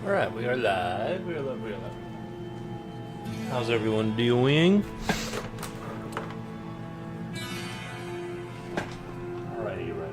Alright, we are live. We are live. We are live. How's everyone doing? Alrighty, right.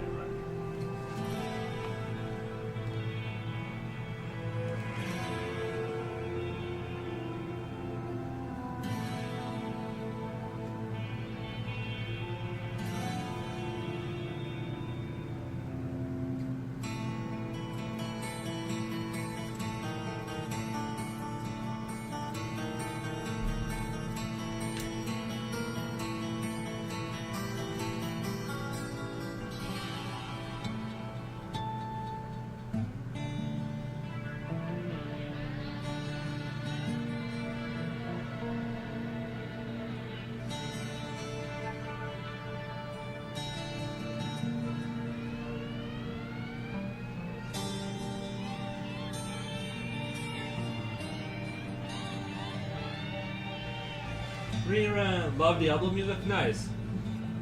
Rerun, love the album music, nice.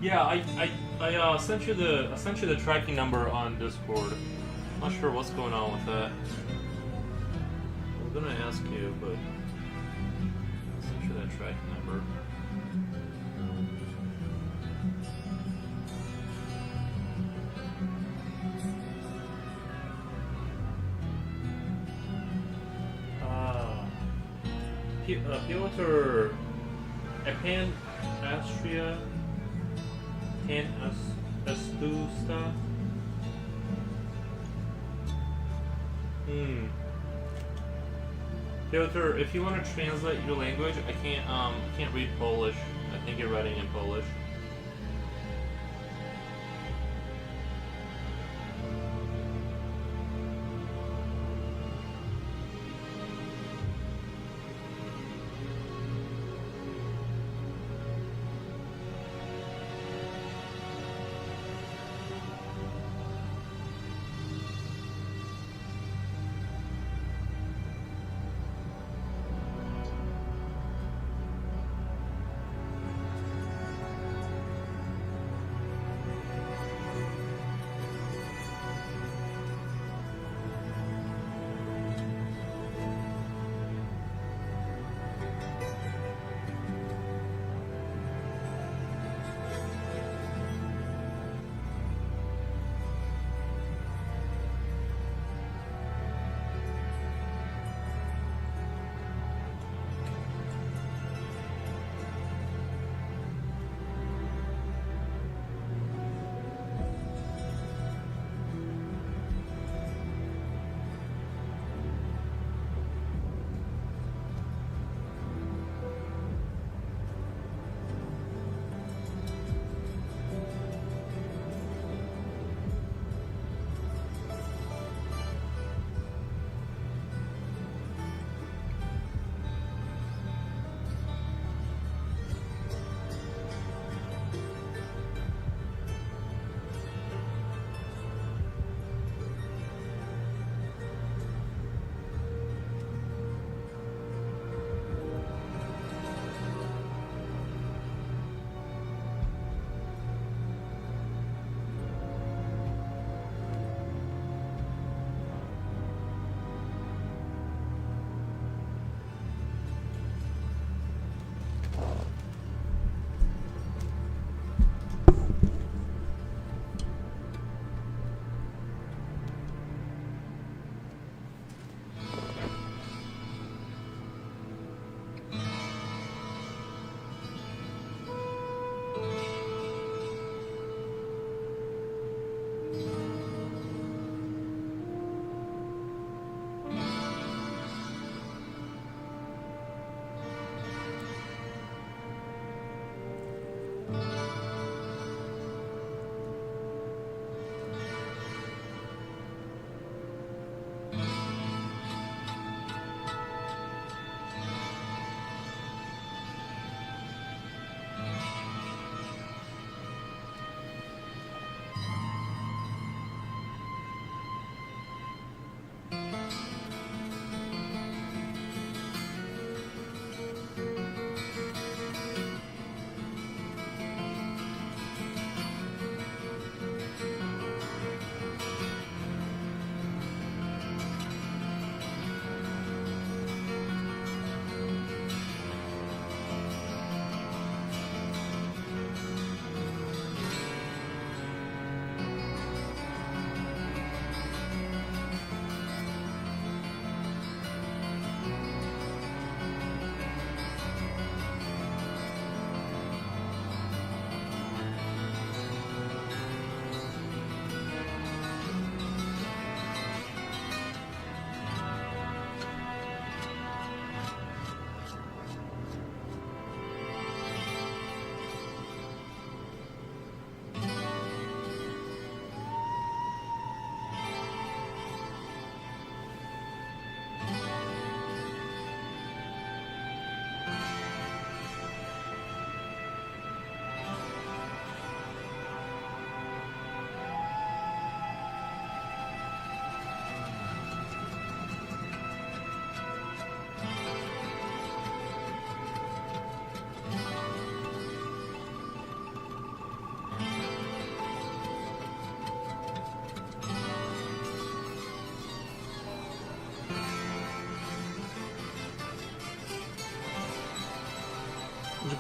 Yeah, I sent you the tracking number on Discord. Not sure what's going on with that. I'm gonna ask you, but I sent you that tracking number. Piotr Pan Astria Pan Astusta. Piotr, if you want to translate your language, I can't read Polish. I think you're writing in Polish.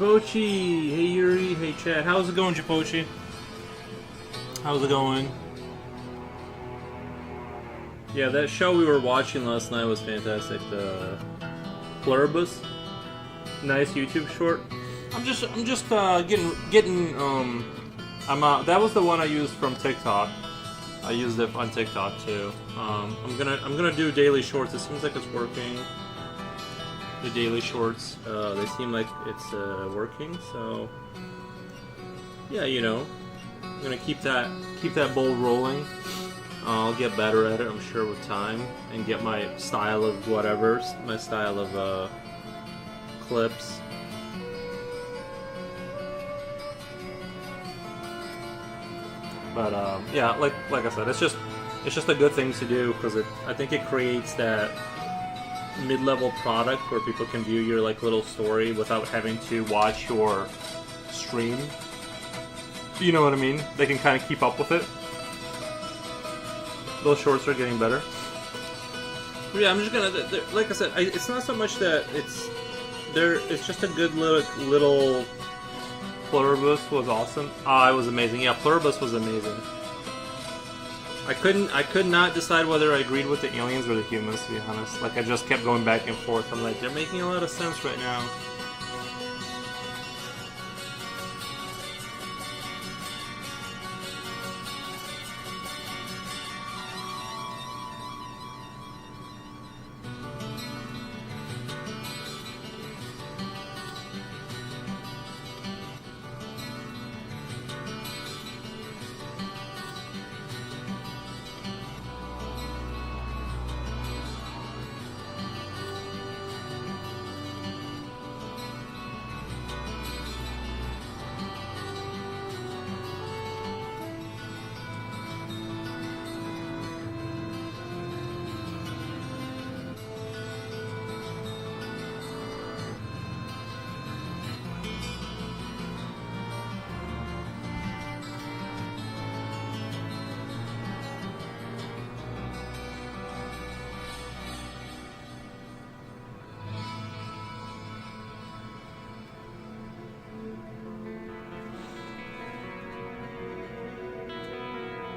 Japochi! Hey Yuri, hey Chad. How's it going, Japochi? How's it going? Yeah, that show we were watching last night was fantastic. The Pluribus, nice YouTube short. I'm just getting. That was the one I used from TikTok. I used it on TikTok too. I'm gonna do daily shorts. It seems like it's working. The daily shorts, they seem like it's working. So yeah, you know, I'm gonna keep that ball rolling. I'll get better at it, I'm sure, with time, and get my style of whatever, my style of clips. But yeah, like I said, it's just a good thing to do because I think it creates that mid-level product where people can view your like little story without having to watch your stream. You know what I mean? They can kind of keep up with it. Those shorts are getting better. But yeah, I'm just gonna, like I said, it's not so much that it's just a good little Pluribus was awesome. It was amazing. Yeah, Pluribus was amazing. I could not decide whether I agreed with the aliens or the humans, to be honest. Like, I just kept going back and forth. I'm like, they're making a lot of sense right now.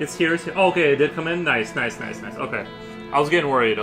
It's here. It's here. Oh, okay, it did come in. Nice. Okay. I was getting worried.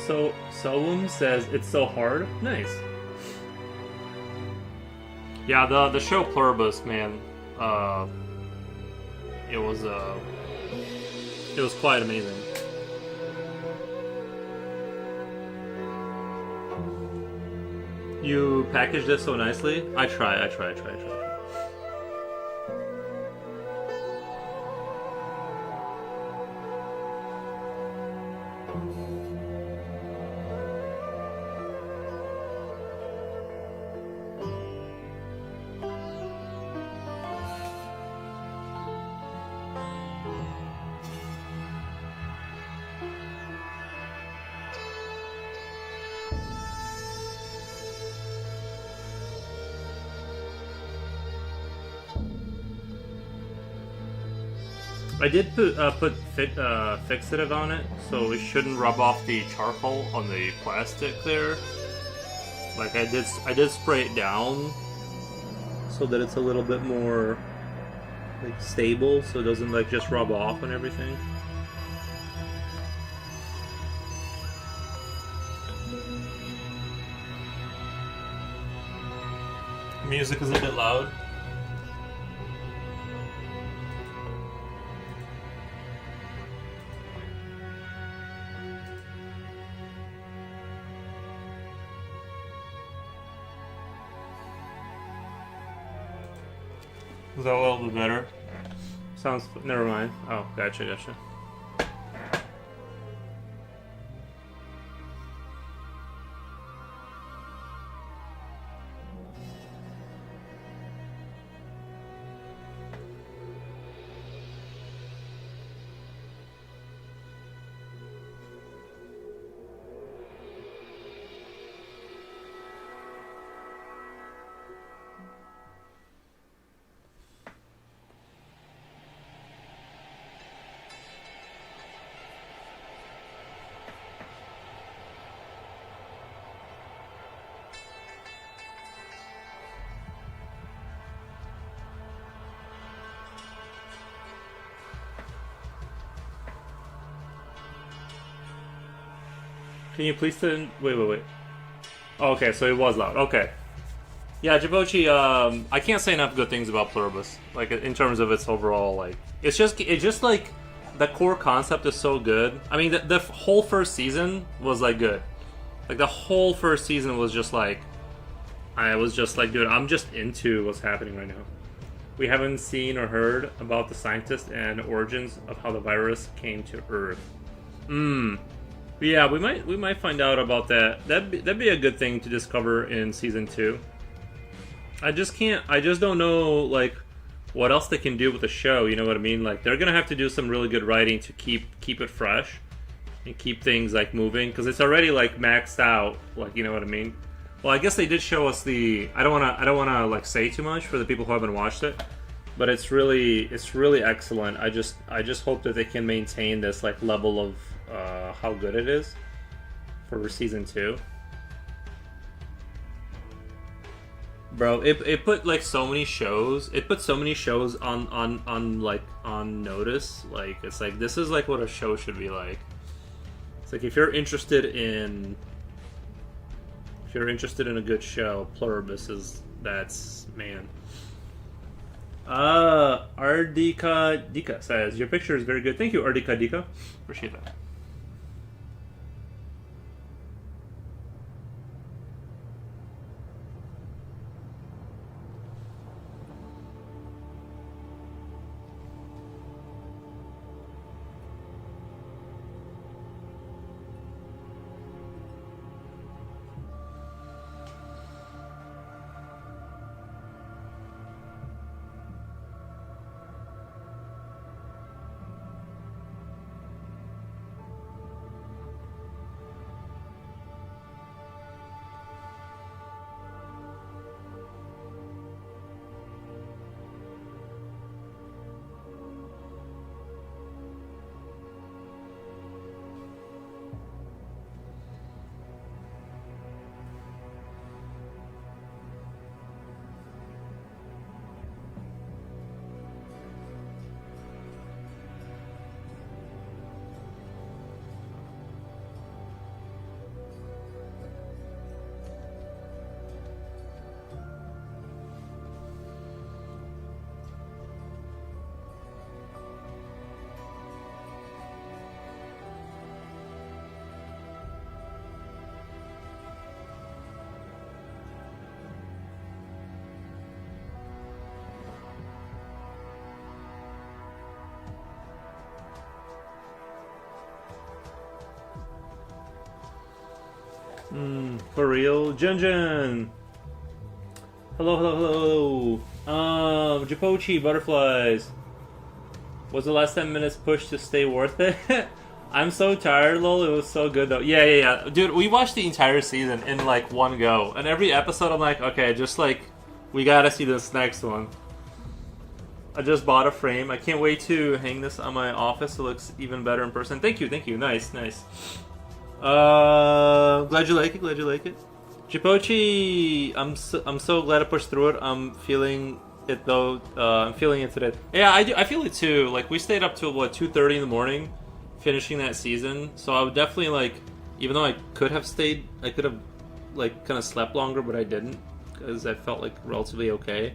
So Solum says it's so hard. Nice. Yeah, the show Pluribus, man. It was quite amazing. You packaged it so nicely. I try. I did put fixative on it, so it shouldn't rub off the charcoal on the plastic there. Like I did spray it down so that it's a little bit more like stable, so it doesn't like just rub off on everything. Music is a bit loud. Is that a little bit better? Sounds. Never mind. Oh, gotcha. Can you please turn? Wait. Oh, okay, so it was loud. Okay. Yeah, Jibochi. I can't say enough good things about Pluribus. Like in terms of its overall, like it's just like the core concept is so good. I mean, the whole first season was like good. Like the whole first season was just like, I was just like, dude, I'm just into what's happening right now. We haven't seen or heard about the scientists and origins of how the virus came to Earth. Yeah, we might find out about that. That'd be a good thing to discover in season 2. I just don't know like what else they can do with the show. You know what I mean? Like they're gonna have to do some really good writing to keep it fresh and keep things like moving because it's already like maxed out. Like you know what I mean? Well, I guess they did show us the. I don't wanna like say too much for the people who haven't watched it, but it's really excellent. I just hope that they can maintain this like level of how good it is for season 2. Bro, it put like so many shows. It put so many shows on notice. Like it's like this is like what a show should be like. It's like if you're interested in a good show, Pluribus is that's man. Ardika Dika says your picture is very good. Thank you, Ardika Dika. Appreciate that. For real, Jun. Hello. Jipochi butterflies. Was the last 10 minutes push to stay worth it? I'm so tired, lol. It was so good though. Yeah. Dude, we watched the entire season in like one go, and every episode I'm like, okay, just like we gotta see this next one. I just bought a frame. I can't wait to hang this on my office. It looks even better in person. Thank you. Nice. Glad you like it. Jipochi, I'm so glad I pushed through it. I'm feeling it though. I'm feeling it today. Yeah, I do. I feel it too. Like we stayed up till what 2:30 in the morning, finishing that season. So I would definitely like, even though I could have stayed, I could have like kind of slept longer, but I didn't because I felt like relatively okay.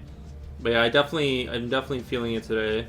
But yeah, I'm definitely feeling it today.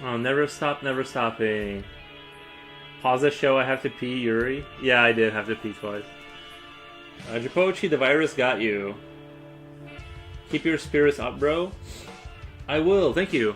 Oh, never stop, never stopping. Pause the show, I have to pee, Yuri. Yeah, I did have to pee twice. Japochi, the virus got you. Keep your spirits up, bro. I will, thank you.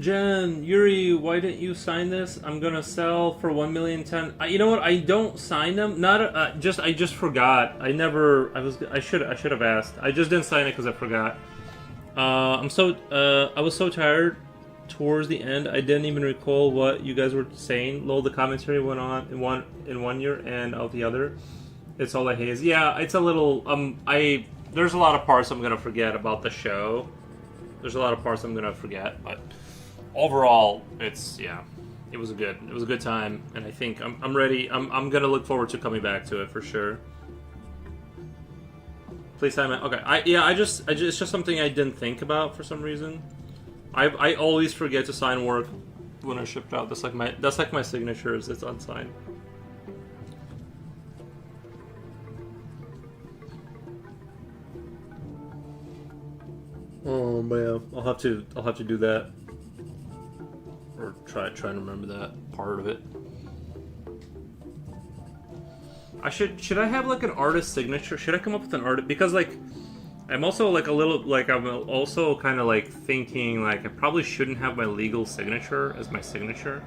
Jen, Yuri, why didn't you sign this? I'm gonna sell for 1,000,010. You know what? I don't sign them. Not I just forgot. I never. I should have asked. I just didn't sign it because I forgot. I was so tired towards the end. I didn't even recall what you guys were saying. Lol, the commentary went on in one ear and out the other. It's all a haze. Yeah, it's a little. There's a lot of parts I'm gonna forget about the show. There's a lot of parts I'm gonna forget, but overall, it was a good time, and I think I'm ready. I'm gonna look forward to coming back to it for sure. Please sign it. Okay, it's just something I didn't think about for some reason. I always forget to sign work when I shipped out. That's like my signatures. It's unsigned. Oh man, I'll have to do that, or try and remember that part of it. Should I have like an artist signature? Should I come up with an artist? Because like, I'm also like I'm also kind of like thinking like I probably shouldn't have my legal signature as my signature,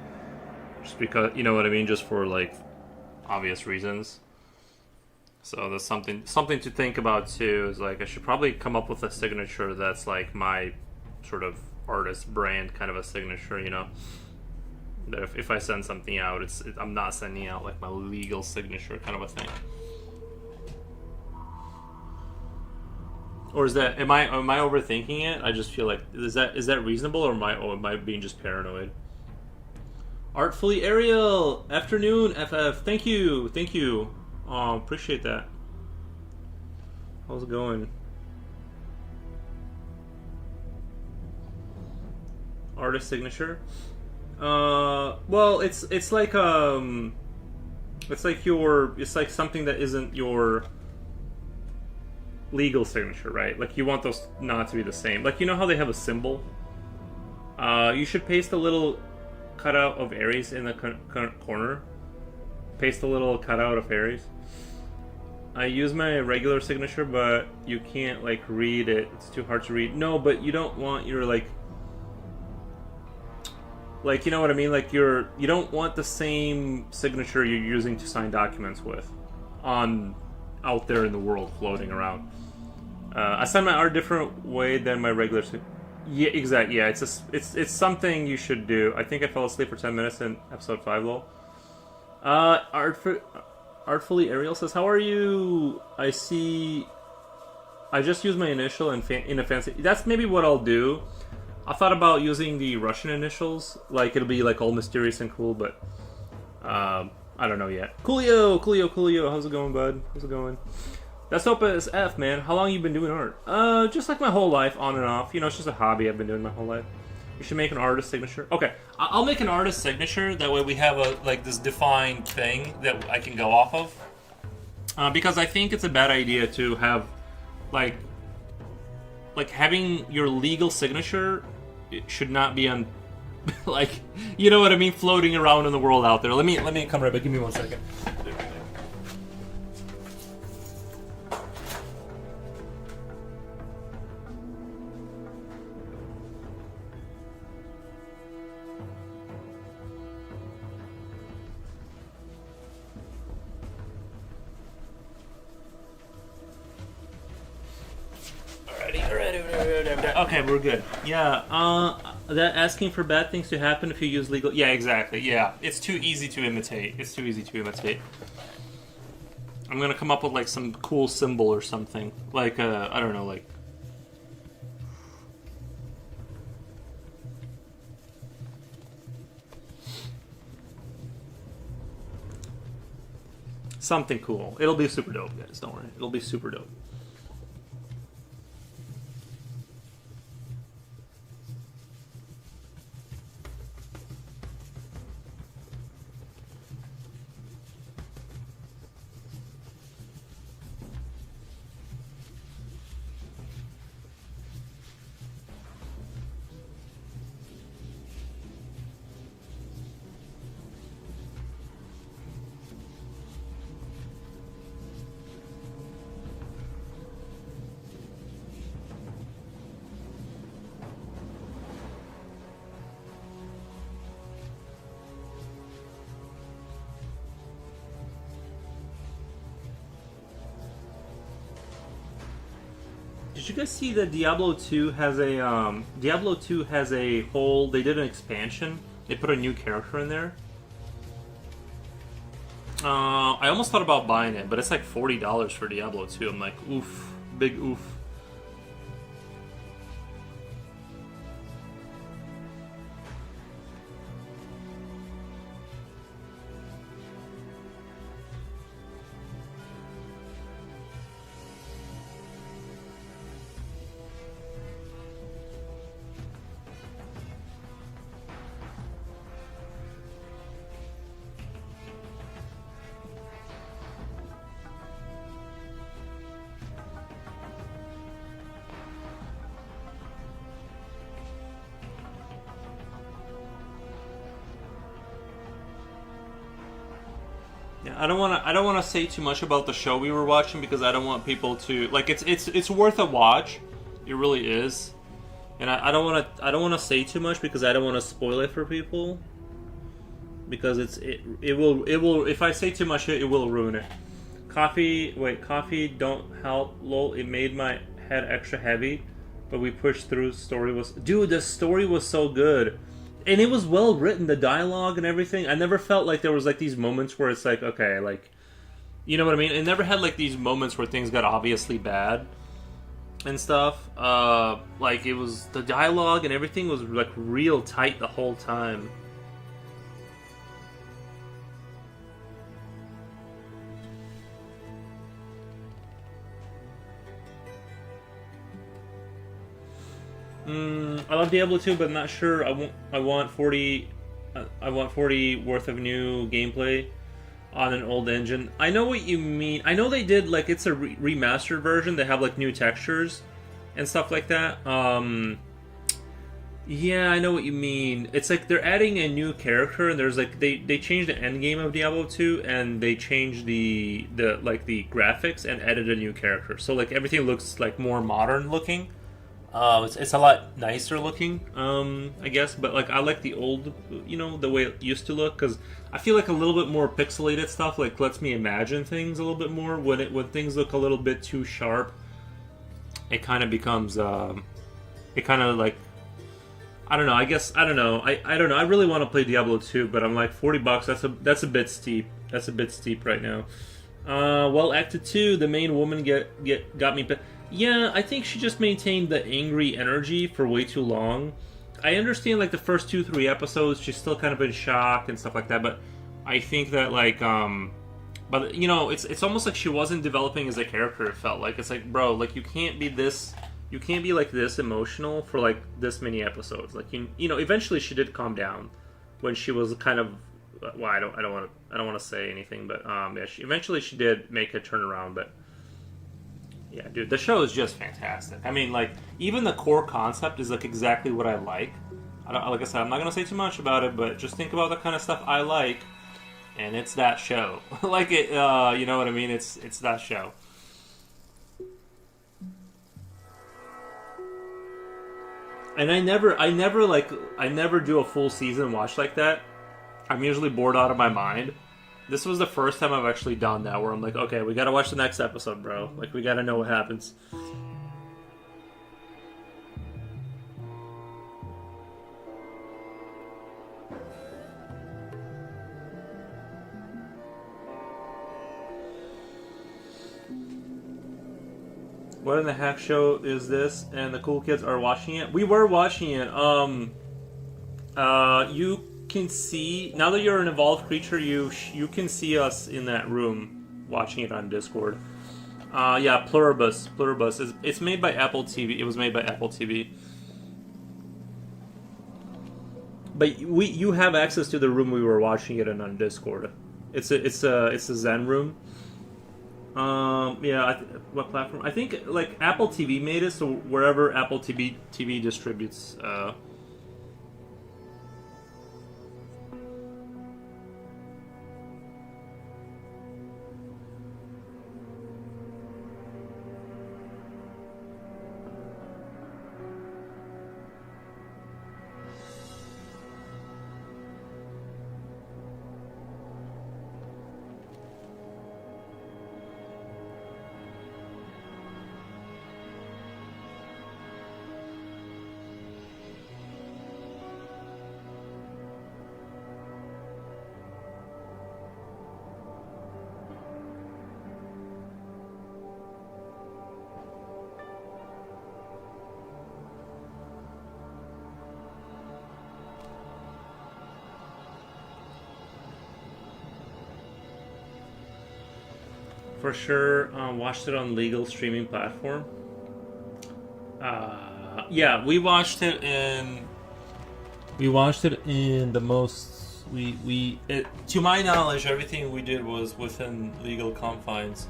just because, you know what I mean, just for like obvious reasons. So that's something to think about too. Is like I should probably come up with a signature that's like my sort of artist brand kind of a signature, you know. That if I send something out, I'm not sending out like my legal signature kind of a thing. Or is that am I overthinking it? I just feel like is that reasonable, or am I being just paranoid? Artfully Ariel, afternoon FF. Thank you. Oh, appreciate that. How's it going? Artist signature. Well, it's like it's like something that isn't your legal signature, right? Like you want those not to be the same. Like, you know how they have a symbol? You should paste a little cutout of Aries in the corner. Paste a little cutout of Aries. I use my regular signature, but you can't like read it. It's too hard to read. No, but you don't want your like you know what I mean? Like you don't want the same signature you're using to sign documents with out there in the world floating around. I sign my art a different way than my regular. Yeah, exactly. Yeah, it's something you should do. I think I fell asleep for 10 minutes in episode 5, lol. Artfully Ariel says, "How are you? I see. I just use my initial in a fancy. That's maybe what I'll do. I thought about using the Russian initials. Like it'll be like all mysterious and cool, but I don't know yet. Coolio. How's it going, bud? How's it going? That's dope as F, man. How long you been doing art? Just like my whole life, on and off. You know, it's just a hobby I've been doing my whole life. You should make an artist signature. Okay, I'll make an artist signature. That way we have this defined thing that I can go off of. Because I think it's a bad idea to have like having your legal signature. It should not be on like, you know what I mean, floating around in the world out there. Let me come right back. Give me 1 second. Okay, we're good. Yeah, that asking for bad things to happen if you use legal... Yeah, exactly, yeah. It's too easy to imitate. I'm gonna come up with, like, some cool symbol or something. Like, I don't know, like... something cool. It'll be super dope, guys. Don't worry. It'll be super dope. Did you guys see that Diablo 2 has a Diablo 2 has a whole? They did an expansion. They put a new character in there. I almost thought about buying it, but it's like $40 for Diablo 2. I'm like, oof, big oof. I don't want to. I don't want to say too much about the show we were watching because I don't want people to like. It's worth a watch. It really is, and I don't want to. I don't want to say too much because I don't want to spoil it for people. Because it will. If I say too much, it will ruin it. Coffee don't help. Lol. It made my head extra heavy, but we pushed through. Story was dude. The story was so good. And it was well written, the dialogue and everything. I never felt like there was like these moments where it's like, okay, like, you know what I mean? It never had like these moments where things got obviously bad and stuff. Like it was the dialogue and everything was like real tight the whole time. I love Diablo 2, but not sure. I want 40. I want 40 worth of new gameplay on an old engine. I know what you mean. I know they did like it's a remastered version. They have like new textures and stuff like that. Yeah, I know what you mean. It's like they're adding a new character, and there's like they changed the end game of Diablo 2, and they changed the like the graphics and added a new character. So like everything looks like more modern looking. It's a lot nicer looking, I guess, but like I like the old, the way it used to look because I feel like a little bit more pixelated stuff like lets me imagine things a little bit more. When things look a little bit too sharp, it kind of becomes, it kind of like, I don't know. I guess I don't know. I don't know. I really want to play Diablo 2, but I'm like $40. That's a bit steep. That's a bit steep right now. Well, Act 2, the main woman got me. Yeah, I think she just maintained the angry energy for way too long. I understand, like, the first 2-3 episodes, she's still kind of in shock and stuff like that, but I think that, like, but, it's almost like she wasn't developing as a character, it felt like. It's like, bro, like, you can't be, like, this emotional for, like, this many episodes. Like, eventually she did calm down when she was kind of, well, I don't want to say anything, but, yeah, eventually she did make a turnaround, but... Yeah, dude, the show is just fantastic. I mean, like, even the core concept is, like, exactly what I like. Like I said, I'm not going to say too much about it, but just think about the kind of stuff I like, and it's that show. Like, it, you know what I mean? It's that show. And I never do a full season watch like that. I'm usually bored out of my mind. This was the first time I've actually done that, where I'm like, okay, we gotta watch the next episode, bro. Like, we gotta know what happens. What in the heck show is this? And the cool kids are watching it? We were watching it. You can see, now that you're an evolved creature, you can see us in that room watching it on Discord. Yeah, Pluribus. It's made by Apple TV. It was made by Apple TV. But you have access to the room we were watching it in on Discord. It's a Zen room. Yeah, what platform? I think like Apple TV made it, so wherever Apple TV distributes. For sure, watched it on legal streaming platform. Yeah, we watched it in. We watched it in the most. To my knowledge, everything we did was within legal confines.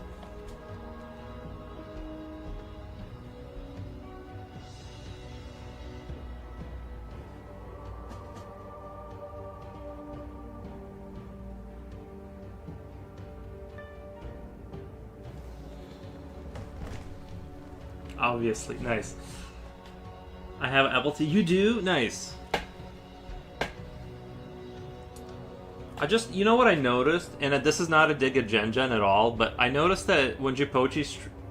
Obviously, nice. I have Apple TV. You do? Nice. You know what I noticed, and this is not a dig at Gen at all, but I noticed that when Jipochi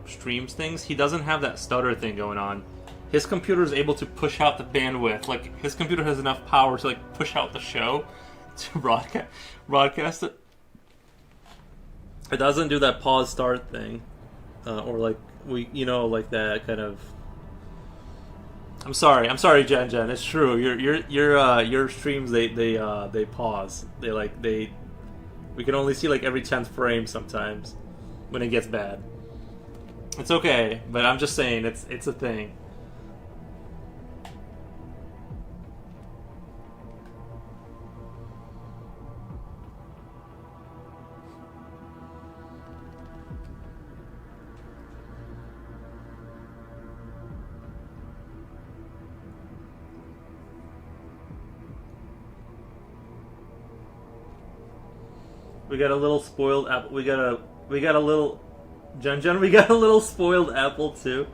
streams things, he doesn't have that stutter thing going on. His computer is able to push out the bandwidth. Like, his computer has enough power to, like, push out the show to broadcast it. It doesn't do that pause start thing. Or, like, like that kind of. I'm sorry, Gen. It's true. Your streams they pause. We can only see like every 10th frame sometimes when it gets bad. It's okay, but I'm just saying it's a thing. We got a little spoiled apple. We got a little Gen. We got a little spoiled apple too.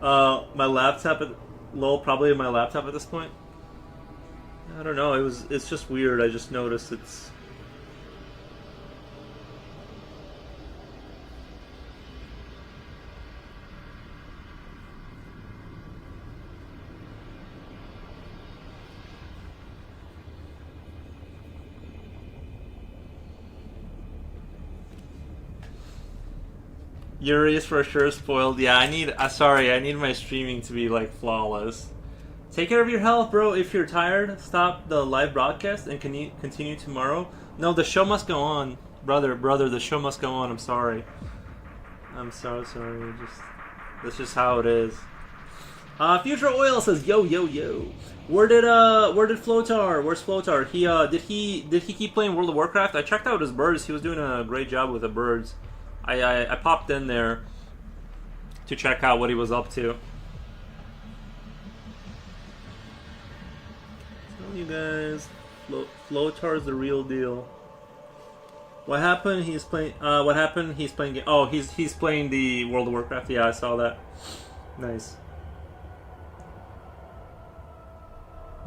My laptop probably my laptop at this point. I don't know. It's just weird. I just noticed it's. Yuri is for sure spoiled. Yeah, I need my streaming to be like flawless. Take care of your health, bro. If you're tired, stop the live broadcast and continue tomorrow. No, the show must go on, brother. The show must go on. I'm sorry. I'm so sorry. That's just how it is. Future Oil says, yo. Where did Flotar? Where's Flotar? Did he keep playing World of Warcraft? I checked out his birds. He was doing a great job with the birds. I popped in there to check out what he was up to. Tell you guys, Flotar's the real deal. What happened? He's playing. What happened? He's playing. Oh, he's playing the World of Warcraft. Yeah, I saw that. Nice.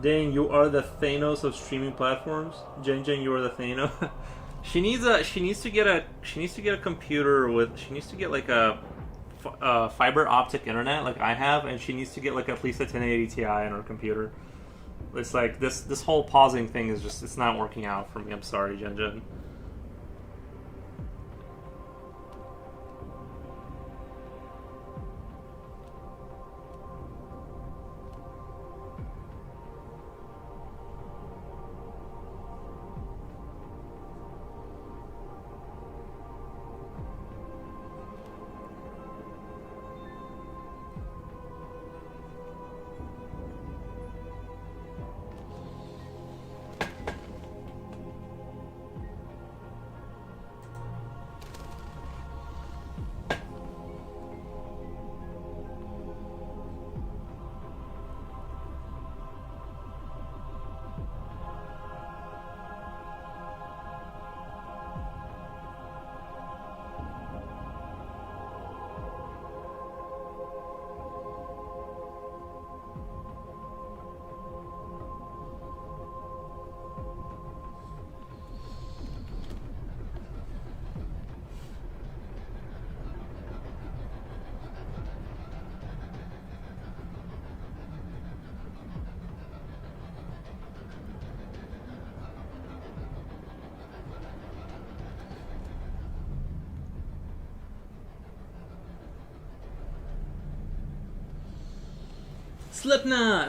Dang, you are the Thanos of streaming platforms. Jen, you are the Thanos. She needs to get a computer with. She needs to get like a fiber optic internet like I have, and she needs to get like at least a 1080 Ti on her computer. It's like this whole pausing thing is just it's not working out for me. I'm sorry, Jen.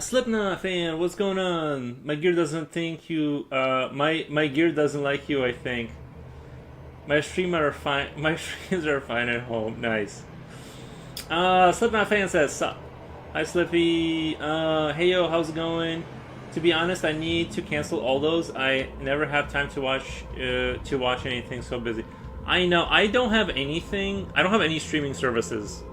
Slipknot fan, what's going on? My gear doesn't think you. My gear doesn't like you. I think. My streamers are fine. My streams are fine at home. Nice. Slipknot fan says, sup. Hi, Slippy. Hey, yo, how's it going? To be honest, I need to cancel all those. I never have time to watch anything. So busy. I know. I don't have anything. I don't have any streaming services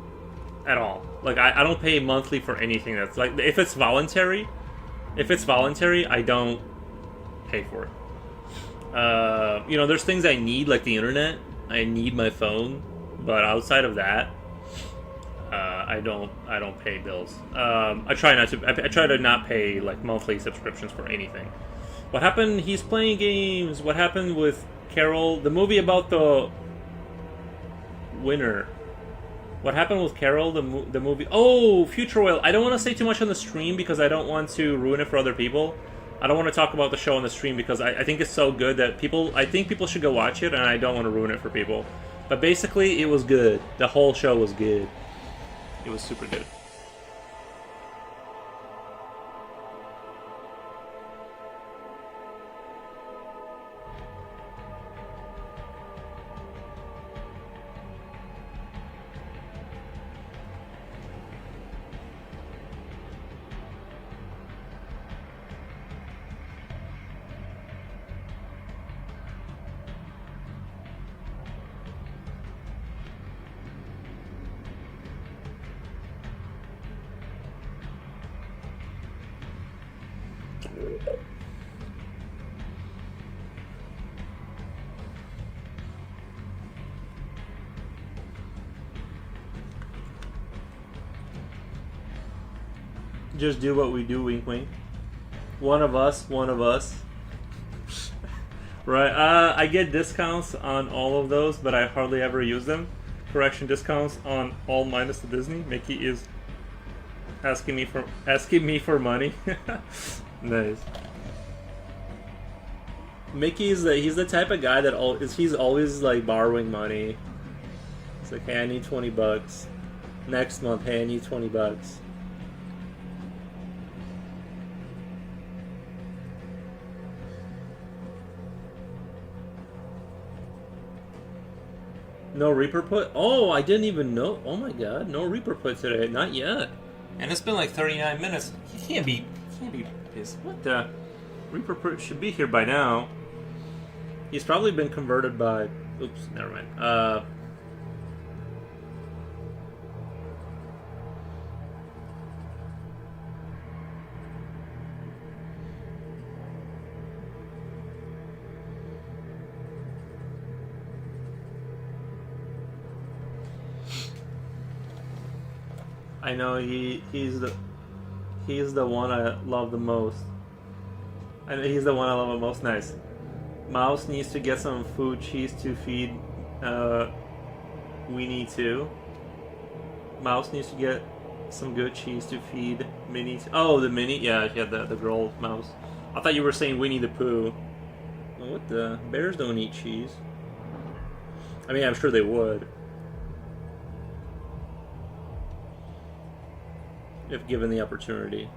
at all. Like, I don't pay monthly for anything. That's like, if it's voluntary, I don't pay for it. You know, there's things I need, like the internet. I need my phone, but outside of that, I don't pay bills. I try to not pay like monthly subscriptions for anything. What happened? He's playing games. What happened with Carol? The movie about the winner. What happened with Carol? The movie. Oh, Future Oil. I don't want to say too much on the stream because I don't want to ruin it for other people. I don't want to talk about the show on the stream because I think it's so good that I think people should go watch it, and I don't want to ruin it for people. But basically, it was good. The whole show was good. It was super good. Just do what we do, wink wink. One of us. Right, I get discounts on all of those, but I hardly ever use them. Correction, discounts on all minus the Disney. Mickey is asking me for money. Nice. Mickey he's the type of guy that he's always like borrowing money. It's like, hey, I need $20. Next month, hey, I need $20. No Reaper put? Oh, I didn't even know. Oh my god, no Reaper put today. Not yet. And it's been like 39 minutes. He can't be pissed. What the? Reaper put should be here by now. He's probably been converted by... Oops, never mind. I know he's the one I love the most. I know he's the one I love the most. Nice. Mouse needs to get some food cheese to feed Weenie too. Mouse needs to get some good cheese to feed Minnie. Oh, the Minnie? Yeah, the girl mouse. I thought you were saying Winnie the Pooh. Well, what the? Bears don't eat cheese. I mean, I'm sure they would. If given the opportunity.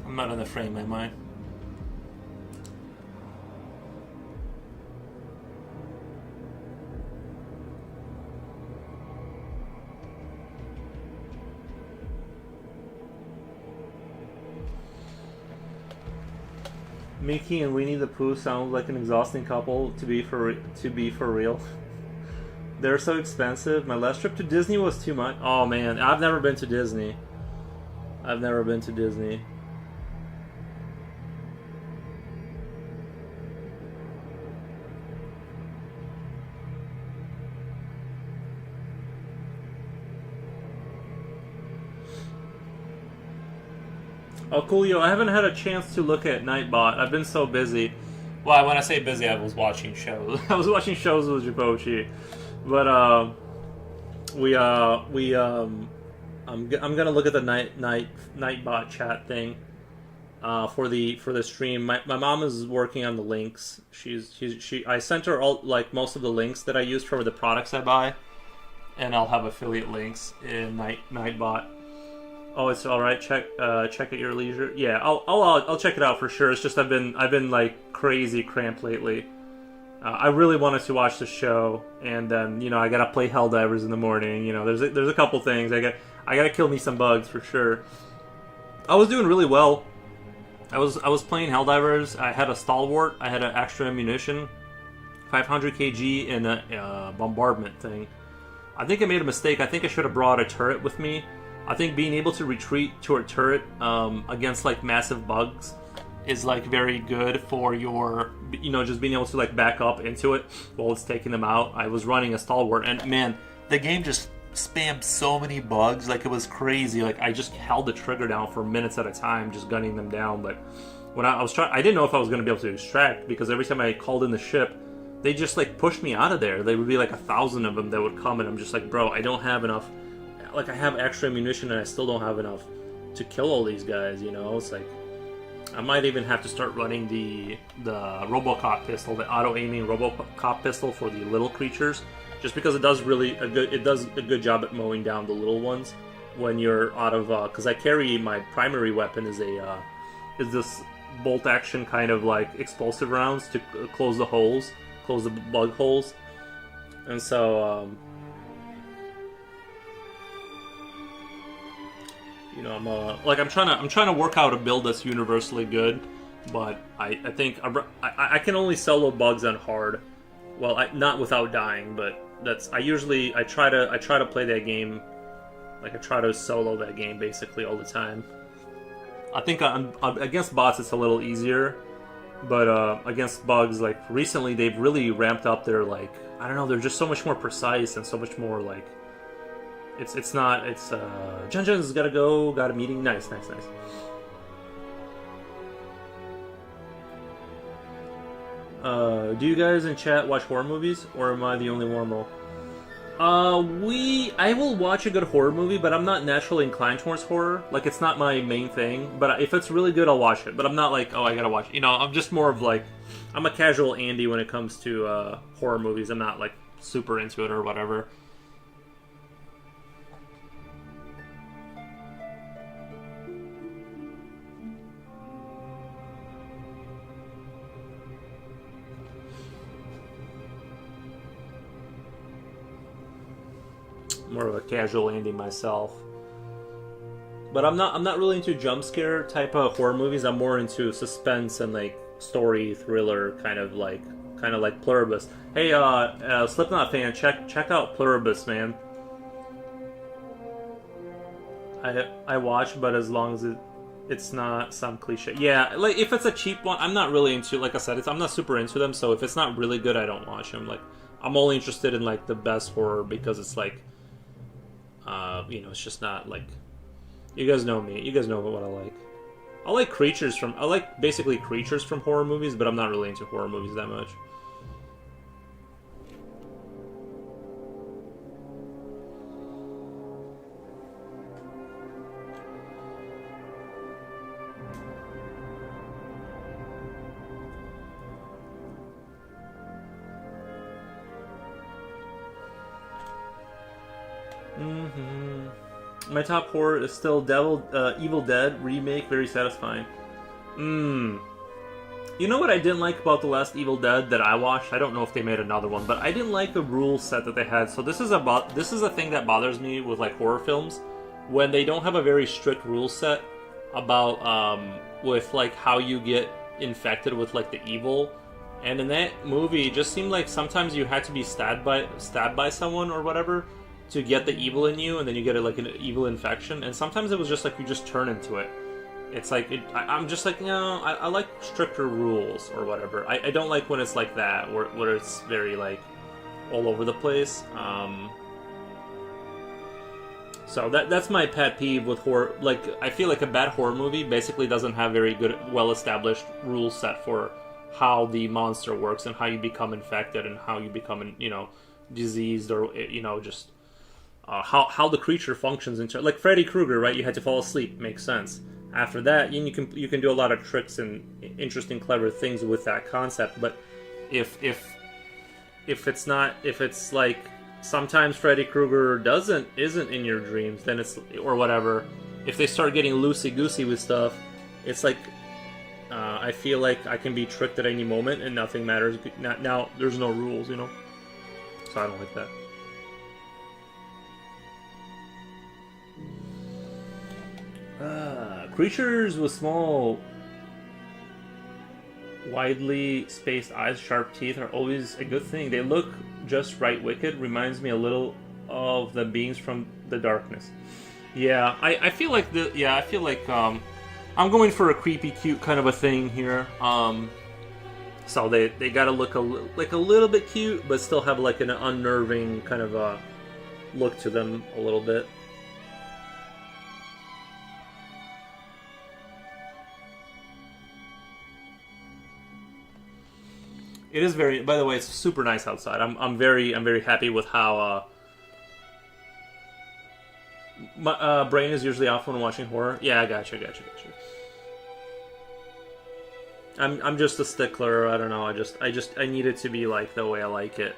I'm not in the frame, am I? Mickey and Winnie the Pooh sound like an exhausting couple to be for real. They're so expensive. My last trip to Disney was too much. Oh man, I've never been to Disney. Oh, Coolio, I haven't had a chance to look at Nightbot. I've been so busy. Well, when I say busy, I was watching shows. I was watching shows with Jipochi. But, I'm gonna look at the Nightbot chat thing. For the stream. My mom is working on the links. I sent her all like most of the links that I use for the products I buy, and I'll have affiliate links in Nightbot. Oh, it's all right. Check at your leisure. Yeah, I'll check it out for sure. It's just I've been like crazy cramped lately. I really wanted to watch the show, and then I gotta play Helldivers in the morning. There's a couple things I gotta kill me some bugs for sure. I was doing really well. I was playing Helldivers. I had a Stalwart. I had an extra ammunition, 500 kg, and a bombardment thing. I think I made a mistake. I think I should have brought a turret with me. I think being able to retreat to a turret against like massive bugs is like very good for your, just being able to like back up into it while it's taking them out. I was running a Stalwart, and man, the game just spammed so many bugs, like it was crazy. Like I just held the trigger down for minutes at a time, just gunning them down. But when I was trying, I didn't know if I was going to be able to extract, because every time I called in the ship, they just like pushed me out of there. There would be like 1,000 of them that would come, and I'm just like, bro, I don't have enough. Like I have extra ammunition, and I still don't have enough to kill all these guys. It's like I might even have to start running the RoboCop pistol, the auto aiming RoboCop pistol for the little creatures. Just because it does a good job at mowing down the little ones when you're out of, because I carry, my primary weapon is this bolt action kind of like explosive rounds to close the bug holes, and so I'm trying to work out a build that's universally good, but I think I can only solo bugs on hard. Well, not without dying, but I try to play that game, like I try to solo that game basically all the time. I think against bots it's a little easier, but against bugs, like recently they've really ramped up their, like, I don't know, they're just so much more precise and so much more like Junjun's gotta go, got a meeting, nice. Do you guys in chat watch horror movies, or am I the only wormo? I will watch a good horror movie, but I'm not naturally inclined towards horror. Like, it's not my main thing, but if it's really good, I'll watch it. But I'm not like, oh, I gotta watch it. I'm just more of like, I'm a casual Andy when it comes to horror movies. I'm not like super into it or whatever. More of a casual Andy myself, but I'm not really into jump scare type of horror movies. I'm more into suspense and like story thriller, kind of like Pluribus. Hey, Slipknot fan, check out Pluribus, man. I watch, but as long as it's not some cliche. Yeah, like if it's a cheap one, I'm not really into. Like I said, I'm not super into them. So if it's not really good, I don't watch them. Like I'm only interested in like the best horror, because it's like. It's just not like, you guys know me. You guys know what I like. I like basically creatures from horror movies, but I'm not really into horror movies that much. My top horror is still Evil Dead remake, very satisfying. You know what I didn't like about the last Evil Dead that I watched? I don't know if they made another one, but I didn't like the rule set that they had. So this is a thing that bothers me with like horror films, when they don't have a very strict rule set about with like how you get infected with like the evil. And in that movie, it just seemed like sometimes you had to be stabbed by someone or whatever to get the evil in you, and then you get like an evil infection. And sometimes it was just like you just turn into it. It's like I'm just like, no, I like stricter rules or whatever. I don't like when it's like that, where it's very like all over the place. So that's my pet peeve with horror. Like, I feel like a bad horror movie basically doesn't have very good, well-established rules set for how the monster works and how you become infected and how you become, diseased, or just how the creature functions. Like Freddy Krueger, right? You had to fall asleep. Makes sense. After that, you can do a lot of tricks and interesting, clever things with that concept. But if it's like sometimes Freddy Krueger isn't in your dreams, then it's, or whatever. If they start getting loosey goosey with stuff, it's like I feel like I can be tricked at any moment and nothing matters. Now there's no rules, so I don't like that. Creatures with small, widely spaced eyes, sharp teeth are always a good thing. They look just right wicked. Reminds me a little of the beings from the darkness. Yeah, I feel like I'm going for a creepy, cute kind of a thing here. So they gotta look a little bit cute, but still have like an unnerving kind of a look to them a little bit. It is very. By the way, it's super nice outside. I'm very happy with how my brain is usually off when watching horror. Yeah, I gotcha. I'm just a stickler. I don't know. I need it to be like the way I like it.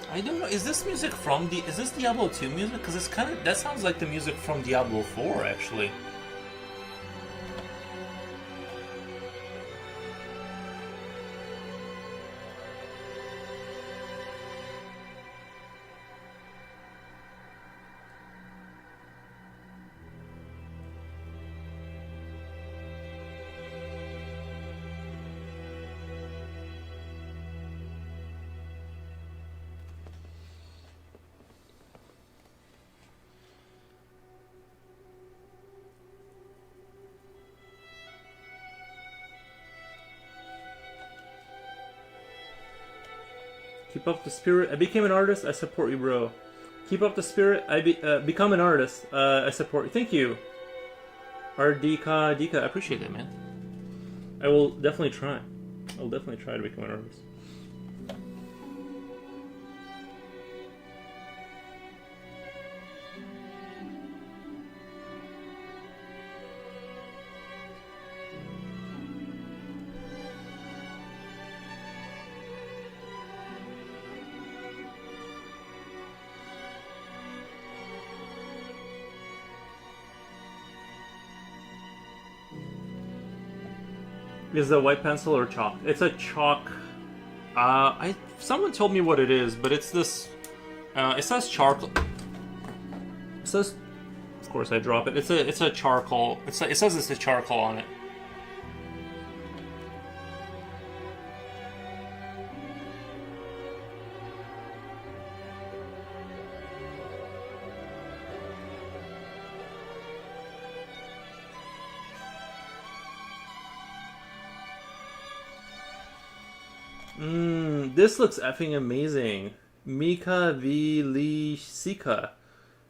I don't know. Is this music from the? Is this Diablo 2 music? Because it's kind of, that sounds like the music from Diablo 4, actually. Keep up the spirit. I became an artist. I support you, bro. Keep up the spirit. Become an artist. I support you. Thank you. Dika. I appreciate that, man. I will definitely try. I'll definitely try to become an artist. Is it a white pencil or chalk? It's a chalk. Someone told me what it is, but it's this. It says charcoal. It says, of course, I drop it. It's a charcoal. It says it's a charcoal on it. This looks effing amazing. Mika Vilisika.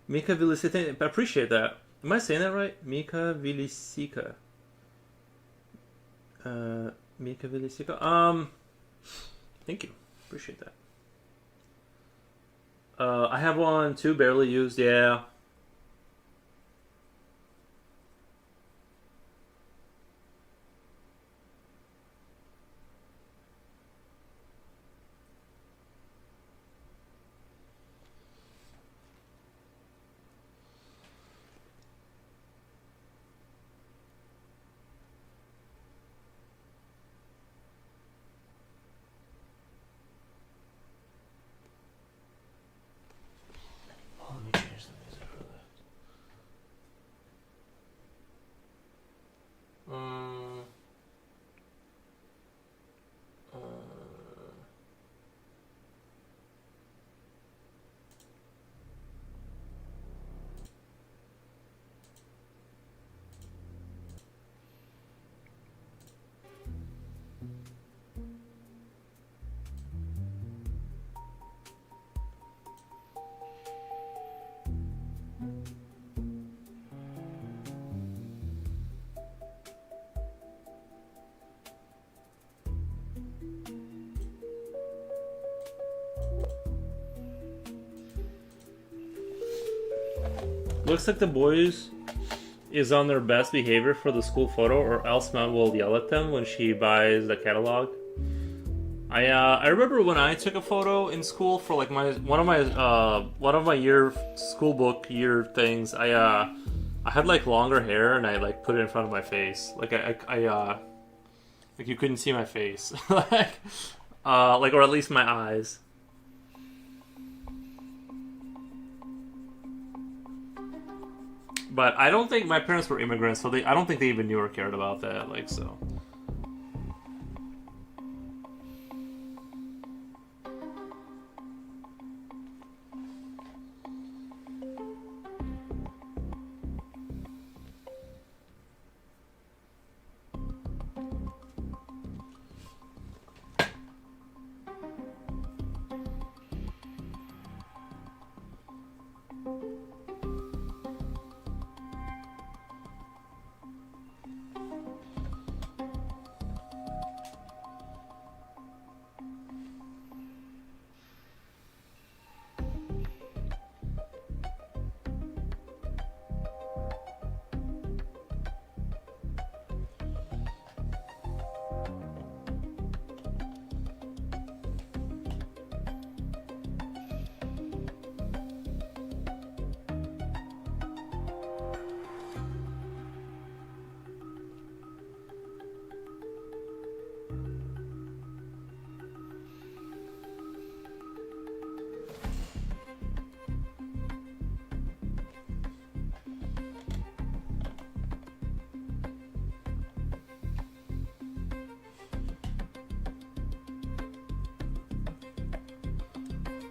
Mika Vilisika. I appreciate that. Am I saying that right? Mika Vilisika. Mika Vilisika. Thank you. Appreciate that. I have one too, barely used. Yeah. Oh, let me change the music for that. Uh, Looks like the boys is on their best behavior for the school photo, or else Mom will yell at them when she buys the catalog. I remember when I took a photo in school for like my one of my year school book year things. I had like longer hair and I like put it in front of my face. Like you couldn't see my face. Like or at least my eyes. But I don't think my parents were immigrants, so I don't think they even knew or cared about that. Like so.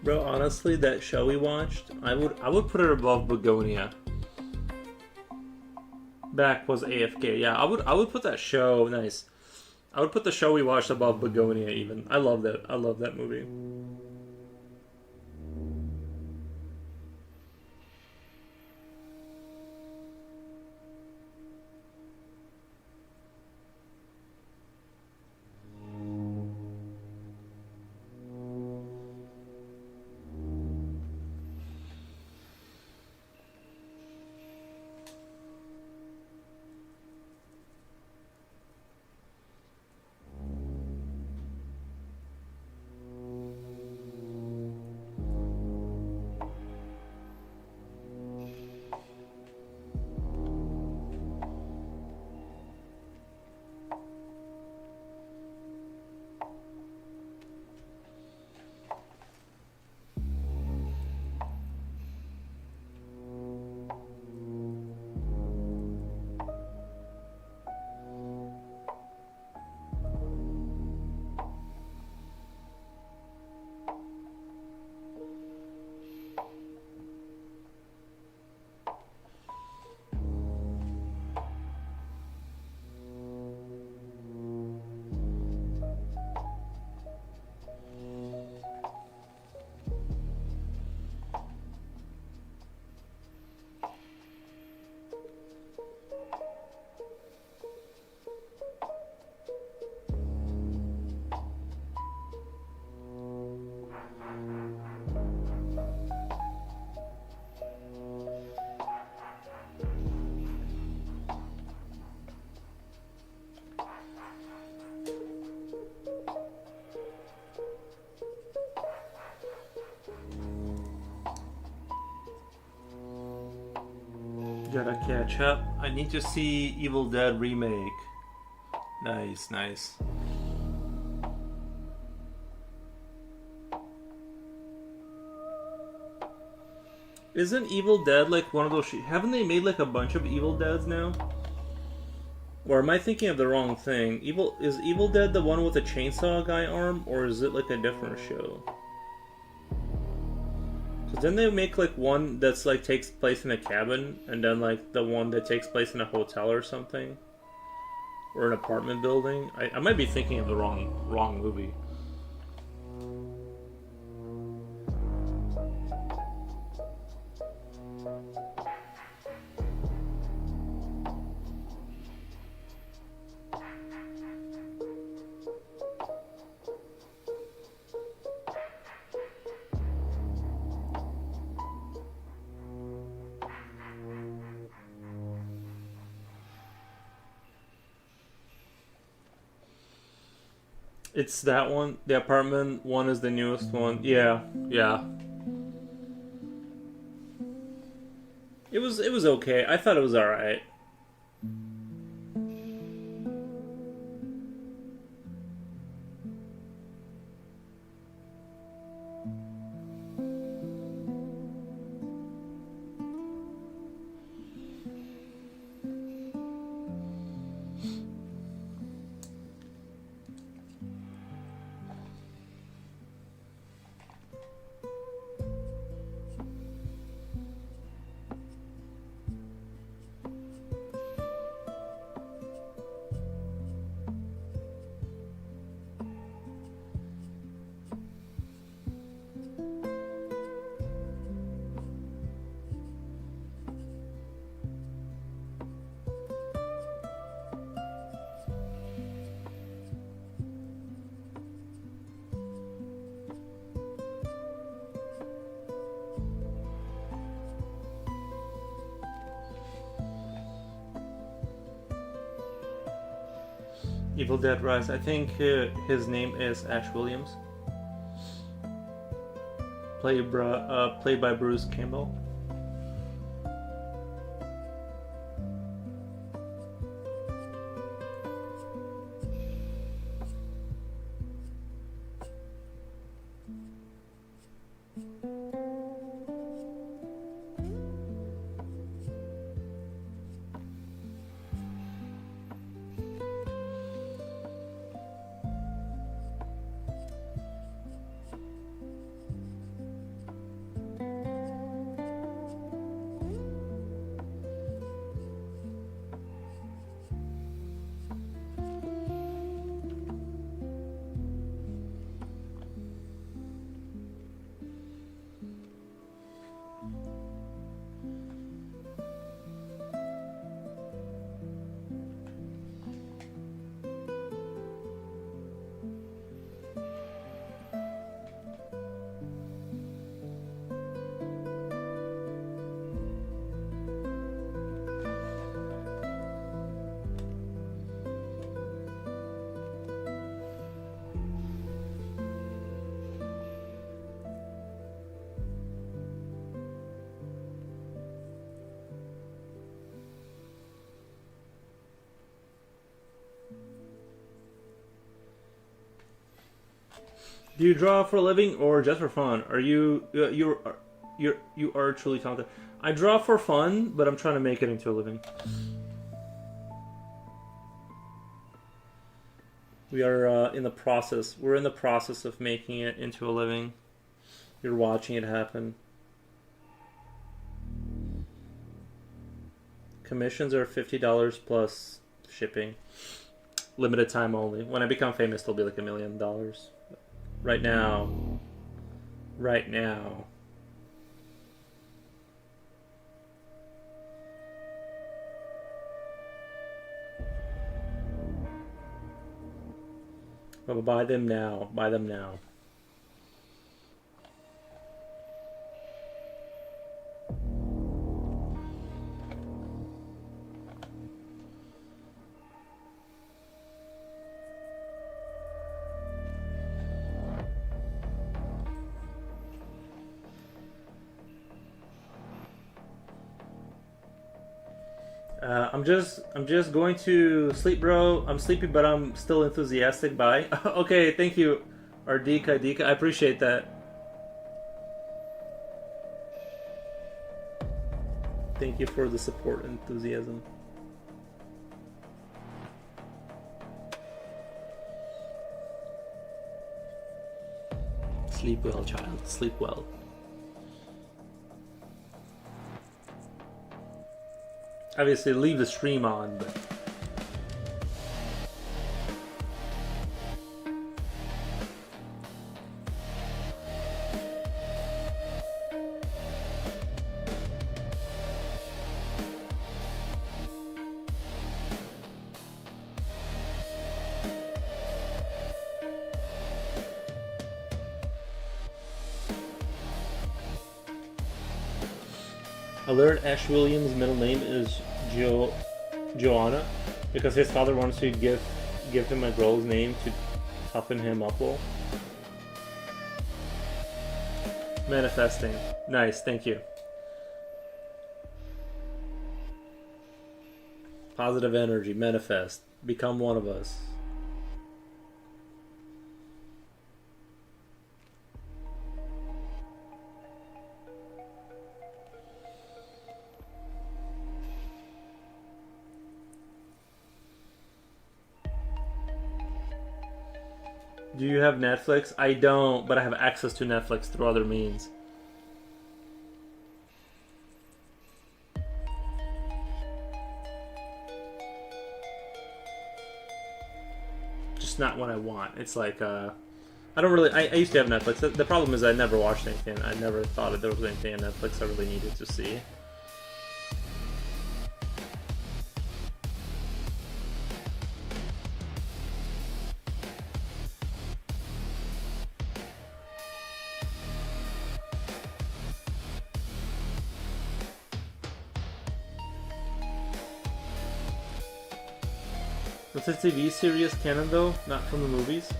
Bro, honestly, that show we watched, I would put it above Begonia. Back was AFK. Yeah, I would put that show nice. I would put the show we watched above Begonia even. I love that. I love that movie. Gotta catch up. I need to see Evil Dead remake. Nice, nice. Isn't Evil Dead like one of those? Haven't they made like a bunch of Evil Deads now? Or am I thinking of the wrong thing? Is Evil Dead the one with the chainsaw guy arm, or is it like a different show? Cause then they make like one that's like takes place in a cabin, and then like the one that takes place in a hotel or something, or an apartment building. I might be thinking of the wrong movie. It's that one. The apartment one is the newest one. Yeah, yeah. It was okay. I thought it was all right. Evil Dead Rise. I think his name is Ash Williams. Played by Bruce Campbell. Do you draw for a living or just for fun? Are you are truly talented? I draw for fun, but I'm trying to make it into a living. We are in the process. We're in the process of making it into a living. You're watching it happen. Commissions are $50 plus shipping. Limited time only. When I become famous, they'll be like $1 million. Right now. But buy them now. Buy them now. I'm just going to sleep, bro. I'm sleepy, but I'm still enthusiastic. Bye. Okay, thank you, Ardika Dika. I appreciate that. Thank you for the support and enthusiasm. Sleep well, child. Sleep well. Obviously, leave the stream on, but. I learned Ash Williams' middle name is Joanna because his father wants to give him a girl's name to toughen him up. Well, manifesting. Nice, thank you. Positive energy, manifest. Become one of us. Do you have Netflix? I don't, but I have access to Netflix through other means. Just not what I want. It's like, I don't really. I used to have Netflix. The problem is I never watched anything. I never thought that there was anything on Netflix I really needed to see. Was this TV series canon though? Not from the movies?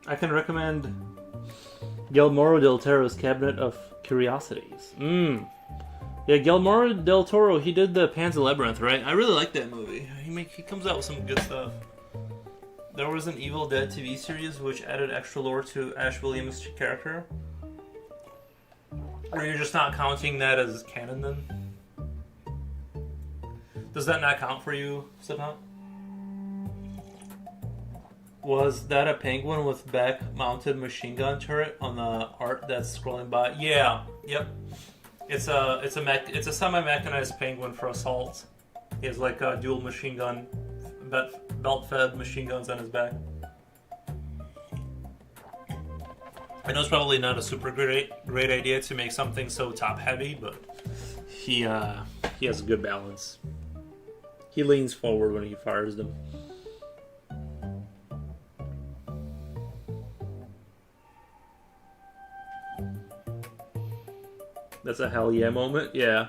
I can recommend Guillermo del Toro's Cabinet of Curiosities. Yeah, Guillermo del Toro, he did the Pan's Labyrinth, right? I really like that movie. He comes out with some good stuff. There was an Evil Dead TV series which added extra lore to Ash Williams' character. Or you're just not counting that as canon then? Does that not count for you, Satan? Was that a penguin with back-mounted machine gun turret on the art that's scrolling by? Yeah. Yep. It's a semi-mechanized penguin for assault. He has like a dual machine gun, belt-fed machine guns on his back. I know it's probably not a super great idea to make something so top-heavy, but he has a good balance. He leans forward when he fires them. That's a hell yeah moment, yeah.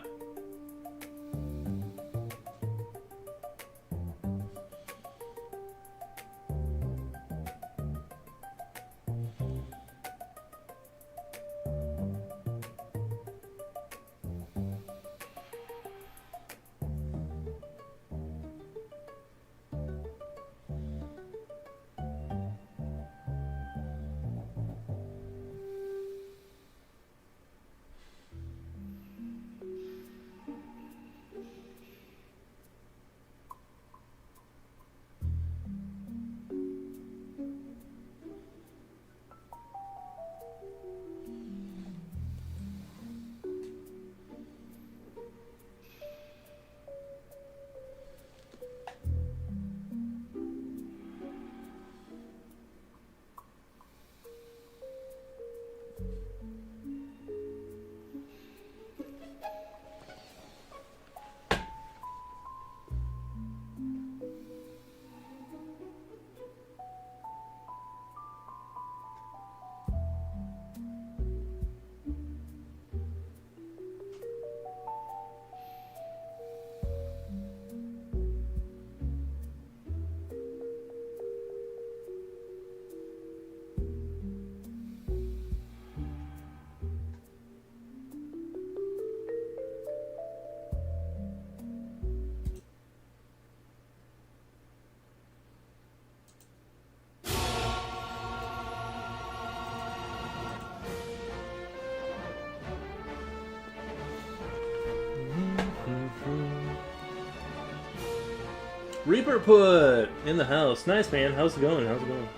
Reaper put in the house. Nice, man. How's it going? How's it going?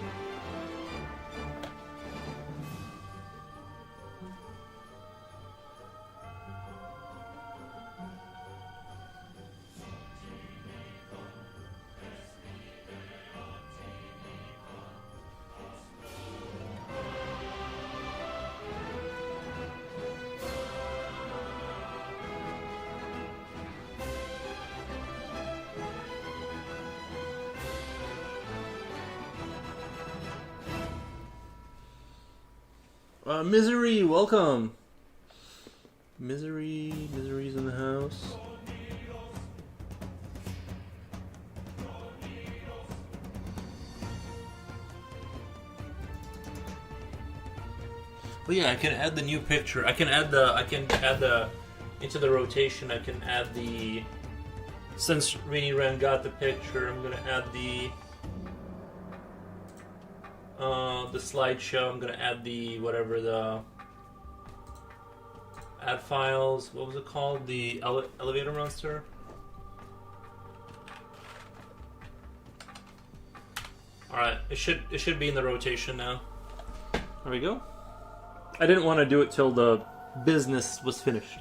Misery, welcome. Misery's in the house. But yeah, I can add the new picture. I can add the into the rotation. I can add the since Rini Ren got the picture. I'm gonna add the slideshow. I'm gonna add the whatever the add files. What was it called? The elevator monster. All right, it should be in the rotation now. There we go. I didn't want to do it till the business was finished.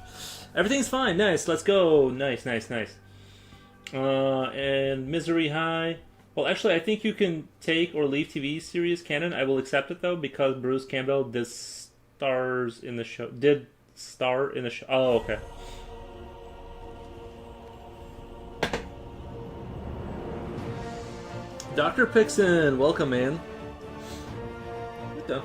Everything's fine. Nice. Let's go. Nice. And Misery High. Well, actually, I think you can take or leave TV series canon. I will accept it though because Bruce Campbell did star in the show. Oh, okay. Dr. Pixon, welcome, man. What the?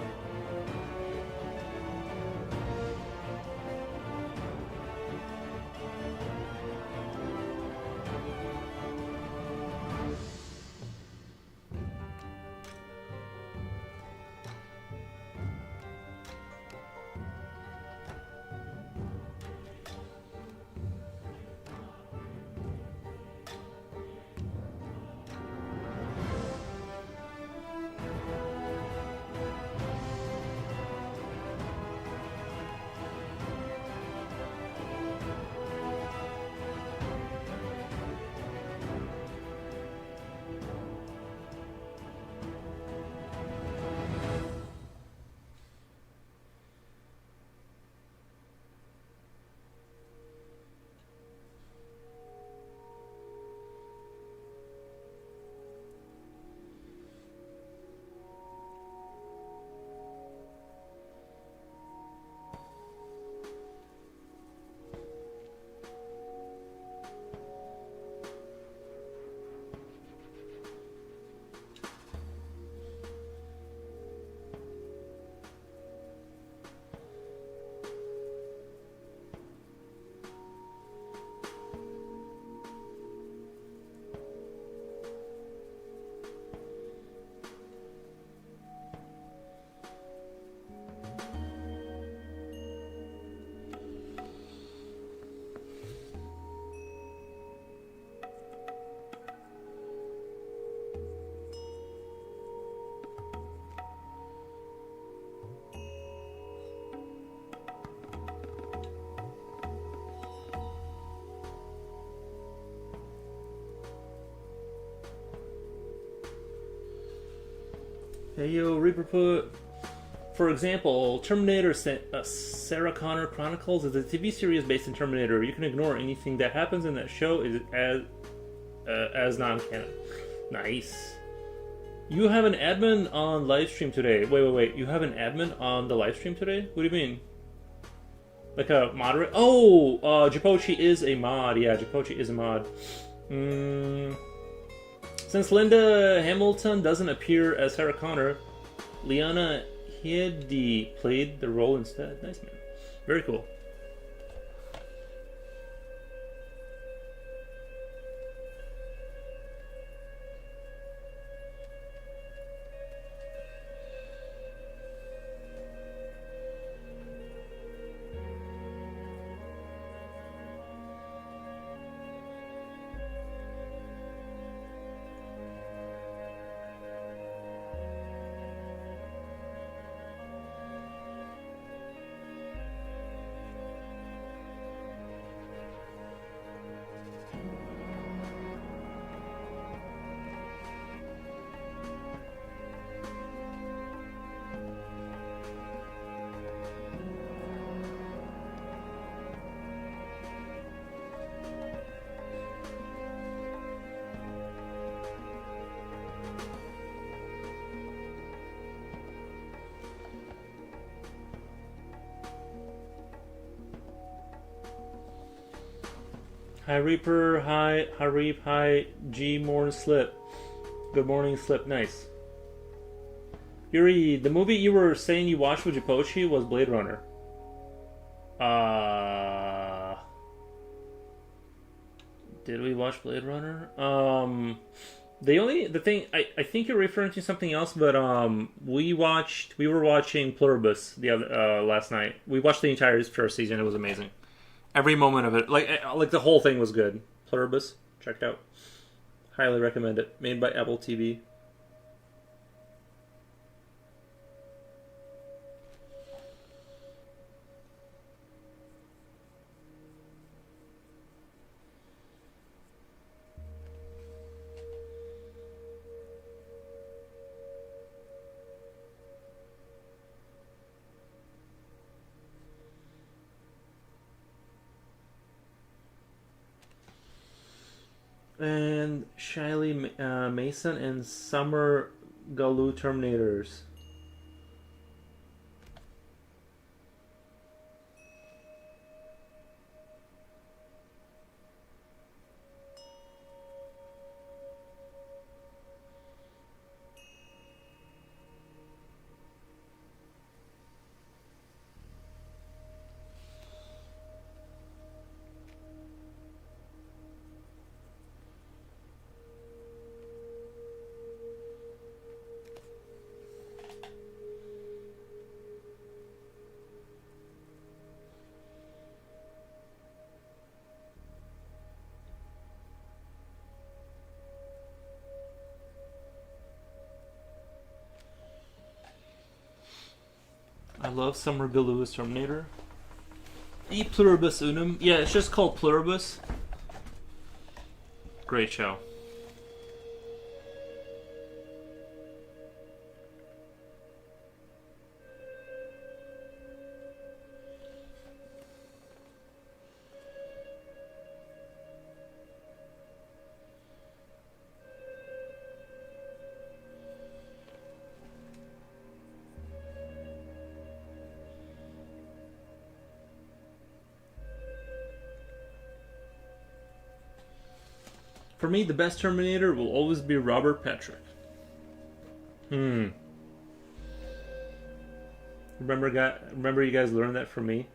Hey yo, Reaper put. For example, Terminator Sarah Connor Chronicles is a TV series based in Terminator. You can ignore anything that happens in that show as non-canon. Nice. You have an admin on livestream today. Wait. You have an admin on the livestream today? What do you mean? Like a moderator? Oh, Japochi is a mod. Yeah, Japochi is a mod. Since Linda Hamilton doesn't appear as Sarah Connor, Liana Headey played the role instead. Nice, man. Very cool. Hi Reaper, hi Reap, hi G Morn Slip. Good morning, Slip. Nice. Yuri, the movie you were saying you watched with Jipochi was Blade Runner. Did we watch Blade Runner? The thing I think you're referring to something else, but we were watching Pluribus the other last night. We watched the entire first season. It was amazing. Every moment of it, like the whole thing was good. Pluribus, check it out. Highly recommend it. Made by Apple TV. And Shiley Mason and Summer Galu Terminators. I love Summer Galu's Terminator. E Pluribus Unum. Yeah, it's just called Pluribus. Great show. For me, the best Terminator will always be Robert Patrick. Remember you guys learned that from me?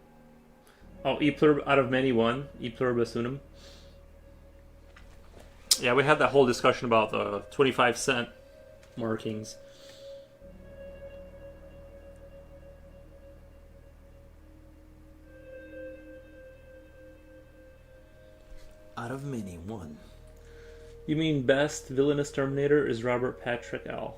Oh, out of many one. E pluribus unum. Yeah, we had that whole discussion about the 25-cent markings. Out of many, one. You mean best villainous Terminator is Robert Patrick L.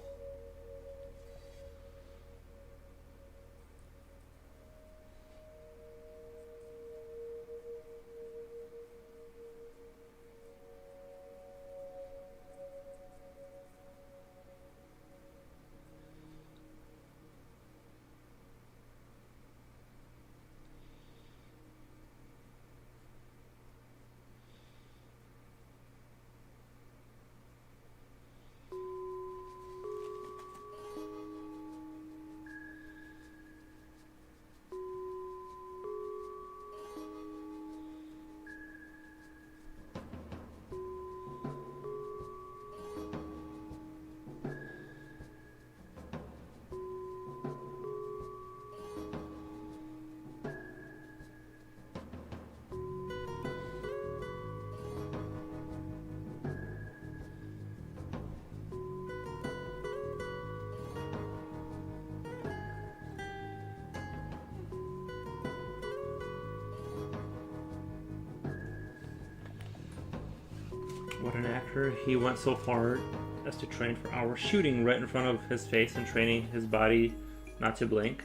What an actor. He went so far as to train for hours shooting right in front of his face and training his body not to blink.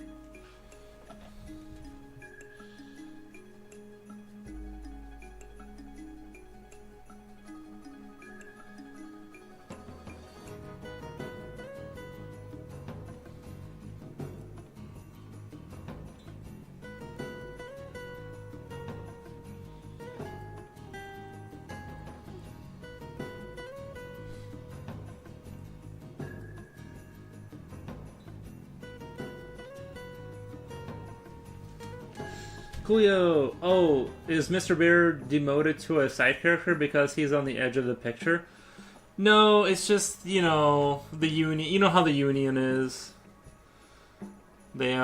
Coolio. Oh, is Mr. Bear demoted to a side character because he's on the edge of the picture? No, it's just, the union. You know how the union is. They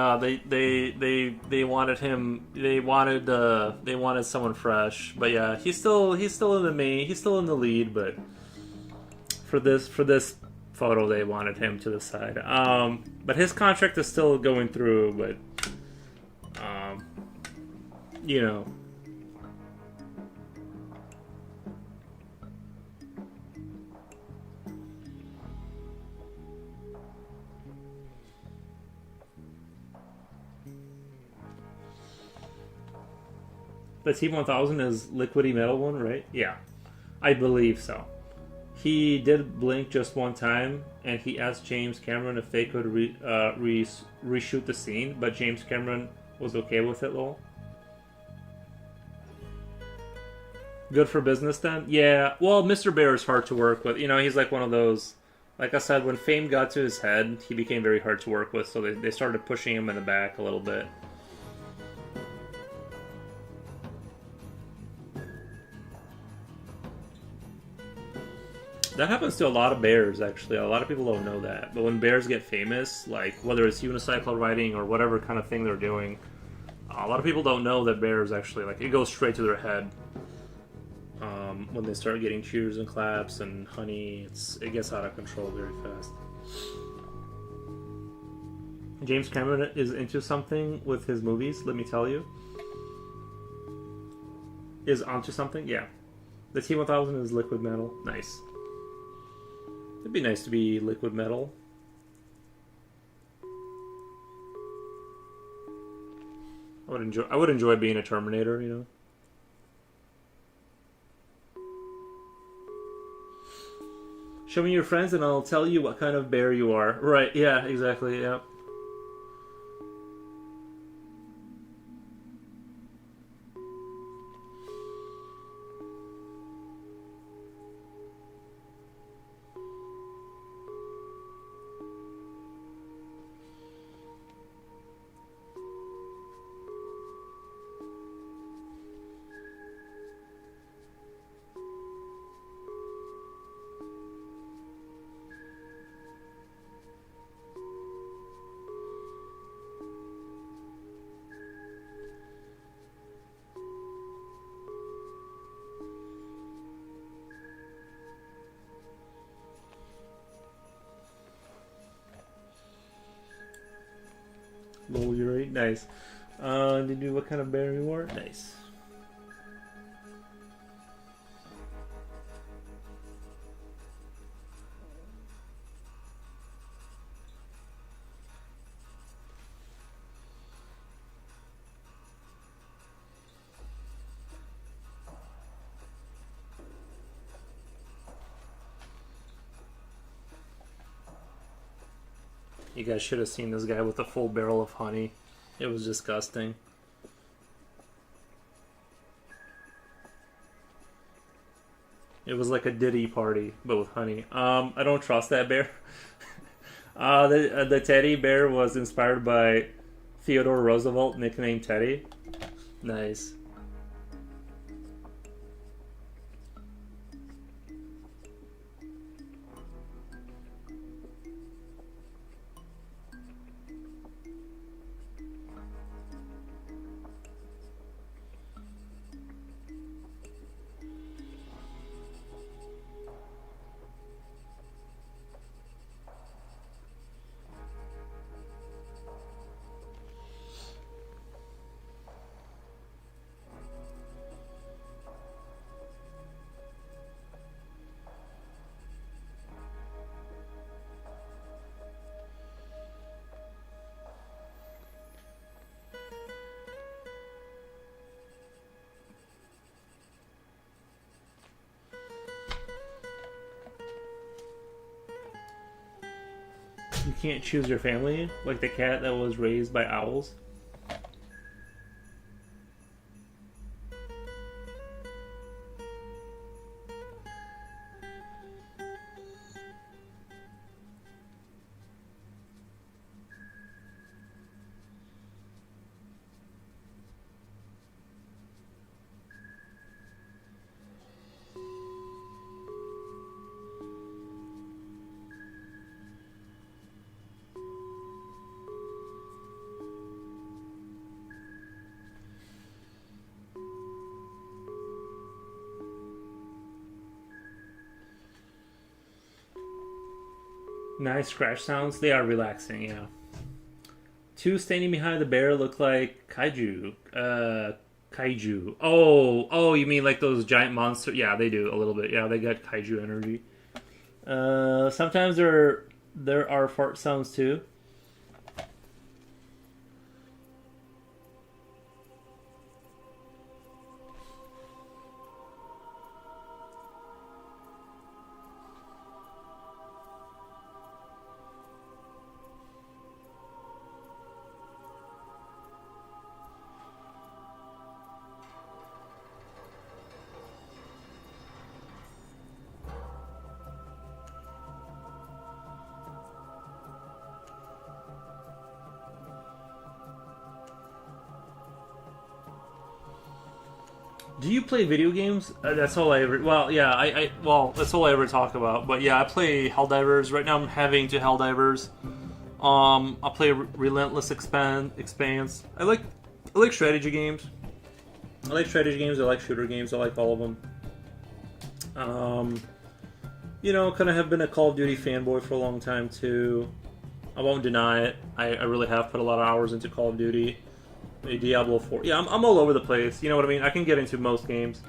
wanted him. They wanted someone fresh. But yeah, he's still in the main. He's still in the lead. But for this photo, they wanted him to the side. But his contract is still going through. But you know. The T-1000 is Liquidy Metal one, right? Yeah, I believe so. He did blink just one time, and he asked James Cameron if they could reshoot the scene, but James Cameron was okay with it, lol. Good for business then? Yeah, well, Mr. Bear is hard to work with. He's like one of those... Like I said, when fame got to his head, he became very hard to work with, so they started pushing him in the back a little bit. That happens to a lot of bears, actually. A lot of people don't know that. But when bears get famous, like whether it's unicycle riding or whatever kind of thing they're doing, a lot of people don't know that bears actually, like, it goes straight to their head. When they start getting cheers and claps and honey, it gets out of control very fast. James Cameron is into something with his movies, let me tell you. Is onto something? Yeah. The T-1000 is liquid metal. Nice. It'd be nice to be liquid metal. I would enjoy being a Terminator, Show me your friends and I'll tell you what kind of bear you are. Right, yeah, exactly, yeah. Lol, you're right. Nice. Did you what kind of bear you are? Nice. You guys should have seen this guy with a full barrel of honey. It was disgusting. It was like a Diddy party, but with honey. I don't trust that bear. The teddy bear was inspired by Theodore Roosevelt, nicknamed Teddy. Nice. You can't choose your family, like the cat that was raised by owls. Nice scratch sounds. They are relaxing, yeah. Two standing behind the bear look like kaiju. Kaiju. Oh, you mean like those giant monsters? Yeah, they do a little bit. Yeah, they got kaiju energy. Sometimes there are fart sounds too. Do you play video games? That's all I ever. Well, yeah, well, that's all I ever talk about. But yeah, I play Helldivers. Right now, I'm having to Helldivers. I play Relentless Expanse. I like strategy games. I like strategy games. I like shooter games. I like all of them. Kind of have been a Call of Duty fanboy for a long time too. I won't deny it. I really have put a lot of hours into Call of Duty. Diablo 4. Yeah, I'm all over the place. You know what I mean? I can get into most games.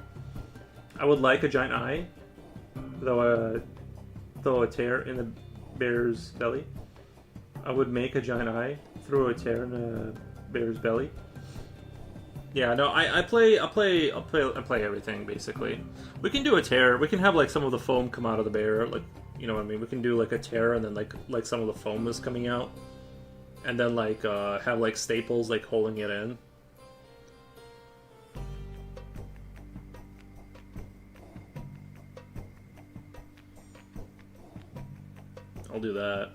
I would like a giant eye, throw a tear in the bear's belly. I would make a giant eye, throw a tear in the bear's belly. Yeah, no, I play everything basically. We can do a tear. We can have like some of the foam come out of the bear, like, you know what I mean? We can do like a tear and then like some of the foam is coming out. And then like have like staples like holding it in. I'll do that.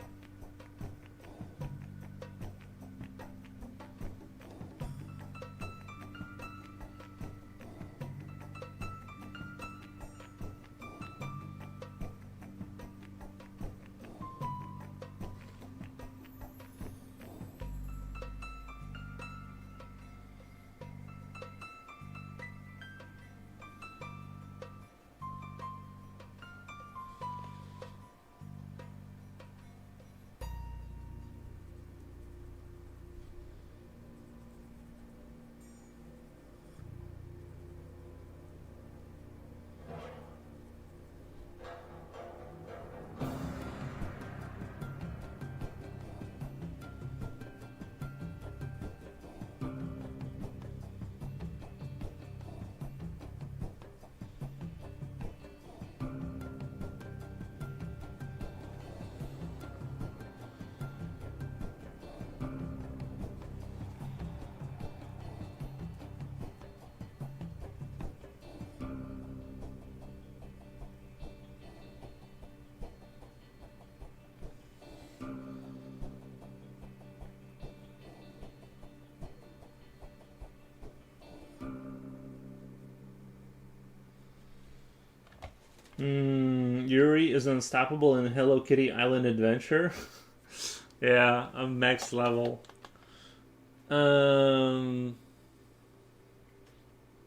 Yuri is unstoppable in Hello Kitty Island Adventure. Yeah, I'm max level.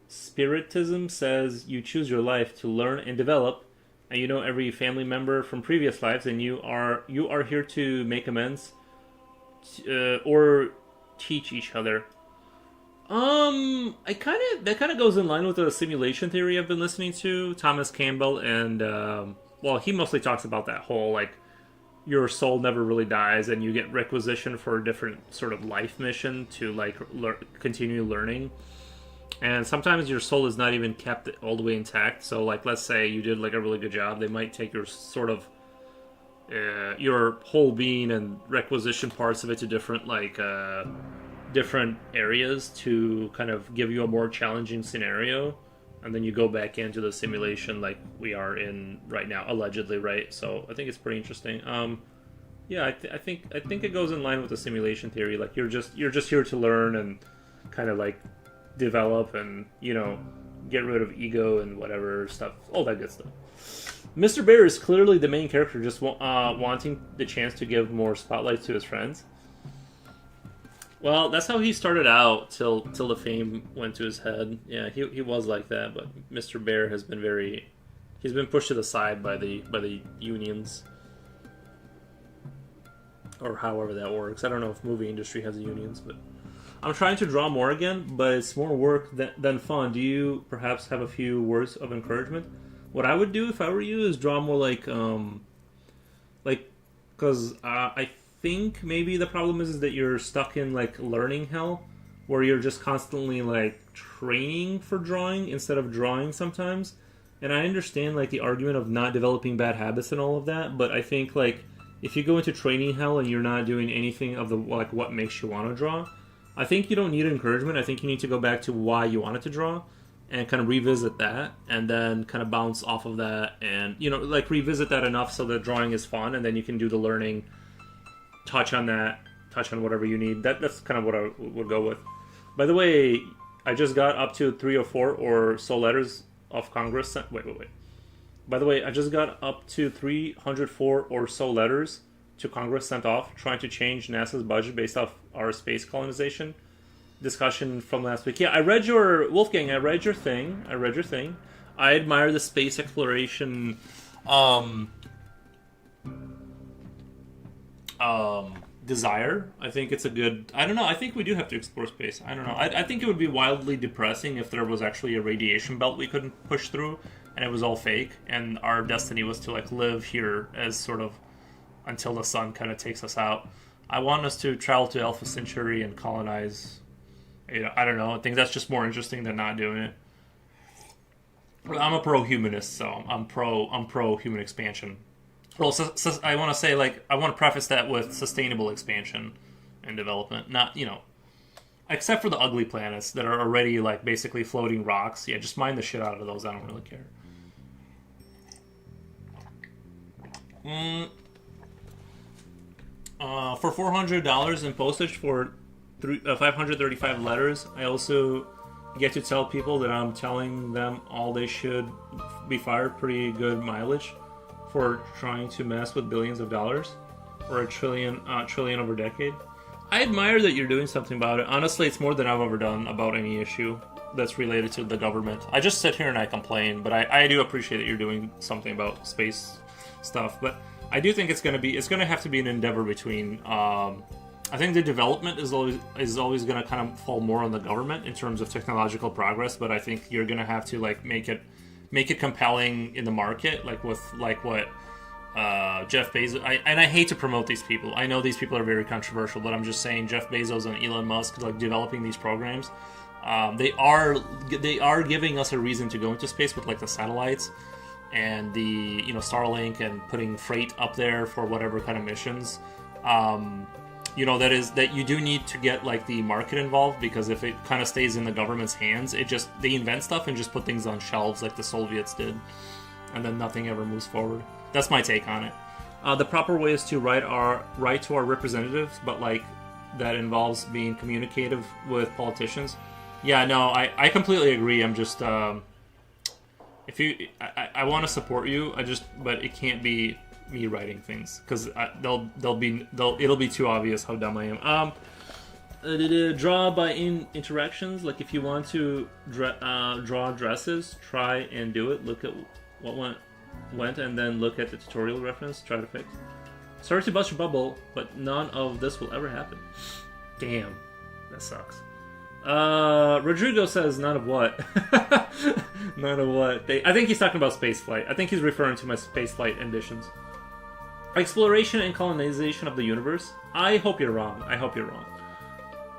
Spiritism says you choose your life to learn and develop, and you know every family member from previous lives, and you are here to make amends, or teach each other. That kind of goes in line with the simulation theory I've been listening to, Thomas Campbell, and he mostly talks about that whole like your soul never really dies, and you get requisitioned for a different sort of life mission to like continue learning, and sometimes your soul is not even kept all the way intact. So like, let's say you did like a really good job, they might take your sort of your whole being and requisition parts of it to different different areas to kind of give you a more challenging scenario, and then you go back into the simulation like we are in right now, allegedly, right? So I think it's pretty interesting. I think it goes in line with the simulation theory. Like you're just here to learn and kind of like develop and get rid of ego and whatever stuff, all that good stuff. Mr. Bear is clearly the main character, just wanting the chance to give more spotlight to his friends. Well, that's how he started out till the fame went to his head. Yeah, he was like that, but Mr. Bear has been he's been pushed to the side by the unions. or however that works. I don't know if movie industry has unions, but I'm trying to draw more again, but it's more work than fun. Do you perhaps have a few words of encouragement? What I would do if I were you is draw more because I think maybe the problem is that you're stuck in like learning hell, where you're just constantly like training for drawing instead of drawing sometimes. And I understand like the argument of not developing bad habits and all of that, but I think like if you go into training hell and you're not doing anything of the like what makes you want to draw, I think you don't need encouragement. I think you need to go back to why you wanted to draw and kind of revisit that and then kind of bounce off of that and, you know, like revisit that enough so that drawing is fun and then you can do the learning, touch on whatever you need. That's kind of what I would go with. By the way, I just got up to 304 or so letters of Congress. Wait. By the way, I just got up to 304 or so letters to Congress sent off trying to change NASA's budget based off our space colonization discussion from last week. Yeah, I read your thing. I admire the space exploration desire. I think it's a good... I don't know. I think we do have to explore space. I don't know. I think it would be wildly depressing if there was actually a radiation belt we couldn't push through and it was all fake and our destiny was to like live here as sort of until the sun kind of takes us out. I want us to travel to Alpha Centauri and colonize. You know, I don't know. I think that's just more interesting than not doing it. I'm a pro-humanist, so I'm pro human expansion. Well, I want to say, like, I want to preface that with sustainable expansion and development, not, you know, except for the ugly planets that are already like basically floating rocks. Yeah, just mine the shit out of those. I don't really care. For $400 in postage for 535 letters, I also get to tell people that I'm telling them all they should be fired. Pretty good mileage for trying to mess with billions of dollars or a trillion over a decade. I admire that you're doing something about it. Honestly, it's more than I've ever done about any issue that's related to the government. I just sit here and I complain, but I do appreciate that you're doing something about space stuff. But I do think it's going to have to be an endeavor between. I think the development is always going to kind of fall more on the government in terms of technological progress. But I think you're going to have to like make it compelling in the market, like with like what Jeff Bezos. I hate to promote these people. I know these people are very controversial, but I'm just saying Jeff Bezos and Elon Musk like developing these programs. They are giving us a reason to go into space with like the satellites and the Starlink and putting freight up there for whatever kind of missions. That you do need to get like the market involved, because if it kind of stays in the government's hands, they invent stuff and just put things on shelves like the Soviets did, and then nothing ever moves forward. That's my take on it. The proper way is to write to our representatives, but like that involves being communicative with politicians. Yeah, no, I completely agree. I'm just I want to support you. But it can't be me writing things, because it'll be too obvious how dumb I am. Draw by interactions. Like if you want to draw dresses, try and do it. Look at what went and then look at the tutorial reference. Try to fix. Sorry to bust your bubble, but none of this will ever happen. Damn, that sucks. Rodrigo says none of what? None of what? I think he's talking about spaceflight. I think he's referring to my spaceflight ambitions. Exploration and colonization of the universe. I hope you're wrong.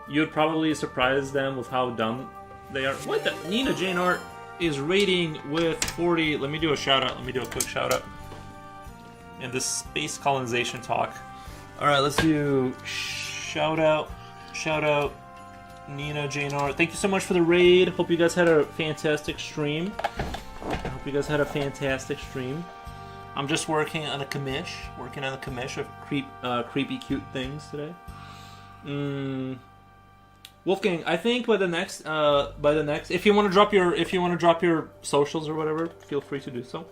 You'd probably surprise them with how dumb they are. What the? Nina Jane Art is rating with 40. Let me do a shout out. Let me do a quick shout out. In this space colonization talk. Alright, let's do shout out. Nina Jane Art. Thank you so much for the raid. Hope you guys had a fantastic stream. I'm just working on a commish of creepy cute things today. Wolfgang, I think by the next if you want to drop your socials or whatever, feel free to do so.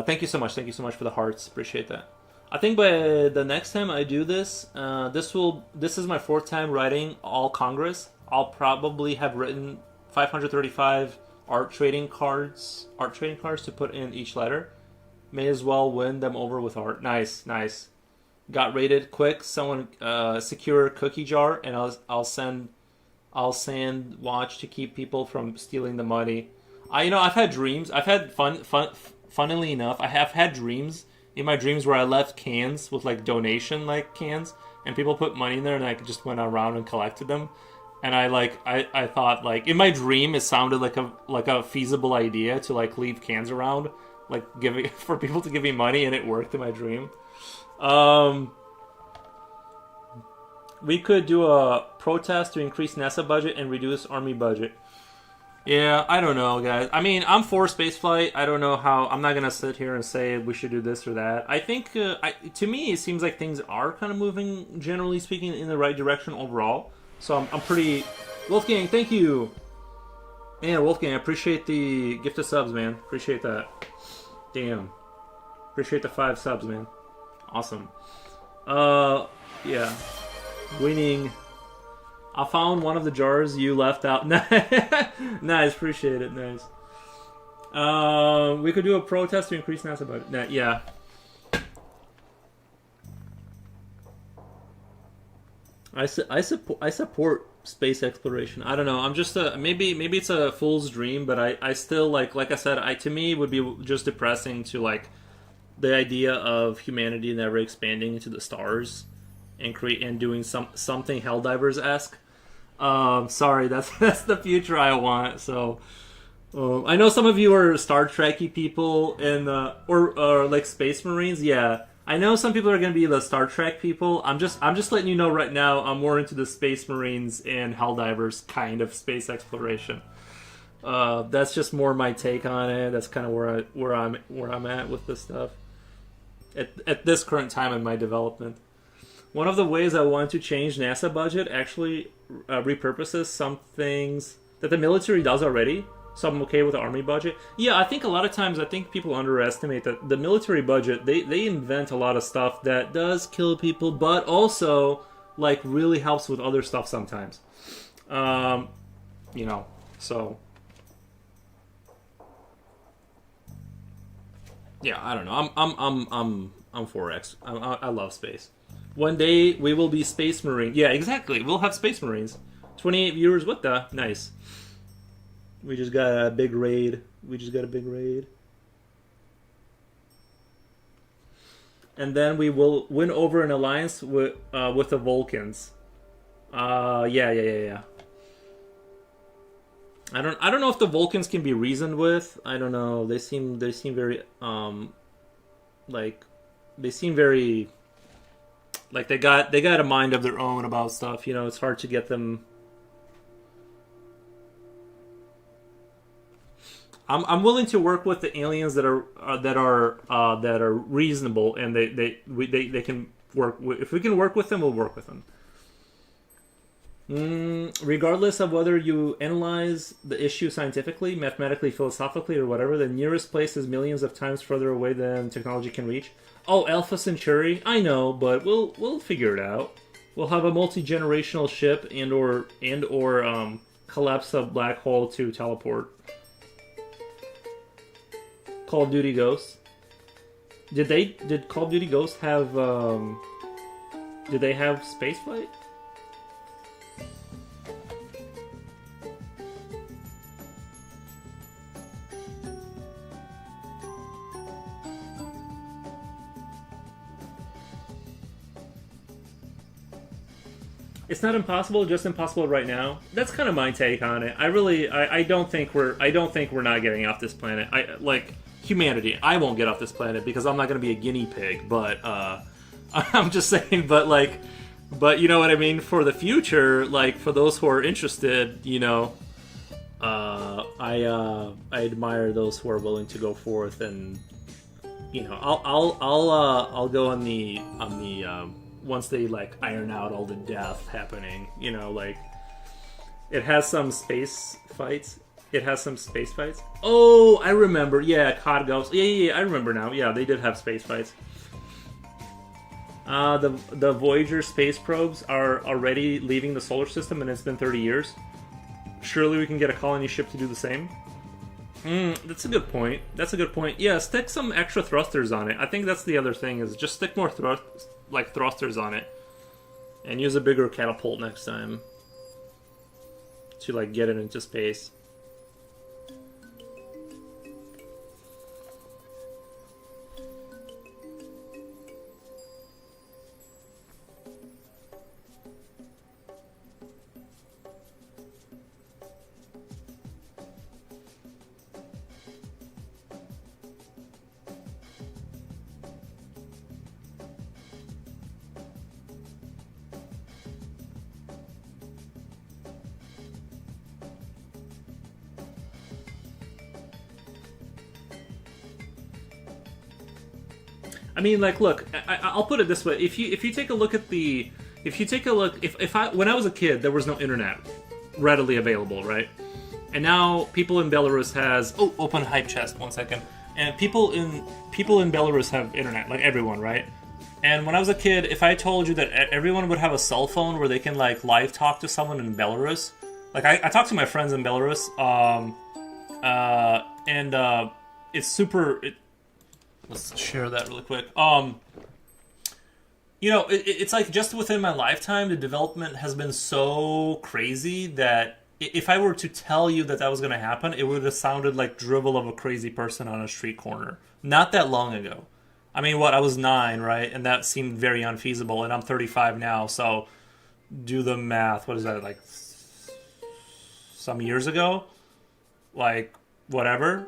Thank you so much for the hearts. Appreciate that. I think by the next time I do this, this is my fourth time writing all Congress. I'll probably have written 535 art trading cards to put in each letter, May as well win them over with art. Nice, nice. Got raided quick. Someone secure cookie jar, and I'll send watch to keep people from stealing the money. I've had dreams. I've had funnily enough, I have had dreams in my dreams where I left cans with like donation like cans, and people put money in there, and I just went around and collected them. And I thought like in my dream it sounded like a feasible idea to like leave cans around, like giving for people to give me money, and it worked in my dream. We could do a protest to increase NASA budget and reduce Army budget. Yeah, I don't know, guys. I mean, I'm for spaceflight. I don't know how. I'm not gonna sit here and say we should do this or that. I think, to me, it seems like things are kind of moving, generally speaking, in the right direction overall. So I'm pretty. Wolfgang, thank you. Man, Wolfgang, I appreciate the gift of subs, man. Appreciate that. Damn. Appreciate the 5 subs, man. Awesome. Yeah. Winning. I found one of the jars you left out. Nice, appreciate it. Nice. We could do a protest to increase NASA budget. Yeah. I support space exploration. I don't know. I'm just maybe it's a fool's dream, but I still like I said, to me it would be just depressing to like the idea of humanity never expanding into the stars and doing something Helldivers-esque. Sorry, that's the future I want. So I know some of you are Star Trekky people or like Space Marines. Yeah, I know some people are going to be the Star Trek people. I'm just letting you know right now. I'm more into the Space Marines and Helldivers kind of space exploration. That's just more my take on it. That's kind of where I'm at with this stuff at this current time in my development. One of the ways I want to change NASA budget actually repurposes some things that the military does already, so I'm okay with the Army budget. Yeah, I think a lot of times people underestimate that the military budget, they invent a lot of stuff that does kill people, but also like really helps with other stuff sometimes. So yeah, I don't know. I'm for X. I love space. One day we will be Space Marine. Yeah, exactly. We'll have Space Marines. 28 viewers. What the? Nice. We just got a big raid. And then we will win over an alliance with the Vulcans. Yeah. I don't know if the Vulcans can be reasoned with. I don't know. They seem very like they got a mind of their own about stuff. It's hard to get them. I'm willing to work with the aliens that are reasonable, and they can work. If we can work with them, we'll work with them. Regardless of whether you analyze the issue scientifically, mathematically, philosophically, or whatever, the nearest place is millions of times further away than technology can reach. Oh, Alpha Centauri, I know, but we'll figure it out. We'll have a multi-generational ship and or collapse a black hole to teleport. Call of Duty Ghosts. Did Call of Duty Ghosts have did they have spaceflight? It's not impossible, just impossible right now. That's kind of my take on it. I don't think we're not getting off this planet. Humanity. I won't get off this planet because I'm not going to be a guinea pig. But I'm just saying. But you know what I mean. For the future, like for those who are interested, I admire those who are willing to go forth, and I'll go on the once they like iron out all the death happening, it has some space fights. Oh, I remember. Yeah, COD Ghosts. Yeah, I remember now. Yeah, they did have space fights. The Voyager space probes are already leaving the solar system, and it's been 30 years. Surely we can get a colony ship to do the same. That's a good point. That's a good point. Yeah, stick some extra thrusters on it. I think that's the other thing is just stick more thrusters on it, and use a bigger catapult next time to like get it into space. I mean, like, look, I'll put it this way: if you take a look at if I when I was a kid, there was no internet readily available, right? And now people in Belarus has open hype chest 1 second, and people in Belarus have internet, like everyone, right? And when I was a kid, if I told you that everyone would have a cell phone where they can like live talk to someone in Belarus, like I talk to my friends in Belarus, and it's super. Let's share that really quick. It's like just within my lifetime, the development has been so crazy that if I were to tell you that was going to happen, it would have sounded like drivel of a crazy person on a street corner. Not that long ago. I mean, I was 9, right? And that seemed very unfeasible, and I'm 35 now, so do the math. What is that, like some years ago? Like, whatever,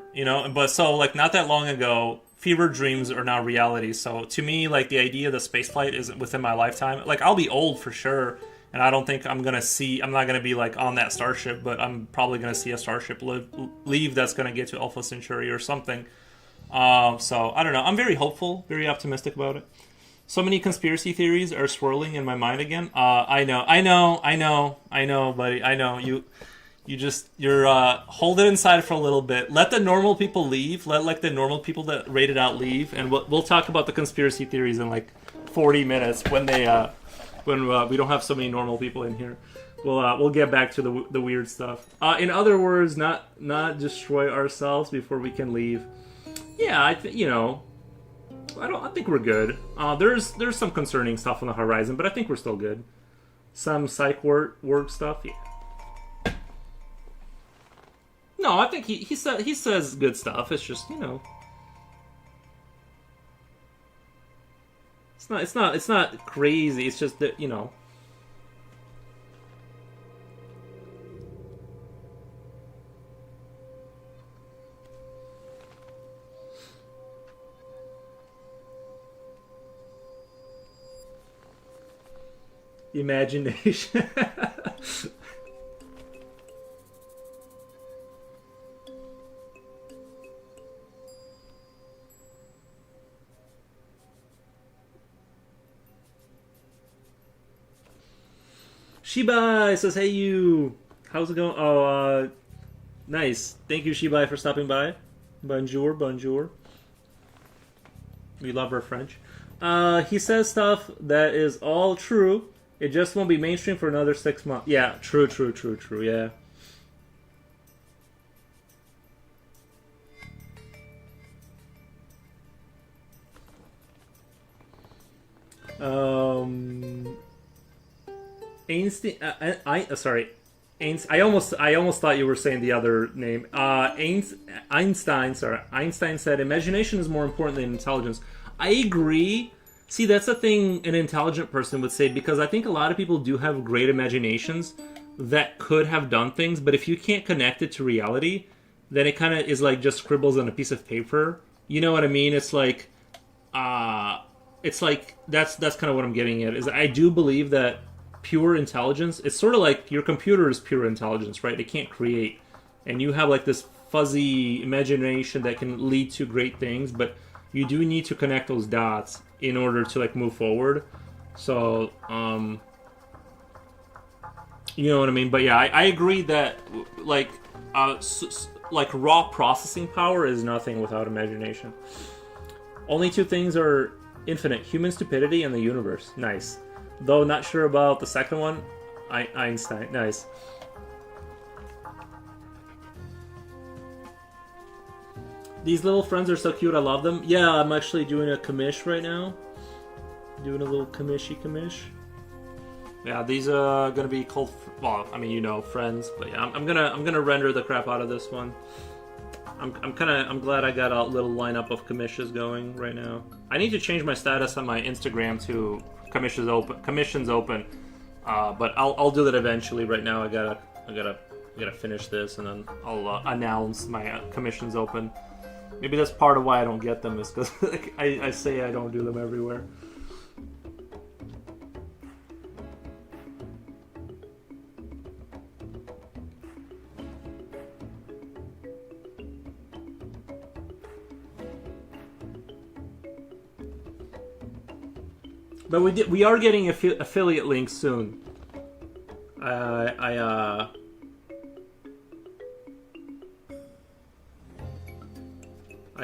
But so, like, not that long ago, fever dreams are now reality. So to me, like, the idea that spaceflight isn't within my lifetime, like, I'll be old for sure, and I don't think I'm not gonna be like on that starship, but I'm probably gonna see a starship leave that's gonna get to Alpha Centauri or something. So I don't know. I'm very hopeful, very optimistic about it. So many conspiracy theories are swirling in my mind again. I know, buddy. I know you're hold it inside for a little bit. Let the normal people leave. Let like the normal people that rated out leave, and we'll talk about the conspiracy theories in like 40 minutes when we don't have so many normal people in here. We'll get back to the weird stuff. In other words, not destroy ourselves before we can leave. Yeah, I think I think we're good. There's some concerning stuff on the horizon, but I think we're still good. Some psych work stuff, yeah. No, I think he says good stuff. It's just it's not crazy. It's just that imagination. Shibai says, "Hey you, how's it going?" Oh, nice. Thank you, Shibai, for stopping by. Bonjour, bonjour. We love our French. He says stuff that is all true. It just won't be mainstream for another 6 months. Yeah, true. Yeah. Einstein. I almost thought you were saying the other name. Einstein said, "Imagination is more important than intelligence." I agree. See, that's the thing an intelligent person would say, because I think a lot of people do have great imaginations that could have done things, but if you can't connect it to reality, then it kind of is like just scribbles on a piece of paper. You know what I mean? It's like, that's kind of what I'm getting at. Is I do believe that pure intelligence, it's sort of like your computer is pure intelligence, right? It can't create, and you have like this fuzzy imagination that can lead to great things, but you do need to connect those dots in order to like move forward. So you know what I mean? But yeah, I agree that like raw processing power is nothing without imagination. Only 2 things are infinite: human stupidity and the universe. Nice. Though not sure about the second one. Einstein. Nice. These little friends are so cute. I love them. Yeah, I'm actually doing a commish right now. Doing a little commish. Yeah, these are gonna be called. Well, I mean, you know, friends. But yeah, I'm gonna render the crap out of this one. I'm glad I got a little lineup of commissions going right now. I need to change my status on my Instagram to commissions open. But I'll do that eventually. Right now, I gotta finish this, and then I'll announce my commissions open. Maybe that's part of why I don't get them, is because like, I say I don't do them everywhere. But we are getting affiliate links soon. I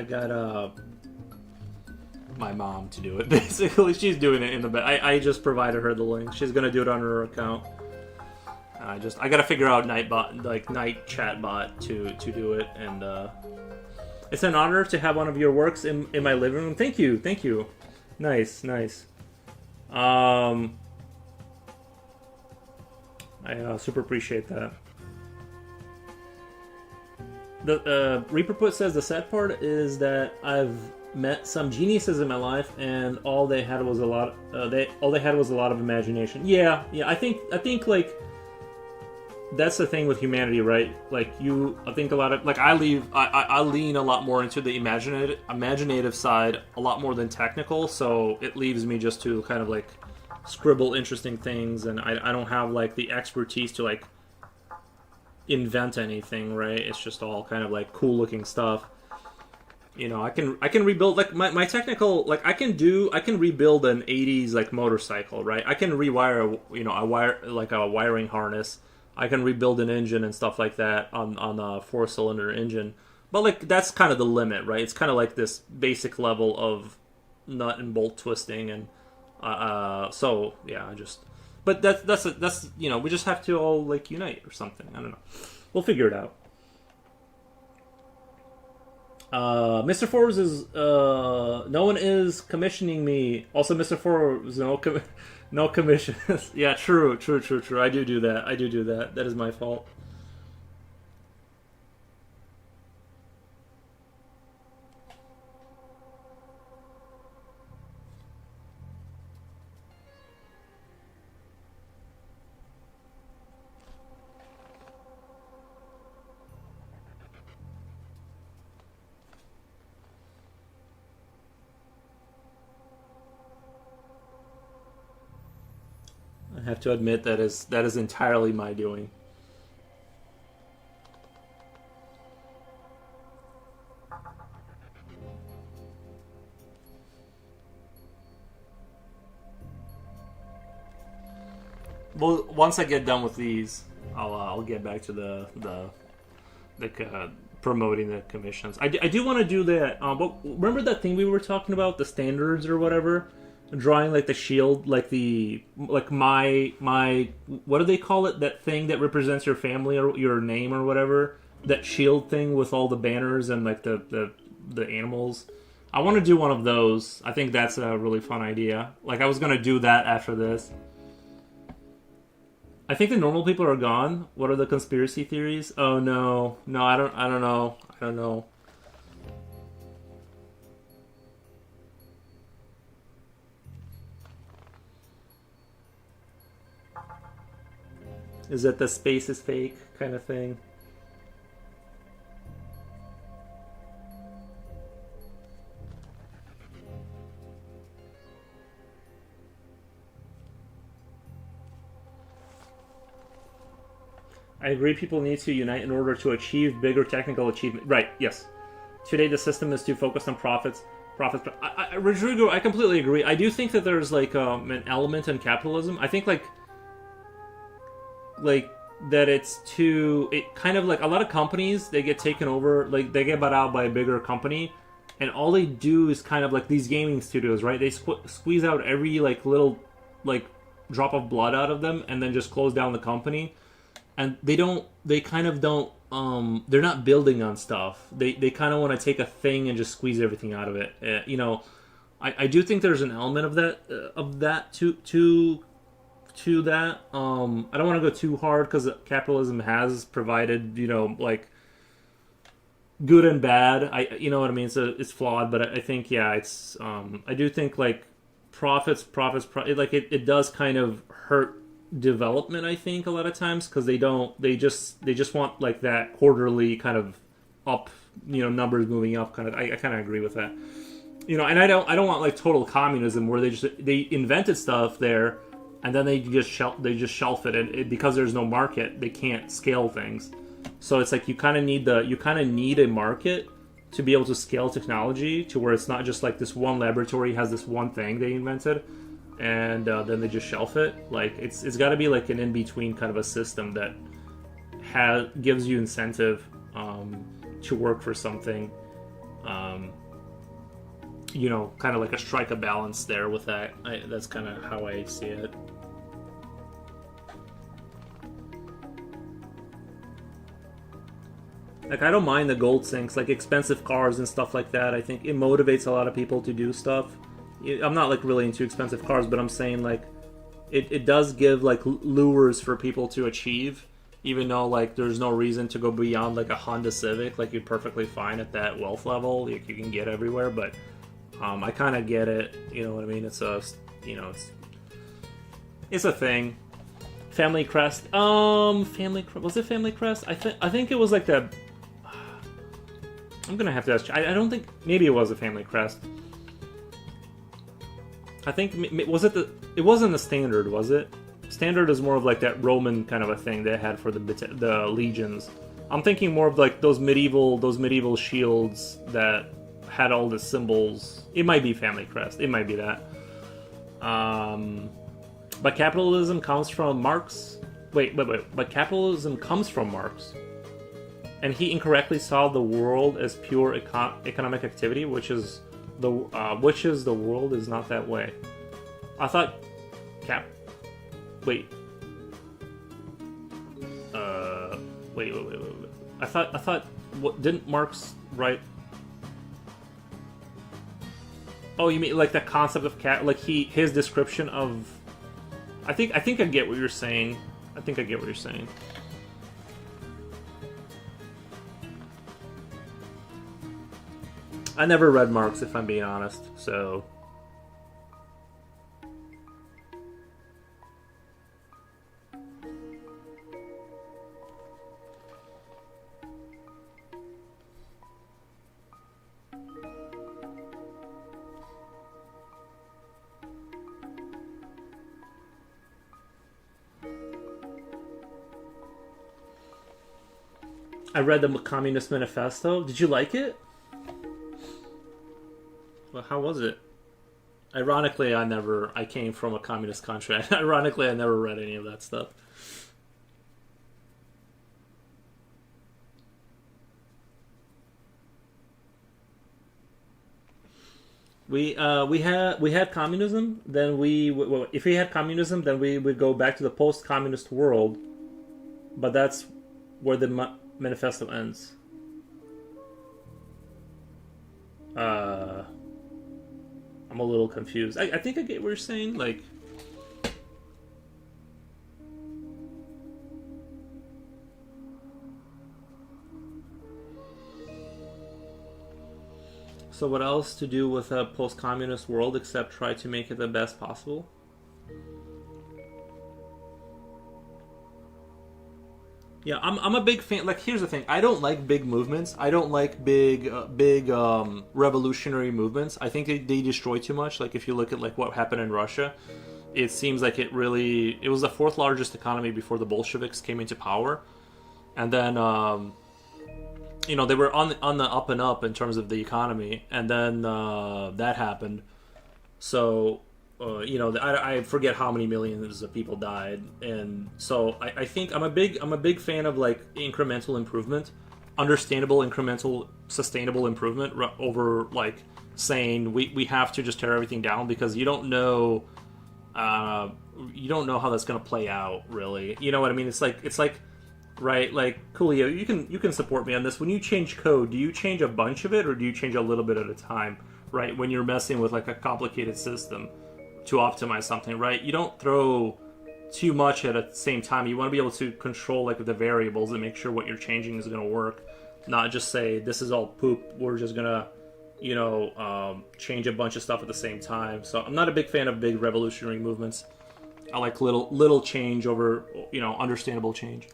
got my mom to do it. Basically, she's doing it in the back. I just provided her the link. She's gonna do it on her account. I gotta figure out night chat bot to do it, and it's an honor to have one of your works in my living room. Thank you. Nice. I super appreciate that. The Reaperput says the sad part is that I've met some geniuses in my life, and all they had was a lot. All they had was a lot of imagination. Yeah. I think like that's the thing with humanity, right? Like I think a lot of like I lean a lot more into the imaginative side, a lot more than technical. So it leaves me just to kind of like scribble interesting things, and I don't have like the expertise to like invent anything, right? It's just all kind of like cool looking stuff. You know, I can rebuild like my technical, like I can rebuild an 80s like motorcycle, right? I can rewire, you know, a wiring harness. I can rebuild an engine and stuff like that on a 4-cylinder engine. But like that's kind of the limit, right? It's kind of like this basic level of nut and bolt twisting, and so yeah, but that's you know, we just have to all like unite or something. I don't know. We'll figure it out. Mr. Forbes is no one is commissioning me. Also, Mr. Forbes, no commissions. Yeah, true. I do that. That is my fault. I have to admit that is entirely my doing. Well, once I get done with these, I'll get back to the promoting the commissions. I do want to do that. But remember that thing we were talking about, the standards or whatever? Drawing like the shield, like my what do they call it? That thing that represents your family or your name or whatever. That shield thing with all the banners and like the animals. I want to do one of those. I think that's a really fun idea. Like I was gonna do that after this. I think the normal people are gone. What are the conspiracy theories? Oh no, I don't know. Is it the space is fake kind of thing? I agree people need to unite in order to achieve bigger technical achievement. Right, yes. Today the system is too focused on profits. Rodrigo, I completely agree. I do think that there's like an element in capitalism. I think like that it's too, it kind of like a lot of companies, they get taken over, like they get bought out by a bigger company, and all they do is kind of like these gaming studios, right? They squeeze out every like little like drop of blood out of them and then just close down the company. and they kind of don't they're not building on stuff. They kind of want to take a thing and just squeeze everything out of it. I do think there's an element of that to that. I don't want to go too hard because capitalism has provided, like good and bad. You know what I mean. So it's flawed, but I think it's. I do think like profits. Like it does kind of hurt development. I think a lot of times because they just want like that quarterly kind of up, numbers moving up. Kind of. I kind of agree with that. And I don't want like total communism where they invented stuff there, and then they just shelf it, and because there's no market, they can't scale things. So it's like you kind of need a market to be able to scale technology to where it's not just like this one laboratory has this one thing they invented, and then they just shelf it. Like it's got to be like an in between kind of a system that gives you incentive to work for something. Kind of like strike a balance there with that. That's kind of how I see it. Like, I don't mind the gold sinks, like expensive cars and stuff like that. I think it motivates a lot of people to do stuff. I'm not like really into expensive cars, but I'm saying like it does give like lures for people to achieve, even though like there's no reason to go beyond like a Honda Civic. Like you're perfectly fine at that wealth level. Like, you can get everywhere, but I kind of get it. You know what I mean? It's a thing. Family Crest. Was it Family Crest? I think it was like the. I'm gonna have to ask. I don't think. Maybe it was a Family Crest. I think was it the. It wasn't the Standard, was it? Standard is more of like that Roman kind of a thing they had for the legions. I'm thinking more of like those medieval shields that had all the symbols. It might be Family Crest. It might be that. But capitalism comes from Marx. Wait. But capitalism comes from Marx, and he incorrectly saw the world as pure economic activity, which is the world is not that way. I thought Wait. Wait. I thought. What didn't Marx write? Oh, you mean like the concept of like his description of. I think I get what you're saying. I never read Marx, if I'm being honest. So. I read the Communist Manifesto. Did you like it? Well, how was it? Ironically, I came from a communist country. Ironically, I never read any of that stuff. We had communism. Then if we had communism, then we would go back to the post-communist world. But that's where the manifesto ends. I'm a little confused. I think I get what you're saying. Like, so what else to do with a post-communist world except try to make it the best possible? Yeah, I'm a big fan. Like, here's the thing: I don't like big movements. I don't like big revolutionary movements. I think they destroy too much. Like, if you look at like what happened in Russia, it seems like it was the fourth largest economy before the Bolsheviks came into power, and then they were on the up and up in terms of the economy, and then that happened. So. I forget how many millions of people died, and so I think I'm a big fan of like incremental improvement, understandable incremental sustainable improvement over like saying we have to just tear everything down because you don't know how that's going to play out really. You know what I mean? It's like right? Like Coolio, you can support me on this. When you change code, do you change a bunch of it or do you change a little bit at a time? Right? When you're messing with like a complicated system to optimize something, right? You don't throw too much at the same time. You want to be able to control like the variables and make sure what you're changing is going to work, not just say this is all poop. We're just gonna, change a bunch of stuff at the same time. So I'm not a big fan of big revolutionary movements. I like little change over understandable change,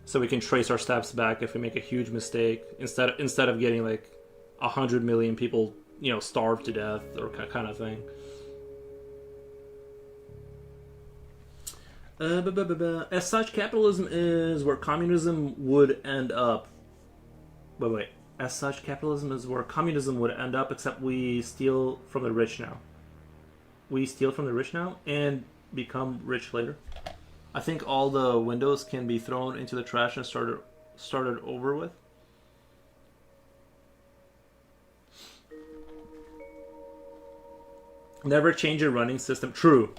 so we can trace our steps back if we make a huge mistake instead of getting like 100 million people starved to death or kind of thing. As such, capitalism is where communism would end up. Wait. As such, capitalism is where communism would end up, except we steal from the rich now. We steal from the rich now and become rich later. I think all the windows can be thrown into the trash and started over with. Never change your running system. True.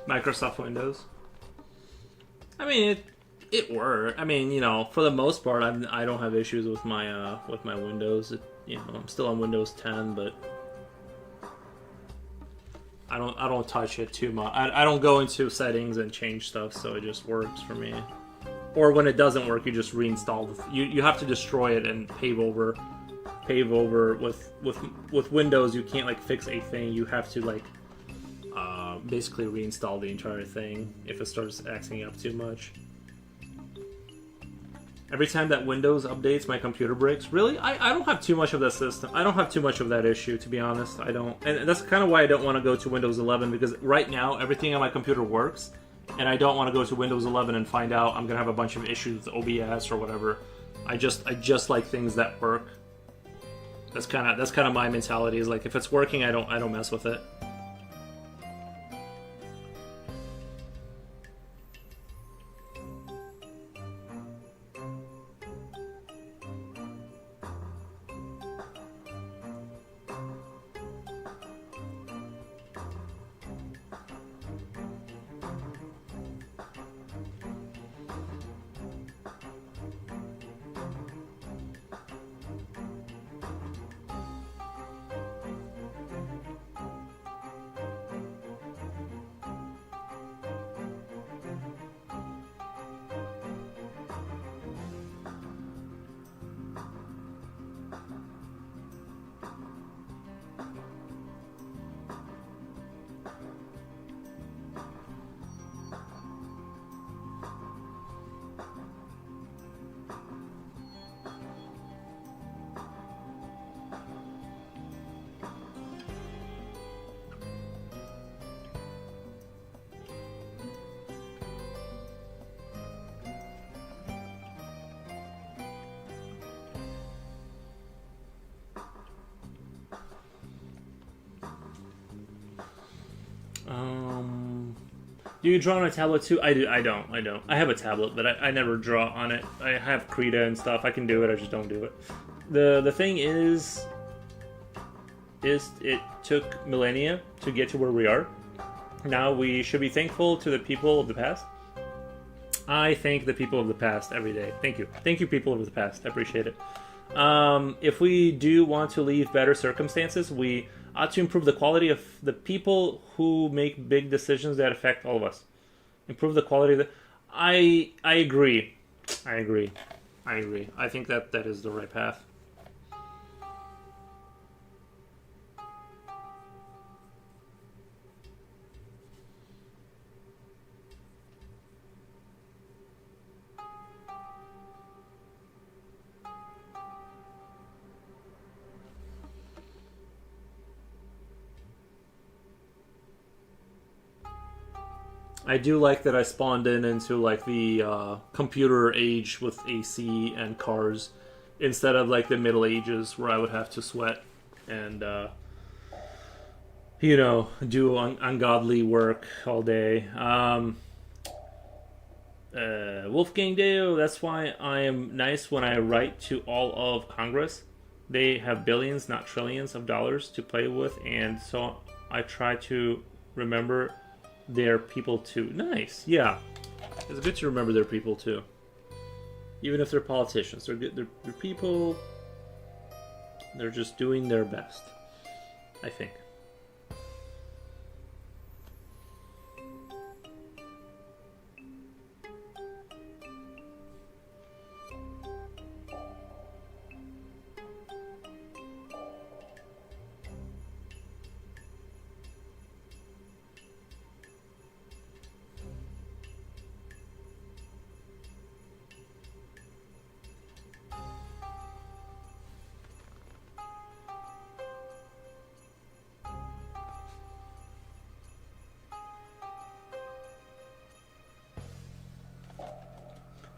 Microsoft Windows. I mean, it worked. I mean, for the most part, I don't have issues with my Windows. I'm still on Windows 10, but I don't touch it too much. I don't go into settings and change stuff, so it just works for me. Or when it doesn't work, you just reinstall. You have to destroy it and pave over. With Windows, you can't like fix a thing. You have to like basically reinstall the entire thing if it starts acting up too much. Every time that Windows updates, my computer breaks. Really? I don't have too much of that system. I don't have too much of that issue, to be honest. I don't. And that's kind of why I don't want to go to Windows 11, because right now, everything on my computer works, and I don't want to go to Windows 11 and find out I'm going to have a bunch of issues with OBS or whatever. I just like things that work. That's kind of my mentality, is like, if it's working, I don't mess with it. Do you draw on a tablet too? I do. I don't. I have a tablet, but I never draw on it. I have Krita and stuff. I can do it. I just don't do it. The thing is it took millennia to get to where we are. Now we should be thankful to the people of the past. I thank the people of the past every day. Thank you. Thank you, people of the past. I appreciate it. If we do want to leave better circumstances, we ought to improve the quality of the people who make big decisions that affect all of us. Improve the quality of the... I agree. I think that is the right path. I do like that I spawned into like the computer age with AC and cars instead of like the Middle Ages where I would have to sweat and do ungodly work all day. Wolfgang Deo, that's why I am nice when I write to all of Congress. They have billions, not trillions of dollars to play with, and so I try to remember their people too. Nice, yeah. It's good to remember their people too. Even if they're politicians, they're good. They're people. They're just doing their best, I think.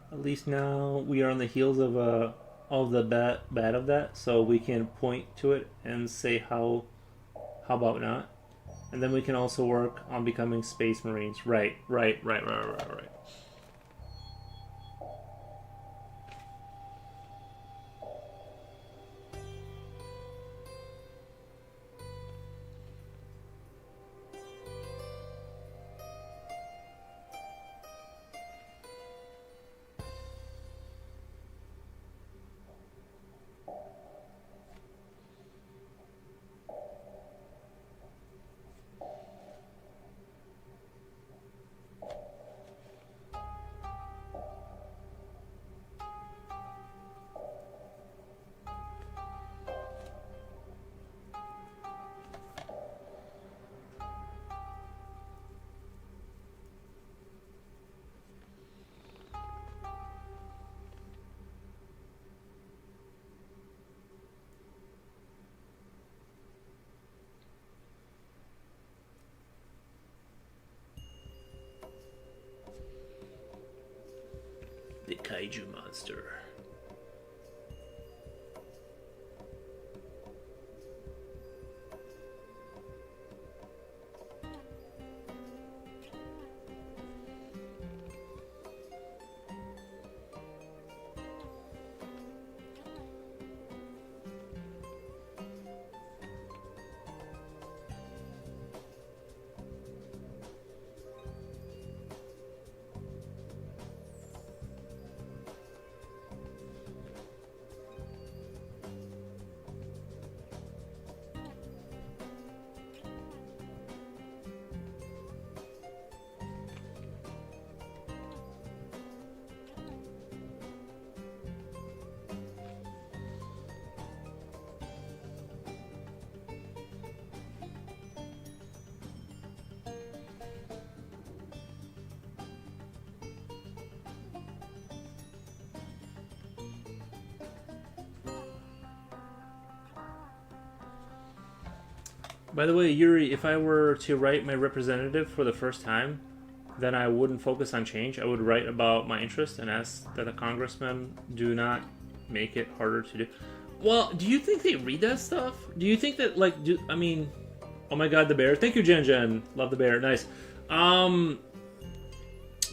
At least now we are on the heels of the bad of that, so we can point to it and say how about not, and then we can also work on becoming Space Marines. Right. The kaiju monster. By the way, Yuri, if I were to write my representative for the first time, then I wouldn't focus on change. I would write about my interest and ask that the congressmen do not make it harder to do. Well, do you think they read that stuff? Do you think that, like, oh my god, the bear. Thank you, Jen. Love the bear. Nice.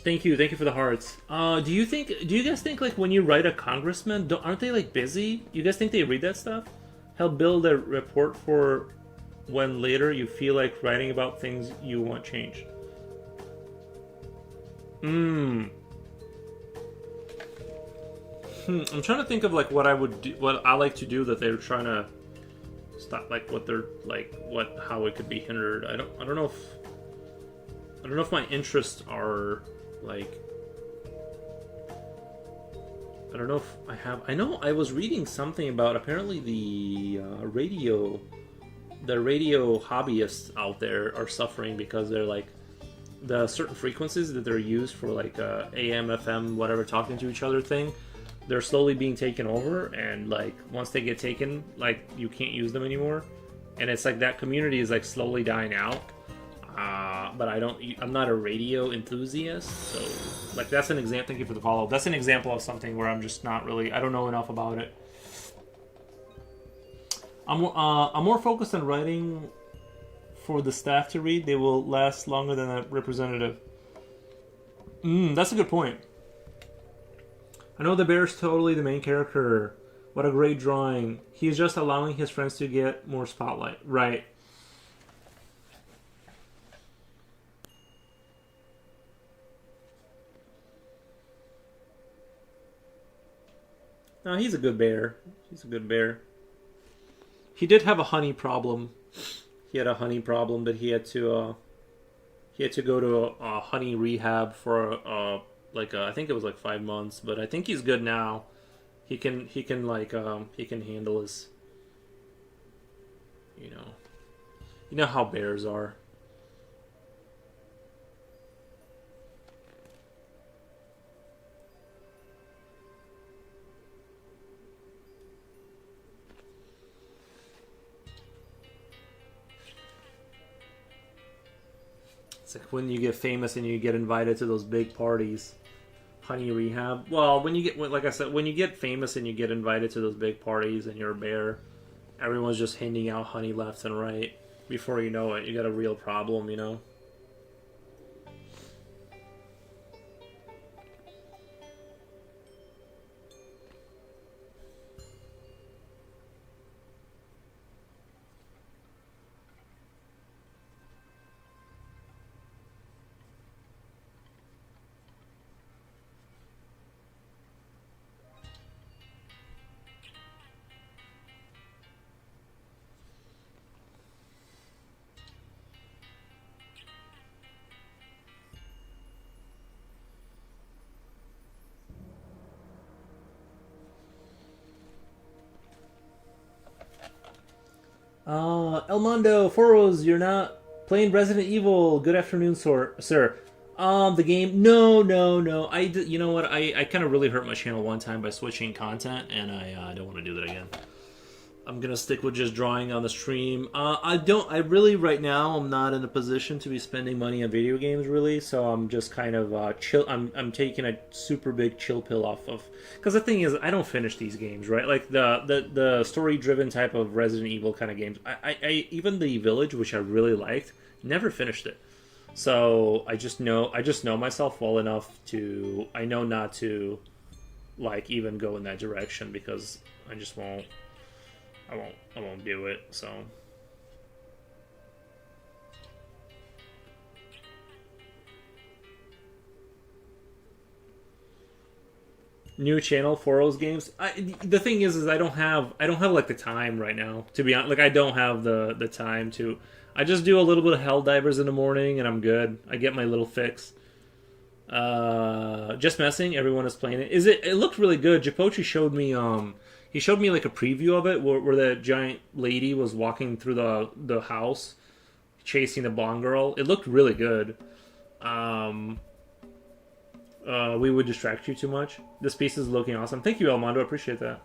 Thank you for the hearts. Do you guys think, like, when you write a congressman, aren't they, like, busy? You guys think they read that stuff? Help build a report for when later you feel like writing about things you want changed. I'm trying to think of like what I would do, what I like to do that they're trying to stop, like what they're like, how it could be hindered. I don't know if my interests are like, I don't know if I have. I know I was reading something about apparently the radio hobbyists out there are suffering because they're like the certain frequencies that they're used for like AM, FM, whatever, talking to each other thing. They're slowly being taken over, and like once they get taken, like you can't use them anymore, and it's like that community is like slowly dying out. but I'm not a radio enthusiast. So, like, that's an example. Thank you for the follow. That's an example of something where I'm just not really. I don't know enough about it. I'm more focused on writing for the staff to read. They will last longer than a representative. That's a good point. I know the bear's totally the main character. What a great drawing. He's just allowing his friends to get more spotlight. Right. No, he's a good bear. He's a good bear. He did have a honey problem. He had a honey problem, but he had to go to a honey rehab for I think it was like 5 months, but I think he's good now. He can handle his, you know how bears are. It's like when you get famous and you get invited to those big parties. Honey rehab. Well, like I said, when you get famous and you get invited to those big parties and you're a bear, everyone's just handing out honey left and right. Before you know it, you got a real problem, you know? Elmondo, Foros, you're not playing Resident Evil. Good afternoon, sir. The game. No. You know what? I kind of really hurt my channel one time by switching content, and I don't want to do that again. I'm gonna stick with just drawing on the stream. I really right now I'm not in a position to be spending money on video games really, so I'm just kind of chill. I'm taking a super big chill pill off of, because the thing is I don't finish these games, right? Like the story driven type of Resident Evil kind of games. I even the Village, which I really liked, never finished it. So I just know myself well enough to I know not to like even go in that direction because I just won't. I won't do it, so. New channel for those games. The thing is I don't have like the time right now to be honest. Like I don't have the time to. I just do a little bit of Helldivers in the morning and I'm good. I get my little fix. Just messing. Everyone is playing it. It looked really good. Japochi showed me He showed me like a preview of it where the giant lady was walking through the house chasing the blonde girl. It looked really good. We would distract you too much. This piece is looking awesome. Thank you, Elmondo. I appreciate that.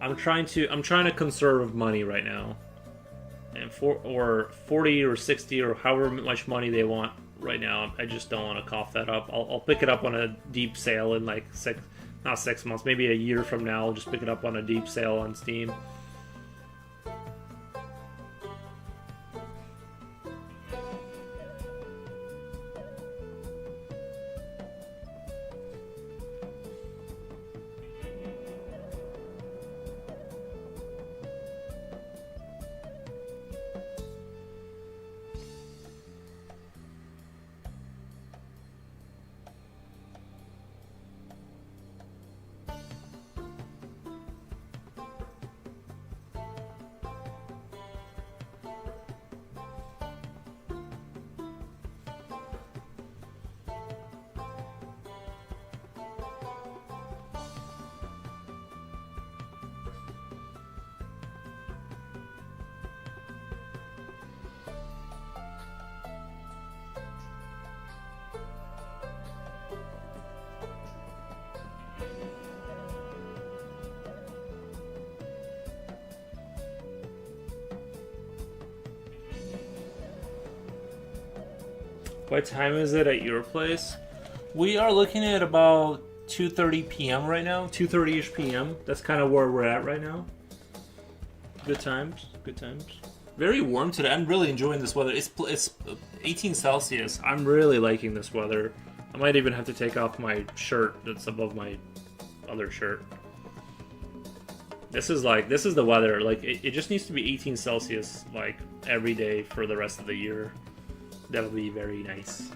I'm trying to conserve money right now. And 40 or 60 or however much money they want right now, I just don't want to cough that up. I'll pick it up on a deep sale in like not 6 months, maybe a year from now. I'll just pick it up on a deep sale on Steam. What time is it at your place? We are looking at about 2:30 p.m. right now. 2:30ish p.m. That's kind of where we're at right now. Good times. Good times. Very warm today. I'm really enjoying this weather. It's 18 Celsius. I'm really liking this weather. I might even have to take off my shirt that's above my other shirt. This is the weather. Like it just needs to be 18 Celsius like every day for the rest of the year. That'll be very nice.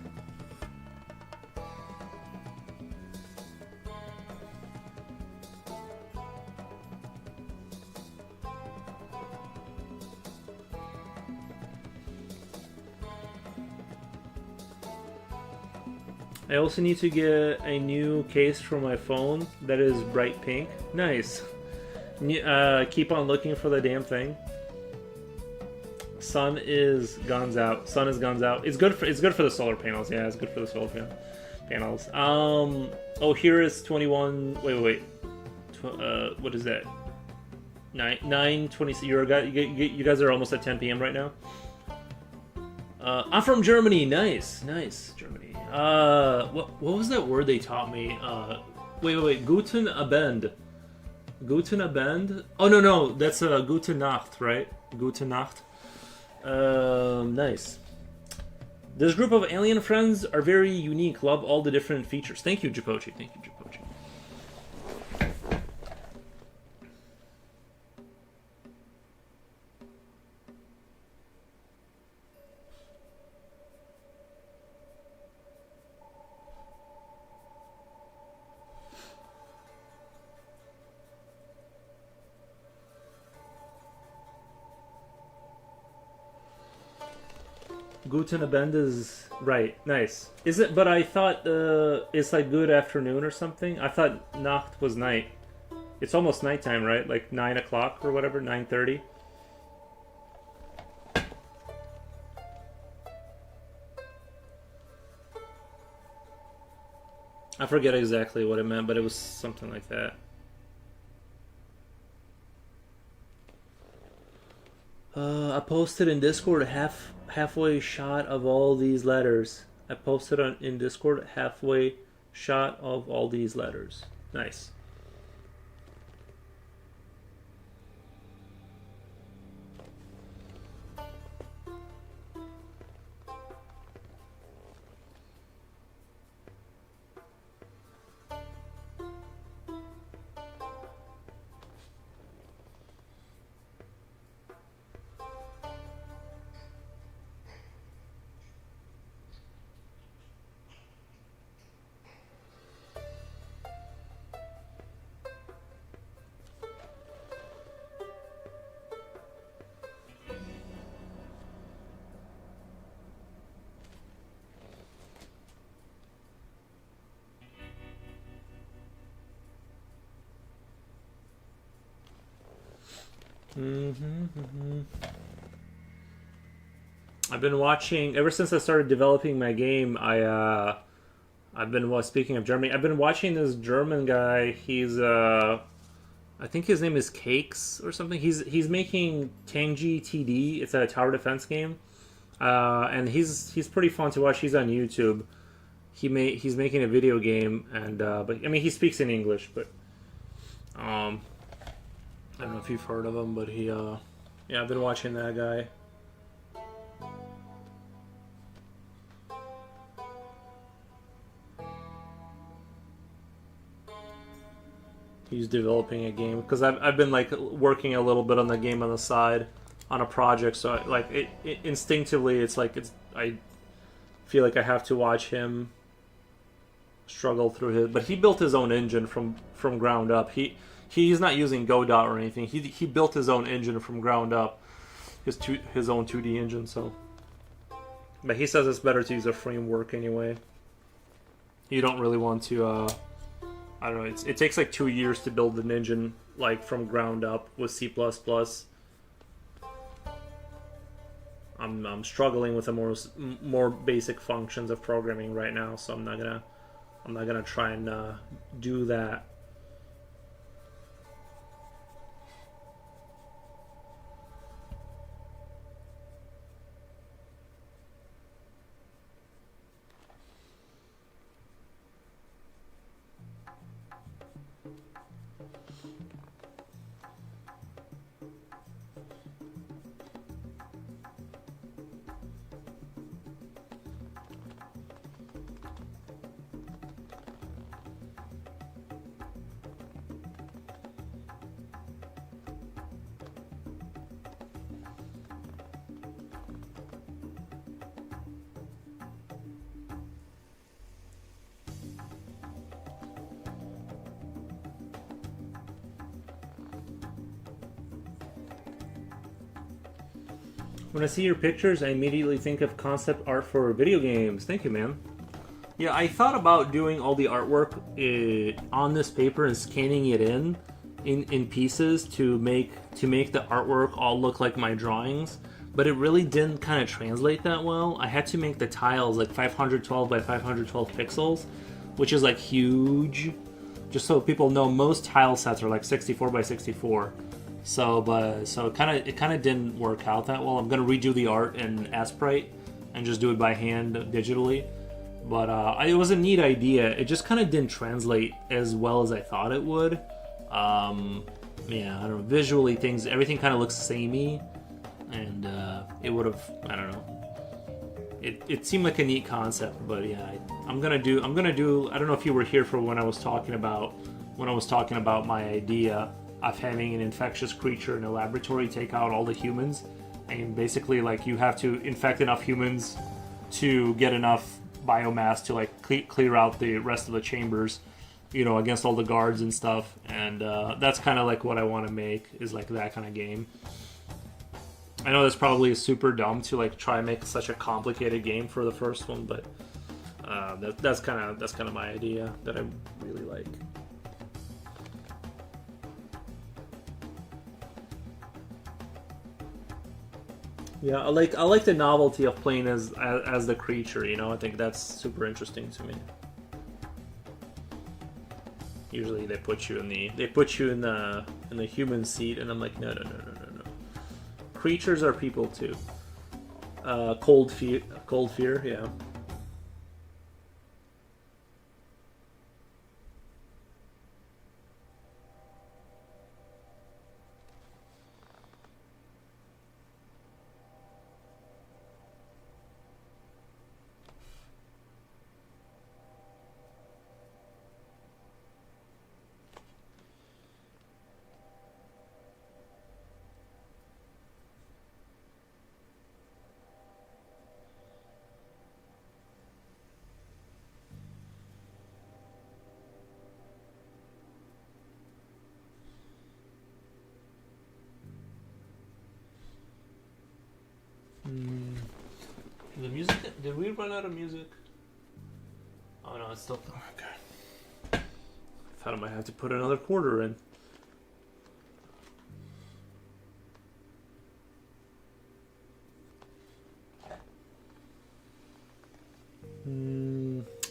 I also need to get a new case for my phone that is bright pink. Nice. Keep on looking for the damn thing. Sun is guns out. Sun is guns out. It's good for the solar panels. Yeah, it's good for the solar panels. Oh, here is 21. Wait. What is that? 9:20. You guys are almost at 10 p.m. right now. I'm from Germany. Nice, Germany. What was that word they taught me? Wait. Guten Abend. Guten Abend? Oh, no. That's Gute Nacht, right? Gute Nacht. Nice. This group of alien friends are very unique. Love all the different features. Thank you, Japochi. Guten Abend is right. Nice. Is it? But I thought it's like good afternoon or something. I thought Nacht was night. It's almost nighttime, right? Like 9 o'clock or whatever, 9:30. I forget exactly what it meant, but it was something like that. I posted in Discord halfway shot of all these letters. I posted in Discord halfway shot of all these letters. Nice. I've been watching ever since I started developing my game. I've been speaking of Germany. I've been watching this German guy. He's I think his name is Cakes or something. He's making Tangi TD. It's a tower defense game, and he's pretty fun to watch. He's on YouTube. He's making a video game, and but I mean he speaks in English, but I don't know if you've heard of him, but yeah, I've been watching that guy. He's developing a game because I've been like working a little bit on the game on the side on a project, so it instinctively I feel like I have to watch him struggle through his. But he built his own engine from ground up. He's not using Godot or anything. He built his own engine from ground up, his own 2D engine. So, but he says it's better to use a framework anyway. You don't really want to. I don't know. It takes like 2 years to build an engine like from ground up with C++. I'm struggling with the more basic functions of programming right now, so I'm not gonna try and do that. When I see your pictures, I immediately think of concept art for video games. Thank you, man. Yeah, I thought about doing all the artwork on this paper and scanning it in pieces to make the artwork all look like my drawings, but it really didn't kind of translate that well. I had to make the tiles like 512 by 512 pixels, which is like huge. Just so people know, most tile sets are like 64 by 64. So it kind of didn't work out that well. I'm gonna redo the art in Sprite and just do it by hand digitally. But it was a neat idea. It just kind of didn't translate as well as I thought it would. Yeah, I don't know. Visually, everything kind of looks samey, and it would have. I don't know. It seemed like a neat concept, but yeah, I'm gonna do. I don't know if you were here for when I was talking about my idea of having an infectious creature in a laboratory take out all the humans, and basically like you have to infect enough humans to get enough biomass to like clear out the rest of the chambers, you know, against all the guards and stuff. And that's kind of like what I want to make, is like that kind of game. I know that's probably super dumb to like try and make such a complicated game for the first one, but that's kind of my idea that I really like. Yeah, I like the novelty of playing as the creature. You know, I think that's super interesting to me. Usually they put you in the human seat, and I'm like, no. Creatures are people too. Cold fear, yeah. The music. Did we run out of music? Oh no, it's still okay. Thought I might have to put another quarter in.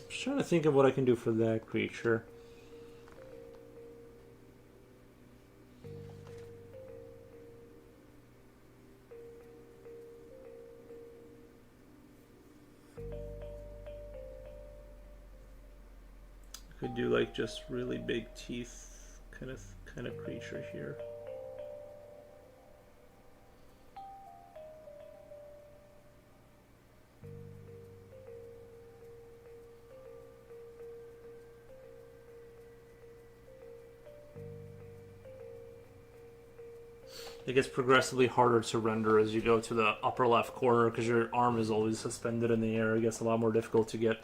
Just trying to think of what I can do for that creature. Could do like just really big teeth kind of creature here. It gets progressively harder to render as you go to the upper left corner because your arm is always suspended in the air. It gets a lot more difficult to get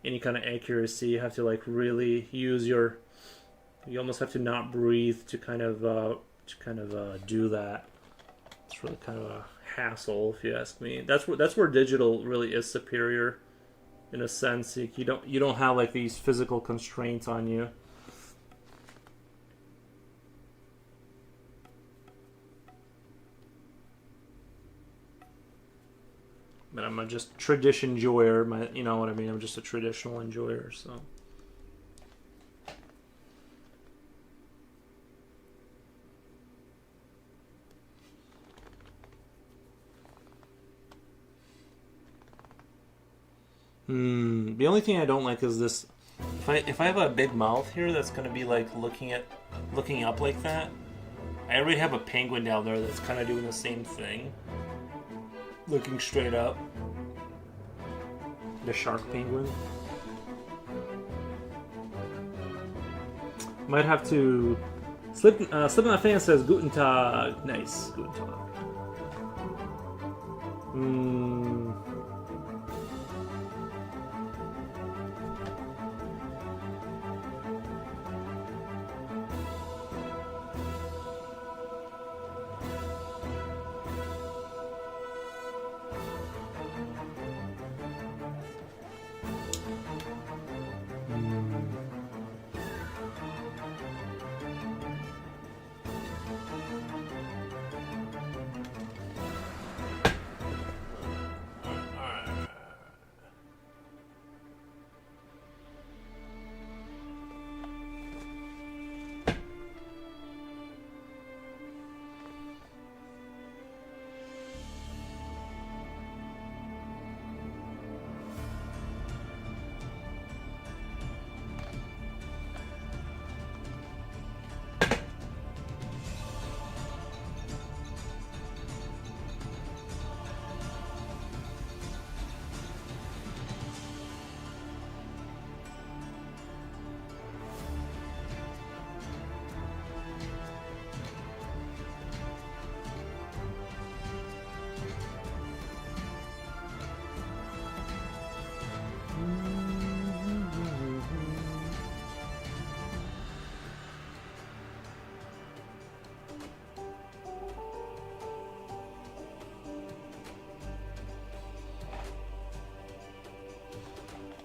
any kind of accuracy. You have to like really use you almost have to not breathe to kind of do that. It's really kind of a hassle, if you ask me. That's where digital really is superior, in a sense. You don't have like these physical constraints on you. But I'm just tradition enjoyer. You know what I mean? I'm just a traditional enjoyer, so. The only thing I don't like is this. If I have a big mouth here that's gonna be like looking up like that. I already have a penguin down there that's kind of doing the same thing. Looking straight up. The shark penguin. Might have to... Slip My Fan says Guten Tag. Nice. Guten Tag.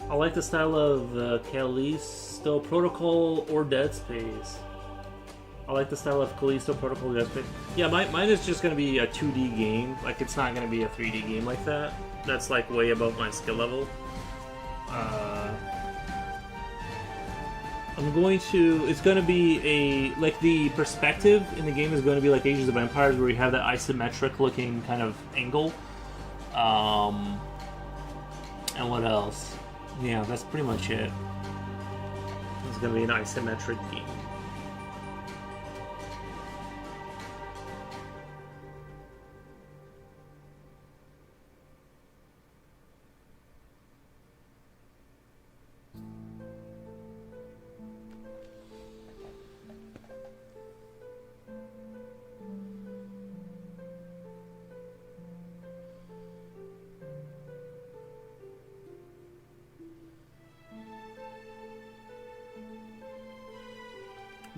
I like the style of Callisto Protocol or Dead Space. I like the style of Callisto Protocol or Dead Space. Yeah, mine is just going to be a 2D game. Like, it's not going to be a 3D game like that. That's, like, way above my skill level. It's going to be like, the perspective in the game is going to be like Ages of Empires, where you have that isometric looking kind of angle. And what else? Yeah, that's pretty much it. It's going to be an isometric game.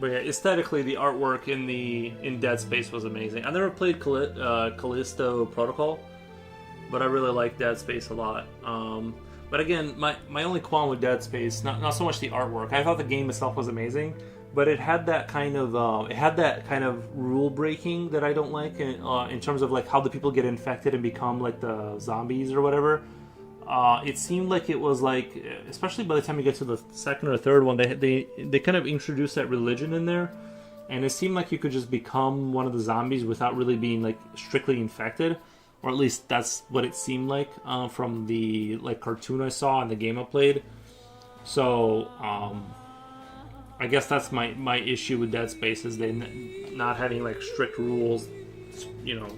But yeah, aesthetically, the artwork in Dead Space was amazing. I never played Callisto Protocol, but I really like Dead Space a lot. But again, my only qualm with Dead Space, not so much the artwork. I thought the game itself was amazing, but it had that kind of rule breaking that I don't like in terms of like how the people get infected and become like the zombies or whatever. It seemed like it was like, especially by the time you get to the second or third one, they kind of introduced that religion in there, and it seemed like you could just become one of the zombies without really being like strictly infected, or at least that's what it seemed like from the like cartoon I saw and the game I played. So I guess that's my issue with Dead Space, is they not having like strict rules, you know.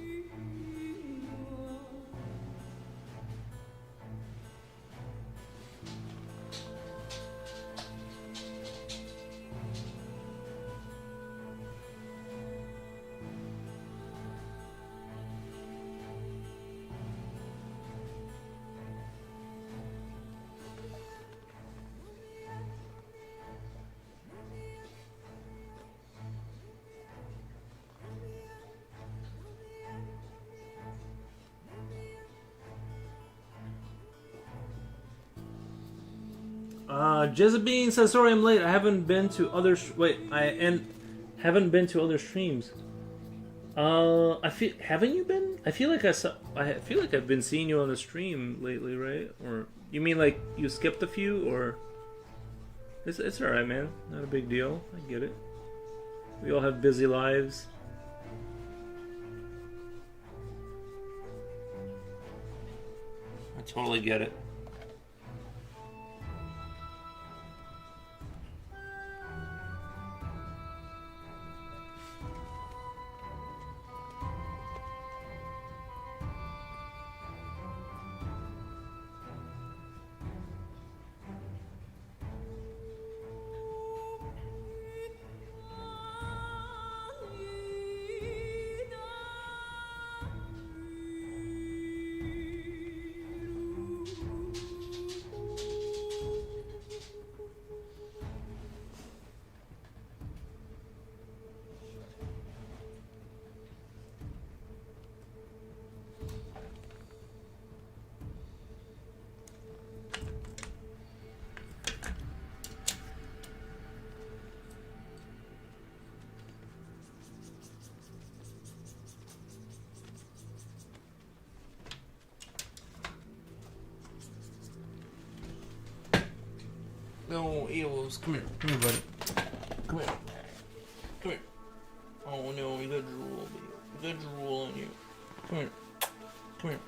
Jezebine says, "Sorry, I'm late. I haven't been to other haven't been to other streams. Haven't you been? I feel like I've been seeing you on the stream lately, right? Or you mean like you skipped a few, or it's all right, man. Not a big deal. I get it. We all have busy lives." I totally get it. No, Eos, come here, buddy. Come here. Come here. Oh no, you got drool, baby. You got drool on you. Come here. Come here.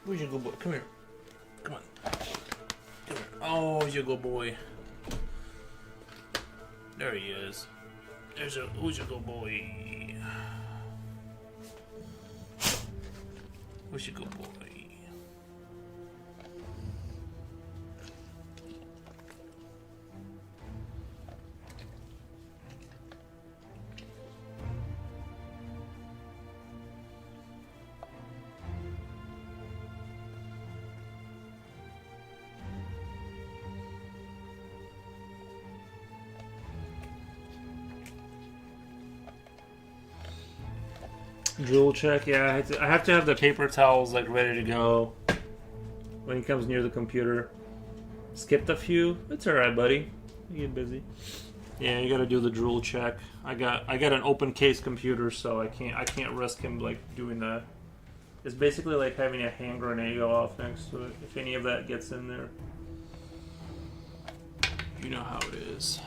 Where's your good boy? Come here. Come on. Come here. Oh, he's your good boy. There he is. Who's your good boy? Who's your good boy? Drool check, yeah. I have to have the paper towels like ready to go when he comes near the computer. Skipped a few. It's alright, buddy. You get busy. Yeah, you gotta do the drool check. I got an open case computer, so I can't risk him like doing that. It's basically like having a hand grenade go off next to it. If any of that gets in there, you know how it is.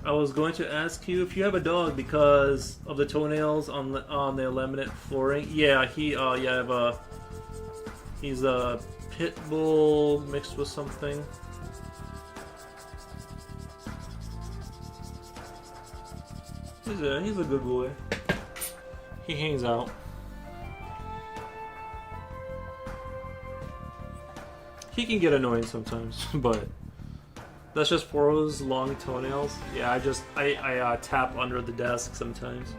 I was going to ask you if you have a dog because of the toenails on the laminate flooring. Yeah, he's a pit bull mixed with something. He's a good boy. He hangs out. He can get annoying sometimes, but that's just Poro's long toenails. Yeah, I tap under the desk sometimes.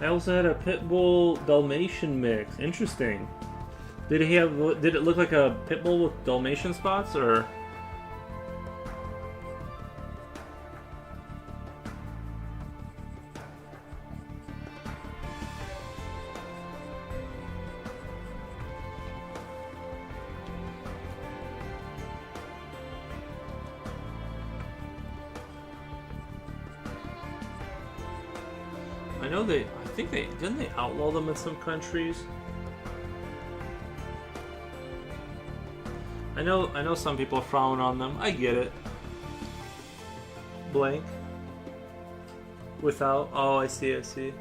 I also had a pit bull Dalmatian mix. Interesting. Did it look like a pit bull with Dalmatian spots, or? I think didn't they outlaw them in some countries? I know some people frown on them. I get it. Blank. Without. Oh, I see.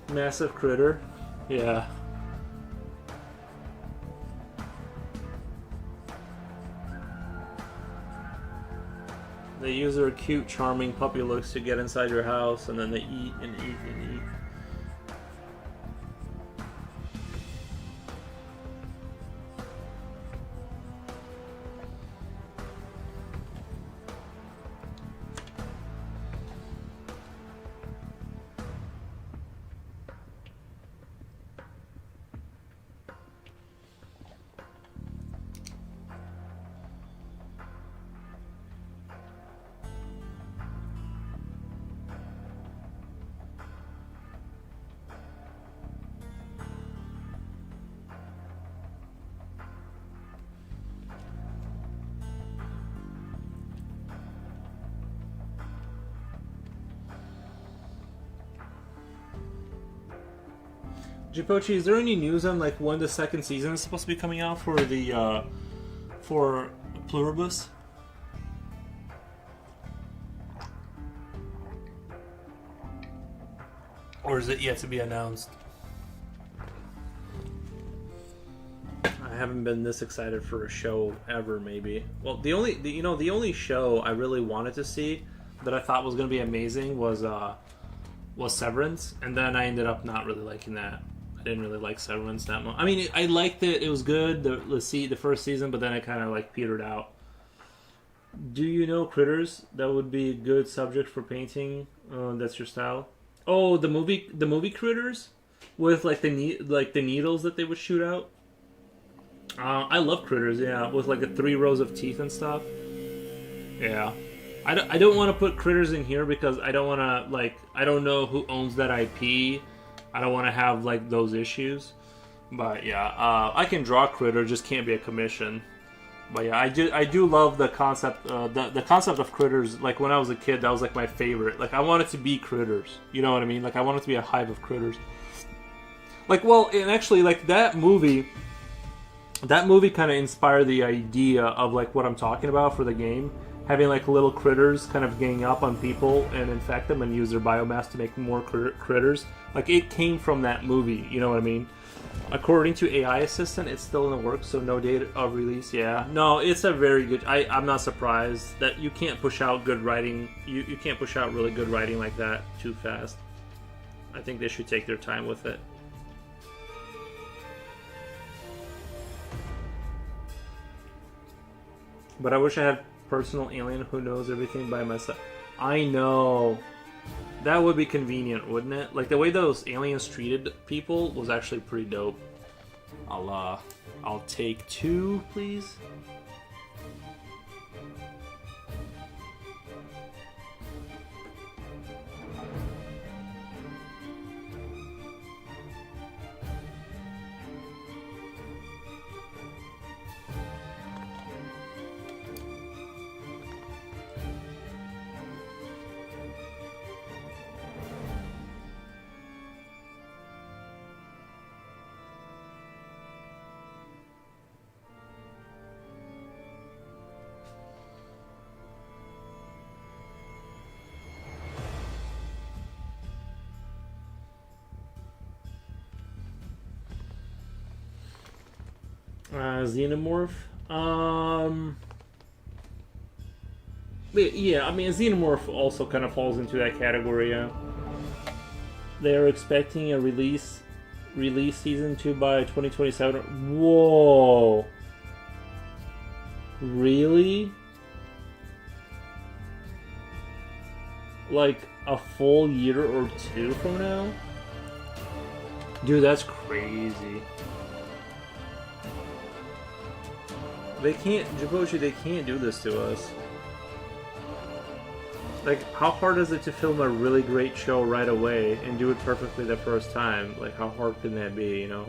Massive critter. Yeah. They use their cute, charming puppy looks to get inside your house, and then they eat and eat and eat. Jipochi, is there any news on like when the second season is supposed to be coming out for the for Pluribus? Or is it yet to be announced? I haven't been this excited for a show ever, maybe. Well, the only show I really wanted to see that I thought was going to be amazing was Severance, and then I ended up not really liking that. I didn't really like Severance that much. I mean, I liked it; it was good the first season, but then it kind of like petered out. Do you know critters? That would be a good subject for painting. That's your style. Oh, the movie Critters, with like the needles that they would shoot out. I love Critters. Yeah, with like the 3 rows of teeth and stuff. Yeah. I don't want to put Critters in here because I don't want to, like, I don't know who owns that IP. I don't want to have, like, those issues. But, yeah, I can draw Critter, just can't be a commission. But, yeah, I do love the concept, the concept of Critters. Like, when I was a kid, that was, like, my favorite. Like, I wanted to be Critters. You know what I mean? Like, I wanted to be a hive of Critters. Like, well, and actually, like, that movie kind of inspired the idea of, like, what I'm talking about for the game. Having like little critters kind of gang up on people and infect them and use their biomass to make more critters. Like it came from that movie, you know what I mean? According to AI Assistant, it's still in the works, so no date of release. Yeah, no, it's a very good. I'm not surprised that you can't push out good writing. You can't push out really good writing like that too fast. I think they should take their time with it. But I wish I had personal alien who knows everything by myself. I know. That would be convenient, wouldn't it? Like the way those aliens treated people was actually pretty dope. I'll take 2, please. Xenomorph. Yeah, I mean, Xenomorph also kind of falls into that category. Yeah. They are expecting a release season 2 by 2027. Whoa. Really? Like a full year or 2 from now? Dude, that's crazy. They can't, Jiboshi, they can't do this to us. Like, how hard is it to film a really great show right away and do it perfectly the first time? Like, how hard can that be, you know?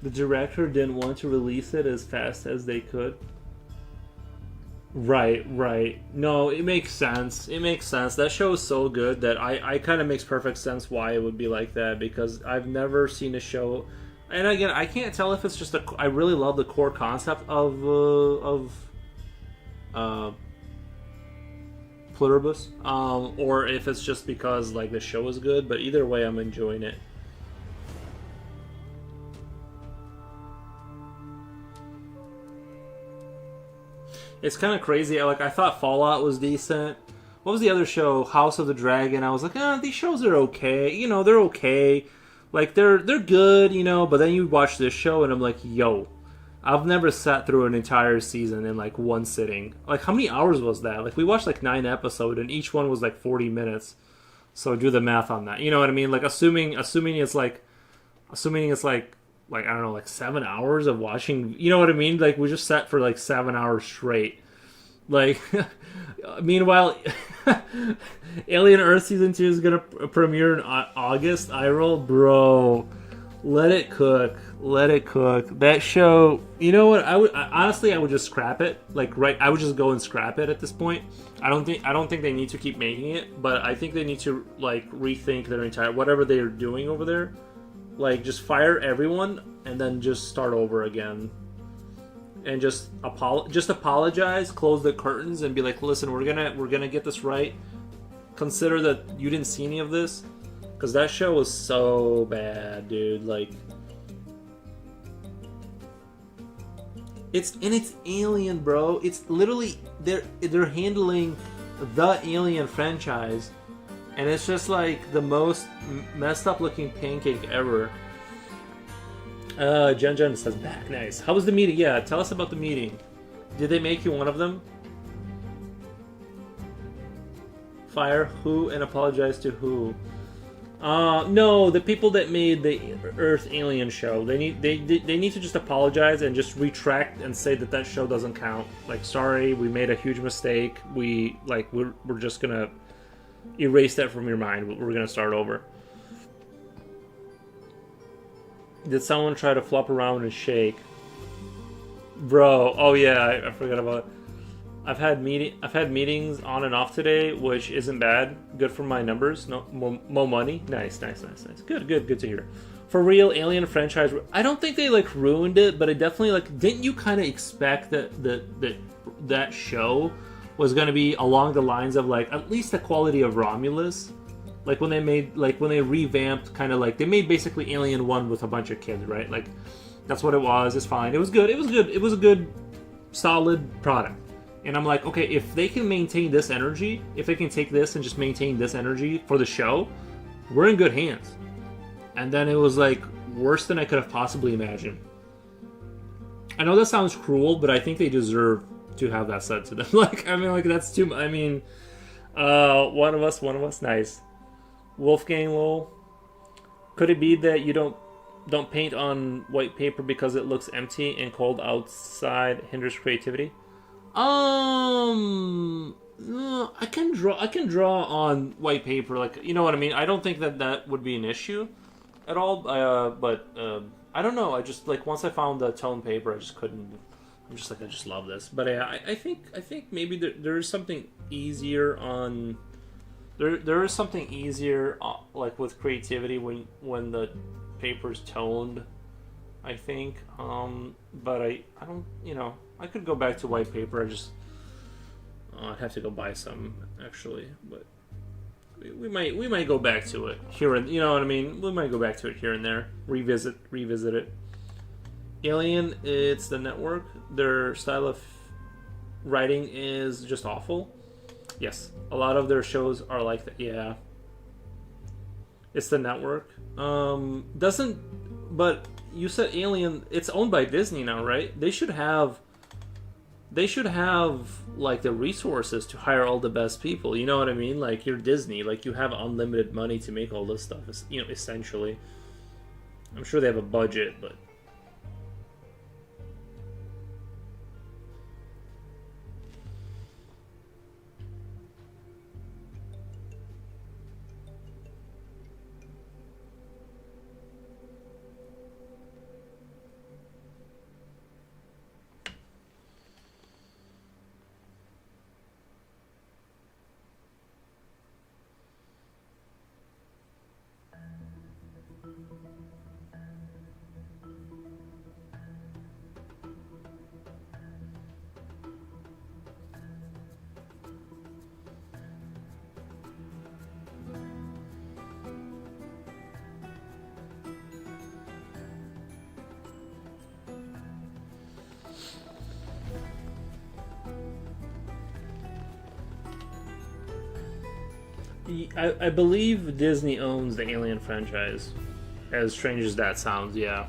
The director didn't want to release it as fast as they could. Right. No, it makes sense. It makes sense. That show is so good that I kind of makes perfect sense why it would be like that, because I've never seen a show. And again, I can't tell if it's just I really love the core concept of Pluribus, or if it's just because like the show is good. But either way, I'm enjoying it. It's kind of crazy. Like, I thought Fallout was decent. What was the other show? House of the Dragon. I was like, these shows are okay. You know, they're okay. Like, they're good, you know. But then you watch this show, and I'm like, yo, I've never sat through an entire season in, like, one sitting. Like, how many hours was that? Like, we watched, like, 9 episodes, and each one was, like, 40 minutes. So do the math on that. You know what I mean? Like, assuming it's like, I don't know, like 7 hours of watching, you know what I mean? Like, we just sat for like 7 hours straight. Like, meanwhile, Alien Earth Season 2 is gonna premiere in August. I roll, bro. Let it cook. That show, you know what? Honestly, I would just scrap it. Like, right, I would just go and scrap it at this point. I don't think they need to keep making it, but I think they need to like rethink their entire whatever they are doing over there. Like, just fire everyone and then just start over again. And just apologize, close the curtains, and be like, listen, we're gonna get this right. Consider that you didn't see any of this, Because that show was so bad, dude. Like, it's Alien, bro. It's literally they're handling the Alien franchise, and it's just like the most messed up looking pancake ever. Jen says back. Nice. How was the meeting? Yeah, tell us about the meeting. Did they make you one of them? Fire who and apologize to who? No, the people that made the Earth Alien show. They need to just apologize and just retract and say that show doesn't count. Like, sorry, we made a huge mistake. We're just gonna erase that from your mind. We're gonna start over. Did someone try to flop around and shake? Bro, oh yeah, I forgot about it. I've had meetings on and off today, which isn't bad. Good for my numbers. No more money. Nice. Good to hear. For real, Alien franchise. I don't think they like ruined it, but it definitely like. Didn't you kind of expect that show was going to be along the lines of like at least the quality of Romulus? Like when they revamped, kind of like they made basically Alien 1 with a bunch of kids, right? Like that's what it was. It's fine. It was good. It was a good, solid product. And I'm like, okay, if they can maintain this energy, if they can take this and just maintain this energy for the show, we're in good hands. And then it was like worse than I could have possibly imagined. I know that sounds cruel, but I think they deserve to have that said to them. Like, I mean, like that's too. I mean, one of us, nice. Wolfgang lol. Could it be that you don't paint on white paper because it looks empty and cold outside hinders creativity? No, I can draw on white paper, like, you know what I mean. I don't think that would be an issue at all. But I don't know. I just like once I found the tone paper, I just couldn't. I'm just like I just love this. But I think maybe there is something easier on. There is something easier like with creativity when the paper's toned. I think. But I don't. You know. I could go back to white paper. I'd have to go buy some actually, but we might go back to it here and you know what I mean. We might go back to it here and there, revisit it. Alien, it's the network. Their style of writing is just awful. Yes, a lot of their shows are like that. Yeah, it's the network. But you said Alien. It's owned by Disney now, right? They should have like the resources to hire all the best people. You know what I mean? Like you're Disney, like you have unlimited money to make all this stuff. You know, essentially. I'm sure they have a budget, but I believe Disney owns the Alien franchise. As strange as that sounds, yeah.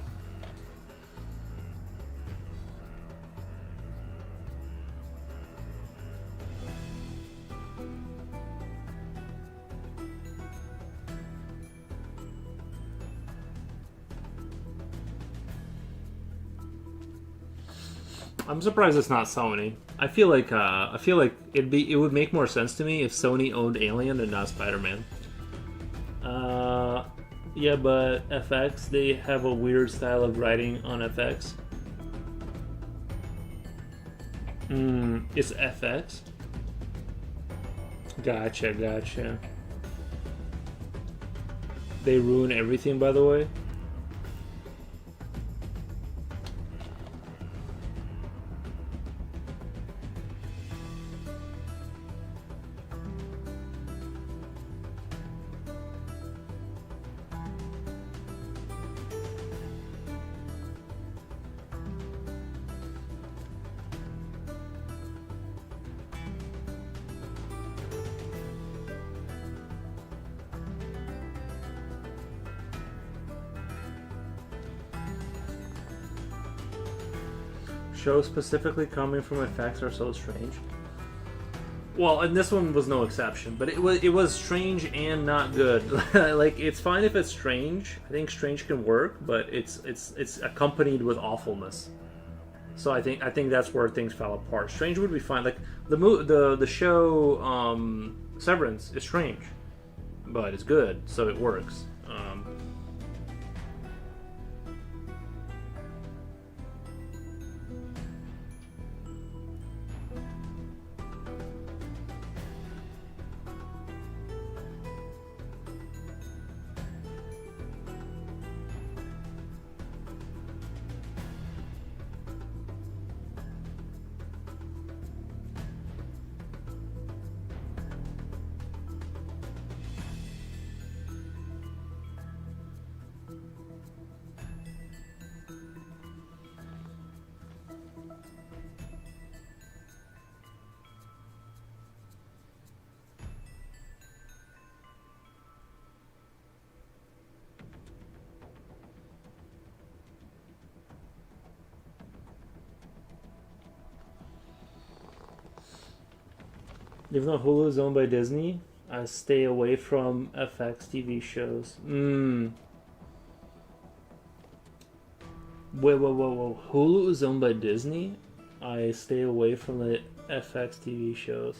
I'm surprised it's not Sony. I feel like it would make more sense to me if Sony owned Alien and not Spider-Man. Yeah, but FX, they have a weird style of writing on FX. It's FX? Gotcha. They ruin everything, by the way. shows specifically coming from effects are so strange. Well, and this one was no exception, but it was strange and not good. Like, it's fine if it's strange. I think strange can work, but it's accompanied with awfulness. So I think that's where things fell apart. Strange would be fine. Like the show Severance is strange, but it's good, so it works. Even though Hulu is owned by Disney, I stay away from FX TV shows. Whoa. Hulu is owned by Disney? I stay away from the FX TV shows.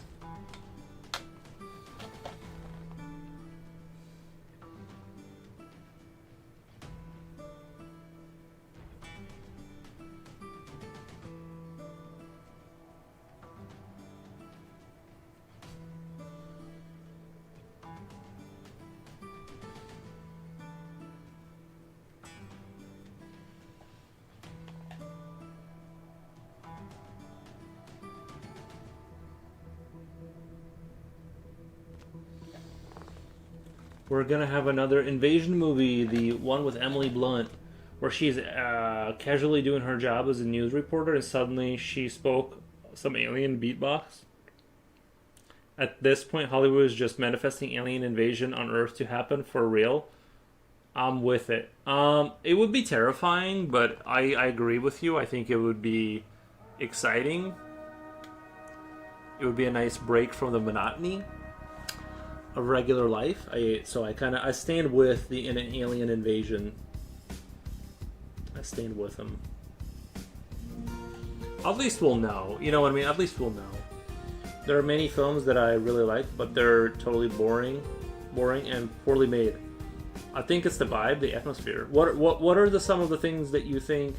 We're gonna have another invasion movie, the one with Emily Blunt, where she's casually doing her job as a news reporter, and suddenly she spoke some alien beatbox. At this point, Hollywood is just manifesting alien invasion on Earth to happen for real. I'm with it. It would be terrifying, but I agree with you. I think it would be exciting. It would be a nice break from the monotony of regular life. I stand with the alien invasion. I stand with them. At least we'll know. You know what I mean? At least we'll know. There are many films that I really like, but they're totally boring and poorly made. I think it's the vibe, the atmosphere. What are some of the things that you think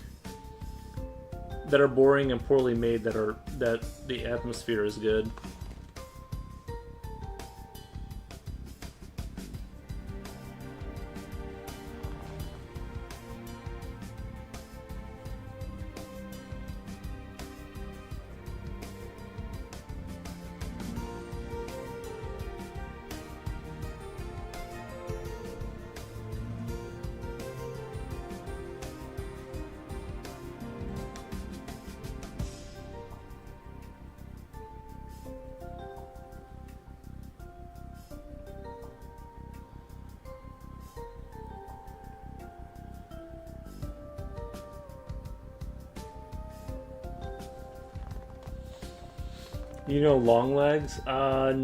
that are boring and poorly made that the atmosphere is good? You know Longlegs? No.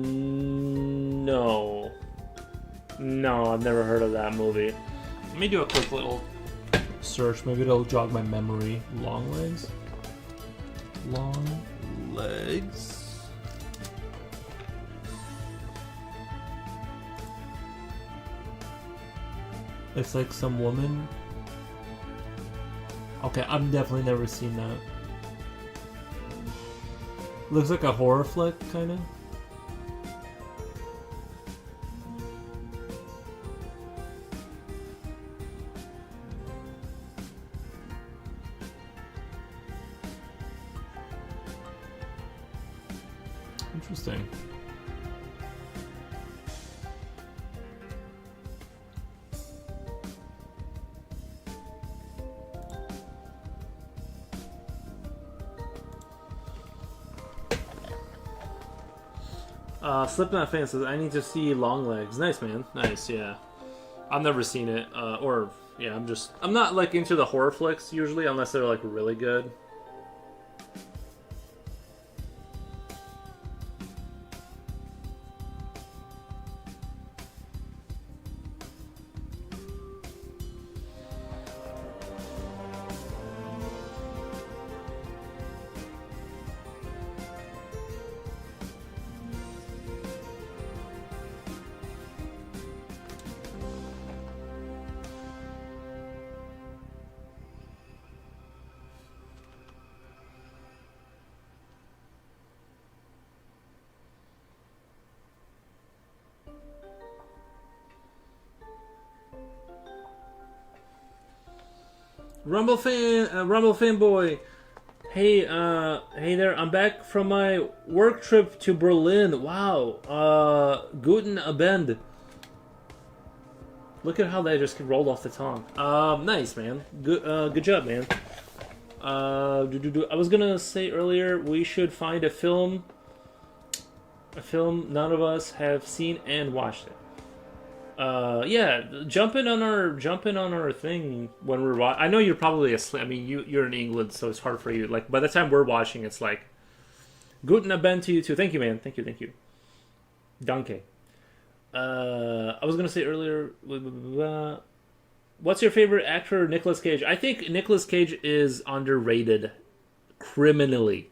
No, I've never heard of that movie. Let me do a quick little search. Maybe it'll jog my memory. Longlegs? Longlegs? It's like some woman. Okay, I've definitely never seen that. Looks like a horror flick, kind of. Interesting. Slipknot fan says, I need to see Longlegs. Nice, man. Nice, yeah. I've never seen it. I'm not like into the horror flicks usually, unless they're like really good. Rumble fanboy. Hey there. I'm back from my work trip to Berlin. Wow. Guten Abend. Look at how that just rolled off the tongue. Nice, man. Good job, man. I was gonna say earlier we should find a film none of us have seen and watched it. Yeah, jump in on our thing when we're watching. I know you're probably asleep. I mean, you're in England, so it's hard for you. Like by the time we're watching, it's like Guten Abend to you too. Thank you, man. Thank you. Danke. I was gonna say earlier. What's your favorite actor, Nicolas Cage? I think Nicolas Cage is underrated, criminally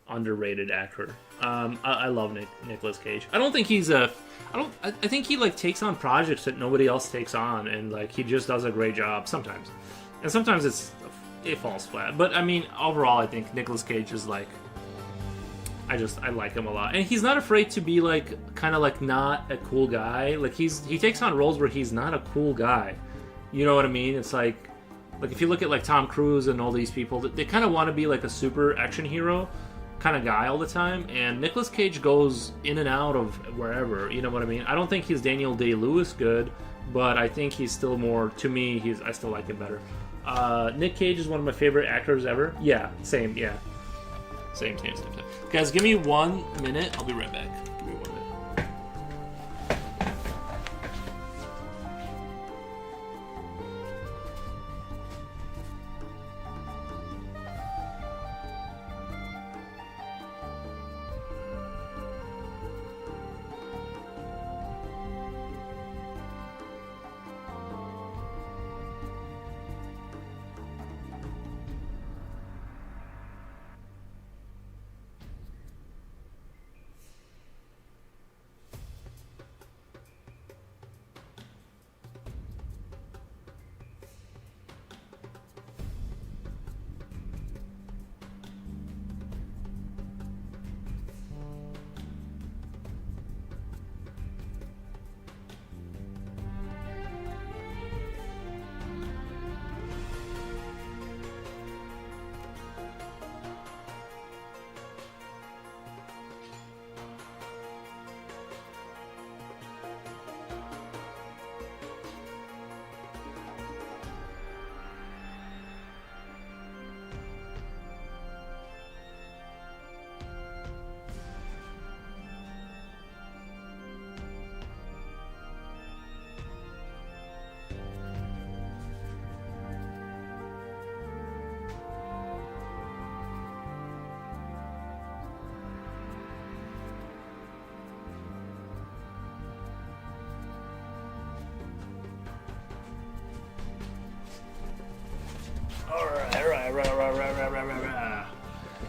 underrated actor. I love Nicolas Cage. I don't think he's a. I think he like takes on projects that nobody else takes on, and like he just does a great job sometimes, and sometimes it falls flat. But I mean, overall, I think Nicolas Cage is like. I like him a lot, and he's not afraid to be like kind of like not a cool guy. Like he takes on roles where he's not a cool guy. You know what I mean? It's like if you look at like Tom Cruise and all these people, they kind of want to be like a super action hero kind of guy all the time, and Nicolas Cage goes in and out of wherever. You know what I mean? I don't think he's Daniel Day-Lewis good, but I think he's still more to me. I still like him better. Nick Cage is one of my favorite actors ever. Yeah, same. Yeah. Same. Guys, give me 1 minute. I'll be right back. Give me 1 minute. Alright.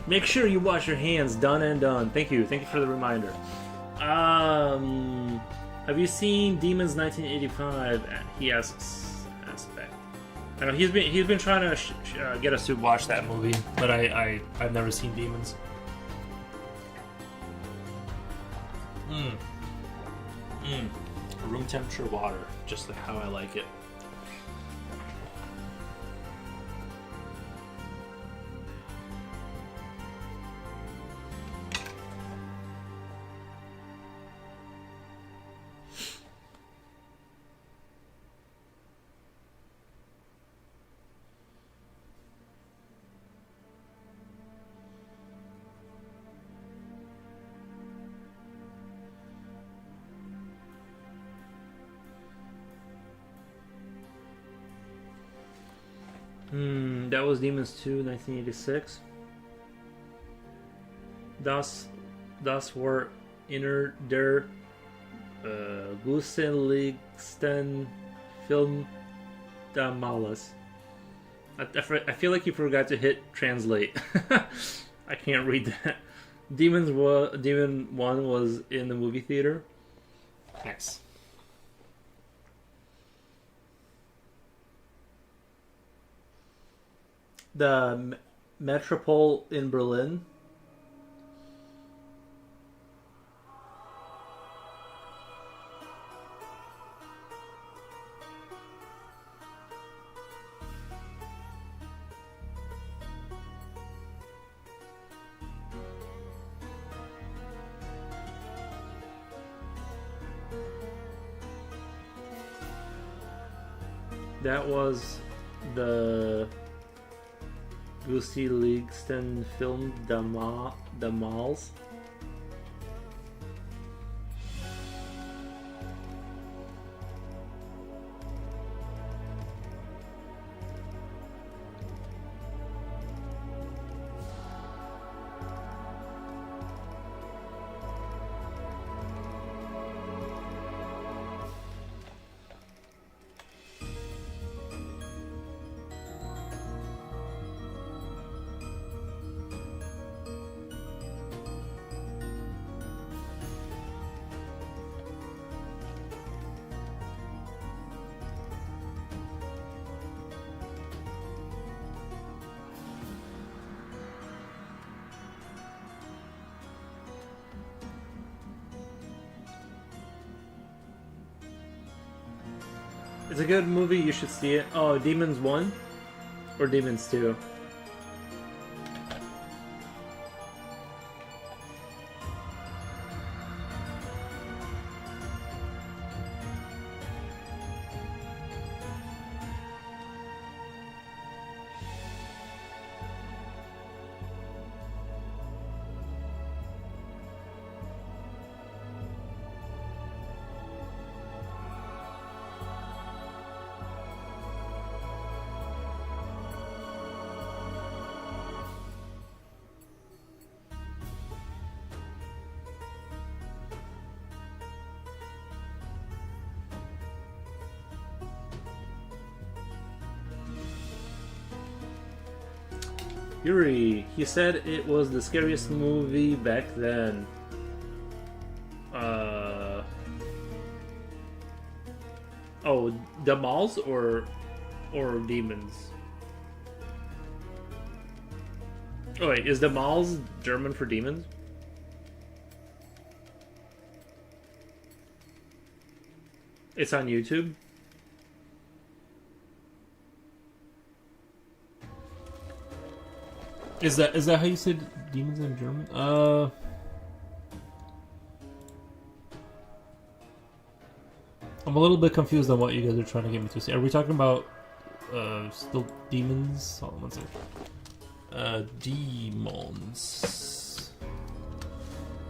Make sure you wash your hands. Done. Thank you for the reminder. Have you seen Demons 1985? He asks. Aspect. I know he's been trying to get us to watch that movie, but I've never seen Demons. Room temperature water, just like how I like it. That was Demons 2, 1986. Das war inner der gruseligsten Film damals. I feel like you forgot to hit translate. I can't read that. Demon 1 was in the movie theater. Nice. The Metropole in Berlin. That was the Gusti Ligston film The Malls. It's a good movie, you should see it. Oh, Demons 1? Or Demons 2? Yuri, he said it was the scariest movie back then. Oh, the malls or demons? Oh wait, is the malls German for demons? It's on YouTube. Is that how you said demons in German? I'm a little bit confused on what you guys are trying to get me to say. Are we talking about still demons? Hold on one second. Demons.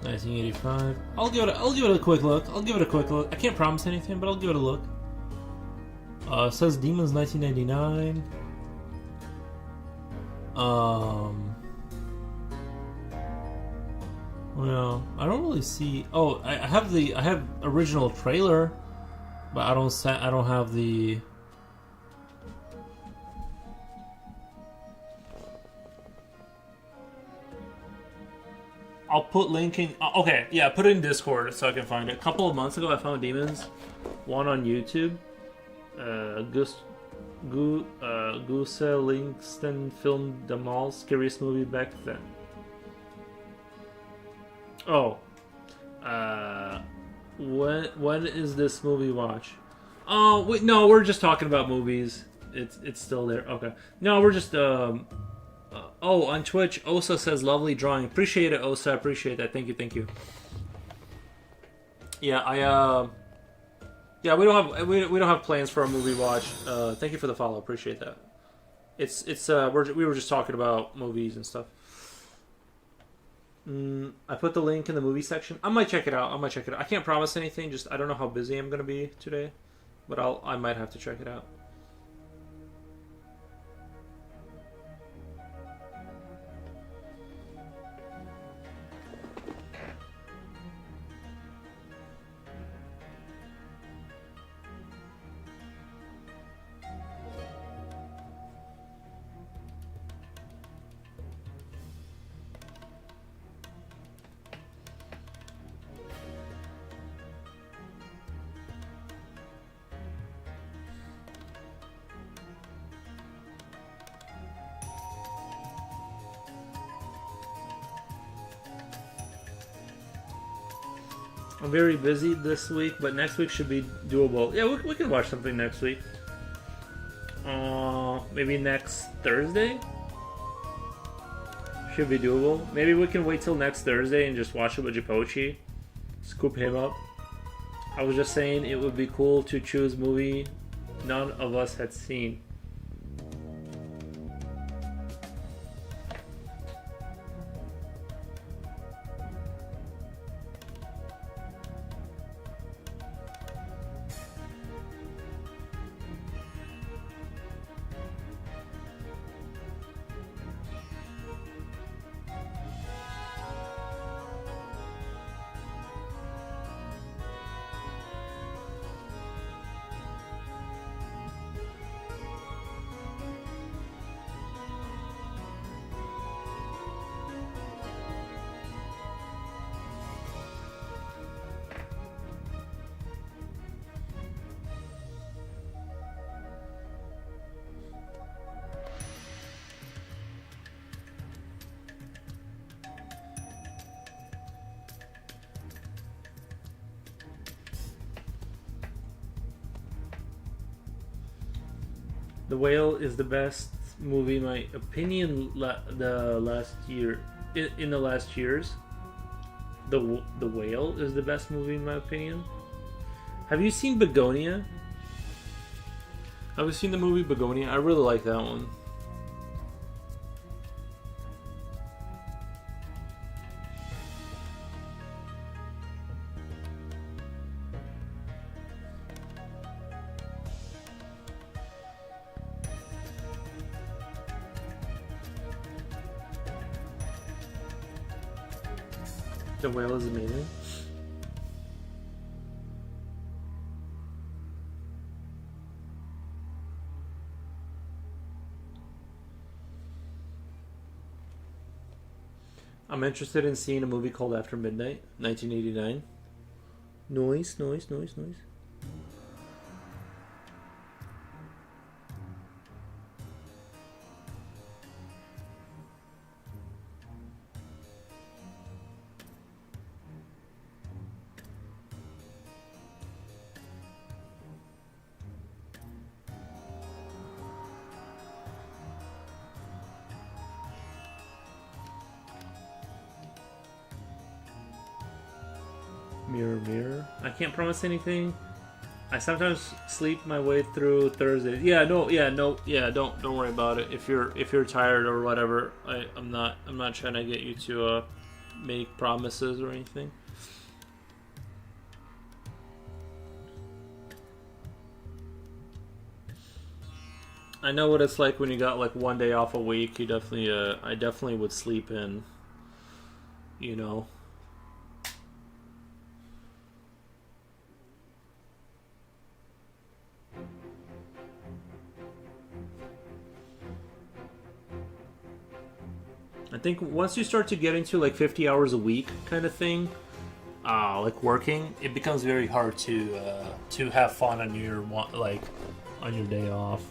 1985. I'll give it a quick look. I can't promise anything, but I'll give it a look. It says Demons 1999. Well, I don't really see. Oh, I have original trailer, but I don't have the. I'll put linking. Okay, yeah, put it in Discord so I can find it. A couple of months ago, I found Demons, one on YouTube. Gustav Lingston filmed The Mall, scariest movie back then. Oh, when is this movie watch? Oh wait, no, we're just talking about movies. It's still there. Okay, no, we're just oh, on Twitch, Osa says lovely drawing. Appreciate it, Osa. Appreciate that. Thank you. Yeah, yeah, we don't have plans for a movie watch. Thank you for the follow. Appreciate that. We were just talking about movies and stuff. I put the link in the movie section. I might check it out. I can't promise anything. Just I don't know how busy I'm gonna be today, but I might have to check it out. I'm very busy this week, but next week should be doable. Yeah, we can watch something next week. Maybe next Thursday? Should be doable. Maybe we can wait till next Thursday and just watch it with Jipochi. Scoop him up. I was just saying it would be cool to choose movie none of us had seen. The Whale is the best movie, in my opinion. The last year, in the last years, the Whale is the best movie in my opinion. Have you seen Begonia? Have you seen the movie Begonia? I really like that one. The Whale is amazing. I'm interested in seeing a movie called After Midnight, 1989. Noise. Mirror. I can't promise anything. I sometimes sleep my way through Thursdays. Don't worry about it. If you're tired or whatever, I'm not trying to get you to make promises or anything. I know what it's like when you got like one day off a week. I definitely would sleep in, you know. I think once you start to get into like 50 hours a week kind of thing, like working, it becomes very hard to have fun on your day off.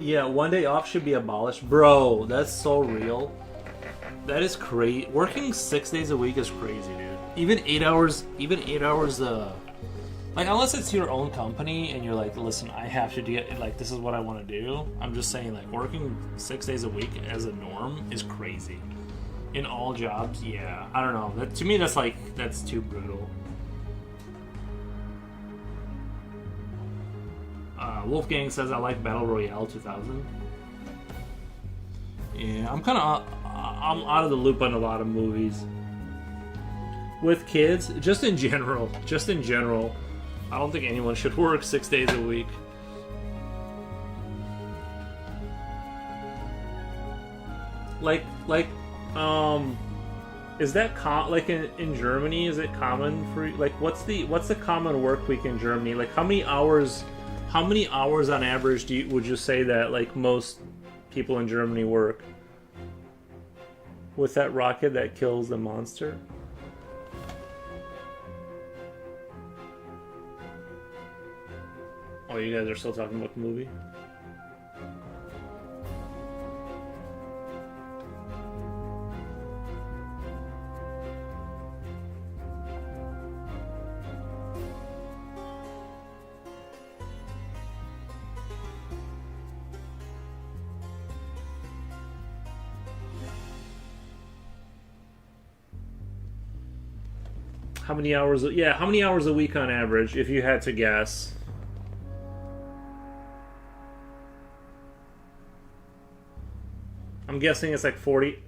Yeah, one day off should be abolished. Bro, that's so real. That is crazy. Working 6 days a week is crazy, dude. Even 8 hours, like, unless it's your own company and you're like, listen, I have to do, like, this is what I want to do. I'm just saying, like, working 6 days a week as a norm is crazy. In all jobs, yeah. I don't know. To me, that's too brutal. Wolfgang says, I like Battle Royale 2000. Yeah, I'm out of the loop on a lot of movies. With kids, just in general, I don't think anyone should work 6 days a week. Like, is that like in Germany? Is it common for like what's the common work week in Germany? Like how many hours on average would you say that like most people in Germany work with that rocket that kills the monster? Oh, you guys are still talking about the movie? How many hours? Yeah, how many hours a week on average, if you had to guess? I'm guessing it's like 40.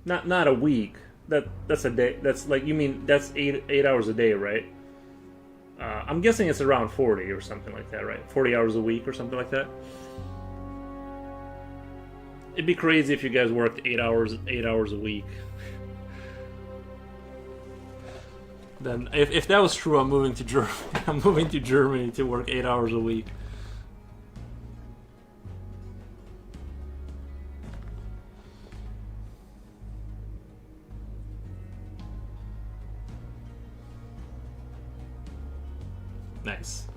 Not a week. That's a day. That's like you mean that's 8 hours a day, right? I'm guessing it's around 40 or something like that, right? 40 hours a week or something like that. It'd be crazy if you guys worked 8 hours a week. Then, if that was true, I'm moving to Germany. I'm moving to Germany to work 8 hours a week. Nice.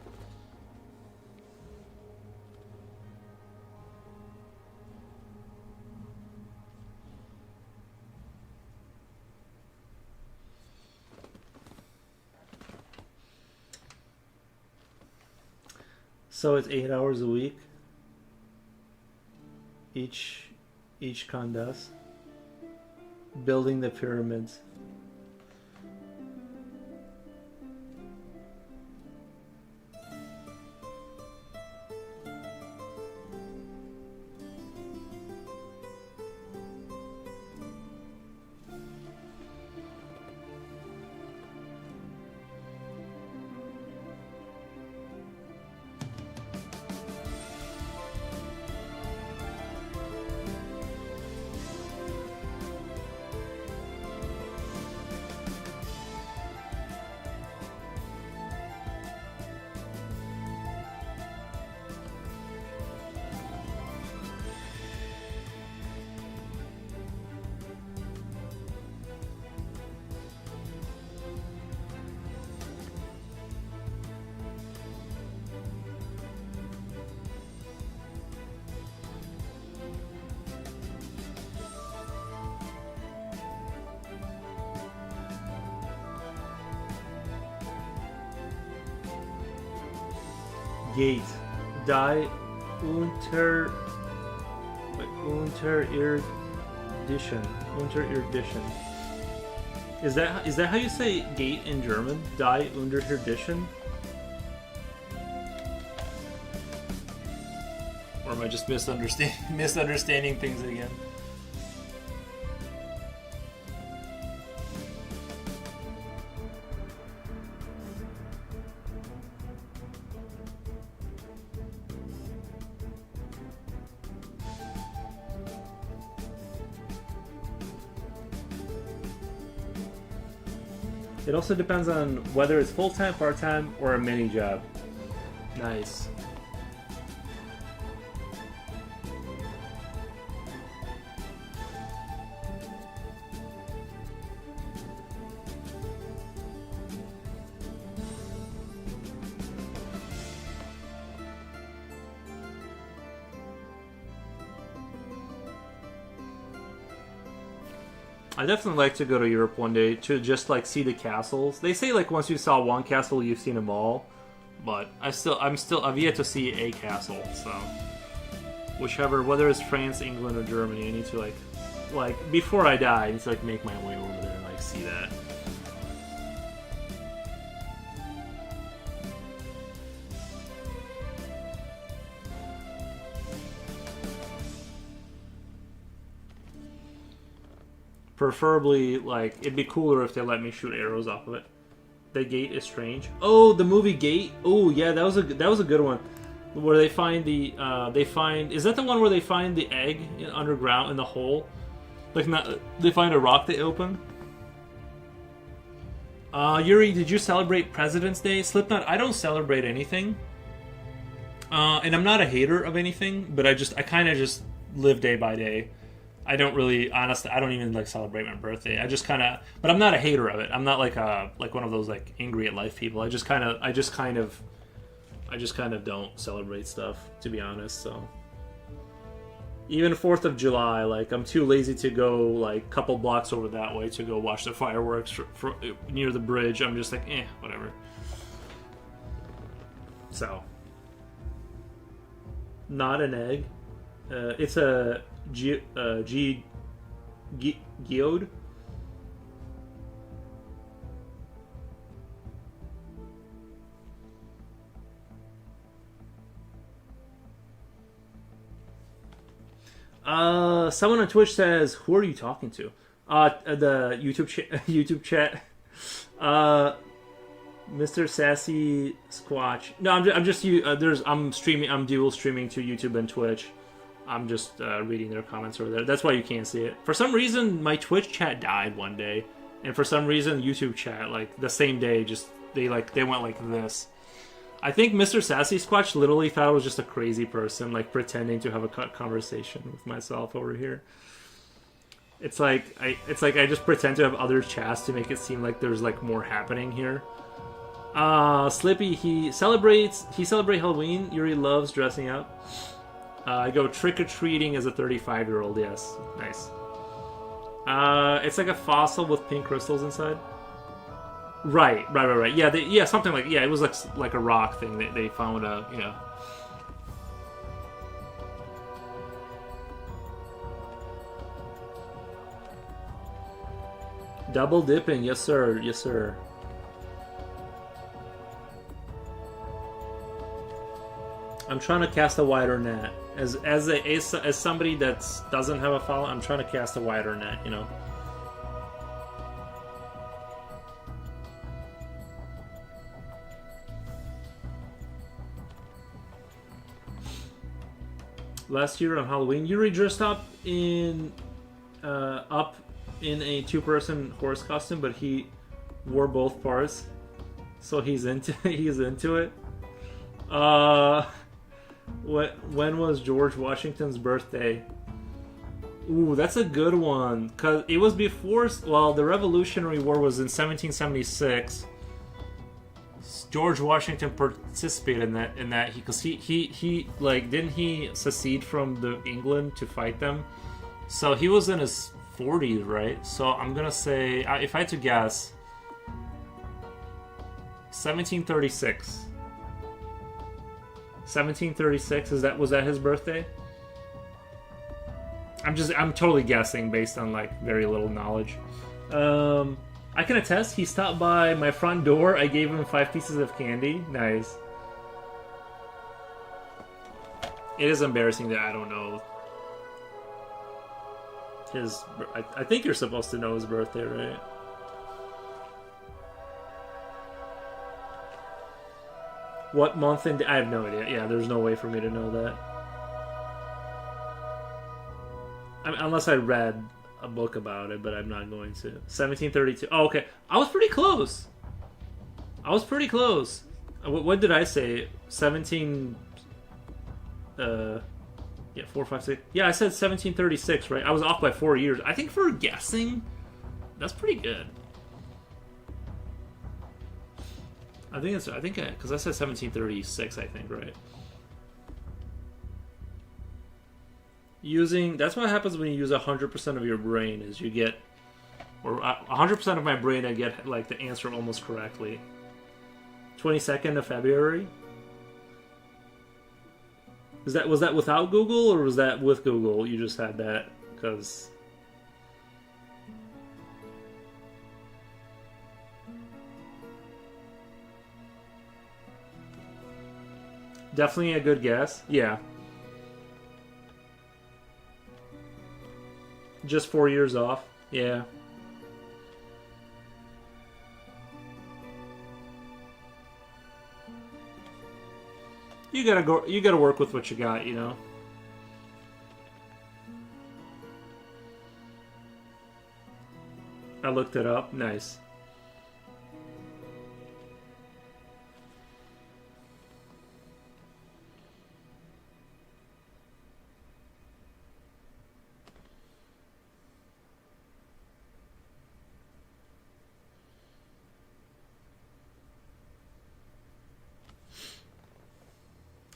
So it's 8 hours a week. Each con does. Building the pyramids. Gate. Die Unterirdition. Is that how you say gate in German? Die Unterirdition? Or am I just misunderstanding things again? It also depends on whether it's full-time, part-time, or a mini job. Nice. I definitely like to go to Europe one day to just like see the castles. They say like once you saw one castle, you've seen them all, but I've yet to see a castle. So whichever, whether it's France, England, or Germany, I need to like before I die, I need to like make my way over there and like see that. Preferably, like, it'd be cooler if they let me shoot arrows off of it. The Gate is strange. Oh, the movie Gate. Oh, yeah, that was a good one. Where they find is that the one where they find the egg underground in the hole? Like, they find a rock they open. Yuri, did you celebrate President's Day? Slipknot, I don't celebrate anything. And I'm not a hater of anything, but I kind of just live day by day. I don't really, honestly, I don't even like celebrate my birthday. I just kind of, but I'm not a hater of it. I'm not like one of those like angry at life people. I just kind of don't celebrate stuff, to be honest. So even 4th of July, like I'm too lazy to go like a couple blocks over that way to go watch the fireworks near the bridge. I'm just like, whatever. So, not an egg. It's a geode. Someone on Twitch says, "Who are you talking to?" The YouTube chat. Mr. Sassy Squatch. No, I'm streaming. I'm dual streaming to YouTube and Twitch. I'm just reading their comments over there. That's why you can't see it. For some reason, my Twitch chat died one day, and for some reason, YouTube chat like the same day they went like this. I think Mr. Sassy Squatch literally thought I was just a crazy person, like pretending to have a conversation with myself over here. It's like I just pretend to have other chats to make it seem like there's like more happening here. Slippy, he celebrates Halloween. Yuri loves dressing up. I go trick-or-treating as a 35-year-old, yes. Nice. It's like a fossil with pink crystals inside. Right. Yeah, something like, it was like a rock thing that they found, Double dipping, yes sir. I'm trying to cast a wider net. As somebody that doesn't have a follow, I'm trying to cast a wider net, Last year on Halloween, Yuri dressed up in a two-person horse costume, but he wore both parts, so he's into it. When was George Washington's birthday? Ooh, that's a good one, because it was before. Well, the Revolutionary War was in 1776. George Washington participated in that because he like, didn't he secede from the England to fight them? So he was in his 40s, right? So I'm gonna say, if I had to guess, 1736. 1736, was that his birthday? I'm totally guessing based on like very little knowledge. I can attest, he stopped by my front door. I gave him 5 pieces of candy. Nice. It is embarrassing that I don't know his. I think you're supposed to know his birthday, right? What month and I have no idea. Yeah, there's no way for me to know that. Unless I read a book about it, but I'm not going to. 1732. Oh, okay. I was pretty close. What did I say? 17... yeah, 4, 5, 6. Yeah, I said 1736, right? I was off by 4 years. I think for guessing, that's pretty good. Because I said 1736, I think, right? That's what happens when you use 100% of your brain, is you get, or 100% of my brain, I get like the answer almost correctly. 22nd of February. Was that without Google, or was that with Google? You just had that because. Definitely a good guess. Yeah. Just 4 years off. Yeah. You gotta go. You gotta work with what you got. You know. I looked it up. Nice.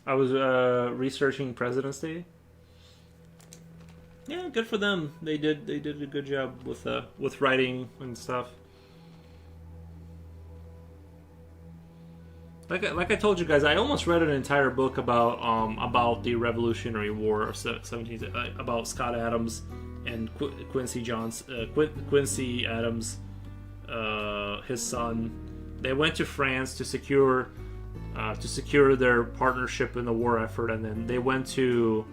I was researching President's Day. Yeah, good for them. They did a good job with writing and stuff. Like I told you guys, I almost read an entire book about the Revolutionary War of 17 about Scott Adams and Quincy Adams, his son. They went to France to secure their partnership in the war effort, and then they went to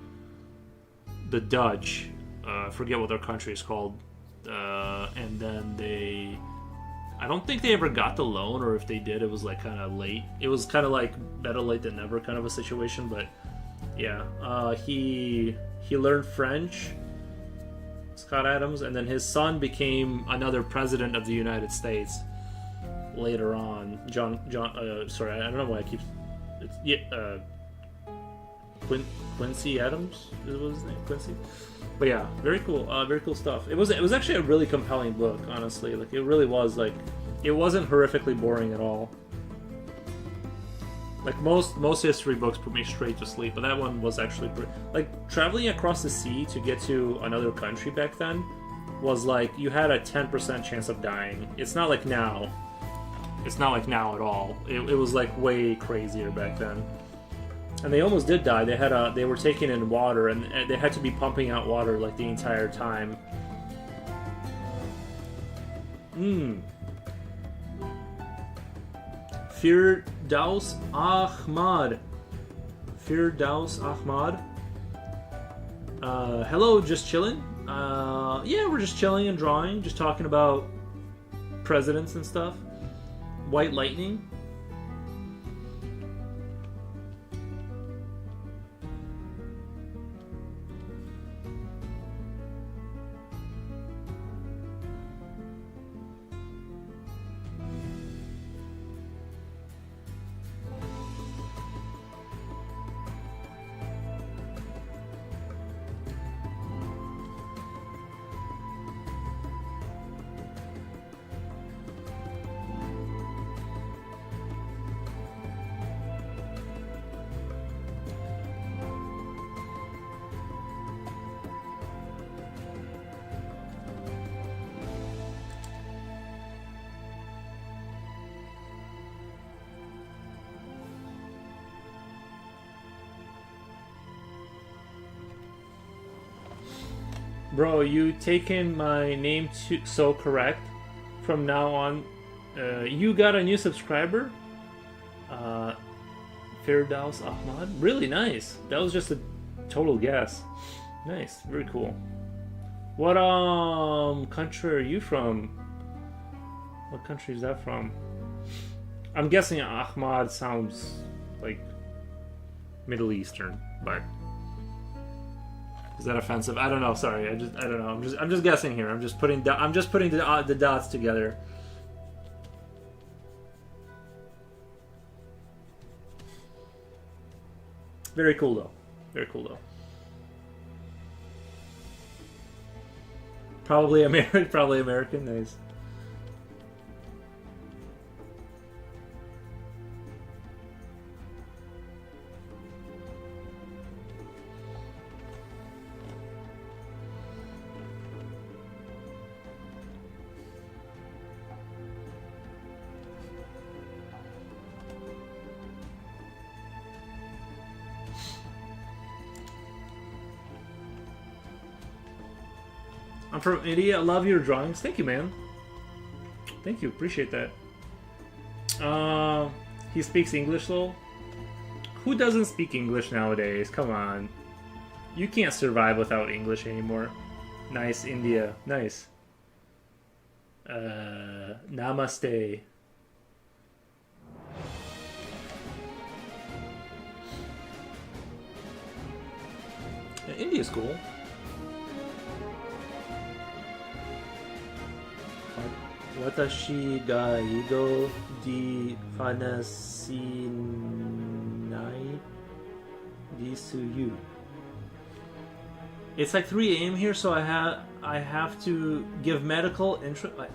the Dutch. I forget what their country is called, and then I don't think they ever got the loan, or if they did, it was like kind of late. It was kind of like better late than never kind of a situation. But yeah, he learned French, Scott Adams, and then his son became another president of the United States later on. Sorry, I don't know why I keep. Quincy Adams was his name, Quincy. But yeah, very cool stuff. It was actually a really compelling book, honestly. Like it really was. Like it wasn't horrifically boring at all. Like most history books put me straight to sleep, but that one was actually like traveling across the sea to get to another country back then was like you had a 10% chance of dying. It's not like now. It's not like now at all. It was like way crazier back then. And they almost did die. They were taken in water, and they had to be pumping out water like the entire time. Firdaus Ahmad. Hello, just chilling. Yeah, we're just chilling and drawing, just talking about presidents and stuff. White Lightning. Bro, you taken my name so correct. From now on, you got a new subscriber? Firdaus Ahmad? Really nice. That was just a total guess. Nice, very cool. What country are you from? What country is that from? I'm guessing Ahmad sounds like Middle Eastern, but is that offensive? I don't know. Sorry, I don't know. I'm just guessing here. I'm just putting the dots together. Very cool though. Very cool though. Probably American. Probably American. Nice. I'm from India. I love your drawings. Thank you, man. Thank you. Appreciate that. He speaks English, though. Who doesn't speak English nowadays? Come on. You can't survive without English anymore. Nice, India. Nice. Namaste. Yeah, India's cool. Watashi ga ido di fanasinai disuyu. It's like 3 a.m. here, so I have to give medical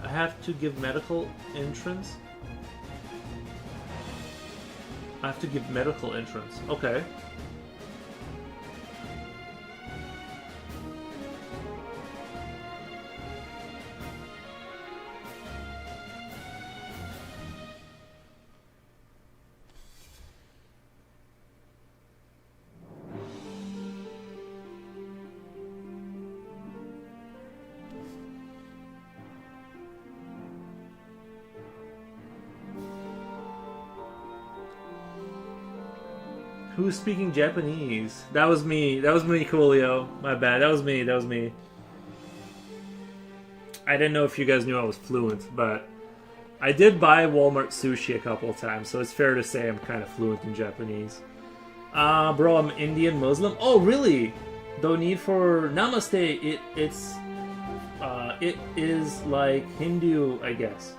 I have to give medical entrance. I have to give medical entrance. Okay. Who's speaking Japanese? That was me. That was me, Coolio. My bad. That was me. That was me. I didn't know if you guys knew I was fluent, but I did buy Walmart sushi a couple of times, so it's fair to say I'm kind of fluent in Japanese. Bro, I'm Indian Muslim. Oh, really? No need for namaste. It is like Hindu, I guess.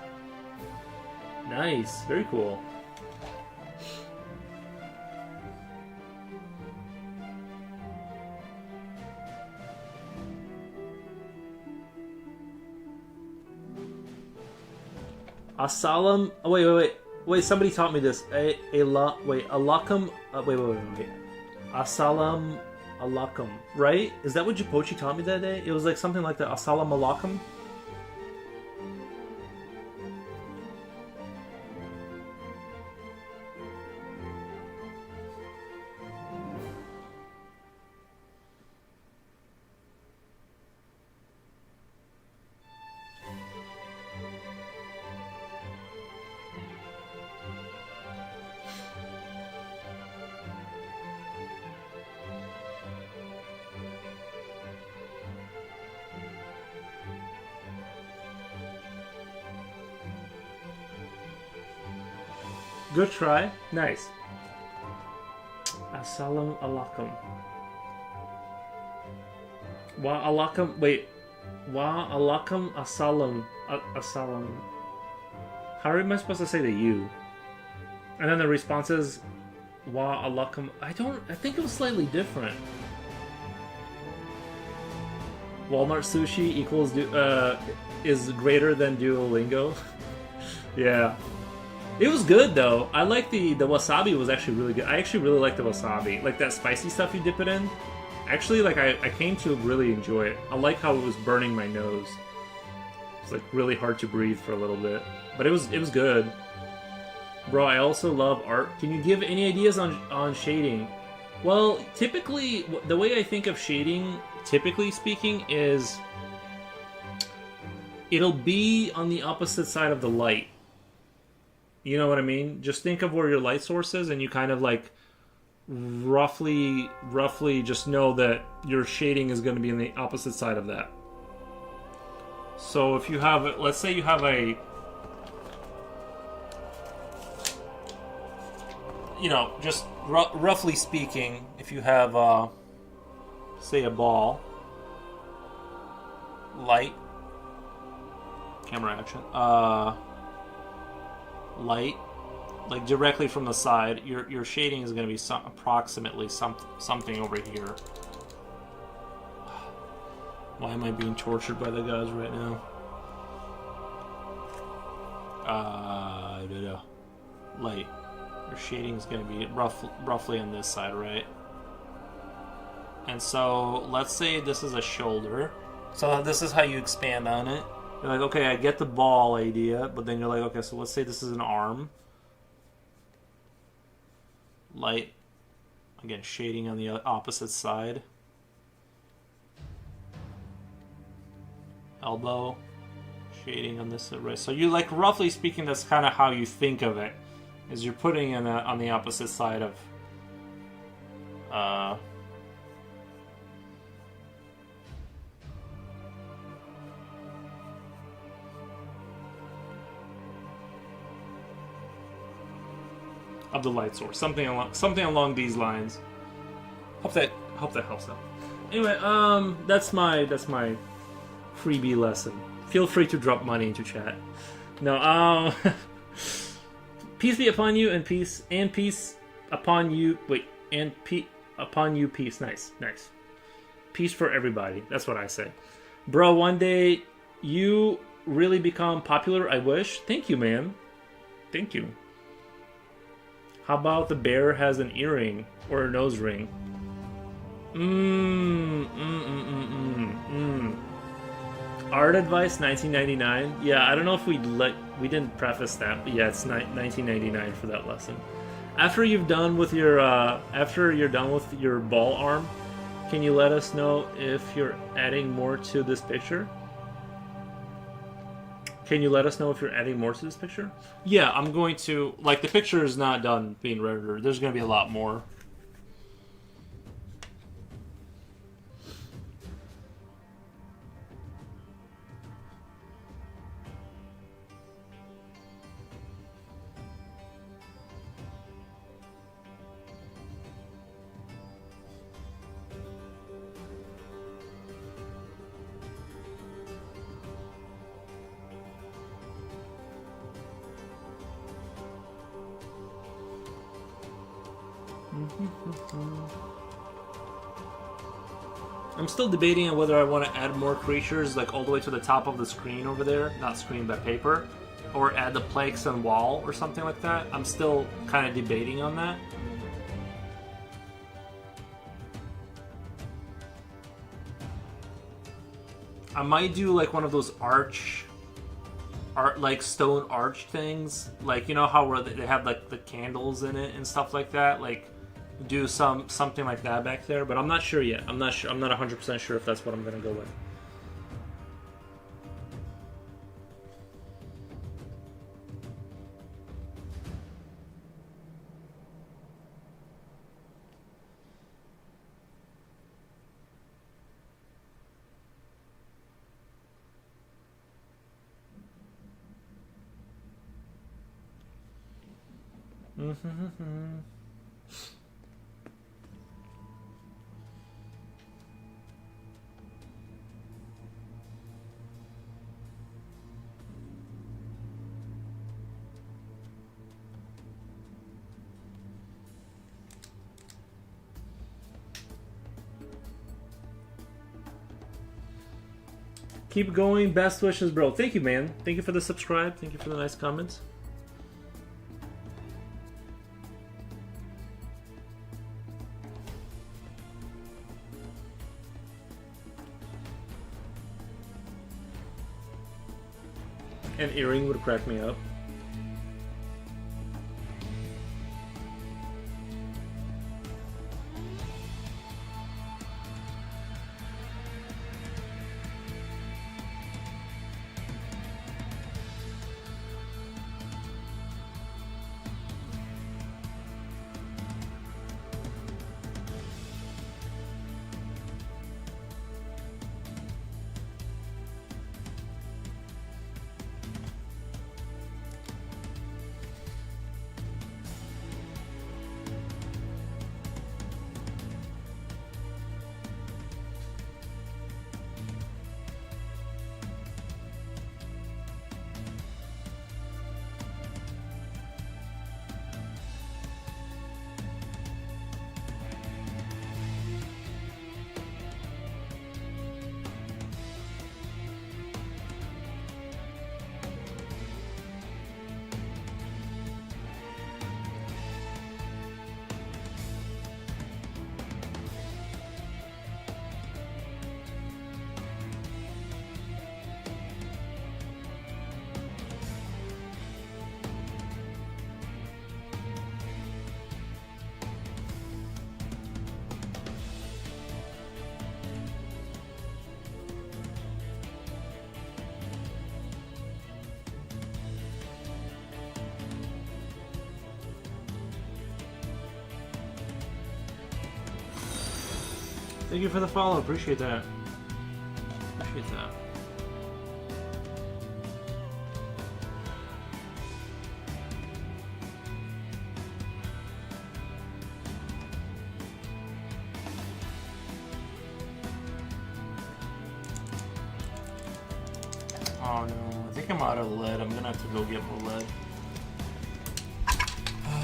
Nice. Very cool. Asalam. Oh, wait. Somebody taught me this. Alakam. Wait. Asalam alakam. Right? Is that what Japochi taught me that day? It was like something like that. Asalam alakam. Good try. Nice. Assalamu alaikum. Wa alaikum. Wait. Wa alaikum assalam. Assalam. How am I supposed to say the you? And then the response is Wa alaikum. I think it was slightly different. Walmart sushi equals is greater than Duolingo. Yeah. It was good though. I like the wasabi was actually really good. I actually really like the wasabi. Like that spicy stuff you dip it in. Actually, like I came to really enjoy it. I like how it was burning my nose. It's like really hard to breathe for a little bit. But it was good. Bro, I also love art. Can you give any ideas on shading? Well, typically the way I think of shading, typically speaking, is it'll be on the opposite side of the light. You know what I mean? Just think of where your light source is, and you kind of like roughly just know that your shading is going to be on the opposite side of that. So if you have, let's say you have a, you know, just roughly speaking, if you have, say a ball, light, camera action, light, like directly from the side, your shading is going to be approximately something over here. Why am I being tortured by the gods right now? I don't know. Light. Your shading is going to be roughly on this side, right? And so let's say this is a shoulder. So this is how you expand on it. You're like, okay, I get the ball idea, but then you're like, okay, so let's say this is an arm. Light. Again, shading on the opposite side. Elbow. Shading on this side, right? So you, like, roughly speaking, that's kind of how you think of it. Is you're putting it on the opposite side of... of the light source. Something along these lines. Hope that helps out. Anyway, that's my freebie lesson. Feel free to drop money into chat. No, peace be upon you, and peace upon you. Wait, and upon you, peace. Nice. Peace for everybody. That's what I say. Bro, one day you really become popular, I wish. Thank you, man. Thank you. How about the bear has an earring or a nose ring? Art advice 1999. Yeah, I don't know if we didn't preface that, but yeah, it's 1999 for that lesson. After you're done with your ball arm, can you let us know if you're adding more to this picture? Can you let us know if you're adding more to this picture? Yeah, I'm going to, like, the picture is not done being rendered. There's going to be a lot more. I'm still debating on whether I want to add more creatures, like all the way to the top of the screen over there, not screen but paper, or add the plaques on wall or something like that. I'm still kind of debating on that. I might do like one of those like stone arch things, like, you know how where they have like the candles in it and stuff like that, like do something like that back there, but I'm not sure yet. I'm not 100% sure if that's what I'm gonna go with. Keep going. Best wishes, bro. Thank you, man. Thank you for the subscribe. Thank you for the nice comments. An earring would crack me up. Thank you for the follow. Appreciate that. Appreciate that. Oh no, I think I'm out of lead. I'm gonna have to go get more lead.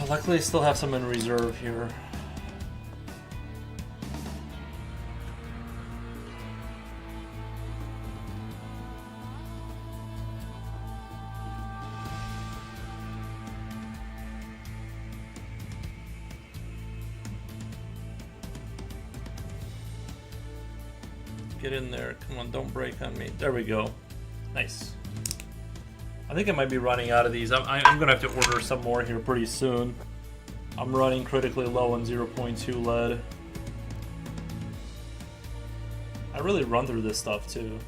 Luckily, I still have some in reserve here. Get in there. Come on, don't break on me. There we go. Nice. I think I might be running out of these. I'm going to have to order some more here pretty soon. I'm running critically low on 0.2 lead. I really run through this stuff too.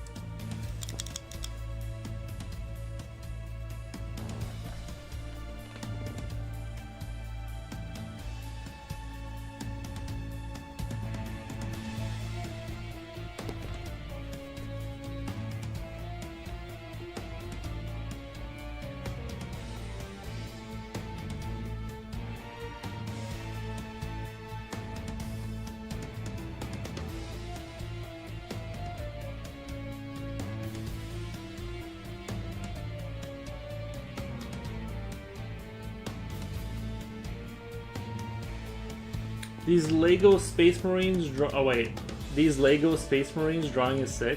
These Lego Space Marines. Oh wait, these Lego Space Marines drawing is sick.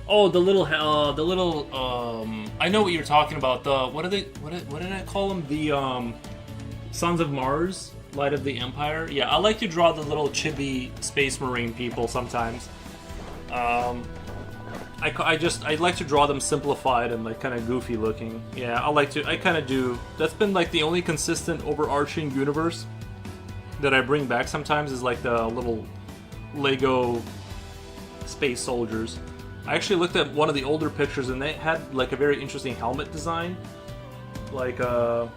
Oh, the little. I know what you're talking about. The what are they? What did I call them? The Sons of Mars, Light of the Empire. Yeah, I like to draw the little chibi Space Marine people sometimes. I like to draw them simplified and like kind of goofy looking. Yeah, I kind of do. That's been like the only consistent overarching universe that I bring back sometimes is like the little Lego space soldiers. I actually looked at one of the older pictures and they had like a very interesting helmet design. Like I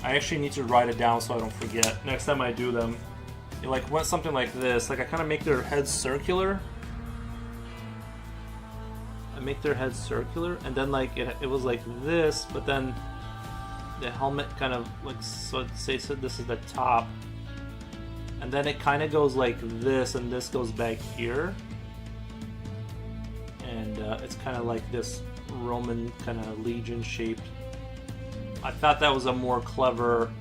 actually need to write it down so I don't forget next time I do them. It like went something like this. Like I kind of make their heads circular. I make their heads circular and then like it was like this, but then the helmet kind of like, so this is the top, and then it kind of goes like this, and this goes back here, and it's kind of like this Roman kind of legion shaped. I thought that was a more clever.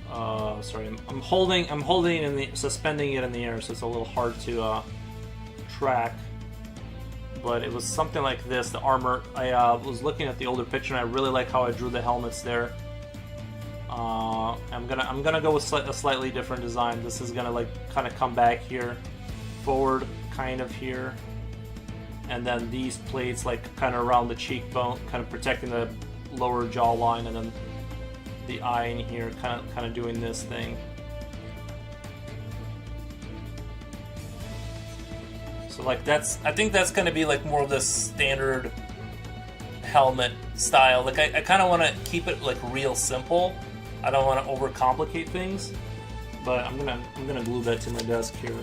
Sorry, I'm holding suspending it in the air, so it's a little hard to track. But it was something like this. The armor. I was looking at the older picture, and I really like how I drew the helmets there. I'm gonna go with a slightly different design. This is gonna like kind of come back here, forward, kind of here, and then these plates like kind of around the cheekbone, kind of protecting the lower jawline, and then the eye in here, kind of doing this thing. So like I think that's going to be like more of the standard helmet style. Like I kind of want to keep it like real simple. I don't want to overcomplicate things, but I'm gonna glue that to my desk here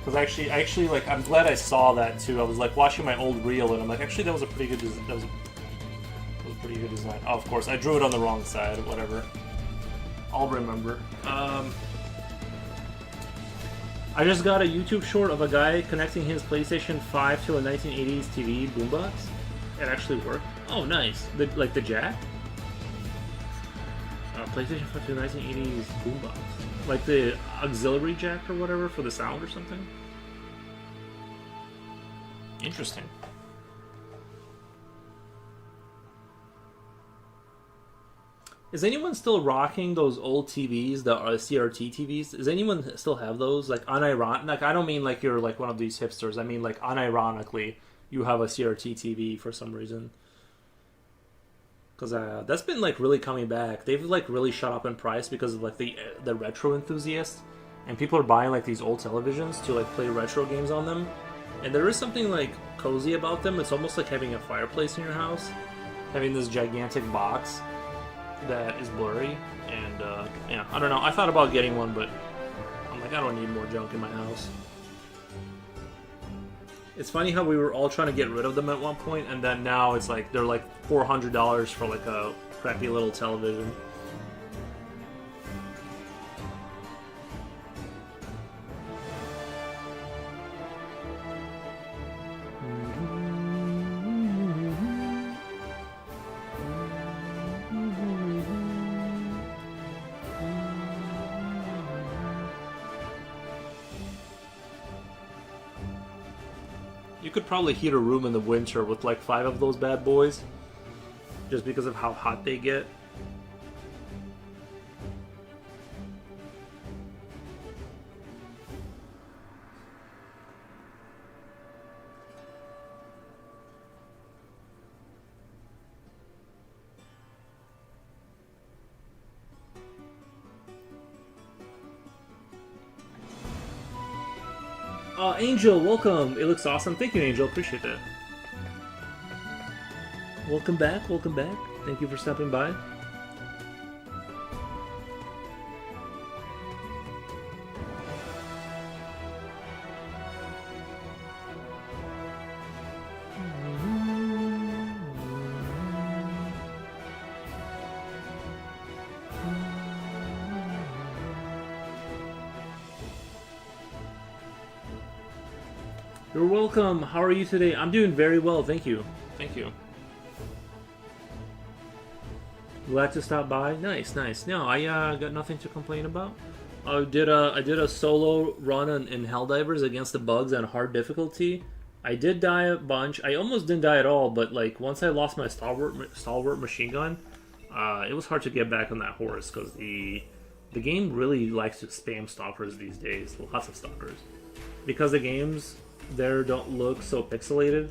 because actually like I'm glad I saw that too. I was like watching my old reel and I'm like actually that was a pretty good design. Oh, of course I drew it on the wrong side. Whatever. I'll remember. I just got a YouTube short of a guy connecting his PlayStation 5 to a 1980s TV boombox. It actually worked. Oh, nice. Like the jack? PlayStation 5 to a 1980s boombox. Like the auxiliary jack or whatever for the sound or something? Interesting. Is anyone still rocking those old TVs, the CRT TVs? Does anyone still have those? Like, unironic? Like, I don't mean like you're like one of these hipsters. I mean like unironically, you have a CRT TV for some reason. Because that's been like really coming back. They've like really shot up in price because of like the retro enthusiasts, and people are buying like these old televisions to like play retro games on them. And there is something like cozy about them. It's almost like having a fireplace in your house, having this gigantic box that is blurry, and yeah, I don't know. I thought about getting one, but I'm like, I don't need more junk in my house. It's funny how we were all trying to get rid of them at one point, and then now it's like they're like $400 for like a crappy little television. You could probably heat a room in the winter with like 5 of those bad boys, just because of how hot they get. Angel, welcome. It looks awesome. Thank you, Angel. Appreciate that. Welcome back. Welcome back. Thank you for stopping by. You're welcome. How are you today? I'm doing very well, thank you. Thank you. Glad to stop by. Nice, nice. No, I got nothing to complain about. I did a solo run in Helldivers against the bugs on hard difficulty. I did die a bunch. I almost didn't die at all, but like once I lost my stalwart machine gun, it was hard to get back on that horse because the game really likes to spam stalkers these days. Lots of stalkers because the games there don't look so pixelated,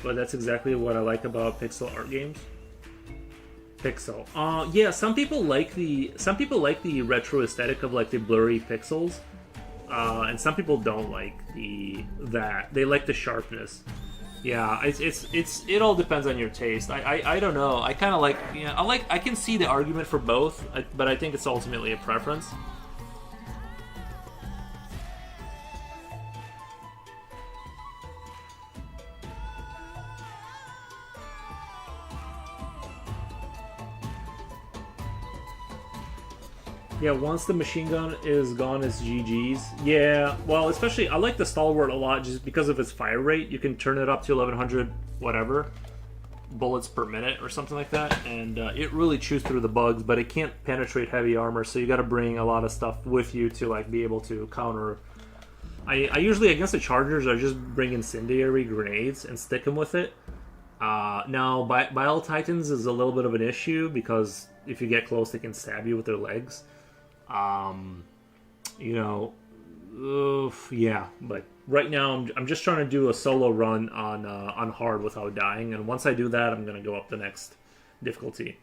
but that's exactly what I like about pixel art games. Pixel. Yeah, some people like the retro aesthetic of like the blurry pixels, and some people don't like that. They like the sharpness. Yeah, it all depends on your taste. I don't know. I kind of like, yeah, I can see the argument for both, but I think it's ultimately a preference. Yeah, once the machine gun is gone, it's GG's. Yeah, well, especially, I like the Stalwart a lot just because of its fire rate. You can turn it up to 1100, whatever, bullets per minute or something like that, and it really chews through the bugs, but it can't penetrate heavy armor, so you gotta bring a lot of stuff with you to, like, be able to counter. I usually, against the Chargers, I just bring incendiary grenades and stick them with it. Now, Bile Titans is a little bit of an issue because if you get close, they can stab you with their legs. You know, yeah, but right now I'm just trying to do a solo run on hard without dying, and once I do that, I'm gonna go up the next difficulty.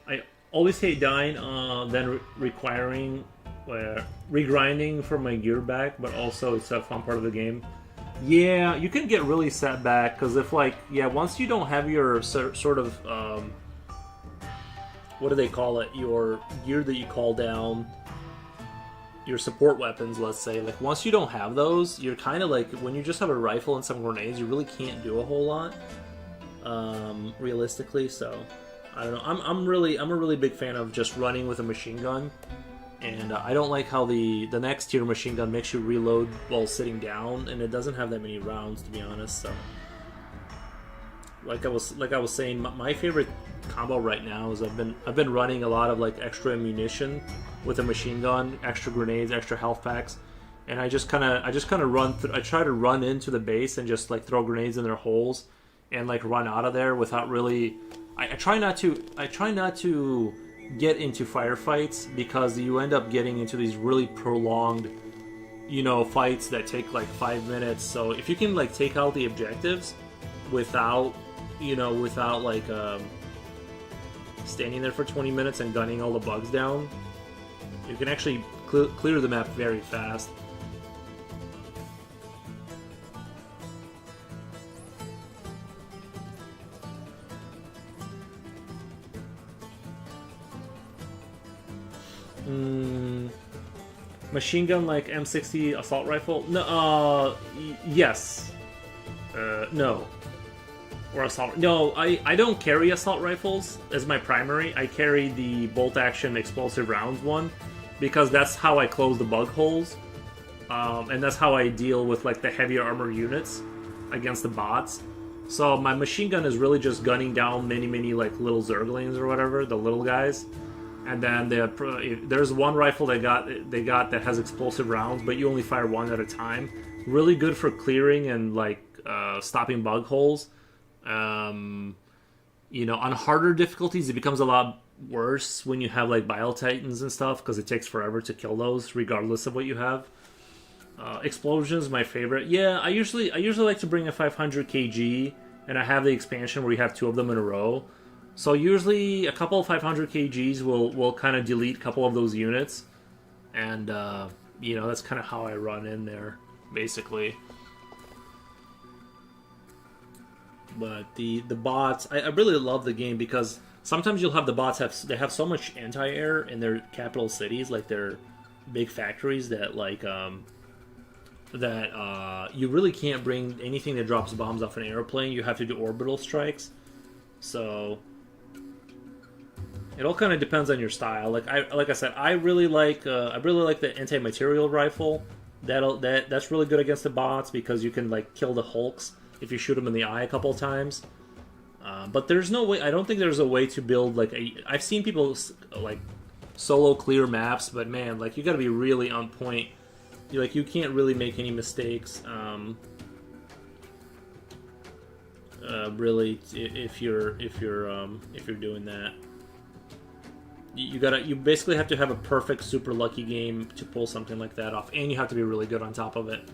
I always hate dying, then requiring regrinding for my gear back, but also it's a fun part of the game. Yeah, you can get really set back because if once you don't have your sort of what do they call it? Your gear that you call down, your support weapons, let's say. Like, once you don't have those, you're kind of like, when you just have a rifle and some grenades, you really can't do a whole lot, realistically. So, I don't know. I'm a really big fan of just running with a machine gun, and I don't like how the next tier machine gun makes you reload while sitting down, and it doesn't have that many rounds, to be honest. So, like I was saying, my favorite combo right now is I've been running a lot of like extra ammunition with a machine gun, extra grenades, extra health packs, and I just kind of run through. I try to run into the base and just like throw grenades in their holes and like run out of there without really. I try not to get into firefights because you end up getting into these really prolonged, fights that take like 5 minutes. So if you can like take out the objectives without like standing there for 20 minutes and gunning all the bugs down, you can actually clear the map very fast. Machine gun like M60 assault rifle? No, yes. No. Or assault. No, I don't carry assault rifles as my primary. I carry the bolt action explosive rounds one because that's how I close the bug holes, and that's how I deal with like the heavier armor units against the bots. So my machine gun is really just gunning down many like little zerglings or whatever, the little guys. And then there's one rifle they got that has explosive rounds, but you only fire one at a time. Really good for clearing and like stopping bug holes. You know, on harder difficulties, it becomes a lot worse when you have like Bile Titans and stuff because it takes forever to kill those, regardless of what you have. Explosions, my favorite. Yeah, I usually like to bring a 500 kg, and I have the expansion where you have two of them in a row. So usually a couple of 500 kgs will kind of delete a couple of those units, and you know, that's kind of how I run in there, basically. But the bots, I really love the game because sometimes you'll have the bots have so much anti-air in their capital cities, like their big factories, that like you really can't bring anything that drops bombs off an airplane. You have to do orbital strikes. So it all kind of depends on your style. Like I said, I really like the anti-material rifle. That's really good against the bots because you can like kill the hulks if you shoot them in the eye a couple times. But there's no way. I don't think there's a way to build like I've seen people like solo clear maps, but man, like you got to be really on point. You can't really make any mistakes. Really, if you're doing that, you basically have to have a perfect super lucky game to pull something like that off, and you have to be really good on top of it.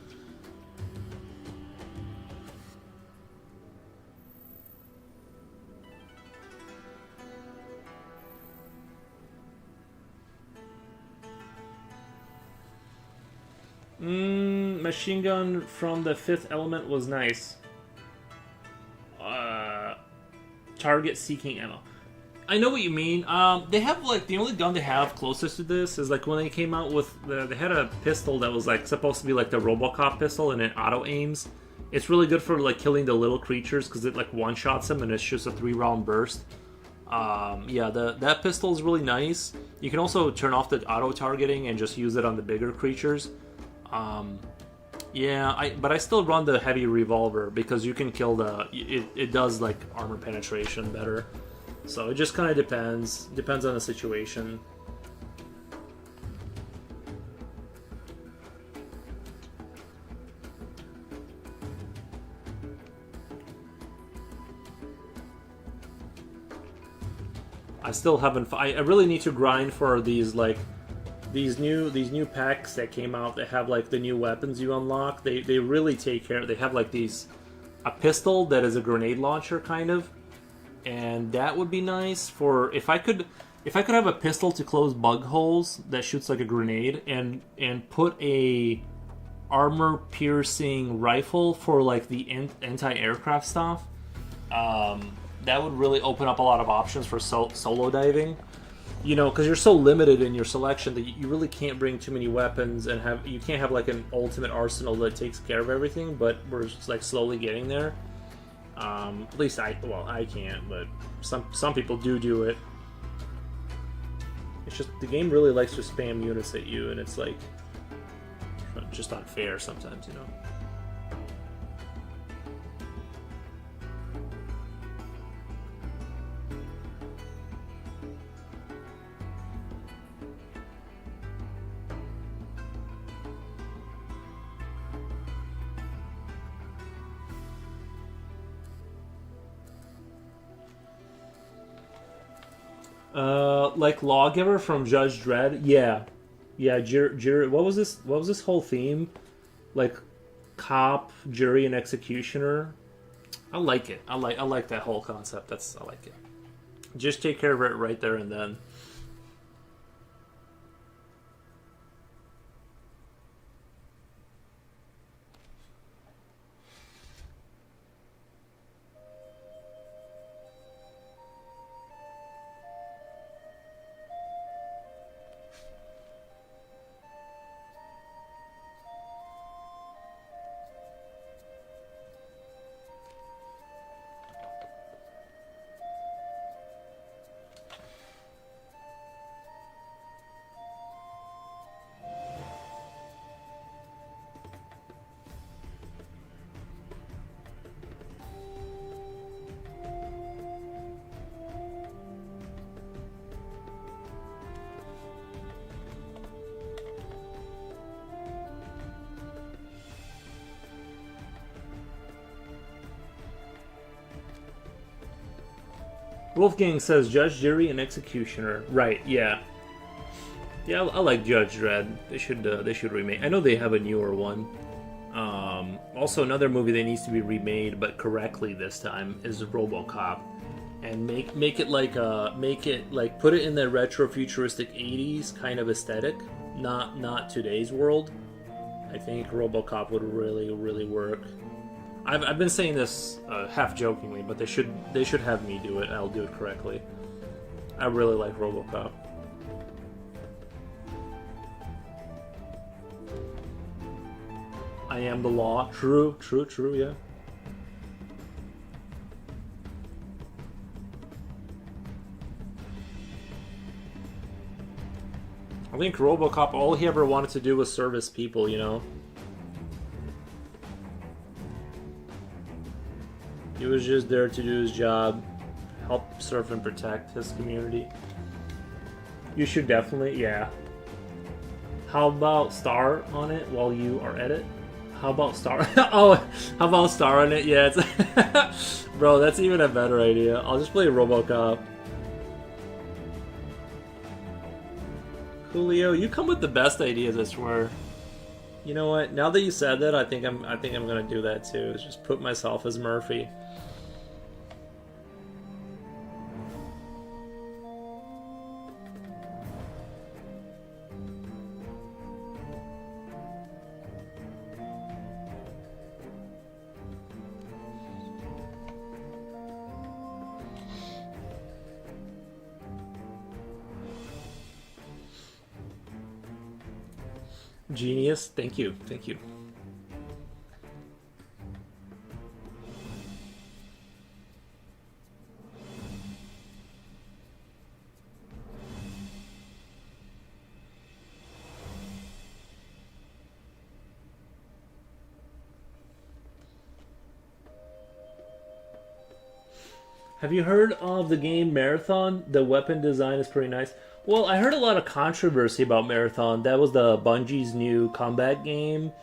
Machine gun from the Fifth Element was nice. Target seeking ammo. I know what you mean. They have like the only gun they have closest to this is like when they came out with they had a pistol that was like supposed to be like the RoboCop pistol and it auto aims. It's really good for like killing the little creatures because it like one shots them and it's just a 3-round burst. Yeah, that pistol is really nice. You can also turn off the auto targeting and just use it on the bigger creatures. Yeah, but I still run the heavy revolver because you can kill it does like armor penetration better. So it just kind of depends on the situation. I still haven't. I really need to grind for these like these new packs that came out that have like the new weapons you unlock. They really take care. They have like a pistol that is a grenade launcher kind of, and that would be nice for if I could have a pistol to close bug holes that shoots like a grenade, and put a armor piercing rifle for like the anti-aircraft stuff. That would really open up a lot of options for solo diving. You know, because you're so limited in your selection that you really can't bring too many weapons and you can't have like an ultimate arsenal that takes care of everything. But we're just like slowly getting there. At least I can't, but some people do it. It's just the game really likes to spam units at you, and it's like just unfair sometimes, you know. Like Lawgiver from Judge Dredd, yeah. What was this whole theme? Like cop, jury, and executioner. I like it. I like that whole concept. I like it. Just take care of it right there and then. Wolfgang says Judge, Jury, and Executioner. Right? Yeah. Yeah, I like Judge Dredd. They should remake. I know they have a newer one. Also, another movie that needs to be remade, but correctly this time, is RoboCop, and make it like put it in the retro futuristic '80s kind of aesthetic, not today's world. I think RoboCop would really work. I've been saying this half jokingly, but they should have me do it. I'll do it correctly. I really like RoboCop. I am the law. True, yeah. I think RoboCop, all he ever wanted to do was service people, you know? He was just there to do his job, help serve and protect his community. You should definitely, yeah. How about star on it while you are at it? How about star? Oh, how about star on it? Yeah, it's bro, that's even a better idea. I'll just play RoboCop. Julio, you come with the best ideas, I swear. You know what? Now that you said that, I think I'm gonna do that too. Is just put myself as Murphy. Genius. Thank you. Thank you. Have you heard of the game Marathon? The weapon design is pretty nice. Well, I heard a lot of controversy about Marathon. That was the Bungie's new combat game.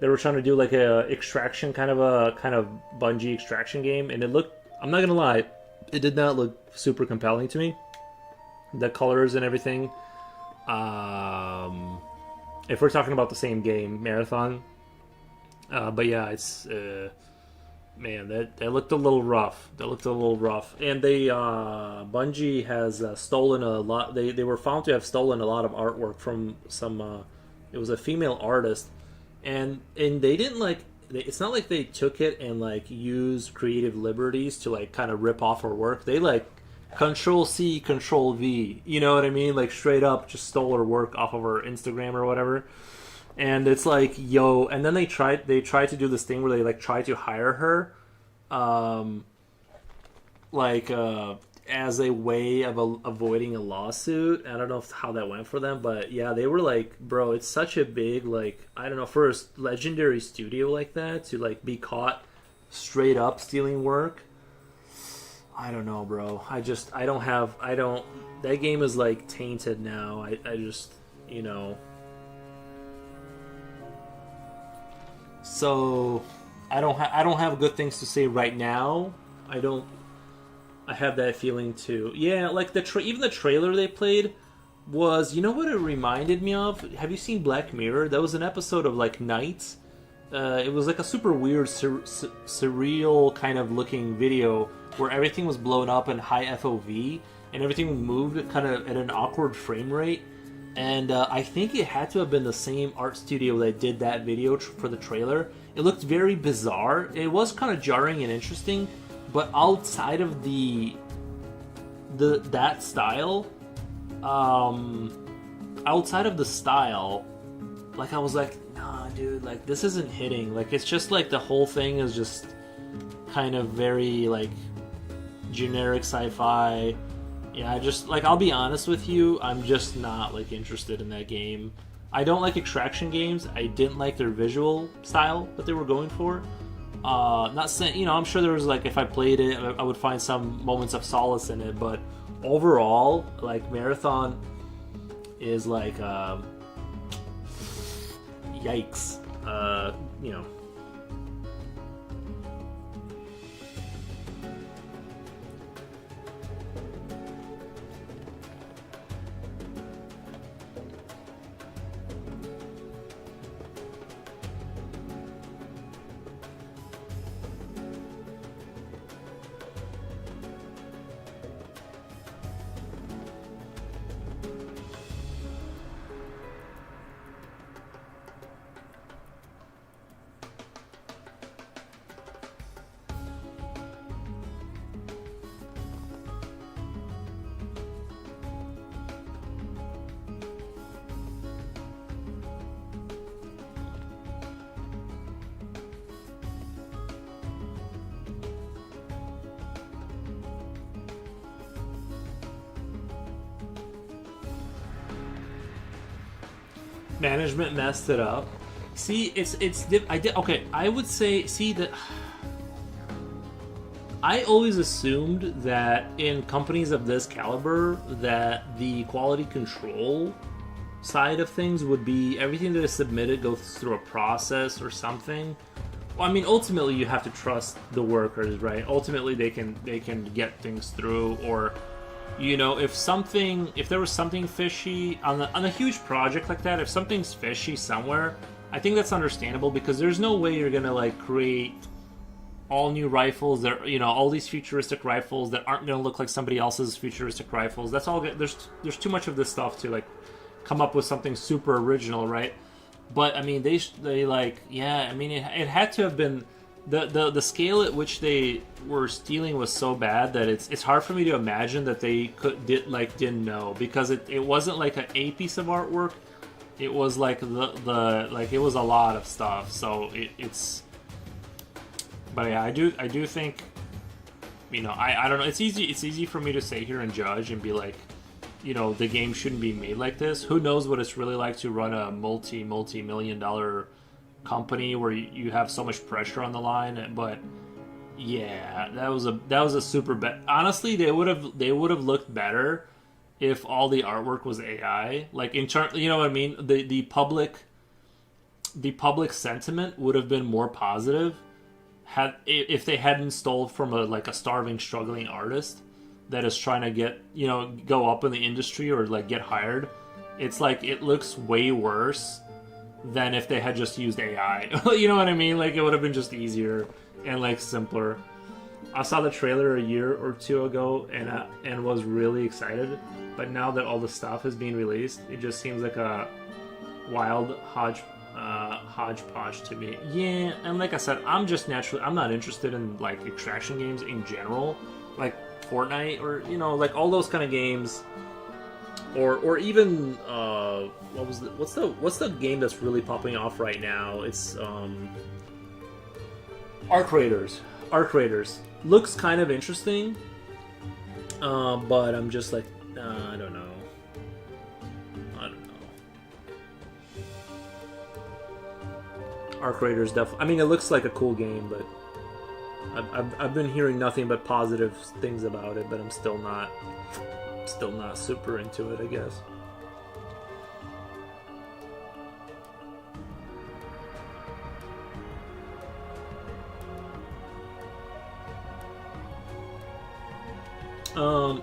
They were trying to do like a extraction kind of Bungie extraction game, and it looked, I'm not gonna lie, it did not look super compelling to me. The colors and everything. If we're talking about the same game, Marathon. But yeah, it's man, that looked a little rough. And they Bungie has stolen a lot. They were found to have stolen a lot of artwork from some. It was a female artist, and they didn't like. It's not like they took it and like used creative liberties to like kind of rip off her work. They like Control C, Control V. You know what I mean? Like straight up, just stole her work off of her Instagram or whatever. And it's like, yo, and then they tried to do this thing where they like try to hire her, as a way of avoiding a lawsuit. I don't know how that went for them, but yeah, they were like, bro, it's such a big, like, I don't know, for a legendary studio like that to like be caught straight up stealing work. I don't know, bro. That game is like tainted now. I just, you know. So, I don't have good things to say right now. I have that feeling too. Yeah, like even the trailer they played was, you know what it reminded me of? Have you seen Black Mirror? That was an episode of like Nights. It was like a super weird, surreal kind of looking video where everything was blown up in high FOV and everything moved kind of at an awkward frame rate. And I think it had to have been the same art studio that did that video for the trailer. It looked very bizarre. It was kind of jarring and interesting, but outside of that style, outside of the style, like I was like, nah, dude, like this isn't hitting. Like it's just like the whole thing is just kind of very like generic sci-fi. Yeah, I'll be honest with you, I'm just not, like, interested in that game. I don't like extraction games. I didn't like their visual style that they were going for. Not saying, you know, I'm sure there was, like, if I played it, I would find some moments of solace in it, but overall, like, Marathon is, like, yikes. You know. management messed it up. See, I did okay. I would say, see that. I always assumed that in companies of this caliber, that the quality control side of things would be everything that is submitted goes through a process or something. Well, I mean, ultimately you have to trust the workers, right? Ultimately they can get things through, or you know, if there was something fishy on a huge project like that, if something's fishy somewhere, I think that's understandable, because there's no way you're gonna like create all new rifles that, you know, all these futuristic rifles that aren't gonna look like somebody else's futuristic rifles. That's all. There's too much of this stuff to like come up with something super original, right? But I mean, they like, yeah. I mean, it had to have been the scale at which they were stealing was so bad that it's hard for me to imagine that they didn't know, because it wasn't like a piece of artwork. It was like the like it was a lot of stuff. So it's. But yeah, I do think, you know, I don't know. It's easy for me to sit here and judge and be like, you know, the game shouldn't be made like this. Who knows what it's really like to run a multi-million-dollar company where you have so much pressure on the line. But yeah, that was a super bet. Honestly, they would have looked better if all the artwork was AI. Like in turn, you know what I mean? The public sentiment would have been more positive if they hadn't stole from a starving, struggling artist that is trying to get, you know, go up in the industry or like get hired. It's like it looks way worse than if they had just used AI. You know what I mean? Like it would have been just easier and like simpler. I saw the trailer a year or two ago and was really excited, but now that all the stuff is being released, it just seems like a wild hodgepodge to me. Yeah, and like I said, I'm not interested in like extraction games in general, like Fortnite or, you know, like all those kind of games, or even what's the game that's really popping off right now? It's Arc Raiders. Looks kind of interesting, but I'm just like, I don't know. Arc Raiders definitely. I mean, it looks like a cool game, but I've been hearing nothing but positive things about it. But I'm still not super into it, I guess.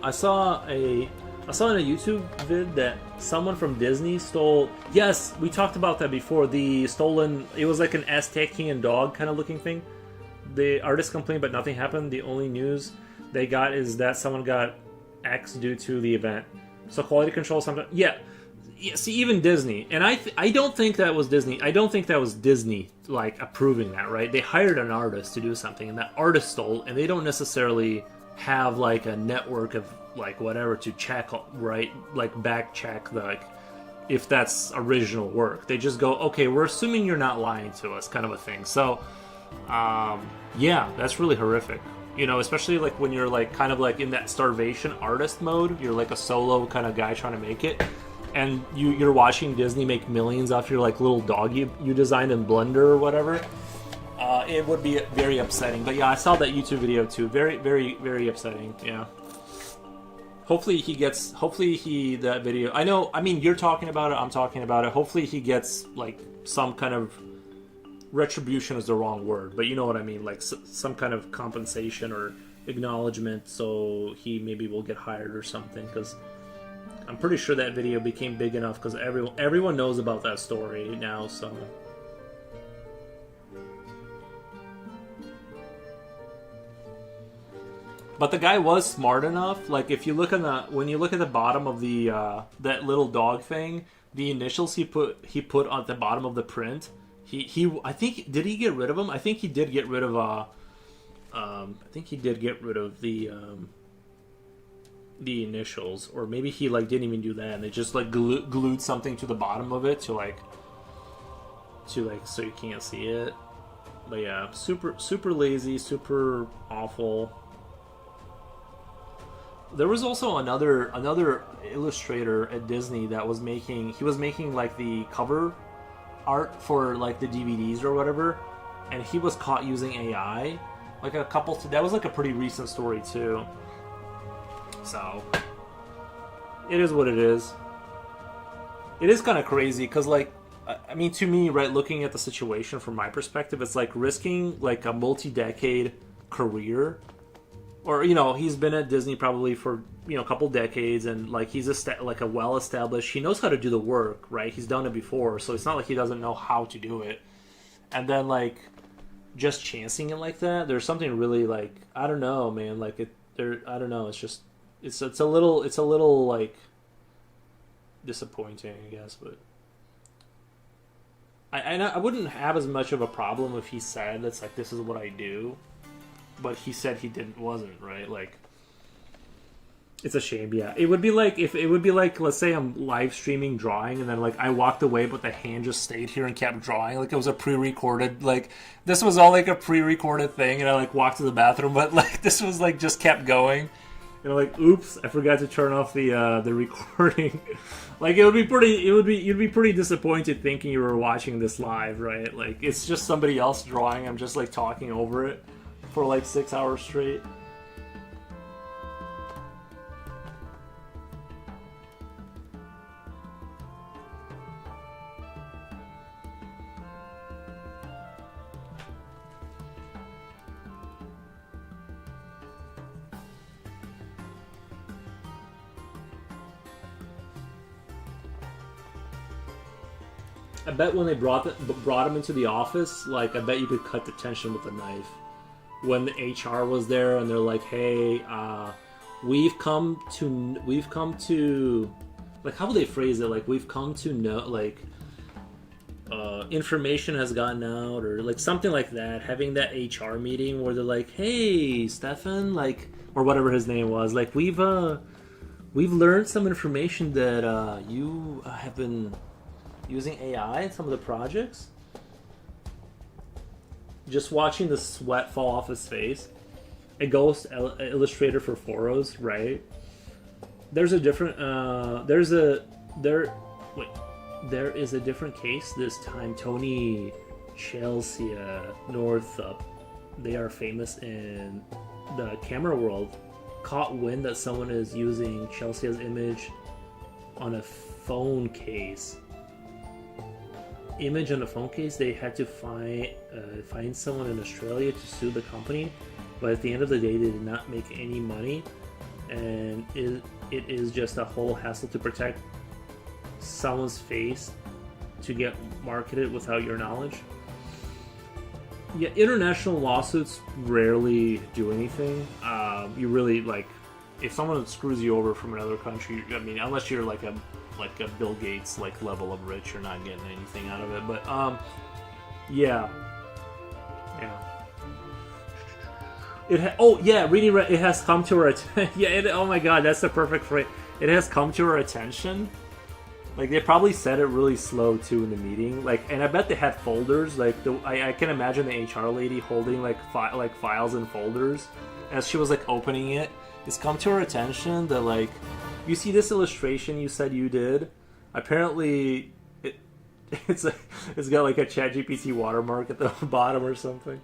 I saw in a YouTube vid that someone from Disney stole. Yes, we talked about that before. The stolen. It was like an Aztecian dog kind of looking thing. The artist complained, but nothing happened. The only news they got is that someone got X due to the event. So quality control something. Yeah. See, even Disney, and I don't think that was Disney. I don't think that was Disney like approving that, right? They hired an artist to do something, and that artist stole, and they don't necessarily have like a network of like whatever to check, right? Like back check like if that's original work. They just go, okay, we're assuming you're not lying to us, kind of a thing. So yeah, that's really horrific, you know, especially like when you're like kind of like in that starvation artist mode. You're like a solo kind of guy trying to make it, and you're watching Disney make millions off your like little dog you designed in Blender or whatever. It would be very upsetting. But yeah, I saw that YouTube video too. Very, very, very upsetting. Yeah. Hopefully that video. I mean, you're talking about it. I'm talking about it. Hopefully he gets like some kind of retribution is the wrong word, but you know what I mean. Like some kind of compensation or acknowledgement, so he maybe will get hired or something. Because I'm pretty sure that video became big enough because everyone knows about that story now. So. But the guy was smart enough. Like if you look when you look at the bottom of the that little dog thing, the initials he put on the bottom of the print. I think, did he get rid of them? I think he did get rid of the initials, or maybe he like didn't even do that, and they just like glued something to the bottom of it to so you can't see it. But yeah, super lazy, super awful. There was also another illustrator at Disney that was making he was making like the cover art for like the DVDs or whatever, and he was caught using AI. Like a couple, that was like a pretty recent story too. So it is what it is. It is kind of crazy because like I mean to me, right, looking at the situation from my perspective, it's like risking like a multi-decade career, or you know, he's been at Disney probably for you know a couple decades, and like he's like a well-established, he knows how to do the work, right? He's done it before, so it's not like he doesn't know how to do it. And then like just chancing it like that, there's something really like I don't know, man. Like it, there, I don't know. It's just it's a little like disappointing, I guess. But I wouldn't have as much of a problem if he said it's like this is what I do, but he said he didn't wasn't right. Like it's a shame. Yeah, it would be like if it would be like let's say I'm live streaming drawing and then like I walked away but the hand just stayed here and kept drawing like it was a pre-recorded, like this was all like a pre-recorded thing, and I like walked to the bathroom but like this was like just kept going, you know, like oops, I forgot to turn off the recording. Like it would be pretty, you'd be pretty disappointed thinking you were watching this live, right? Like it's just somebody else drawing, I'm just like talking over it for like 6 hours straight. I bet when they brought him into the office, like I bet you could cut the tension with a knife. When the HR was there and they're like, "Hey, we've come to, like how would they phrase it? Like we've come to know, like information has gotten out, or like something like that." Having that HR meeting where they're like, "Hey, Stefan," like or whatever his name was, like we've learned some information that you have been using AI in some of the projects. Just watching the sweat fall off his face. A ghost illustrator for Foros, right? There's a different. There is a different case this time. Tony Chelsea Northup, they are famous in the camera world, caught wind that someone is using Chelsea's image on a phone case. Image on a phone case. They had to find someone in Australia to sue the company, but at the end of the day, they did not make any money, and it is just a whole hassle to protect someone's face to get marketed without your knowledge. Yeah, international lawsuits rarely do anything. You really like if someone screws you over from another country. I mean, unless you're like a Bill Gates like level of rich, you're not getting anything out of it. But yeah. It has come to our attention. Oh my god, that's the perfect phrase. It has come to our attention. Like they probably said it really slow too in the meeting. Like, and I bet they had folders. Like I can imagine the HR lady holding like files and folders as she was like opening it. It's come to our attention that like you see this illustration you said you did. Apparently, it's got like a ChatGPT watermark at the bottom or something.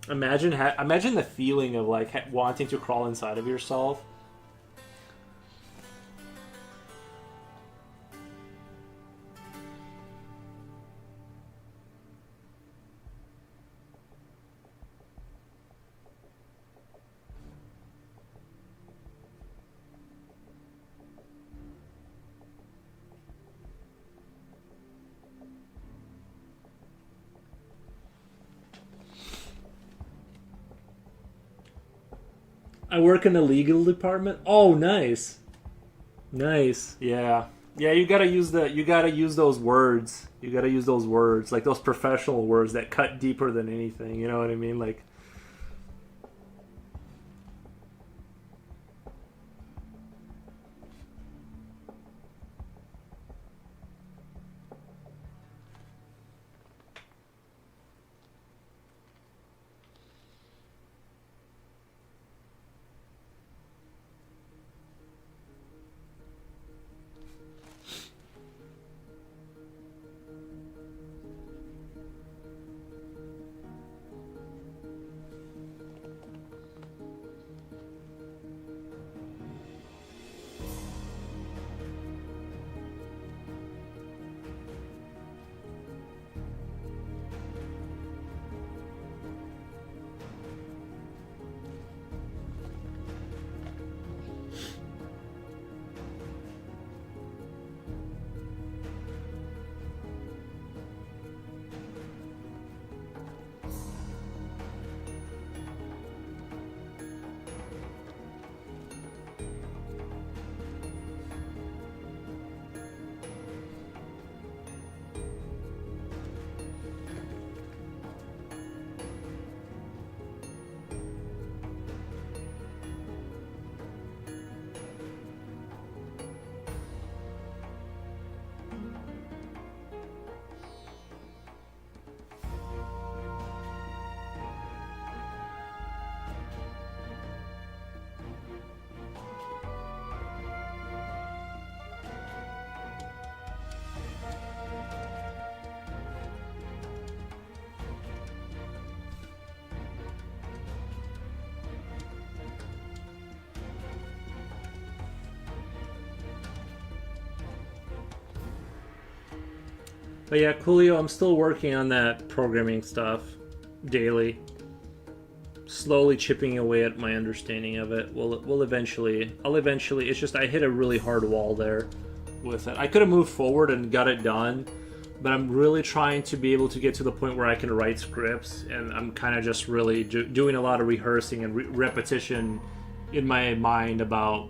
Imagine the feeling of like wanting to crawl inside of yourself. I work in the legal department. Oh, nice. Nice. Yeah. Yeah, you gotta use those words. You gotta use those words, like those professional words that cut deeper than anything. You know what I mean? Like, But yeah, Coolio, I'm still working on that programming stuff daily. Slowly chipping away at my understanding of it. We'll eventually. I'll eventually. It's just I hit a really hard wall there with it. I could have moved forward and got it done, but I'm really trying to be able to get to the point where I can write scripts, and I'm kind of just really doing a lot of rehearsing and repetition in my mind about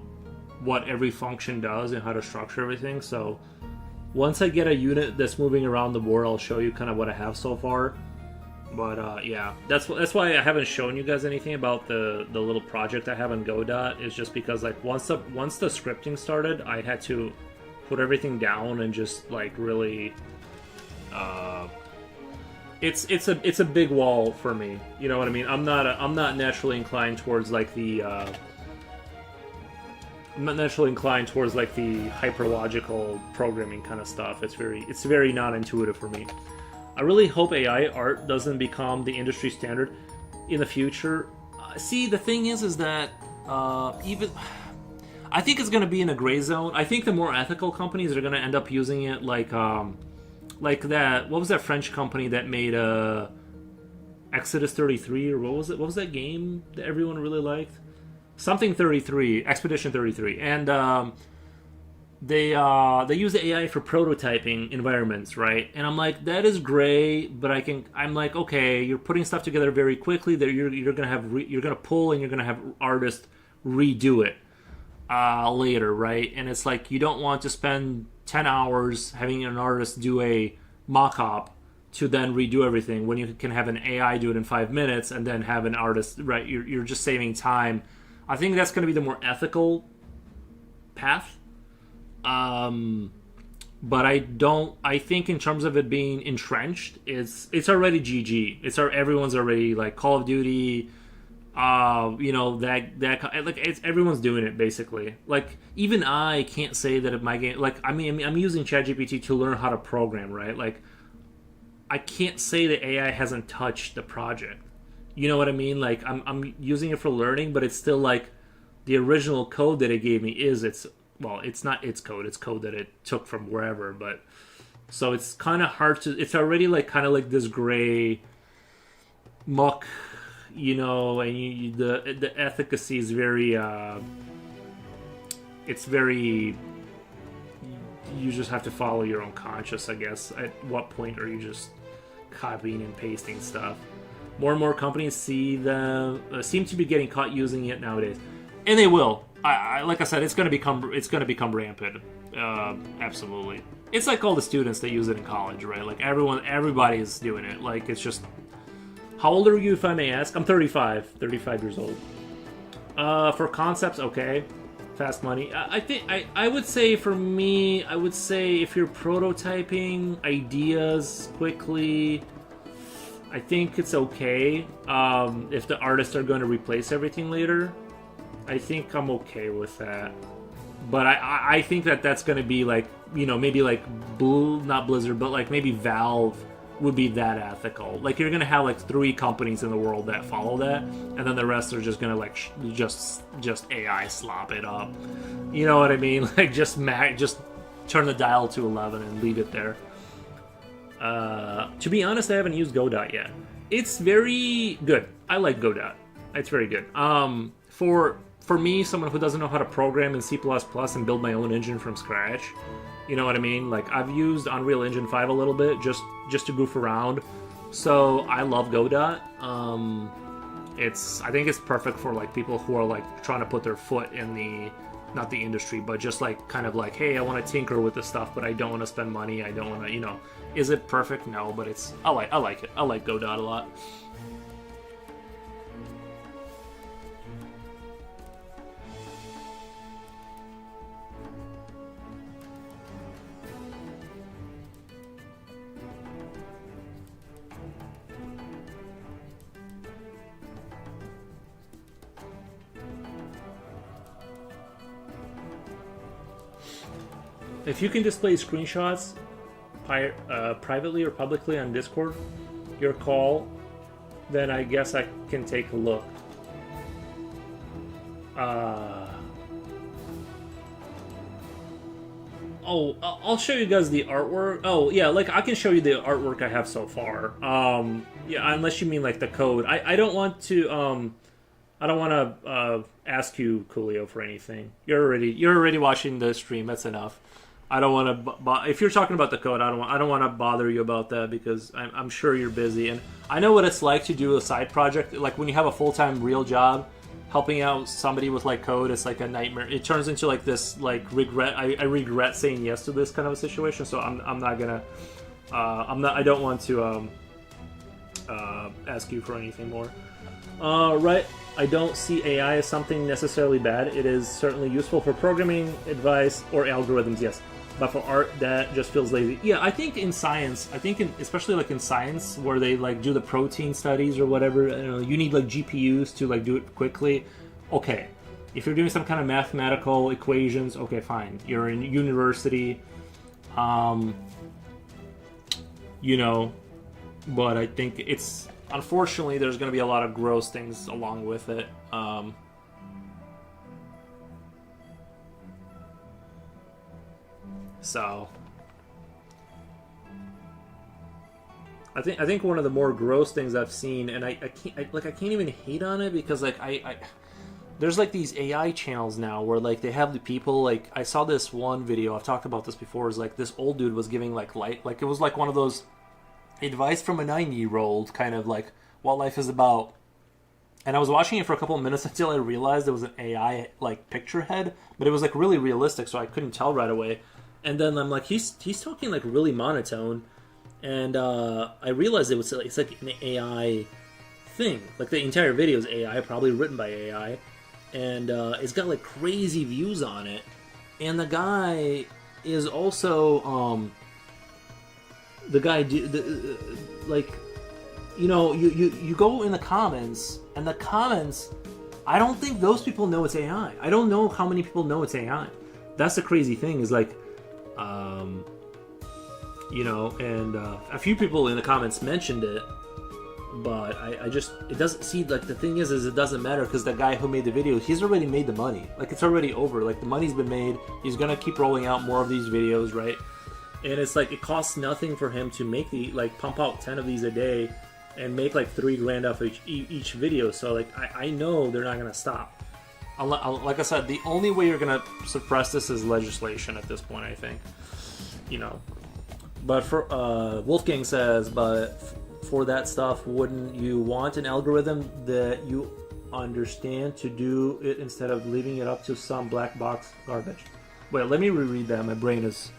what every function does and how to structure everything. So once I get a unit that's moving around the board, I'll show you kind of what I have so far. But yeah, that's why I haven't shown you guys anything about the little project I have on Godot. Is just because like once the scripting started, I had to put everything down and just like really. It's a big wall for me. You know what I mean? I'm not naturally inclined towards like the. I'm not naturally inclined towards like the hyperlogical programming kind of stuff. It's very non-intuitive for me. I really hope AI art doesn't become the industry standard in the future. See, the thing is that even I think it's going to be in a gray zone. I think the more ethical companies are going to end up using it, like that. What was that French company that made Exodus 33, or what was it? What was that game that everyone really liked? Something 33, Expedition 33, and they use the AI for prototyping environments, right? And I'm like, that is great, but I'm like, okay, you're putting stuff together very quickly. That you're gonna pull and you're gonna have artists redo it later, right? And it's like you don't want to spend 10 hours having an artist do a mock-up to then redo everything when you can have an AI do it in 5 minutes and then have an artist, right? You're just saving time. I think that's going to be the more ethical path. But I think in terms of it being entrenched, it's already GG. Everyone's already like Call of Duty, everyone's doing it basically. Like even I can't say that if my game, like I'm using ChatGPT to learn how to program, right? Like I can't say that AI hasn't touched the project. You know what I mean? Like I'm using it for learning, but it's still like the original code that it gave me it's not its code. It's code that it took from wherever. But so it's kind of hard to. It's already like kind of like this gray muck, you know. And the efficacy is very. It's very. You just have to follow your own conscience, I guess. At what point are you just copying and pasting stuff? More and more companies seem to be getting caught using it nowadays, and they will. I like I said, it's going to become rampant. Absolutely, it's like all the students that use it in college, right? Like everybody's doing it. Like it's just. How old are you, if I may ask? I'm 35 years old. For concepts, okay, fast money. I would say for me, I would say if you're prototyping ideas quickly. I think it's okay if the artists are going to replace everything later. I think I'm okay with that. But I think that's going to be like, you know, maybe like not Blizzard, but like maybe Valve would be that ethical. Like you're going to have like 3 companies in the world that follow that, and then the rest are just going to like just AI slop it up. You know what I mean? Like just turn the dial to 11 and leave it there. To be honest, I haven't used Godot yet. It's very good. I like Godot. It's very good. For me, someone who doesn't know how to program in C++ and build my own engine from scratch, you know what I mean? Like I've used Unreal Engine 5 a little bit just to goof around. So I love Godot. I think it's perfect for like people who are like trying to put their foot in not the industry, but just like kind of like, hey, I want to tinker with this stuff, but I don't want to spend money. I don't want to, you know. Is it perfect? No, but I like it. I like Godot a lot. If you can display screenshots privately or publicly on Discord, your call, then I guess I can take a look. I'll show you guys the artwork. Oh yeah, like I can show you the artwork I have so far. Yeah, unless you mean like the code. I don't want to I don't want to ask you, Coolio, for anything. You're already watching the stream. That's enough. I don't want to. If you're talking about the code, I don't want to bother you about that because I'm sure you're busy, and I know what it's like to do a side project. Like when you have a full-time real job, helping out somebody with like code, it's like a nightmare. It turns into like this like regret. I regret saying yes to this kind of a situation. So I'm not gonna. I don't want to ask you for anything more. Right. I don't see AI as something necessarily bad. It is certainly useful for programming, advice, or algorithms. Yes. But for art, that just feels lazy. Yeah, I think in science, especially like in science, where they like do the protein studies or whatever, you need like GPUs to like do it quickly. Okay, if you're doing some kind of mathematical equations, okay, fine. You're in university, But I think it's unfortunately there's going to be a lot of gross things along with it. So I think one of the more gross things I've seen, and I can't even hate on it because like I there's like these AI channels now where like they have the people like I saw this one video, I've talked about this before, is like this old dude was giving like it was like one of those advice from a 9-year-old kind of like what life is about. And I was watching it for a couple of minutes until I realized it was an AI like picture head, but it was like really realistic, so I couldn't tell right away. And then I'm like, he's talking like really monotone, and I realized it's like an AI thing. Like the entire video is AI, probably written by AI, and it's got like crazy views on it. And the guy is also you go in the comments, and the comments, I don't think those people know it's AI. I don't know how many people know it's AI. That's the crazy thing is like. And a few people in the comments mentioned it, but it doesn't see, like, the thing is it doesn't matter because the guy who made the video, he's already made the money. Like, it's already over. Like, the money's been made. He's gonna keep rolling out more of these videos, right? And it's like, it costs nothing for him to make pump out 10 of these a day and make like $3,000 off each video. So, like, I know they're not gonna stop. Like I said, the only way you're gonna suppress this is legislation at this point, I think. But for Wolfgang says, but for that stuff, wouldn't you want an algorithm that you understand to do it instead of leaving it up to some black box garbage? Wait, let me reread that. My brain is.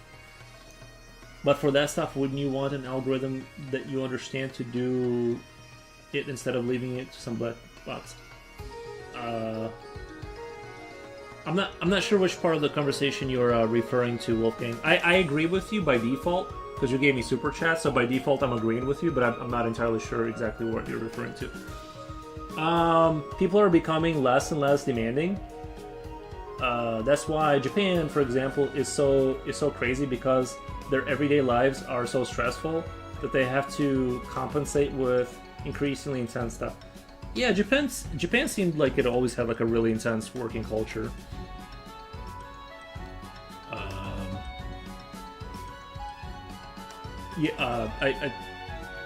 But for that stuff, wouldn't you want an algorithm that you understand to do it instead of leaving it to some black box? I'm not sure which part of the conversation you're referring to, Wolfgang. I agree with you by default because you gave me super chat, so by default I'm agreeing with you, but I'm not entirely sure exactly what you're referring to. People are becoming less and less demanding. That's why Japan, for example, is so crazy because their everyday lives are so stressful that they have to compensate with increasingly intense stuff. Yeah, Japan seemed like it always had like a really intense working culture.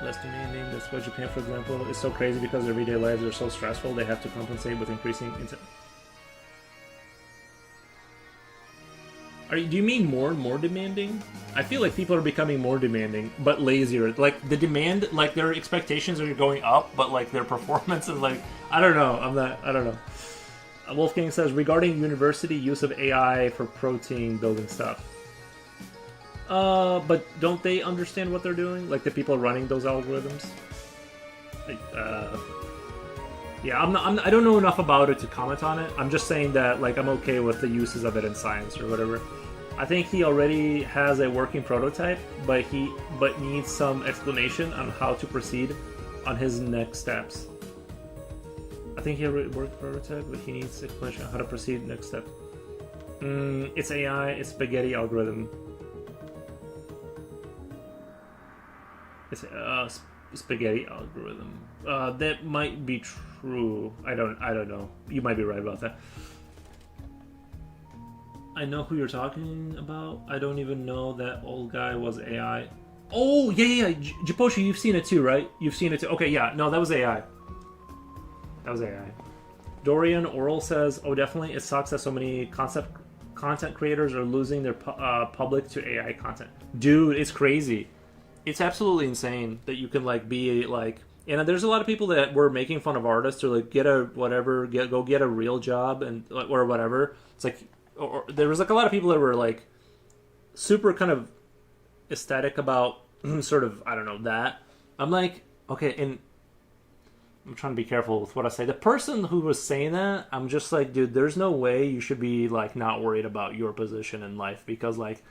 Less demanding. That's why Japan, for example, is so crazy because their everyday lives are so stressful. They have to compensate with increasing do you mean more and more demanding? I feel like people are becoming more demanding, but lazier. Like the demand, like their expectations are going up, but like their performance is like I don't know. I don't know. Wolfgang says regarding university use of AI for protein building stuff. But don't they understand what they're doing? Like the people running those algorithms? Yeah, I don't know enough about it to comment on it. I'm just saying that like I'm okay with the uses of it in science or whatever. I think he already has a working prototype, but needs some explanation on how to proceed on his next steps. I think he already worked prototype, but he needs explanation on how to proceed next step. It's AI, it's spaghetti algorithm. It's a spaghetti algorithm. That might be true. I don't know. You might be right about that. I know who you're talking about. I don't even know that old guy was AI. Oh, yeah. Japoshi, you've seen it too, right? You've seen it too. Okay, yeah. No, that was AI. That was AI. Dorian Oral says, "Oh, definitely. It sucks that so many content creators are losing their public to AI content. Dude, it's crazy. It's absolutely insane that you can like be like." And there's a lot of people that were making fun of artists to like get a whatever, go get a real job and or whatever. It's like, or there was like a lot of people that were like super kind of aesthetic about sort of, I don't know, that. I'm like, okay, and I'm trying to be careful with what I say. The person who was saying that, I'm just like, dude, there's no way you should be like not worried about your position in life, because like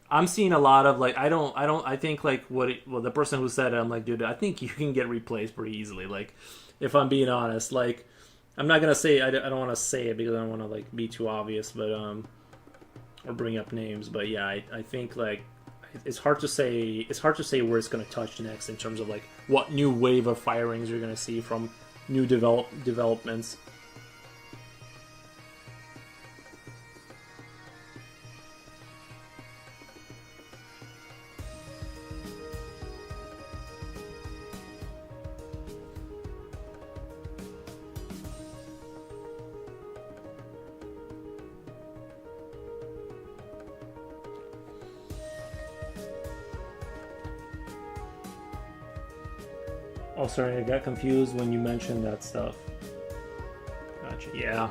I'm seeing a lot of like I think like well, the person who said it, I'm like, dude, I think you can get replaced pretty easily. Like, if I'm being honest, like I'm not gonna say I don't want to say it because I don't want to like be too obvious, but or bring up names, but yeah, I think like it's hard to say where it's going to touch next in terms of like what new wave of firings you're going to see from new developments. Oh, sorry, I got confused when you mentioned that stuff. Gotcha. Yeah.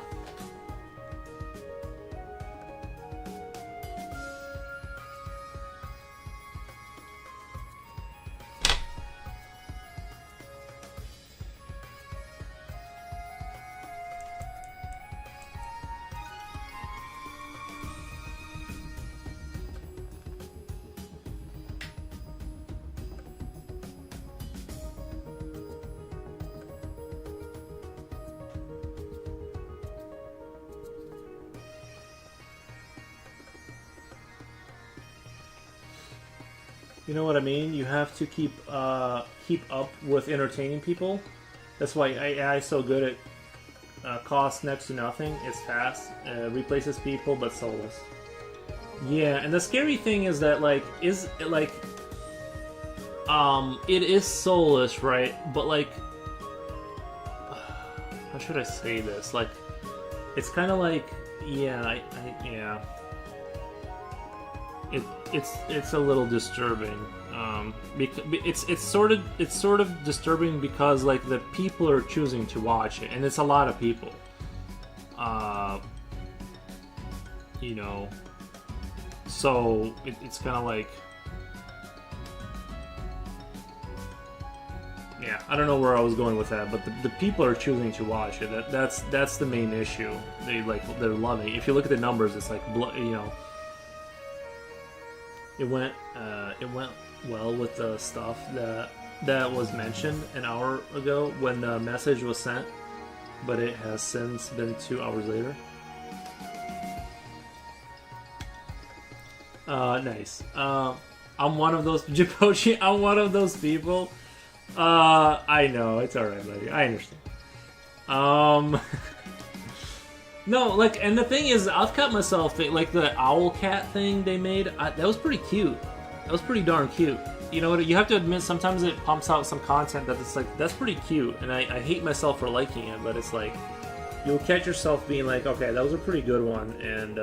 You know what I mean? You have to keep up with entertaining people. That's why AI is so good at costs next to nothing. It's fast, replaces people, but soulless. Yeah, and the scary thing is that like it is soulless, right? But like, how should I say this? Like, it's kind of like, yeah, yeah. It's a little disturbing. It's sort of disturbing because like the people are choosing to watch it, and it's a lot of people. You know, so it's kind of like, yeah, I don't know where I was going with that, but the people are choosing to watch it. That's the main issue. They're loving it. If you look at the numbers, it's like, you know. It went well with the stuff that was mentioned an hour ago when the message was sent, but it has since been 2 hours later. Nice. I'm one of those Japochi. I'm one of those people. I know, it's alright, buddy. I understand. No, like, and the thing is, I've cut myself, like, the owl cat thing they made, that was pretty cute. That was pretty darn cute. You know what, you have to admit, sometimes it pumps out some content that it's like, that's pretty cute, and I hate myself for liking it, but it's like, you'll catch yourself being like, okay, that was a pretty good one, and,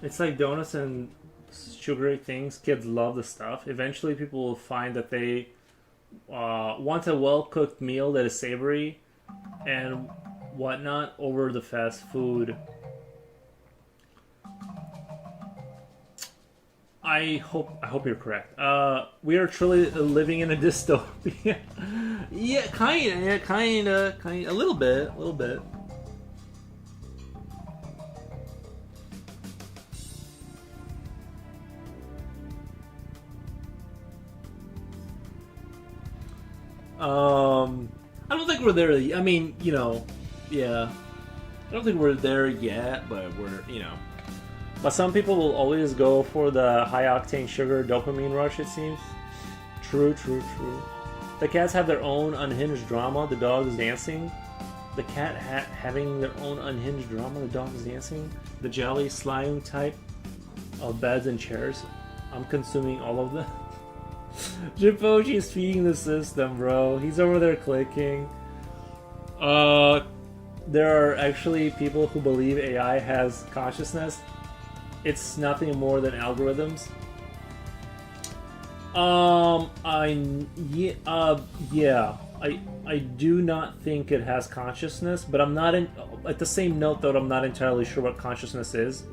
It's like donuts and sugary things. Kids love the stuff. Eventually, people will find that they want a well cooked meal that is savory and whatnot over the fast food. I hope you're correct. We are truly living in a dystopia. Yeah, kinda, a little bit. I don't think we're there. I mean, yeah. I don't think we're there yet, but we're. But some people will always go for the high octane sugar dopamine rush, it seems. True. The cats have their own unhinged drama, the dog is dancing. The cat having their own unhinged drama, the dog is dancing. The jelly slime type of beds and chairs. I'm consuming all of them. Jipochi's feeding the system, bro. He's over there clicking. There are actually people who believe AI has consciousness. It's nothing more than algorithms. I do not think it has consciousness, but I'm not at the same note though. I'm not entirely sure what consciousness is.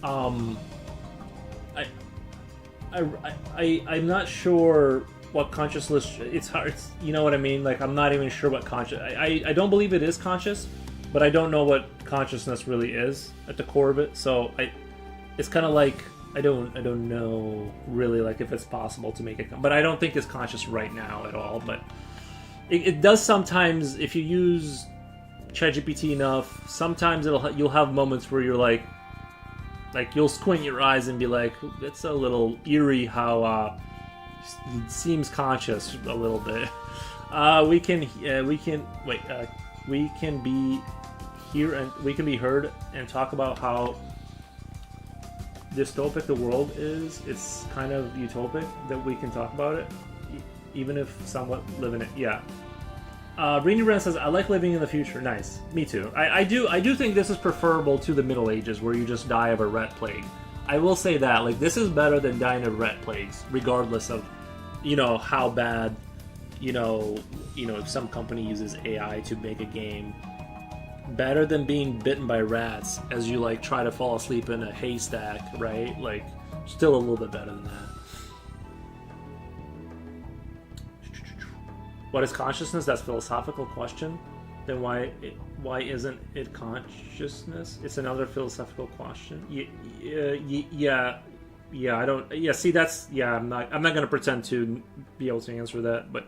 I'm not sure what consciousness. It's hard. You know what I mean? Like I'm not even sure what conscious. I don't believe it is conscious, but I don't know what consciousness really is at the core of it. So it's kind of like I don't know really like if it's possible to make it. But I don't think it's conscious right now at all. But it does sometimes if you use ChatGPT enough. Sometimes you'll have moments where you're like you'll squint your eyes and be like, it's a little eerie how it seems conscious a little bit. We can be here and we can be heard and talk about how dystopic the world is. It's kind of utopic that we can talk about it, even if somewhat live in it. Yeah. Rainy Ren says, I like living in the future. Nice. Me too. I do think this is preferable to the Middle Ages where you just die of a rat plague. I will say that. Like, this is better than dying of rat plagues, regardless of, how bad, if some company uses AI to make a game. Better than being bitten by rats as you, try to fall asleep in a haystack, right? Still a little bit better than that. What is consciousness? That's a philosophical question. Then why isn't it consciousness? It's another philosophical question. Yeah. I don't. Yeah. See, that's. Yeah. I'm not gonna pretend to be able to answer that. But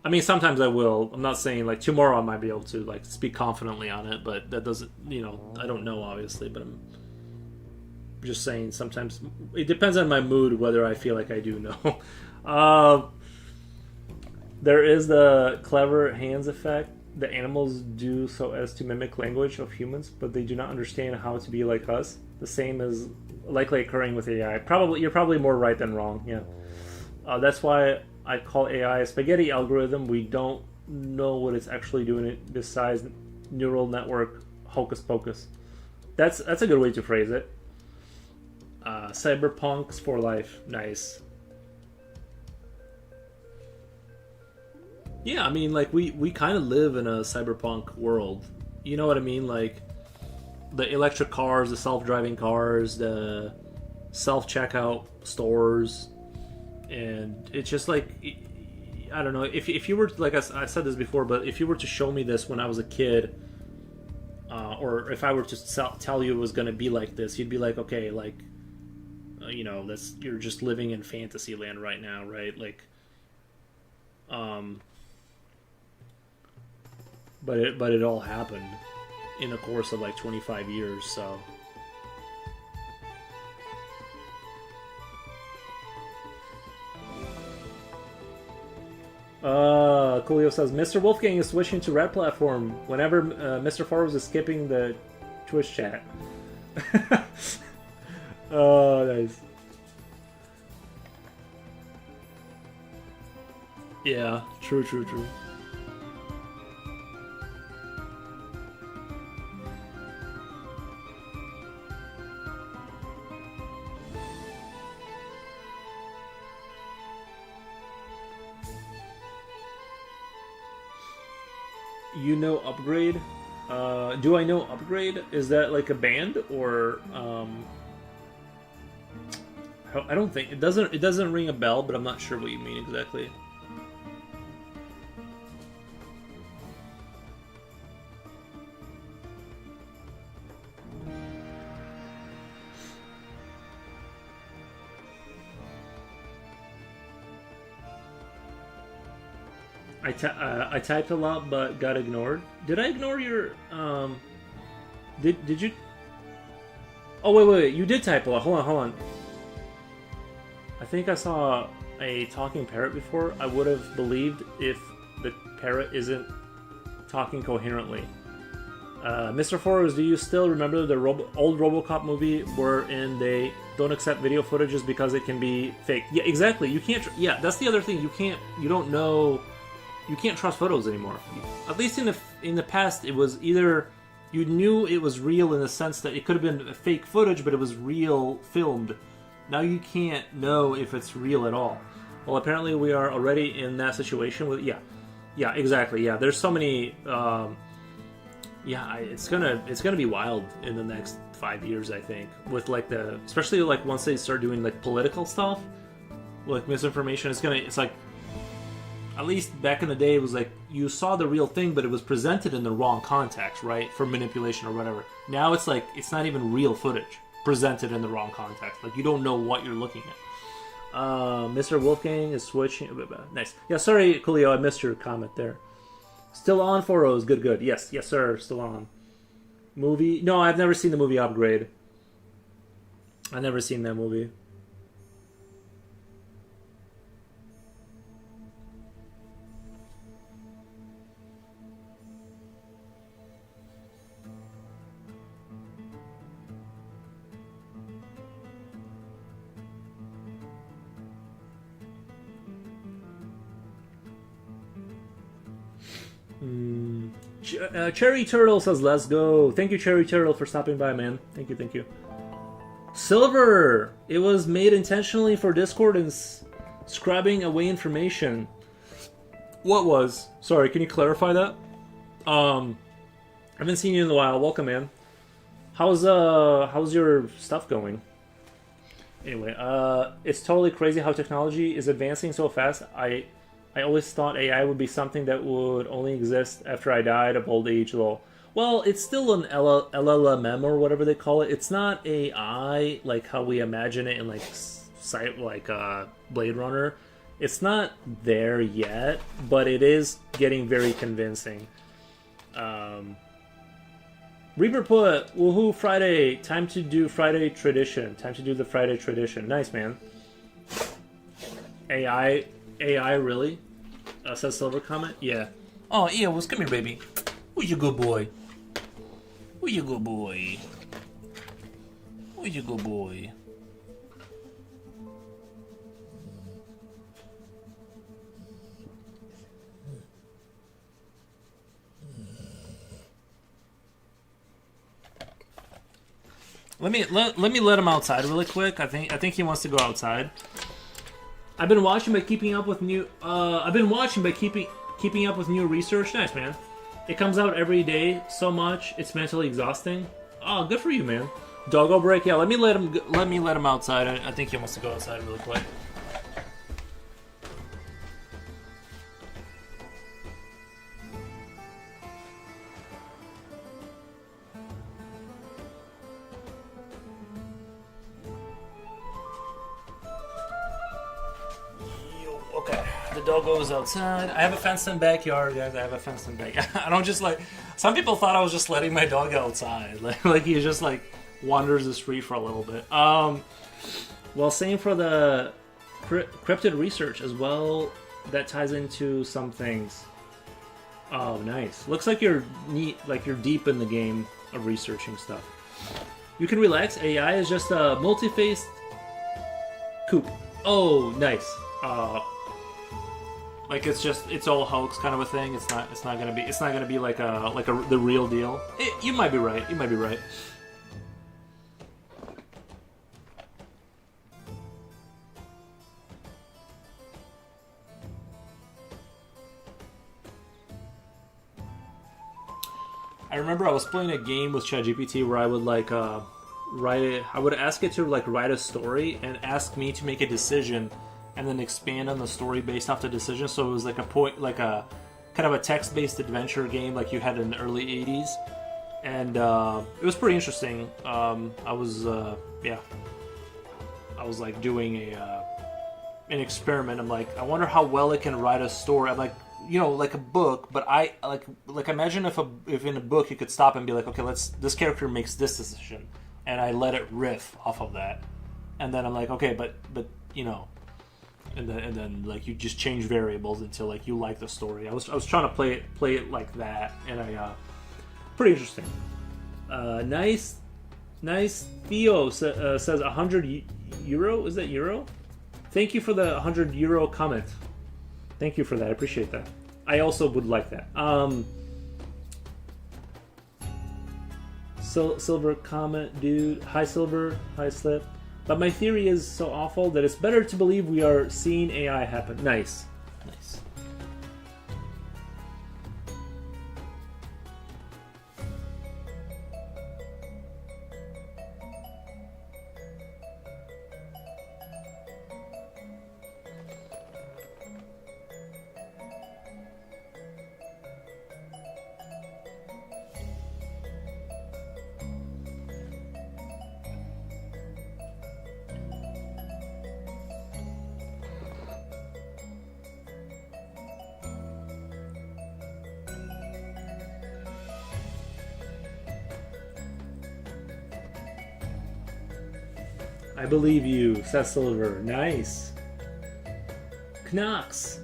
I mean, sometimes I will. I'm not saying tomorrow I might be able to speak confidently on it. But that doesn't. I don't know obviously. But I'm just saying sometimes it depends on my mood whether I feel like I do know. There is the clever hands effect. The animals do so as to mimic language of humans, but they do not understand how to be like us. The same is likely occurring with AI. You're probably more right than wrong. Yeah, that's why I call AI a spaghetti algorithm. We don't know what it's actually doing besides neural network hocus pocus. That's a good way to phrase it. Cyberpunks for life. Nice. Yeah, I mean, we kind of live in a cyberpunk world. You know what I mean? The electric cars, the self-driving cars, the self-checkout stores, and it's just I don't know. If you were, I said this before, but if you were to show me this when I was a kid, or if I were to tell you it was going to be like this, you'd be like, okay, you're just living in fantasy land right now, right? But it all happened in the course of 25 years, so. Coolio says, Mr. Wolfgang is switching to Red Platform whenever Mr. Forbes is skipping the Twitch chat. Oh, nice. Yeah, true. you know Upgrade? Do I know Upgrade? Is that like a band or I don't think it doesn't. It doesn't ring a bell, but I'm not sure what you mean exactly. I typed a lot, but got ignored. Did I ignore your Did you? Oh wait. You did type a lot. Hold on. I think I saw a talking parrot before. I would have believed if the parrot isn't talking coherently. Mr. Forrest, do you still remember the old RoboCop movie wherein they don't accept video footages because it can be fake? Yeah, exactly. You can't. Yeah, that's the other thing. You can't. You don't know. You can't trust photos anymore. At least in the past, it was either you knew it was real in the sense that it could have been fake footage, but it was real filmed. Now you can't know if it's real at all. Well, apparently we are already in that situation with yeah, exactly. Yeah, there's so many. It's gonna be wild in the next 5 years, I think, with like especially like once they start doing like political stuff, like misinformation. It's like, at least back in the day, it was like you saw the real thing, but it was presented in the wrong context, right, for manipulation or whatever. Now it's like it's not even real footage presented in the wrong context. Like you don't know what you're looking at. Mr. Wolfgang is switching. Nice. Yeah, sorry, Coolio, I missed your comment there. Still on 4 Good. Yes, sir, still on. Movie? No, I've never seen the movie Upgrade. I've never seen that movie. Cherry Turtle says, let's go. Thank you, Cherry Turtle, for stopping by, man. Thank you. Silver! It was made intentionally for Discord and scribing away information. What was? Sorry, can you clarify that? I haven't seen you in a while. Welcome, man. How's your stuff going? Anyway, it's totally crazy how technology is advancing so fast. I always thought AI would be something that would only exist after I died of old age, lol. Well, it's still an LLM or whatever they call it. It's not AI like how we imagine it in like Blade Runner. It's not there yet, but it is getting very convincing. Reaper put, woohoo, Friday. Time to do Friday tradition. Time to do the Friday tradition. Nice, man. AI, really? Says Silver comment? Yeah. Oh, Eowls, come here, baby. Who's your good boy? Who's your good boy? Who's your good boy? Let me let him outside really quick. I think he wants to go outside. I've been watching by keeping up with new. Keeping up with new research. Nice, man. It comes out every day so much it's mentally exhausting. Oh, good for you, man. Doggo break. Yeah, let me let him outside. I think he wants to go outside really quick. Okay, the dog goes outside. I have a fenced-in backyard, guys. I have a fenced-in backyard. I don't just like. Some people thought I was just letting my dog outside, like he just like wanders the street for a little bit. Well, same for the cryptid research as well. That ties into some things. Oh, nice. Looks like you're neat. Like you're deep in the game of researching stuff. You can relax. AI is just a multi-faced coop. Oh, nice. Like it's all hoax kind of a thing. It's not gonna be like the real deal. You might be right. remember I was playing a game with ChatGPT where I would like I would ask it to like write a story and ask me to make a decision, and then expand on the story based off the decision. So it was like a kind of a text-based adventure game like you had in the early '80s, and it was pretty interesting. I was like doing an experiment. I'm like, I wonder how well it can write a story. I'm like, like a book, but I like imagine if in a book you could stop and be like, okay, this character makes this decision, and I let it riff off of that, and then I'm like, okay, but and then like you just change variables until like you like the story. I was trying to play it like that, and I pretty interesting. Nice. Theo says 100 euro. Is that euro? Thank you for the 100 euro comment. Thank you for that. I appreciate that. I also would like that. Silver comment, dude. Hi, Silver. Hi, Slip. But my theory is so awful that it's better to believe we are seeing AI happen. Nice. I believe you, says Silver. Nice. Knox.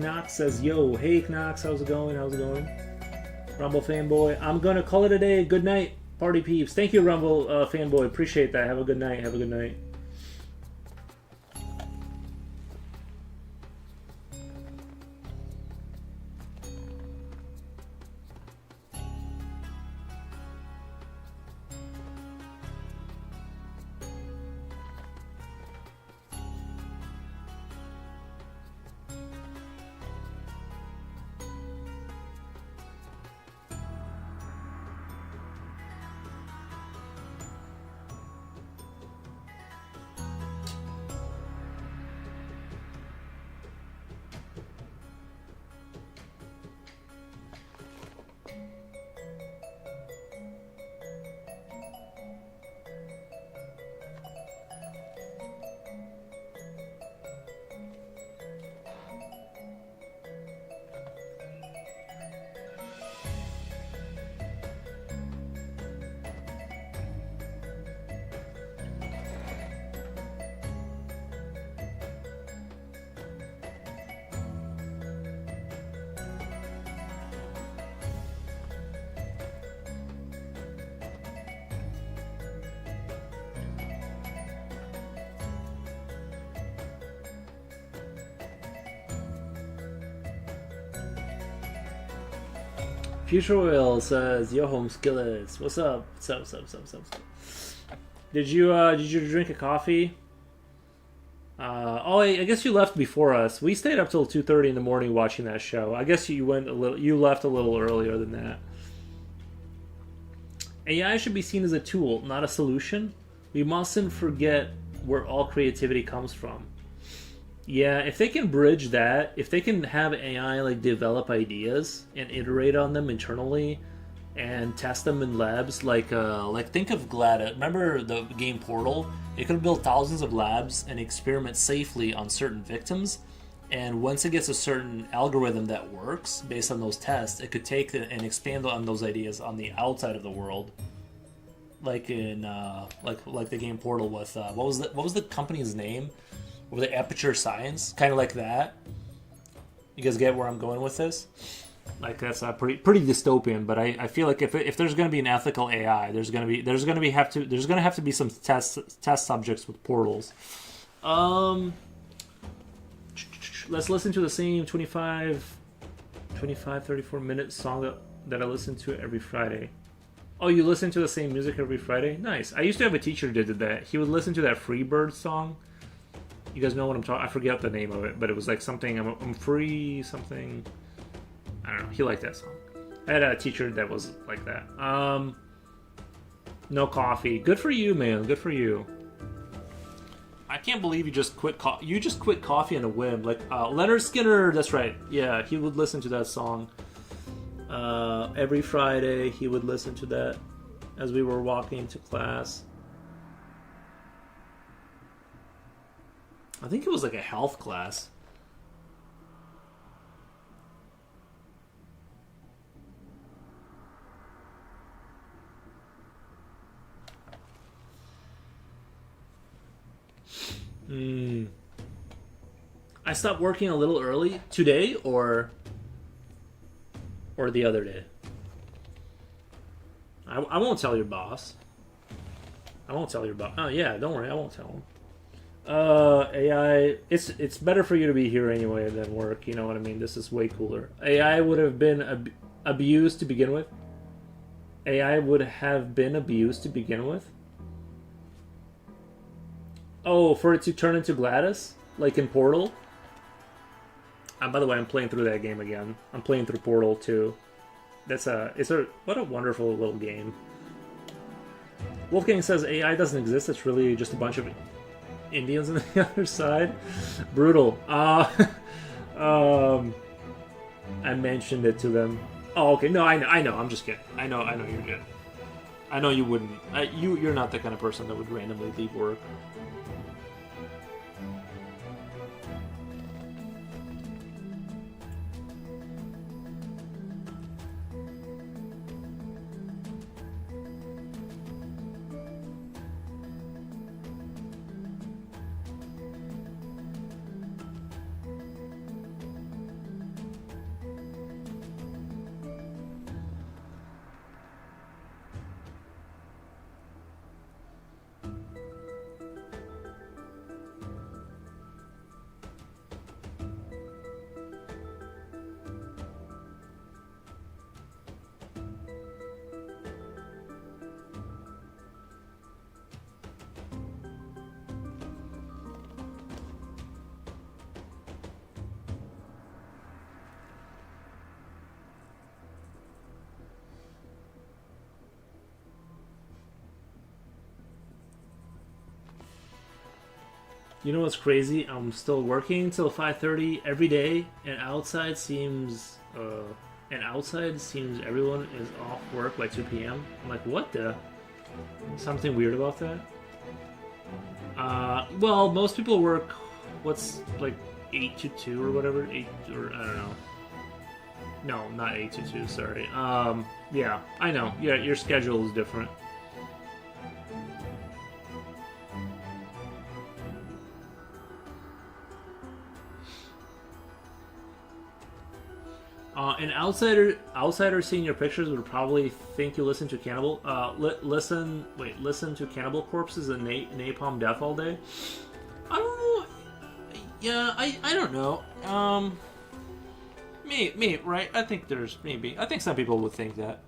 Knox says, yo, hey Knox, how's it going? Rumble fanboy. I'm gonna call it a day. Good night, party peeps. Thank you, Rumble fanboy. Appreciate that. Have a good night. Future Will says, yo home skillets. What's up? What's up? Did you drink a coffee? I guess you left before us. We stayed up till 2:30 in the morning watching that show. I guess you left a little earlier than that. AI should be seen as a tool, not a solution. We mustn't forget where all creativity comes from. Yeah, if they can bridge that, if they can have AI like develop ideas and iterate on them internally and test them in labs, like think of GLaDOS. Remember the game Portal? It could build thousands of labs and experiment safely on certain victims, and once it gets a certain algorithm that works based on those tests, it could take and expand on those ideas on the outside of the world. Like in like the game Portal with what was the company's name? With the Aperture Science, kind of like that. You guys get where I'm going with this? Like that's pretty dystopian, but I feel like if there's going to be an ethical AI, there's going to have to be some test subjects with portals. Let's listen to the same 34 minute song that I listen to every Friday. Oh, you listen to the same music every Friday? Nice. I used to have a teacher who did that. He would listen to that Freebird song. You guys know what I'm talking? I forget the name of it, but it was like something. I'm free. Something. I don't know. He liked that song. I had a teacher that was like that. No coffee. Good for you, man. Good for you. I can't believe you just quit. You just quit coffee on a whim. Like Leonard Skinner. That's right. Yeah, he would listen to that song every Friday. He would listen to that as we were walking to class. I think it was like a health class. I stopped working a little early today, or the other day. I won't tell your boss. I won't tell your boss. Oh yeah, don't worry, I won't tell him. AI, it's better for you to be here anyway than work. You know what I mean? This is way cooler. AI would have been abused to begin with. AI would have been abused to begin with. Oh, for it to turn into GLaDOS, like in Portal. By the way, I'm playing through that game again. I'm playing through Portal 2. What a wonderful little game. Wolfgang says AI doesn't exist. It's really just a bunch of Indians on the other side. Brutal. I mentioned it to them. Oh, okay. No, I know. I'm just kidding. I know you're good. I know you wouldn't. You're not the kind of person that would randomly leave work. You know what's crazy? I'm still working till 5:30 every day, and outside seems everyone is off work by 2 p.m. I'm like, what the? Something weird about that? Well, most people work, what's like 8 to 2 or whatever, 8 or I don't know. No, not 8 to 2. Sorry. Yeah, I know. Yeah, your schedule is different. An outsider seeing your pictures would probably think you listen to listen to Cannibal Corpses and Napalm Death all day. I don't know. Yeah, I don't know. Me, right? I think some people would think that.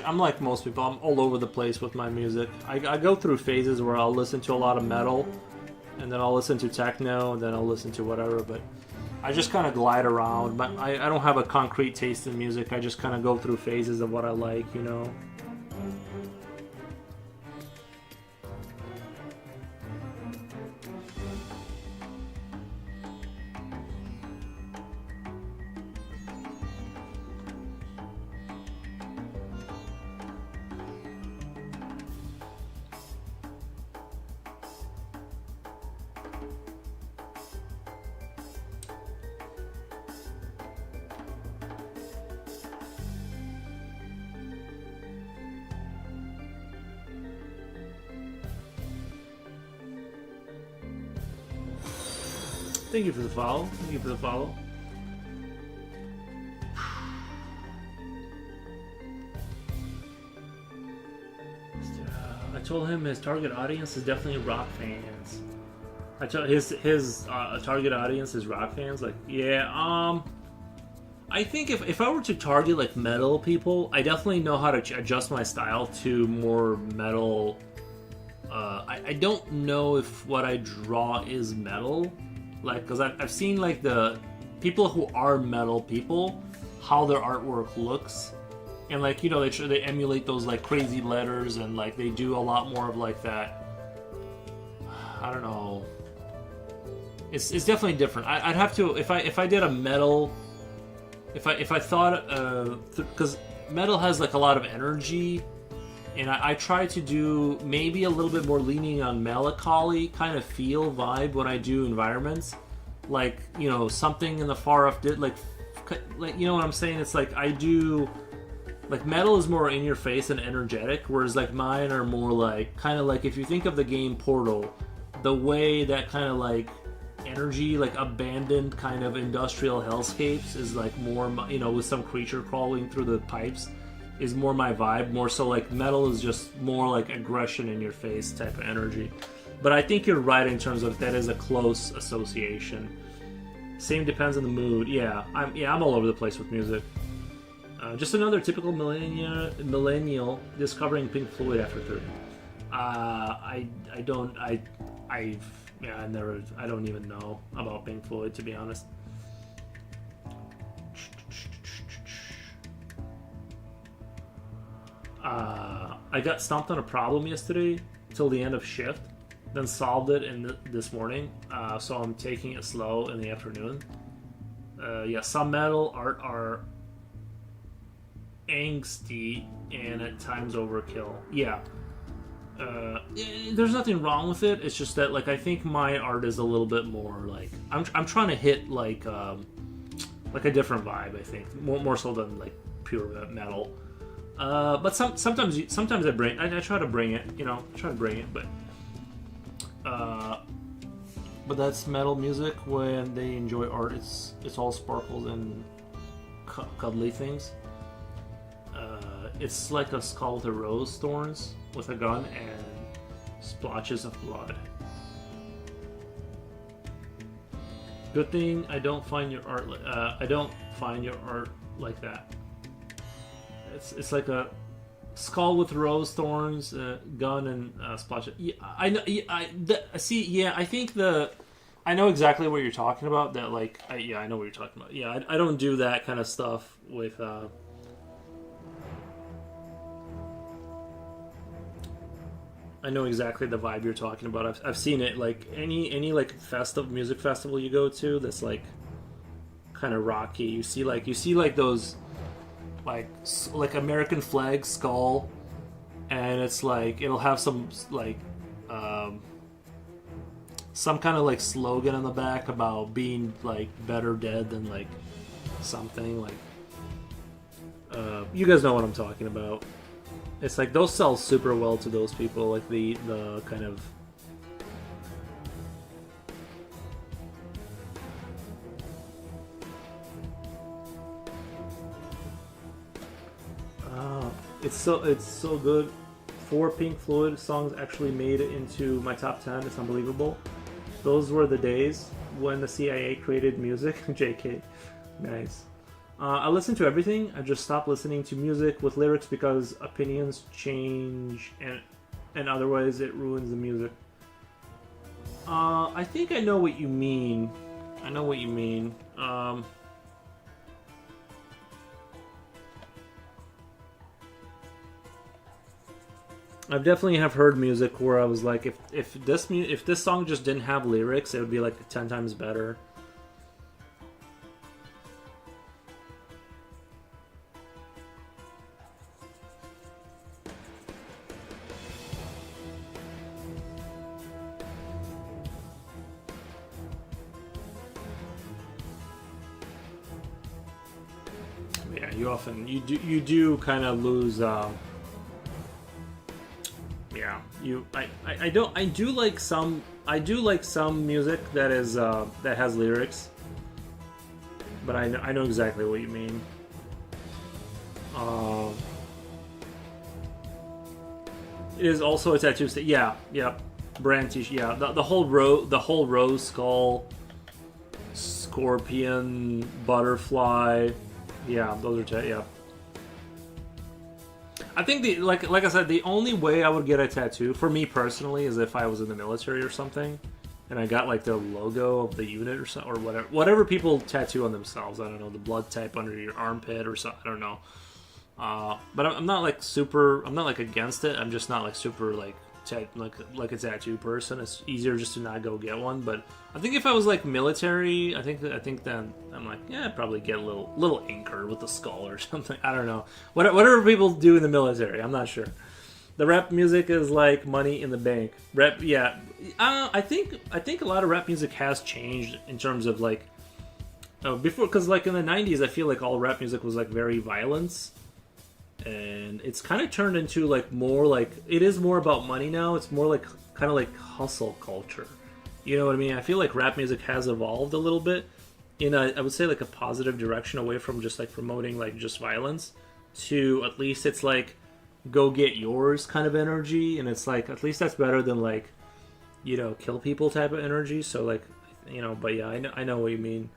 I'm like most people. I'm all over the place with my music. I go through phases where I'll listen to a lot of metal, and then I'll listen to techno, and then I'll listen to whatever. But I just kind of glide around. But I don't have a concrete taste in music. I just kind of go through phases of what I like, you know. Thank you for the follow. Thank you for the follow. told him his target audience is definitely rock fans. I told his target audience is rock fans. Like, yeah, I think if I were to target like metal people, I definitely know how to adjust my style to more metal. I don't know if what I draw is metal, like, because I've seen like the people who are metal people, how their artwork looks, and like, you know, they emulate those like crazy letters, and like they do a lot more of like that. I don't know. It's definitely different. I'd have to, if I did a metal, if I thought, because metal has like a lot of energy, and I try to do maybe a little bit more leaning on melancholy kind of feel vibe when I do environments, like, you know, something in the far off like you know what I'm saying? It's like I do, like, metal is more in your face and energetic, whereas like mine are more like kind of like, if you think of the game Portal, the way that kind of like energy, like abandoned kind of industrial hellscapes is like more, you know, with some creature crawling through the pipes, is more my vibe. More so like metal is just more like aggression in your face type of energy. But I think you're right in terms of that is a close association. Same depends on the mood. Yeah, I'm all over the place with music. Just another typical millennial discovering Pink Floyd after 30. I don't even know about Pink Floyd, to be honest. I got stumped on a problem yesterday till the end of shift, then solved it this morning. So I'm taking it slow in the afternoon. Yeah, some metal art are angsty and at times overkill. Yeah. There's nothing wrong with it. It's just that, like, I think my art is a little bit more like I'm trying to hit like a different vibe. I think more so than like pure metal. But sometimes I try to bring it. You know, try to bring it, but that's metal music. When they enjoy art, it's all sparkles and cuddly things. It's like a skull with a rose thorns with a gun and splotches of blood. Good thing I don't find your art. I don't find your art like that. It's like a skull with rose thorns, gun, and splotches. Yeah, I know. Yeah, I think I know exactly what you're talking about. That like, I know what you're talking about. Yeah, I don't do that kind of stuff with. I know exactly the vibe you're talking about. I've seen it, like any like music festival you go to that's like kind of rocky. You see like those like American flag skull, and it's like it'll have some like some kind of like slogan on the back about being like better dead than like something like. You guys know what I'm talking about. It's like those sell super well to those people, like the kind of. It's so good. 4 Pink Floyd songs actually made it into my top 10. It's unbelievable. Those were the days when the CIA created music. JK, nice. I listen to everything. I just stopped listening to music with lyrics because opinions change and otherwise it ruins the music. I think I know what you mean. I've definitely have heard music where I was like, if this song just didn't have lyrics, it would be like 10 times better. You do kind of lose. I do like some music that is that has lyrics, but I know exactly what you mean. It is also a tattoo state. Yeah, yeah. Brand t-shirt. Yeah, the whole rose skull, scorpion, butterfly. Yeah, those are yeah. I think like I said, the only way I would get a tattoo for me personally is if I was in the military or something, and I got like the logo of the unit or whatever people tattoo on themselves. I don't know, the blood type under your armpit or something. I don't know. But I'm not like super. I'm not like against it. I'm just not like super like a tattoo person. It's easier just to not go get one. But I think if I was like military, I think then I'm like, yeah, I'd probably get a little anchor with the skull or something. I don't know. Whatever people do in the military, I'm not sure. The rap music is like money in the bank. Rap, yeah. I think a lot of rap music has changed in terms of like before, because like in the '90s, I feel like all rap music was like very violence. And it's kind of turned into like more like it is more about money now. It's more like kind of like hustle culture. You know what I mean? I feel like rap music has evolved a little bit in I would say like a positive direction, away from just like promoting like just violence to at least it's like go get yours kind of energy, and it's like at least that's better than like, you know, kill people type of energy. So like, you know, but yeah, I know what you mean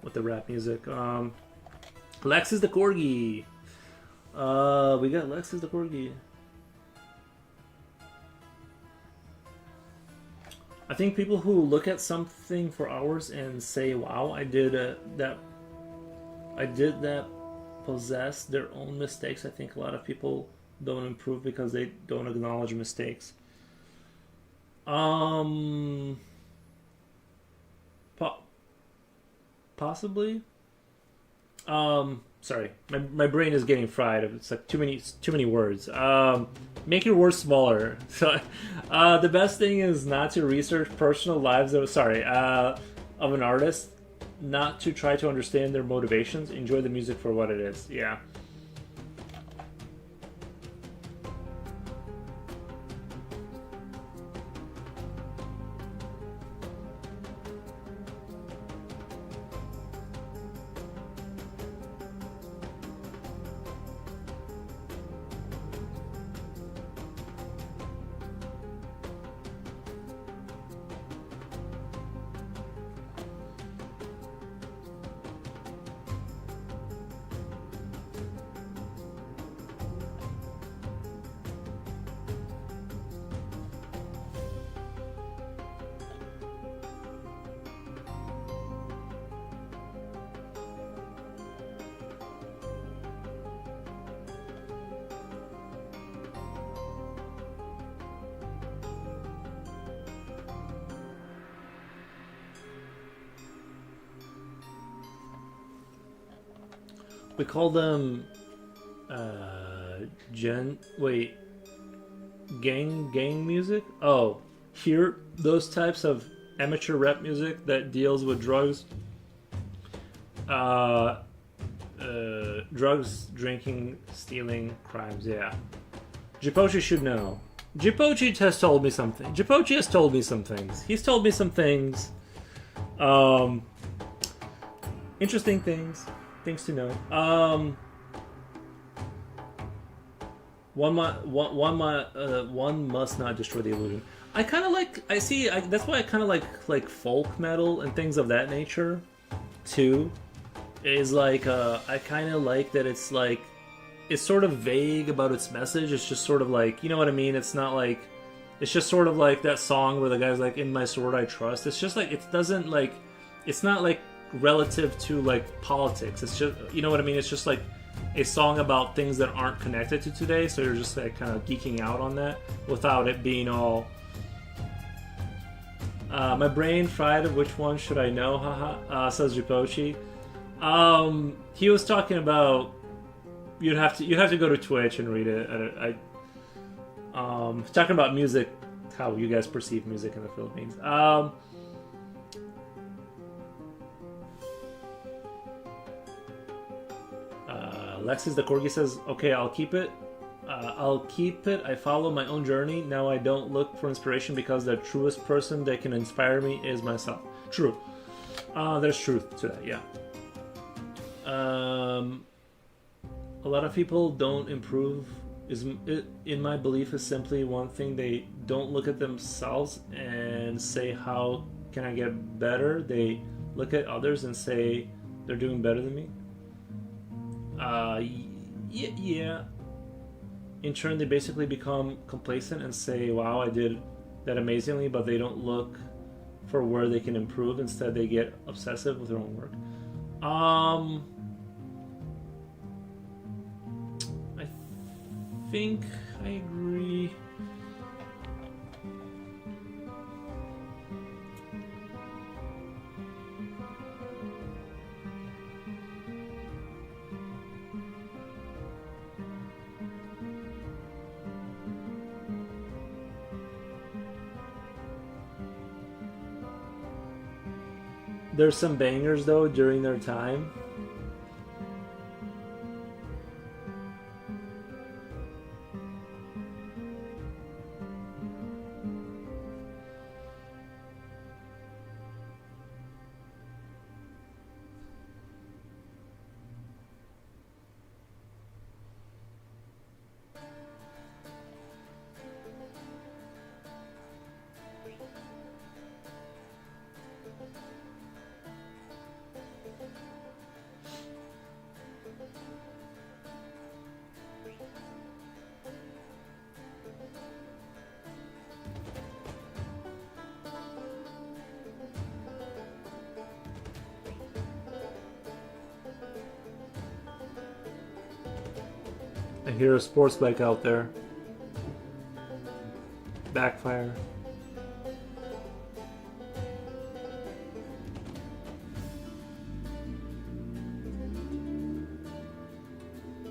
with the rap music. Lex is the corgi. We got Lexus the Corgi. I think people who look at something for hours and say, "Wow, I did that," possess their own mistakes. I think a lot of people don't improve because they don't acknowledge mistakes. Possibly. Sorry, my brain is getting fried. It's like too many words. Make your words smaller. So, the best thing is not to research personal lives of an artist, not to try to understand their motivations. Enjoy the music for what it is. Yeah. We call them gang music. Oh, here those types of amateur rap music that deals with drugs, drinking, stealing, crimes. Yeah, Jipochi should know. Jipochi has told me something. Jipochi has told me some things. He's told me some things. Interesting things to know. One must not destroy the illusion. I kind of like. That's why I kind of like folk metal and things of that nature, too. Is like I kind of like that it's like it's sort of vague about its message. It's just sort of like, you know what I mean. It's not like it's just sort of like that song where the guy's like, "In my sword I trust." It's just like it doesn't like it's not like relative to like politics. It's just, you know what I mean. It's just like a song about things that aren't connected to today, so you're just like kind of geeking out on that without it being all my brain fried. Which one should I know? Haha, says Jipochi. He was talking about you'd have to go to Twitch and read it. Talking about music, how you guys perceive music in the Philippines. Lexus the Corgi says, "Okay, I'll keep it. I follow my own journey. Now I don't look for inspiration because the truest person that can inspire me is myself." True. There's truth to that, yeah. A lot of people don't improve in my belief, is simply one thing. They don't look at themselves and say, how can I get better? They look at others and say they're doing better than me. Yeah. In turn, they basically become complacent and say, wow, I did that amazingly, but they don't look for where they can improve. Instead, they get obsessive with their own work. I think I agree. There's some bangers though during their time. I hear a sports bike out there. Backfire.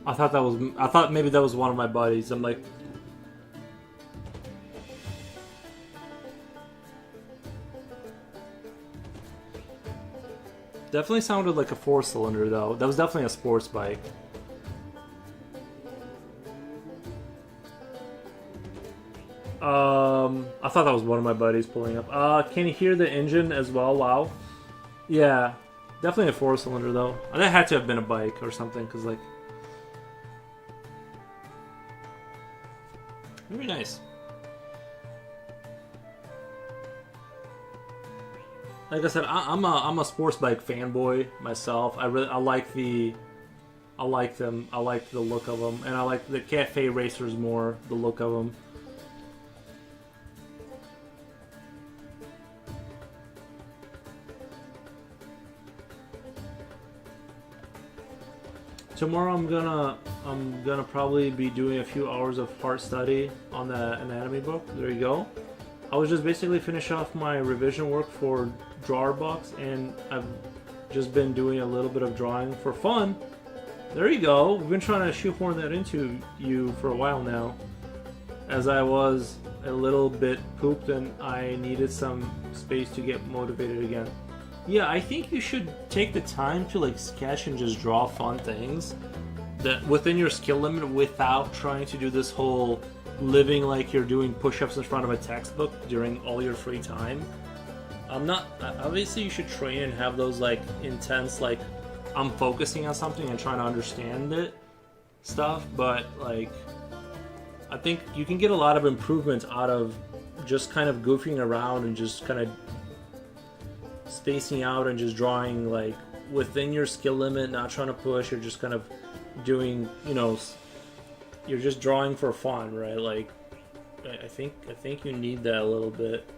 I thought maybe that was one of my buddies. I'm like, definitely sounded like a 4-cylinder though. That was definitely a sports bike. I thought that was one of my buddies pulling up. Can you hear the engine as well? Wow. Yeah, definitely a 4-cylinder though. That had to have been a bike or something, cause like, very nice. Like I said, I'm a sports bike fanboy myself. I like them. I like the look of them, and I like the cafe racers more. The look of them. Tomorrow I'm gonna probably be doing a few hours of part study on the anatomy book. There you go. I was just basically finish off my revision work for Drawer Box, and I've just been doing a little bit of drawing for fun. There you go. We've been trying to shoehorn that into you for a while now, as I was a little bit pooped and I needed some space to get motivated again. Yeah, I think you should take the time to like sketch and just draw fun things that within your skill limit without trying to do this whole living like you're doing push-ups in front of a textbook during all your free time. Obviously you should train and have those like intense, like I'm focusing on something and trying to understand it stuff, but like I think you can get a lot of improvement out of just kind of goofing around and just kind of spacing out and just drawing like within your skill limit, not trying to push. You're just kind of doing, you're just drawing for fun, right? Like I think you need that a little bit.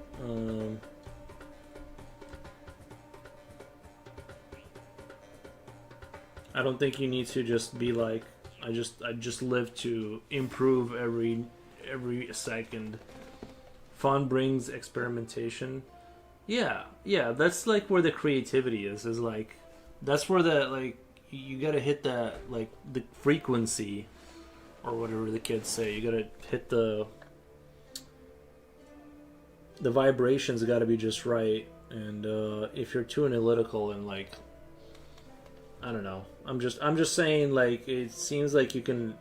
I don't think you need to just be like I just live to improve every second. Fun brings experimentation. Yeah, that's like where the creativity is like that's where the like you gotta hit that like the frequency or whatever the kids say. You gotta hit the vibrations gotta be just right, and if you're too analytical and like I don't know, I'm just saying like it seems like you can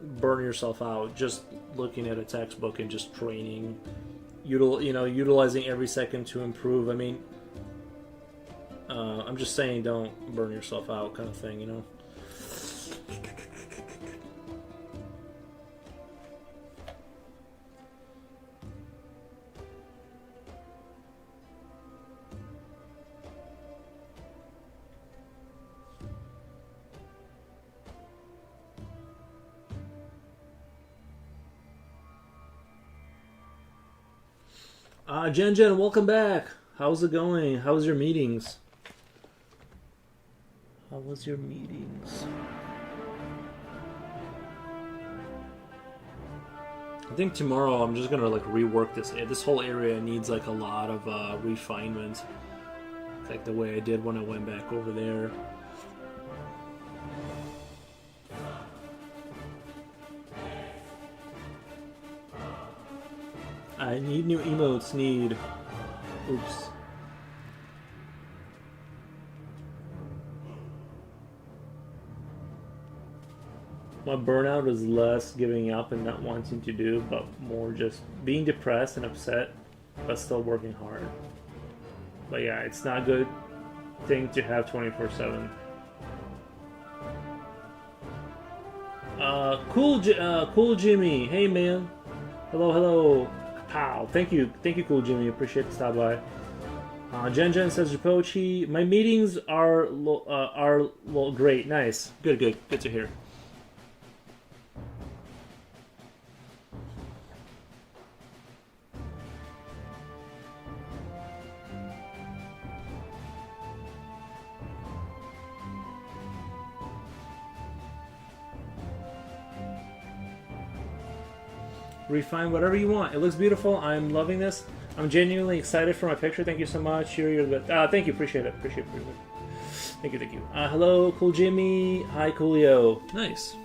burn yourself out just looking at a textbook and just training. Utilizing every second to improve. I mean, I'm just saying, don't burn yourself out, kind of thing. Jen, welcome back. How's it going? How's your meetings? How was your meetings? I think tomorrow I'm just gonna like rework this. This whole area needs like a lot of refinement, like the way I did when I went back over there. I need new emotes. Oops. My burnout is less giving up and not wanting to do, but more just being depressed and upset, but still working hard. But yeah, it's not a good thing to have 24/7. Cool Jimmy. Hey man. Hello. Pow. Thank you, Cool Jimmy. Appreciate the stop by. Jen says Ripochi. My meetings are great. Nice. Good to hear. Refine whatever you want. It looks beautiful. I'm loving this. I'm genuinely excited for my picture. Thank you so much. You're the thank you. Appreciate it. Thank you. Hello, Cool Jimmy. Hi, Coolio. Nice.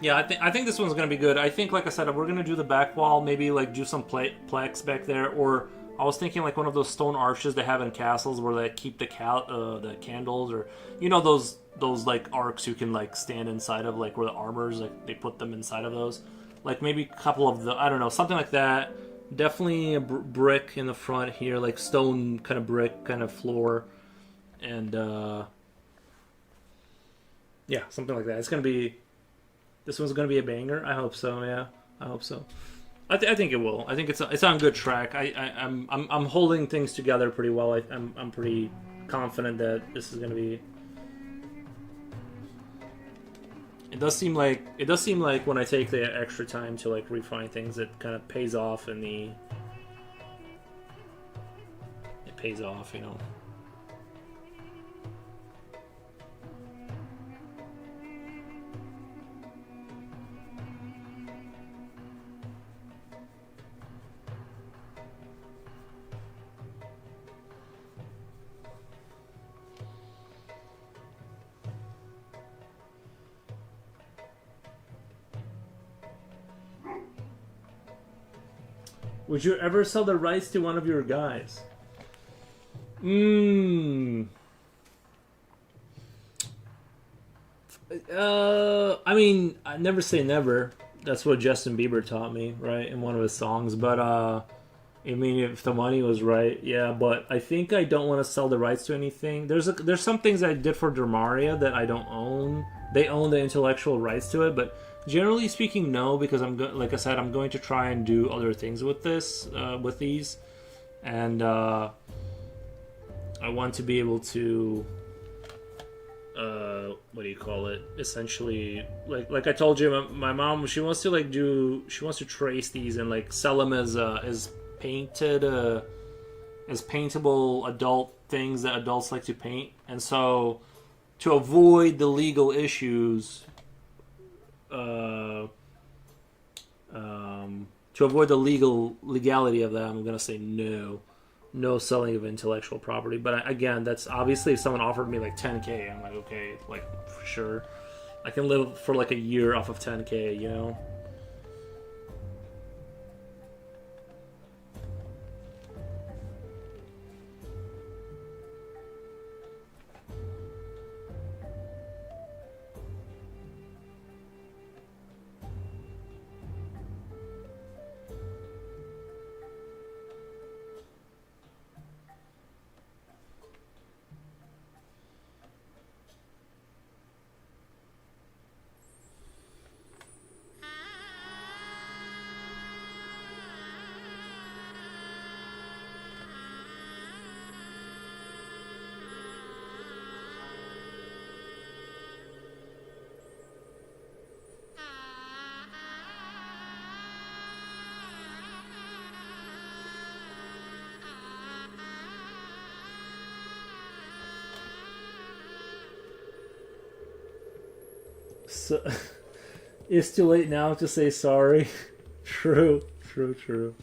Yeah, I think this one's gonna be good. I think, like I said, we're gonna do the back wall. Maybe like do some plaques back there, or I was thinking like one of those stone arches they have in castles where they keep the candles, or you know those like arcs you can like stand inside of, like where the armors like they put them inside of those. Like maybe a couple of I don't know, something like that. Definitely a brick in the front here, like stone kind of brick kind of floor, and yeah, something like that. This one's gonna be a banger. I hope so. Yeah, I hope so. I think it will. I think it's on good track. I'm holding things together pretty well. I'm pretty confident that this is gonna be. It does seem like when I take the extra time to like refine things, it kind of pays off it pays off, you know. Would you ever sell the rights to one of your guys? I mean, I never say never. That's what Justin Bieber taught me, right, in one of his songs. But I mean, if the money was right, yeah. But I think I don't want to sell the rights to anything. There's some things I did for Dramaria that I don't own. They own the intellectual rights to it, but generally speaking, no, because like I said, I'm going to try and do other things with with these, and I want to be able to, what do you call it? Essentially, like I told you, my mom, she wants to trace these and like sell them as painted, as paintable adult things that adults like to paint, and so to avoid the legal issues. To avoid the legality of that, I'm gonna say no selling of intellectual property. But again, that's obviously if someone offered me like 10K, I'm like, okay, like for sure, I can live for like a year off of 10K, you know. So, it's too late now to say sorry. True, true, true.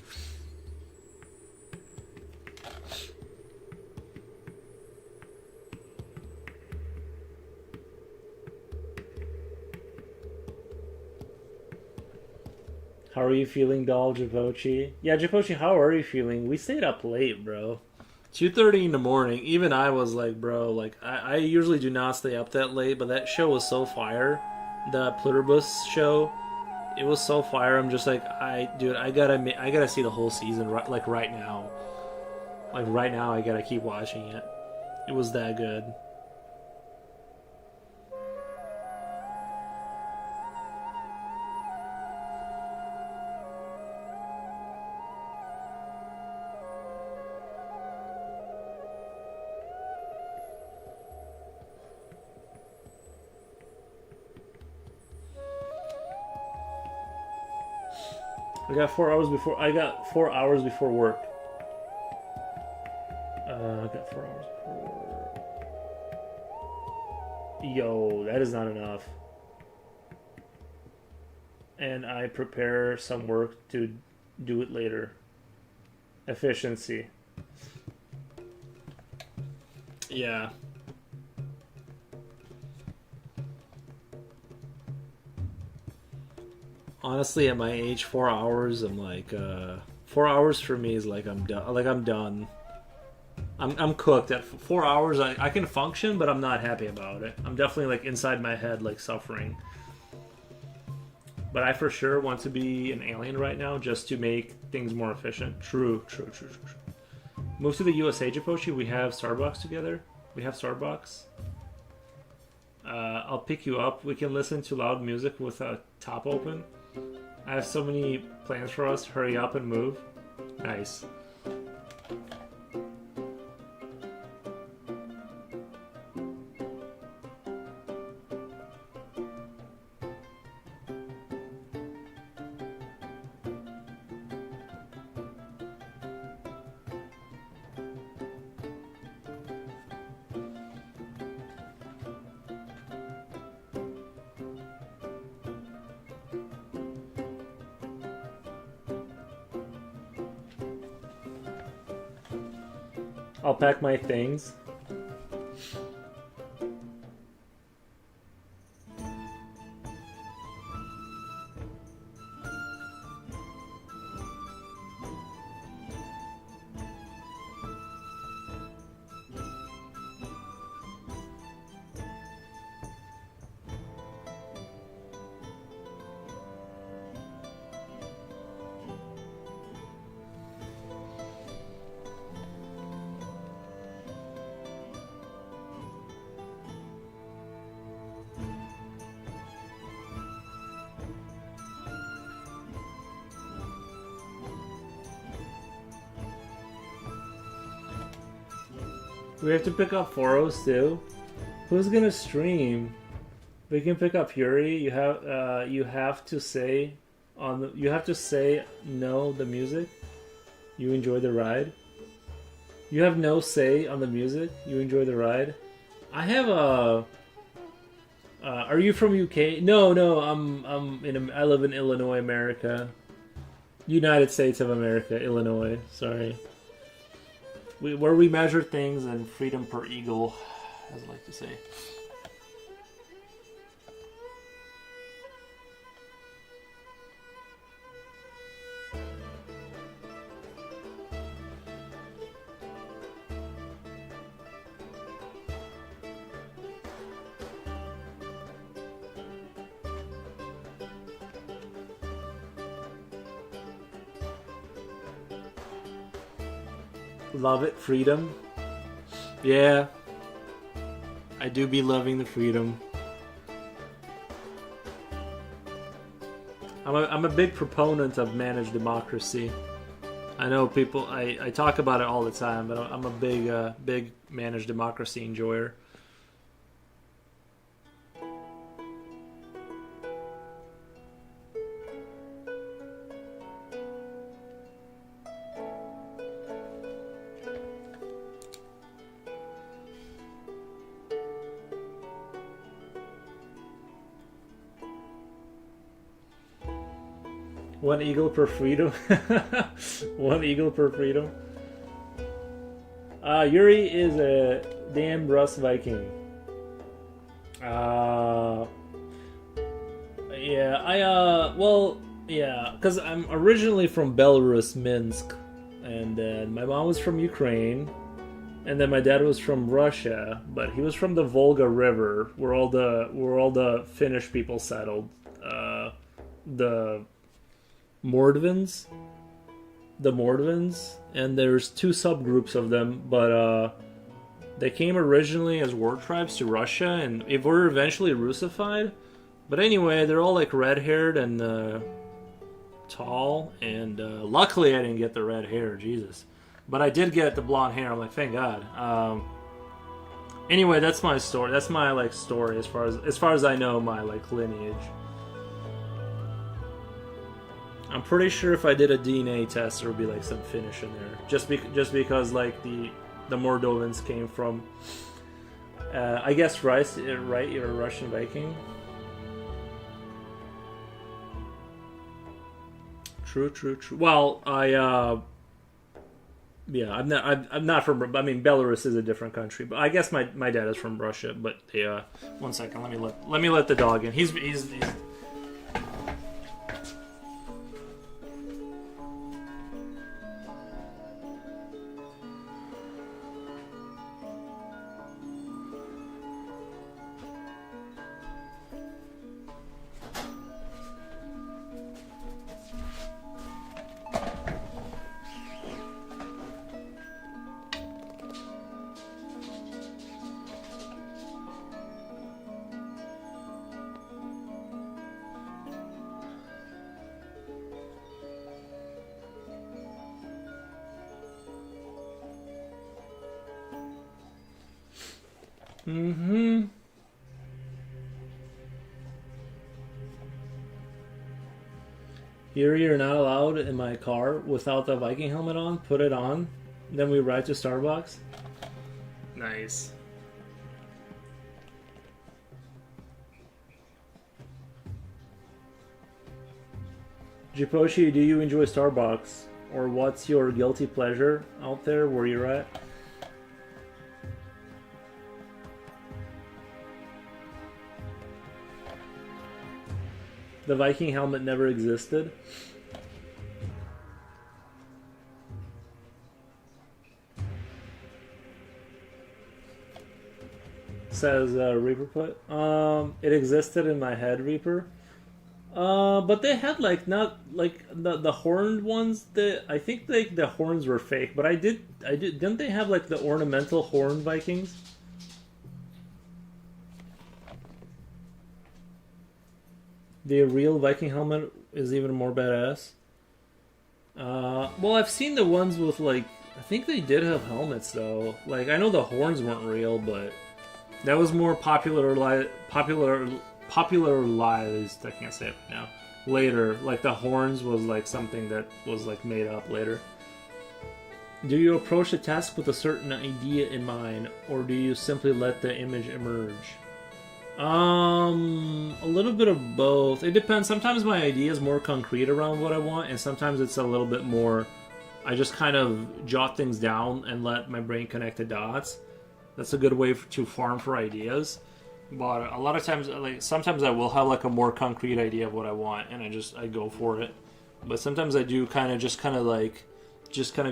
How are you feeling, doll Japochi? Yeah, Japochi, how are you feeling? We stayed up late, bro. 2:30 in the morning. Even I was like, bro, like I usually do not stay up that late, but that show was so fire. The Pluribus show, it was so fire. I'm just like, dude, I gotta see the whole season right now. Like right now, I gotta keep watching it. It was that good. I got 4 hours before. I got 4 hours before work. I got 4 hours before work. Yo, that is not enough. And I prepare some work to do it later. Efficiency. Yeah. Honestly, at my age, 4 hours, I'm like, 4 hours for me is like I'm done. Like I'm done. I'm cooked. At 4 hours, I can function, but I'm not happy about it. I'm definitely like inside my head, like suffering. But I for sure want to be an alien right now, just to make things more efficient. True, true, true, true, true. Move to the USA, Japochi. We have Starbucks together. We have Starbucks. I'll pick you up. We can listen to loud music with a top open. I have so many plans for us. Hurry up and move. Nice. I'll pack my things. We have to pick up Foros too. Who's gonna stream? We can pick up Fury. You have to say you have to say no the music. You enjoy the ride. You have no say on the music. You enjoy the ride. I have a. Are you from UK? No, no. I live in Illinois, America. United States of America, Illinois. Sorry. Where we measure things and freedom per eagle, as I like to say. Love it, freedom. Yeah, I do be loving the freedom. I'm a big proponent of managed democracy. I know people. I talk about it all the time, but I'm a big managed democracy enjoyer. One eagle per freedom. One eagle per freedom. Yuri is a damn Rus Viking. Because I'm originally from Belarus, Minsk, and then my mom was from Ukraine, and then my dad was from Russia, but he was from the Volga River, where all the Finnish people settled. The Mordvins, and there's two subgroups of them, but they came originally as war tribes to Russia, and they were eventually Russified. But anyway, they're all like red-haired and tall, and luckily I didn't get the red hair, Jesus. But I did get the blonde hair. I'm like, thank God. Anyway, that's my story. That's my like story as far as I know, my like lineage. I'm pretty sure if I did a DNA test, there would be like some Finnish in there, just because like the Moldovans came from, I guess, right? You're a Russian Viking. True. Well, I'm not from. I mean, Belarus is a different country, but I guess my dad is from Russia. But one second, let me let the dog in. He's Mm-hmm. Here you're not allowed in my car without the Viking helmet on. Put it on. Then we ride to Starbucks. Nice. Jiposhi, do you enjoy Starbucks? Or what's your guilty pleasure out there where you're at? The Viking helmet never existed. Says Reaper Put. It existed in my head, Reaper. But they had like not like the horned ones. I think like the horns were fake. But didn't they have like the ornamental horned Vikings? The real Viking helmet is even more badass. Well, I've seen the ones with like, I think they did have helmets though. Like, I know the horns weren't real, but that was more popularized. I can't say it right now. Later, like the horns was like something that was like made up later. Do you approach a task with a certain idea in mind, or do you simply let the image emerge? A little bit of both. It depends. Sometimes my idea is more concrete around what I want, and sometimes it's a little bit more, I just kind of jot things down and let my brain connect the dots. That's a good way to farm for ideas. But a lot of times, like sometimes I will have like a more concrete idea of what I want, and I go for it. But sometimes I do kind of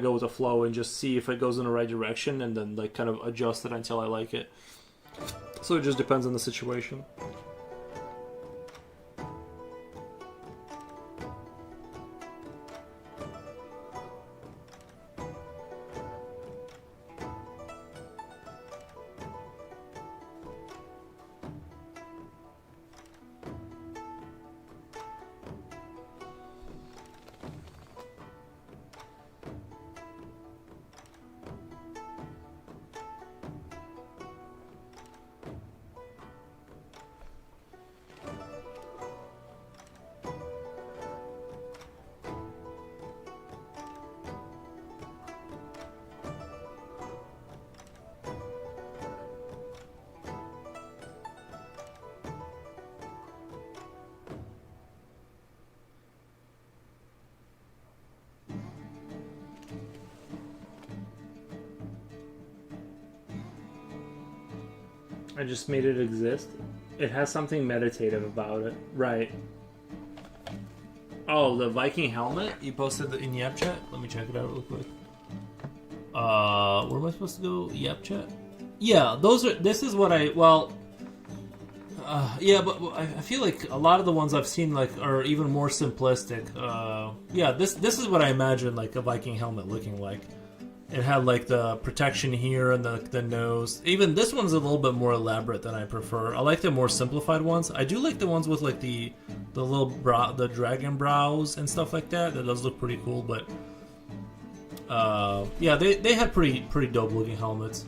go with the flow and just see if it goes in the right direction, and then like kind of adjust it until I like it. So it just depends on the situation. I just made it exist. It has something meditative about it. Right. Oh, the Viking helmet? You posted in Yap chat? Let me check it out real quick. Where am I supposed to go? Yap chat? Yeah, those are. This is what I. Well. Yeah, but I feel like a lot of the ones I've seen like are even more simplistic. Yeah, this is what I imagine like a Viking helmet looking like. It had like the protection here and the nose. Even this one's a little bit more elaborate than I prefer. I like the more simplified ones. I do like the ones with like the little the dragon brows and stuff like that. That does look pretty cool. But yeah, they had pretty dope looking helmets.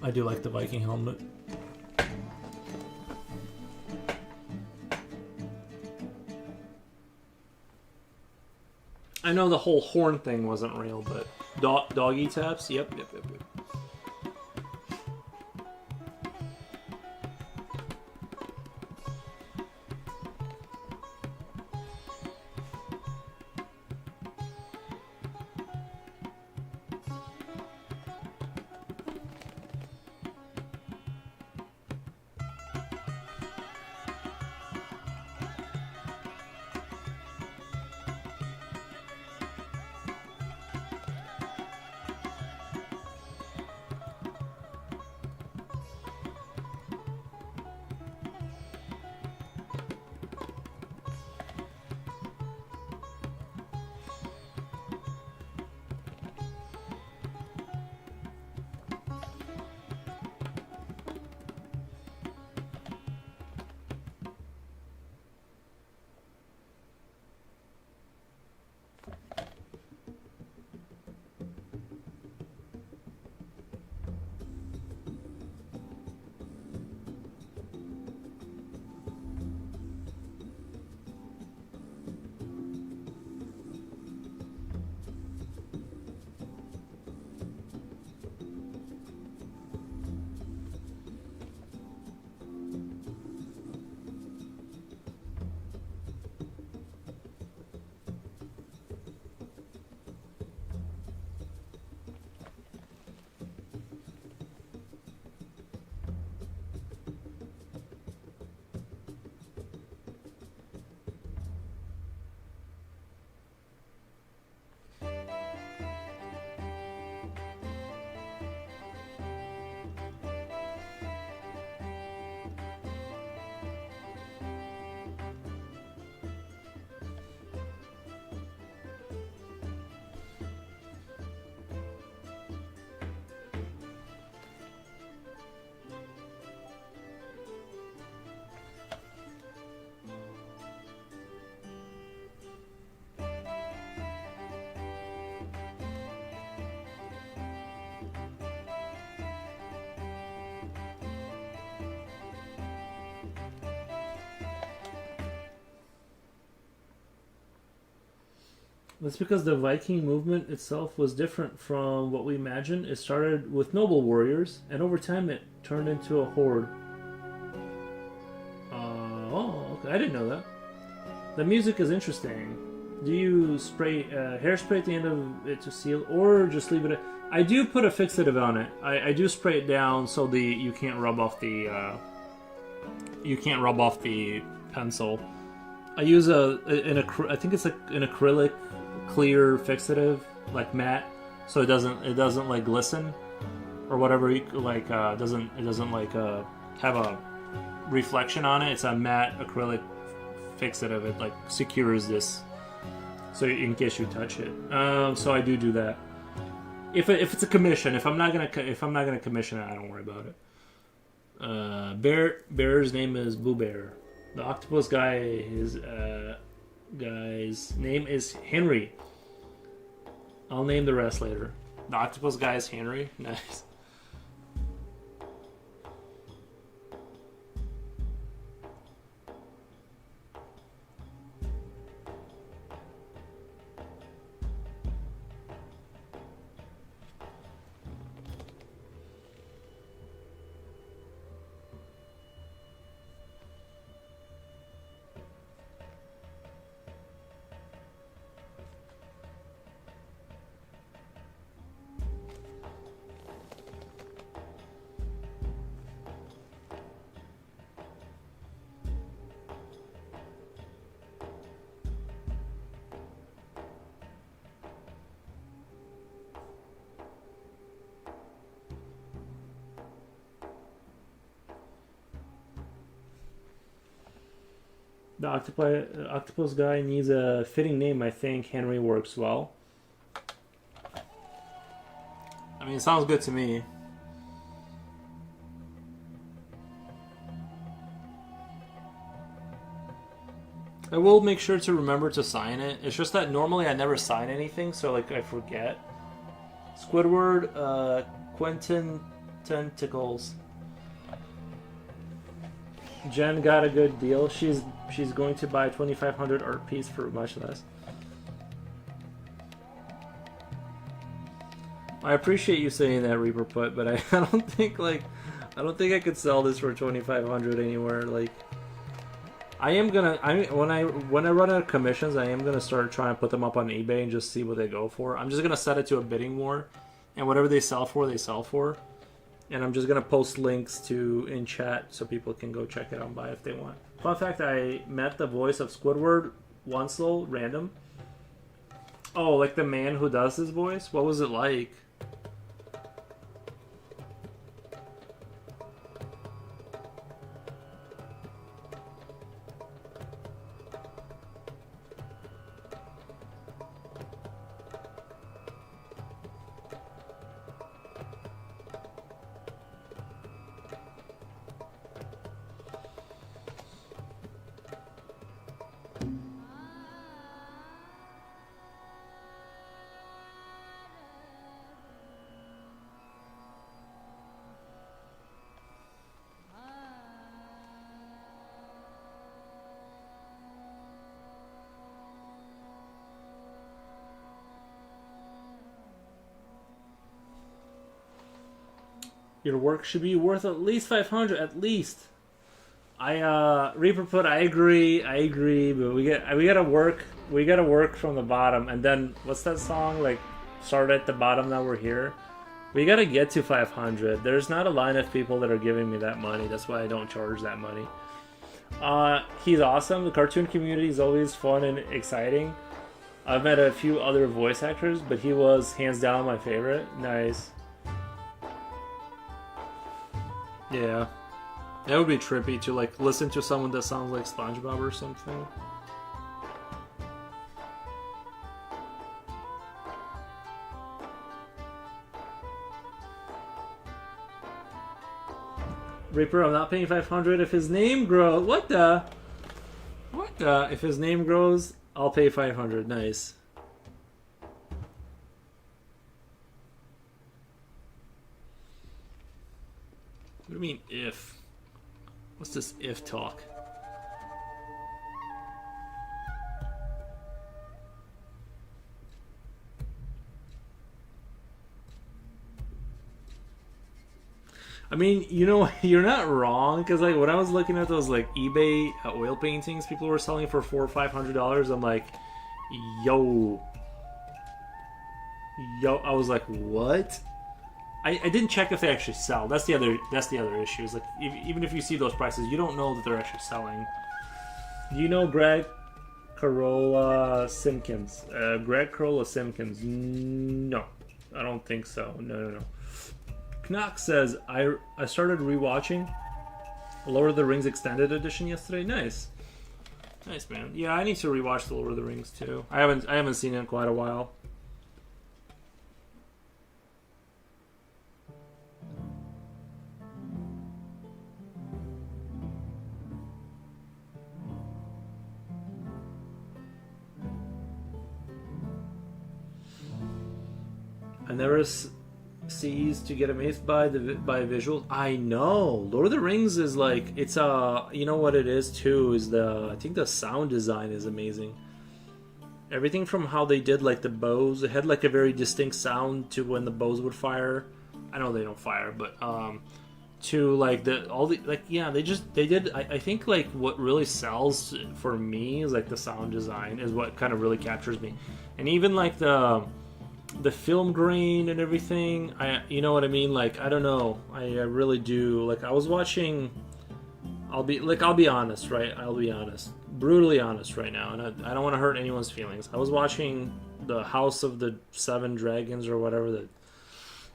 I do like the Viking helmet. I know the whole horn thing wasn't real, but doggy taps, yep. That's because the Viking movement itself was different from what we imagined. It started with noble warriors, and over time it turned into a horde. Oh, okay. I didn't know that. The music is interesting. Do you spray hairspray at the end of it to seal, or just leave it? I do put a fixative on it. I do spray it down so you can't rub off the pencil. I use I think it's like an acrylic clear fixative, like matte, so it doesn't like glisten or whatever. Like it doesn't like have a reflection on it. It's a matte acrylic fixative. It like secures this, so in case you touch it. So I do that. If it's a commission, if I'm not gonna commission it, I don't worry about it. Bear's name is Boo Bear. The octopus guy's name is Henry. I'll name the rest later. The octopus guy is Henry. Nice. The octopus guy needs a fitting name. I think Henry works well. I mean, it sounds good to me. I will make sure to remember to sign it. It's just that normally I never sign anything, so like I forget. Squidward, Quentin Tentacles. Jen got a good deal. She's going to buy 2,500 art piece for much less. I appreciate you saying that, Reaper Put, but I don't think I could sell this for 2,500 anywhere. Like, when I run out of commissions, I am gonna start trying to put them up on eBay and just see what they go for. I'm just gonna set it to a bidding war, and whatever they sell for, they sell for. And I'm just gonna post links to in chat so people can go check it out and buy if they want. Fun fact: I met the voice of Squidward once though, random. Oh, like the man who does his voice. What was it like? Your work should be worth at least 500, at least. Reaper Put, I agree, but we gotta work from the bottom, and then what's that song, like, start at the bottom, now we're here. We gotta get to 500. There's not a line of people that are giving me that money. That's why I don't charge that money. He's awesome. The cartoon community is always fun and exciting. I've met a few other voice actors, but he was hands down my favorite. Nice. Yeah. That would be trippy to like listen to someone that sounds like SpongeBob or something. Reaper, I'm not paying 500 if his name grows. What the? If his name grows, I'll pay 500. Nice. What do you mean if? What's this if talk? I mean, you know, you're not wrong, because like when I was looking at those like eBay oil paintings people were selling for $400 or $500, I'm like, yo, I was like, what? I didn't check if they actually sell. That's the other issue. Is like even if you see those prices, you don't know that they're actually selling. Do you know Greg Carolla Simpkins? Greg Carolla Simpkins? No, I don't think so. No. Knox says I started rewatching Lord of the Rings Extended Edition yesterday. Nice, man. Yeah, I need to rewatch the Lord of the Rings too. I haven't seen it in quite a while. I never cease to get amazed by visuals. I know Lord of the Rings is like, it's you know what it is too, is I think the sound design is amazing. Everything from how they did like the bows, it had like a very distinct sound to when the bows would fire. I know they don't fire, but to like they did. I think like what really sells for me is like the sound design is what kind of really captures me, and even like the film grain and everything. You know what I mean? Like, I don't know. I really do. Like, I was watching. I'll be honest, right? I'll be honest, brutally honest right now, and I don't want to hurt anyone's feelings. I was watching the House of the Seven Dragons or whatever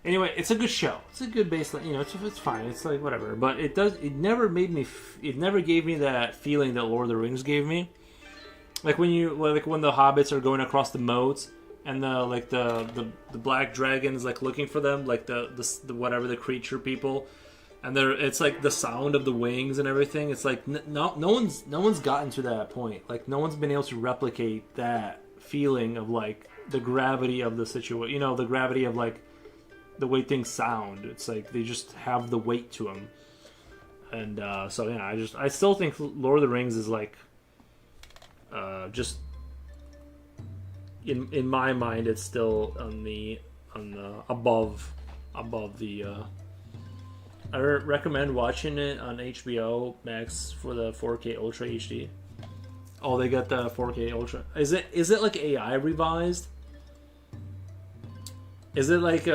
Anyway, it's a good show. It's a good baseline. You know, it's fine. It's like whatever. But it never made me. It never gave me that feeling that Lord of the Rings gave me. Like when the hobbits are going across the moats and the black dragons like looking for them, like the whatever the creature people, and it's like the sound of the wings and everything. It's like no one's gotten to that point. Like no one's been able to replicate that feeling of like the gravity of the situation. You know, the gravity of like the way things sound. It's like they just have the weight to them. And so yeah, I still think Lord of the Rings is like just in my mind it's still on the above the I recommend watching it on HBO Max for the 4K Ultra HD. Oh, they got the 4K Ultra. Is it like AI revised? Is it like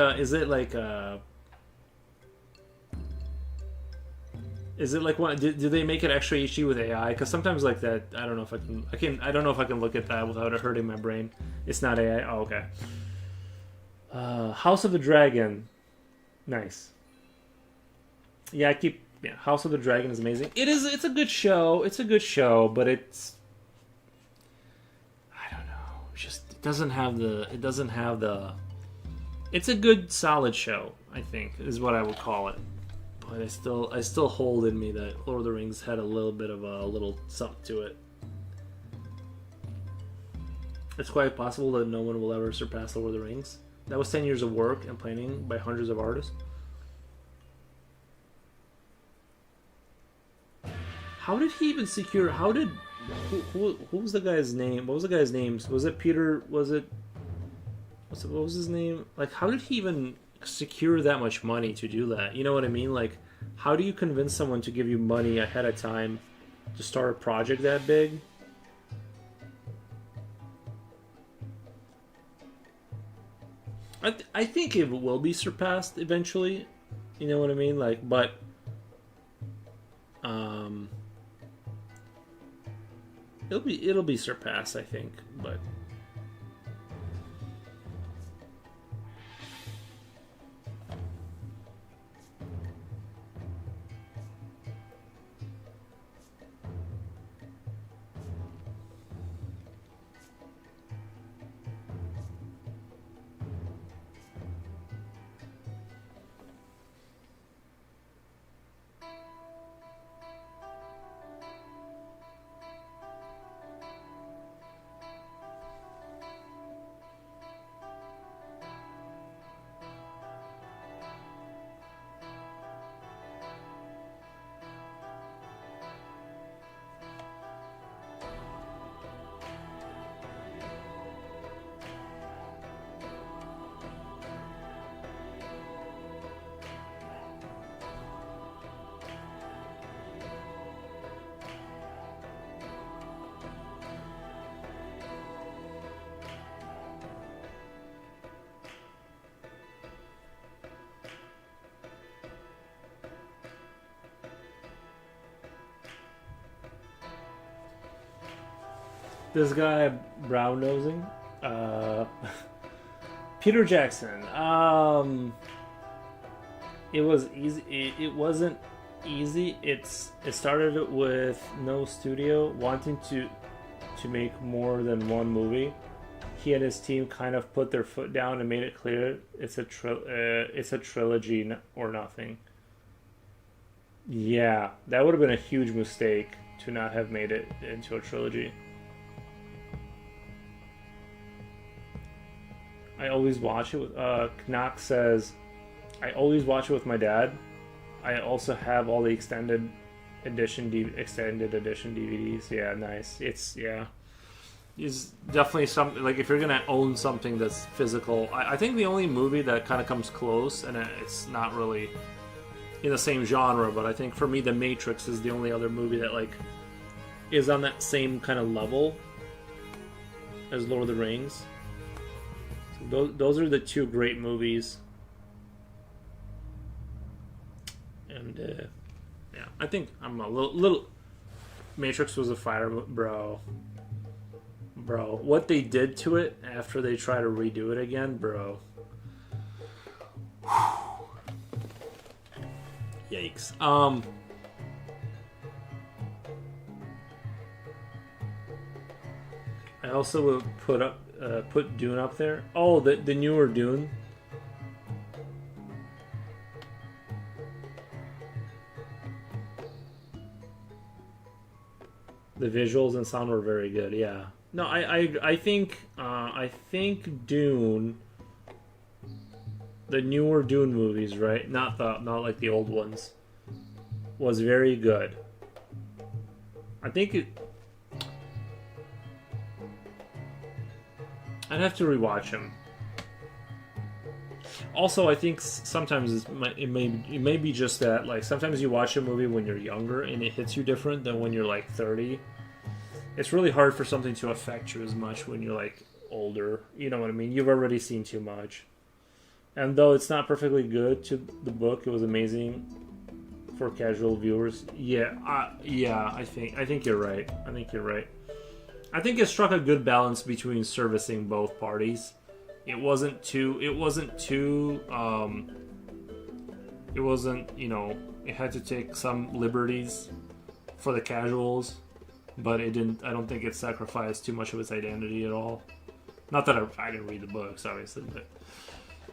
what do they make it extra HD with AI? Because sometimes like that, I don't know if I don't know if I can look at that without it hurting my brain. It's not AI. Oh, okay. House of the Dragon, nice. Yeah, House of the Dragon is amazing. It's a good show. It's a good show, but it's I don't know. It doesn't have the. It's a good, solid show, I think, is what I would call it. But I still hold in me that Lord of the Rings had a little bit of a little something to it. It's quite possible that no one will ever surpass Lord of the Rings. That was 10 years of work and planning by hundreds of artists. How did he even secure? Who was the guy's name? What was the guy's name? Was it Peter? What was his name? Like, how did he even secure that much money to do that? You know what I mean? Like, how do you convince someone to give you money ahead of time to start a project that big? I think it will be surpassed eventually. You know what I mean? Like, but it'll be surpassed, I think, but. This guy brown nosing, Peter Jackson. It was easy. It wasn't easy. It started with no studio wanting to make more than one movie. He and his team kind of put their foot down and made it clear it's a trilogy or nothing. Yeah, that would have been a huge mistake to not have made it into a trilogy. I always watch it with, Knock says, I always watch it with my dad. I also have all the extended edition DVDs. Yeah, nice. It's definitely something, like if you're gonna own something that's physical, I think the only movie that kind of comes close, and it's not really in the same genre, but I think for me The Matrix is the only other movie that like is on that same kind of level as Lord of the Rings. Those are the two great movies, and yeah, I think I'm a little. Matrix was a fire, bro. What they did to it after they try to redo it again, bro. Yikes. I also would put Dune up there. Oh, the newer Dune. The visuals and sound were very good. Yeah. No, I think Dune, the newer Dune movies, right? Not like the old ones, was very good. I think I'd have to rewatch them. Also, I think sometimes it may be just that, like, sometimes you watch a movie when you're younger and it hits you different than when you're like 30. It's really hard for something to affect you as much when you're like older. You know what I mean? You've already seen too much. And though it's not perfectly good to the book, it was amazing for casual viewers. Yeah, I think you're right. I think you're right. I think it struck a good balance between servicing both parties. It wasn't, you know, it had to take some liberties for the casuals, but I don't think it sacrificed too much of its identity at all. Not that I didn't read the books, obviously, but,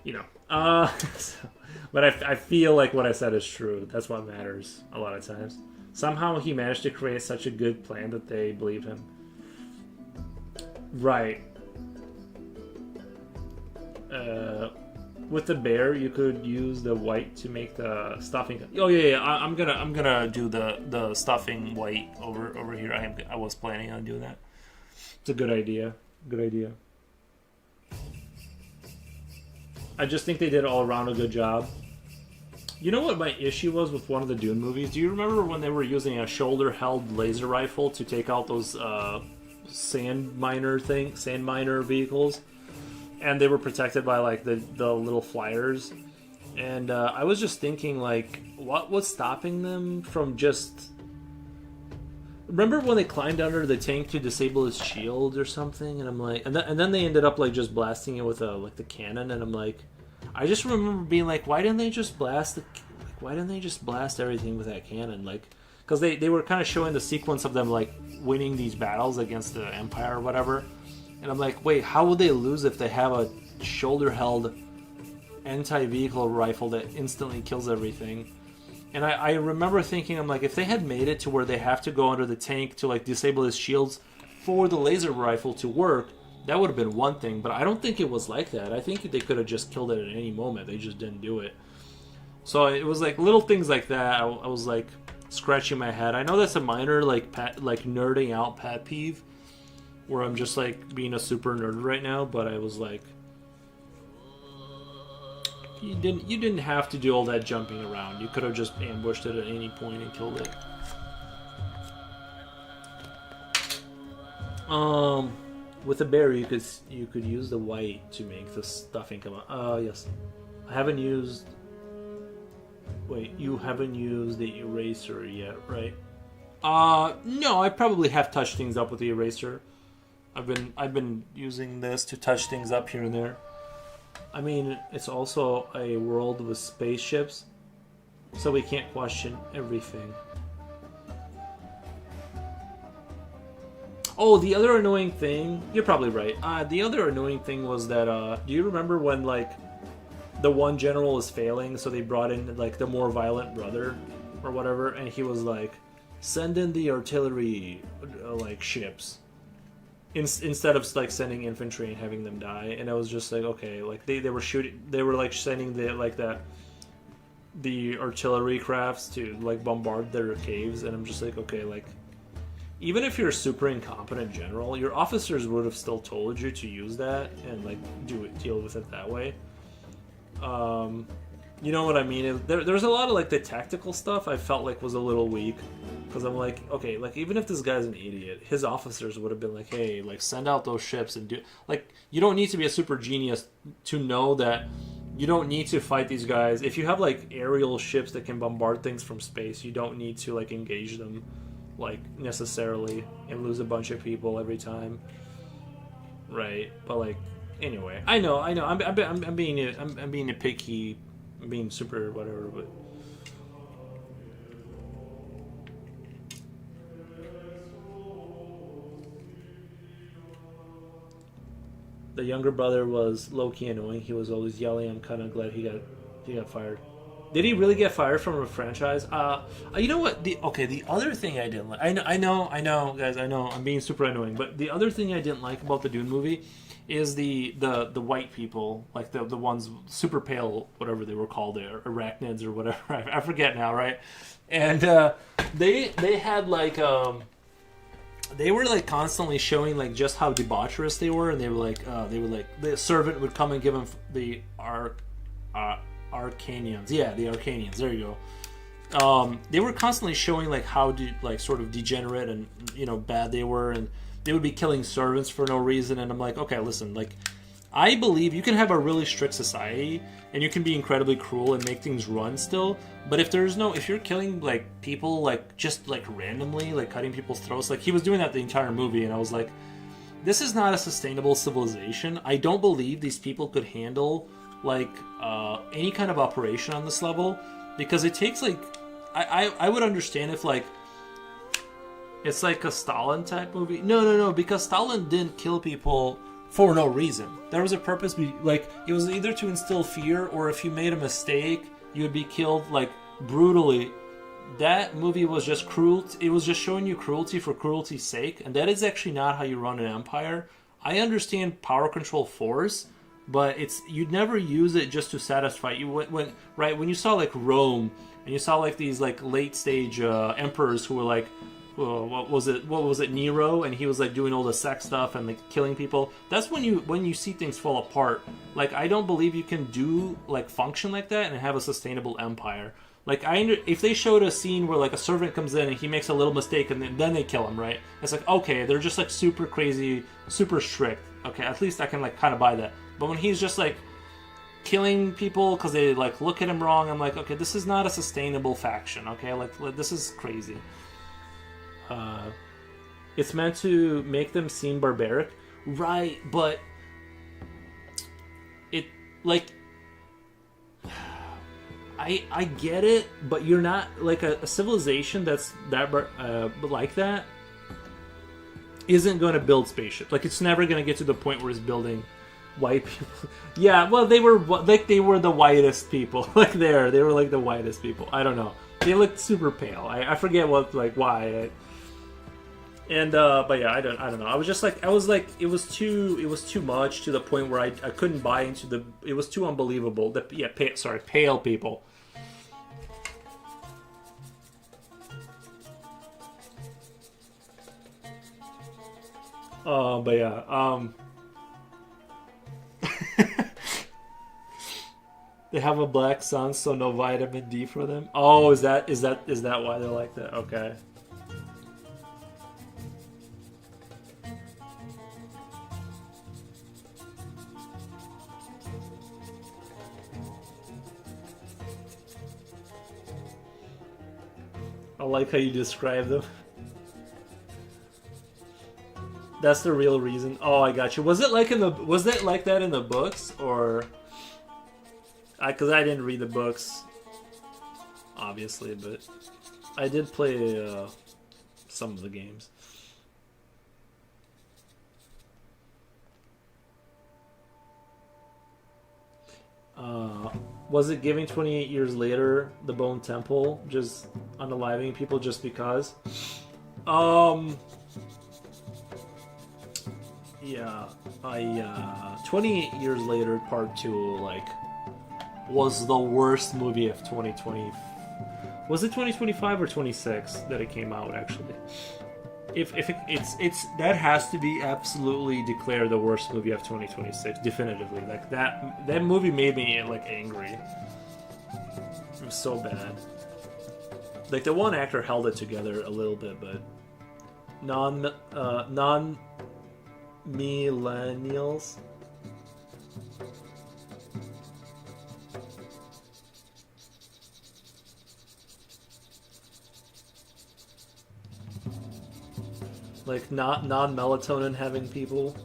you know. But I feel like what I said is true. That's what matters a lot of times. Somehow he managed to create such a good plan that they believed him. Right. With the bear, you could use the white to make the stuffing. Oh yeah. I'm gonna do the stuffing white over here. I was planning on doing that. It's a good idea. Good idea. I just think they did all around a good job. You know what my issue was with one of the Dune movies? Do you remember when they were using a shoulder-held laser rifle to take out those sand miner vehicles? And they were protected by like the little flyers. And I was just thinking, like, what was stopping them from just... Remember when they climbed under the tank to disable his shield or something? And I'm like, and then they ended up like just blasting it with the cannon. And I'm like, I just remember being like, why didn't they just blast everything with that cannon? Like, because they were kind of showing the sequence of them like winning these battles against the Empire or whatever. And I'm like, wait, how would they lose if they have a shoulder-held anti-vehicle rifle that instantly kills everything? And I remember thinking, I'm like, if they had made it to where they have to go under the tank to like disable his shields for the laser rifle to work, that would have been one thing. But I don't think it was like that. I think they could have just killed it at any moment. They just didn't do it. So it was like little things like that. I was like scratching my head. I know that's a minor like nerding out pet peeve, where I'm just like being a super nerd right now, but I was like, you didn't have to do all that jumping around. You could have just ambushed it at any point and killed it. With a bear, you could use the white to make the stuffing come out. Yes, I haven't used. Wait, you haven't used the eraser yet, right? No, I probably have touched things up with the eraser. I've been using this to touch things up here and there. I mean, it's also a world with spaceships, so we can't question everything. Oh, the other annoying thing... You're probably right. The other annoying thing was that, do you remember when, like, the one general was failing, so they brought in, like, the more violent brother, or whatever, and he was like, send in the artillery, like, ships. Instead of like sending infantry and having them die, and I was just like, okay, like they were shooting, they were like sending the artillery crafts to like bombard their caves, and I'm just like, okay, like even if you're a super incompetent general, your officers would have still told you to use that and like deal with it that way. You know what I mean? There's a lot of like the tactical stuff I felt like was a little weak. Because I'm like, okay, like even if this guy's an idiot, his officers would have been like, hey, like send out those ships and do... Like, you don't need to be a super genius to know that you don't need to fight these guys. If you have like aerial ships that can bombard things from space, you don't need to like engage them like necessarily and lose a bunch of people every time. Right. But like, anyway, I know. I'm being a picky, I'm being super whatever, but the younger brother was low key annoying. He was always yelling. I'm kind of glad he got fired. Did he really get fired from a franchise? You know what? The other thing I didn't like. I know, guys. I know I'm being super annoying, but the other thing I didn't like about the Dune movie is the white people, like the ones super pale, whatever they were called, there, arachnids or whatever. I forget now, right? And they had like they were like constantly showing like just how debaucherous they were, and they were like the servant would come and give them the Arcanians. Yeah, the Arcanians. There you go. They were constantly showing like how sort of degenerate and bad they were, and they would be killing servants for no reason. And I'm like, okay, listen, like I believe you can have a really strict society and you can be incredibly cruel and make things run still, but if you're killing like people like just like randomly, like cutting people's throats, like he was doing that the entire movie, and I was like, this is not a sustainable civilization. I don't believe these people could handle like any kind of operation on this level, because it takes like I would understand if like it's like a Stalin type movie. No, because Stalin didn't kill people for no reason. There was a purpose. Like it was either to instill fear, or if you made a mistake, you would be killed like brutally. That movie was just cruel. It was just showing you cruelty for cruelty's sake, and that is actually not how you run an empire. I understand power control force, but you'd never use it just to satisfy you. When you saw like Rome, and you saw like these like late stage emperors who were like, what was it, Nero, and he was like doing all the sex stuff and like killing people. That's when you see things fall apart. Like I don't believe you can do like function like that and have a sustainable empire. Like if they showed a scene where like a servant comes in and he makes a little mistake and then they kill him, right? It's like, okay, they're just like super crazy, super strict. Okay, at least I can like kind of buy that. But when he's just like killing people because they like look at him wrong, I'm like, okay, this is not a sustainable faction. Okay, like this is crazy. It's meant to make them seem barbaric, right? But it like I get it, but you're not like a civilization that's that like that isn't going to build spaceships. Like it's never going to get to the point where it's building white people. Yeah, well they were the whitest people. Like they were like the whitest people. I don't know. They looked super pale. I forget what like why. But yeah, I don't know. I was like it was too much to the point where I couldn't buy into it was too unbelievable. Pale people. But yeah, they have a black sun, so no vitamin D for them. Oh, is that why they're like that? Okay. I like how you describe them. That's the real reason. Oh, I got you. Was it like that in the books, or? Because I didn't read the books, obviously, but I did play some of the games. Was it giving 28 years later the Bone Temple, just unaliving people just because? Yeah, 28 years later, part 2, like, was the worst movie of 2020. Was it 2025 or 26 that it came out, actually? If it's that has to be absolutely declared the worst movie of 2026, definitively. Like that movie made me like angry. It was so bad. Like the one actor held it together a little bit, but non millennials. Like non-melatonin having people.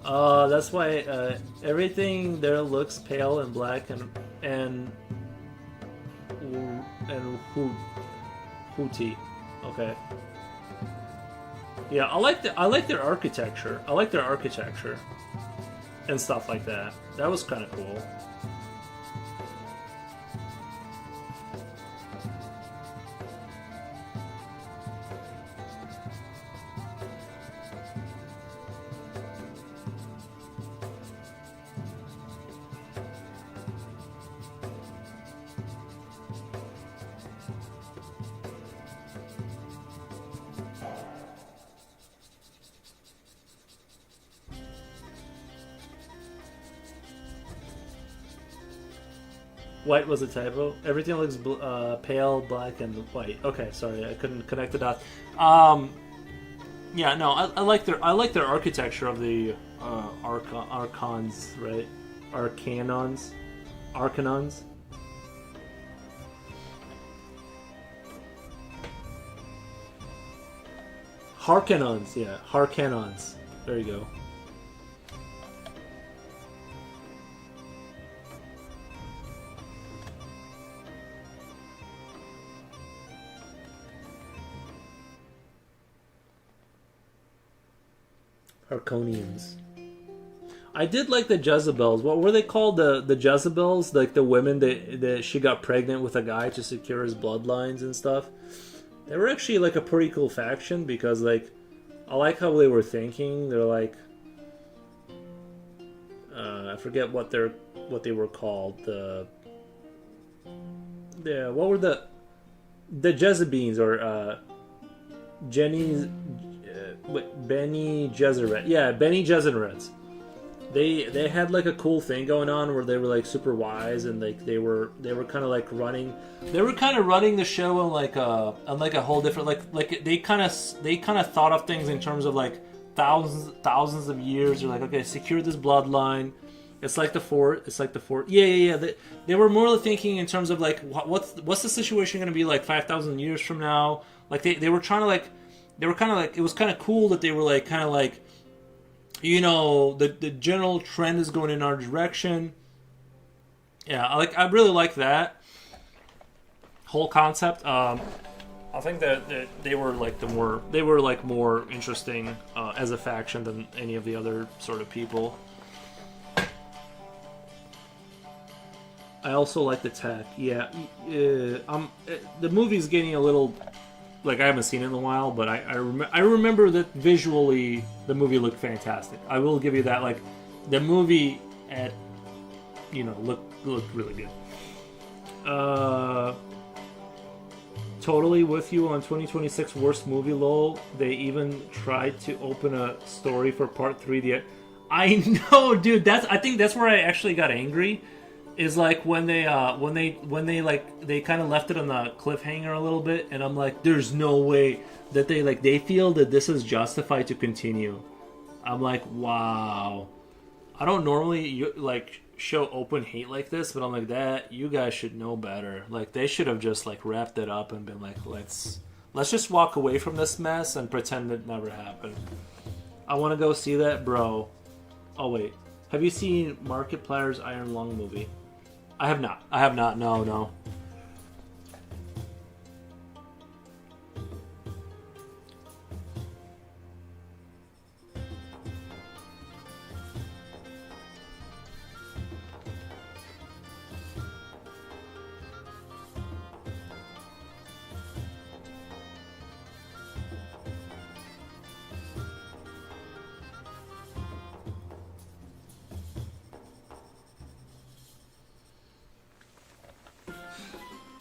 That's why everything there looks pale and black and hooty. Okay. Yeah, I like their architecture. and stuff like that. That was kind of cool. White was a typo. Everything looks pale, black, and white. Okay, sorry, I couldn't connect the dots. Yeah, no, I like their architecture of the archons, right? Arcanons. Harkonnens, yeah, Harkonnens. There you go. Harkonians. I did like the Jezebels. What were they called? The Jezebels, like the women that she got pregnant with a guy to secure his bloodlines and stuff. They were actually like a pretty cool faction because like I like how they were thinking. They're like I forget what they were called. What were the Jezebines or Jenny's Benny Gesserit. Yeah, Benny Gesserits. They had like a cool thing going on where they were like super wise and like they were kind of like running. They were kind of running the show on like a whole different like they kind of thought of things in terms of like thousands of years. They're like, okay, secure this bloodline. It's like the fort. Yeah. They were more thinking in terms of like what's the situation going to be like 5,000 years from now. Like they were trying to like. They were kind of like, it was kind of cool that they were like, kind of like, you know, the general trend is going in our direction. Yeah, I really like that whole concept. I think that they were like more interesting as a faction than any of the other sort of people. I also like the tech. Yeah, the movie's getting a little. Like, I haven't seen it in a while, but I remember that visually the movie looked fantastic. I will give you that. Like, the movie looked really good. Totally with you on 2026 worst movie lol. They even tried to open a story for part 3. I know, dude. I think that's where I actually got angry. Is like when they like they kind of left it on the cliffhanger a little bit, and I'm like, there's no way that they feel that this is justified to continue. I'm like, wow. I don't normally like show open hate like this, but I'm like, that you guys should know better. Like they should have just like wrapped it up and been like, let's just walk away from this mess and pretend it never happened. I want to go see that, bro. Oh wait, have you seen Markiplier's Iron Lung movie? I have not. No.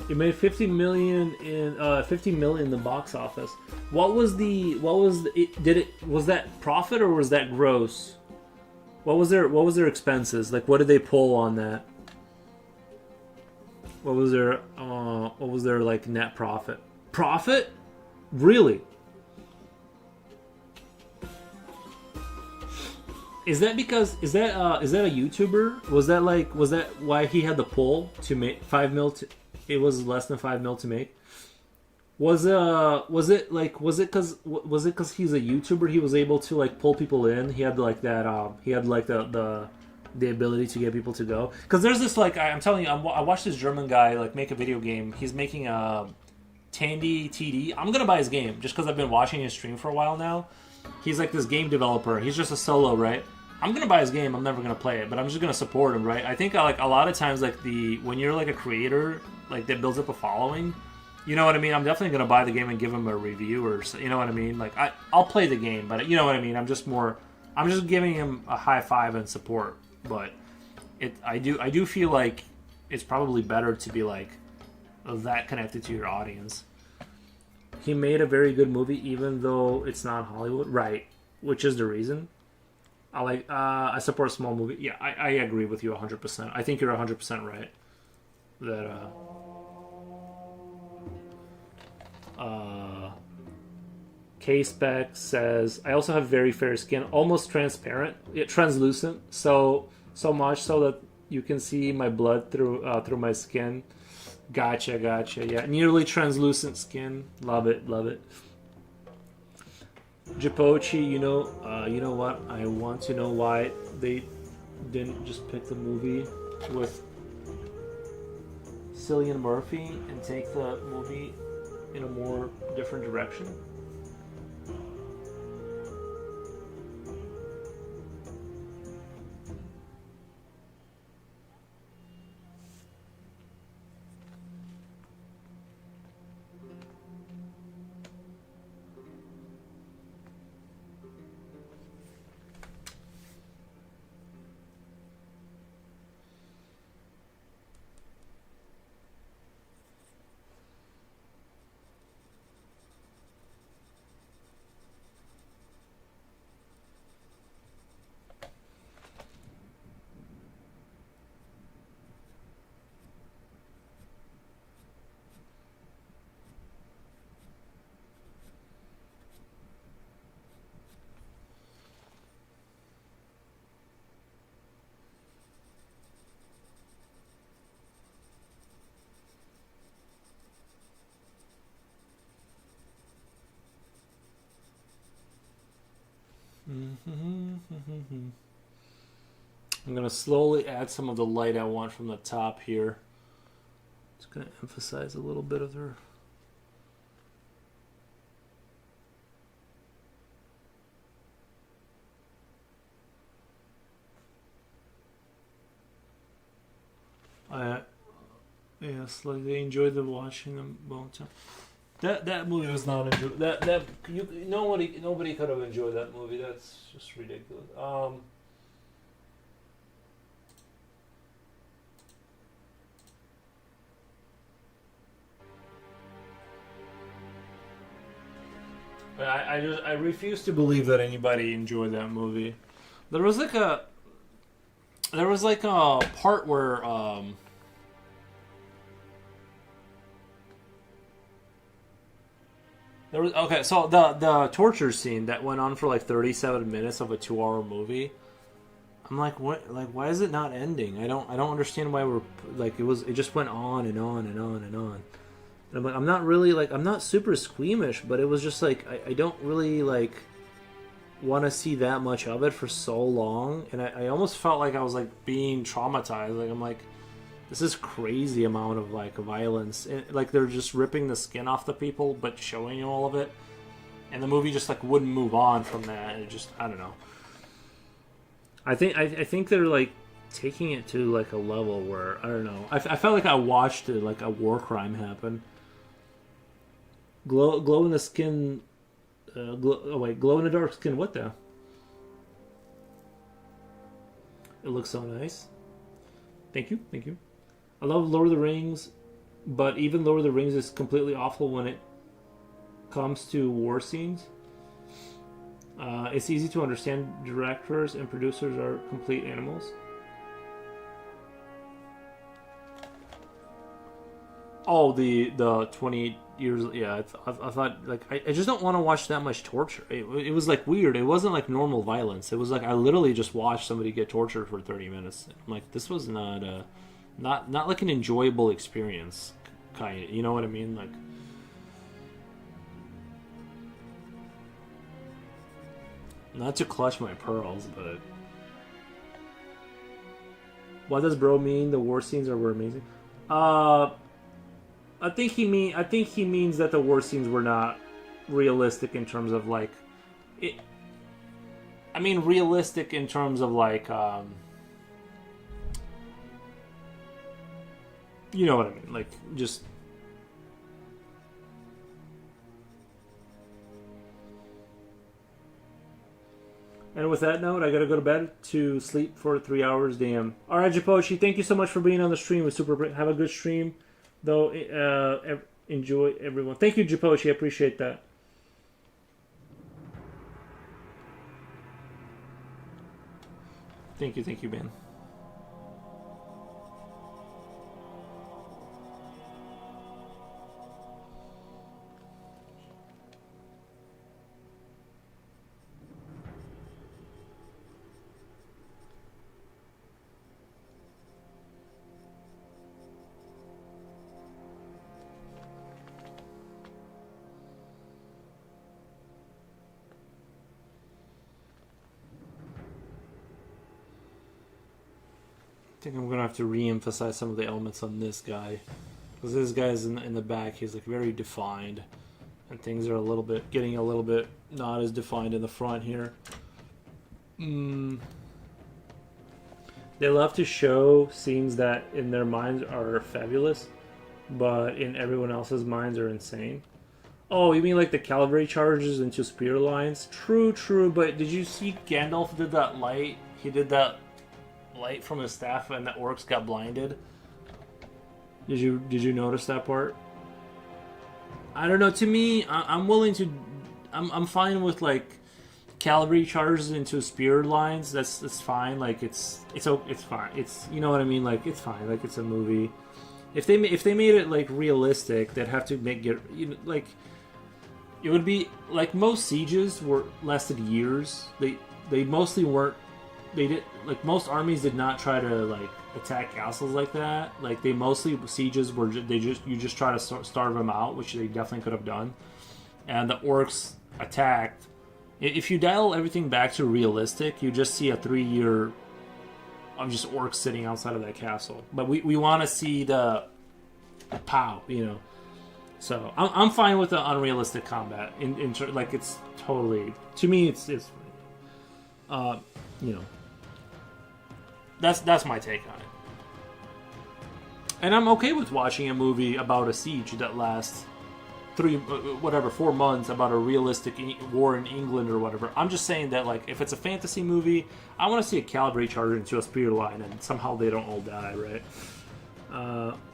It made 50 million in the box office. Was that profit or was that gross? What was their expenses? Like what did they pull on that? What was their like net profit? Profit? Really? Is that a YouTuber? Was that why he had the pull to make 5 mil? It was less than 5 mil to make. Was it because he's a YouTuber? He was able to like pull people in. He had like that. He had like the ability to get people to go. Because there's this like I'm telling you, I watched this German guy like make a video game. He's making a Tandy TD. I'm gonna buy his game just because I've been watching his stream for a while now. He's like this game developer. He's just a solo, right? I'm gonna buy his game. I'm never gonna play it, but I'm just gonna support him, right? I think like a lot of times, like when you're like a creator, like that builds up a following. You know what I mean? I'm definitely gonna buy the game and give him a review, or you know what I mean? Like I'll play the game, but you know what I mean? I'm just giving him a high five and support. But I do feel like it's probably better to be like that connected to your audience. He made a very good movie, even though it's not Hollywood, right? Which is the reason. I support small movie. Yeah, I agree with you 100%. I think you're 100% right. That K-Spec says, I also have very fair skin, almost transparent, translucent, so much so that you can see my blood through my skin. Gotcha. Yeah, nearly translucent skin. Love it. Jipochi, you know what? I want to know why they didn't just pick the movie with Cillian Murphy and take the movie in a more different direction. I'm going to slowly add some of the light I want from the top here. Just going to emphasize a little bit of their... Yes, like they enjoyed the watching them both time. That movie was not enjoyable. Nobody could have enjoyed that movie. That's just ridiculous. I refuse to believe that anybody enjoyed that movie. There was like a part where there was so the torture scene that went on for like 37 minutes of a 2-hour movie. I'm like, what? Like, why is it not ending? I don't understand why we're like it just went on and on and on and on. And I'm like, I'm not really like, I'm not super squeamish, but it was just like I don't really like want to see that much of it for so long, and I almost felt like I was like being traumatized. Like I'm like, this is crazy amount of like violence, and, like they're just ripping the skin off the people, but showing you all of it, and the movie just like wouldn't move on from that. And it just, I don't know. I think they're like taking it to like a level where I don't know. I felt like I watched it like a war crime happen. Glow in the skin. Glow in the dark skin. What the? It looks so nice. Thank you. I love Lord of the Rings, but even Lord of the Rings is completely awful when it comes to war scenes. It's easy to understand directors and producers are complete animals. Oh, the 20 years. Yeah, I thought like I just don't want to watch that much torture. It was like weird. It wasn't like normal violence. It was like I literally just watched somebody get tortured for 30 minutes. I'm like, this was not like an enjoyable experience. Kind of, you know what I mean? Like, not to clutch my pearls, but what does bro mean? The war scenes were amazing. I think he means that the war scenes were not realistic in terms of like it. I mean, realistic in terms of like, you know what I mean, like just. And with that note, I gotta go to bed to sleep for 3 hours. Damn. All right, Japochi, thank you so much for being on the stream. It was super. Have a good stream, though. Enjoy, everyone. Thank you, Japochi. I appreciate that. Thank you, man. I think I'm gonna have to re-emphasize some of the elements on this guy, because this guy's in the back. He's like very defined, and things are getting a little bit not as defined in the front here. They love to show scenes that in their minds are fabulous, but in everyone else's minds are insane. Oh, you mean like the cavalry charges into spear lines? True. But did you see Gandalf did that light? He did that light from his staff and the orcs got blinded. Did you notice that part? I don't know. To me, I'm willing to. I'm fine with like cavalry charges into spear lines. That's fine. Like it's fine. It's, you know what I mean. Like it's fine. Like it's a movie. If they made it like realistic, they'd have to make it, you know, like it would be like most sieges lasted years. They mostly weren't. They did, like most armies did not try to like attack castles like that. Like they mostly sieges were you just try to starve them out, which they definitely could have done. And the orcs attacked. If you dial everything back to realistic, you just see a 3-year of just orcs sitting outside of that castle. But we want to see the pow, you know. So I'm fine with the unrealistic combat. Like it's totally, to me it's you know. That's my take on it. And I'm okay with watching a movie about a siege that lasts 4 months, about a realistic war in England or whatever. I'm just saying that, like, if it's a fantasy movie, I want to see a cavalry charge into a spear line and somehow they don't all die, right?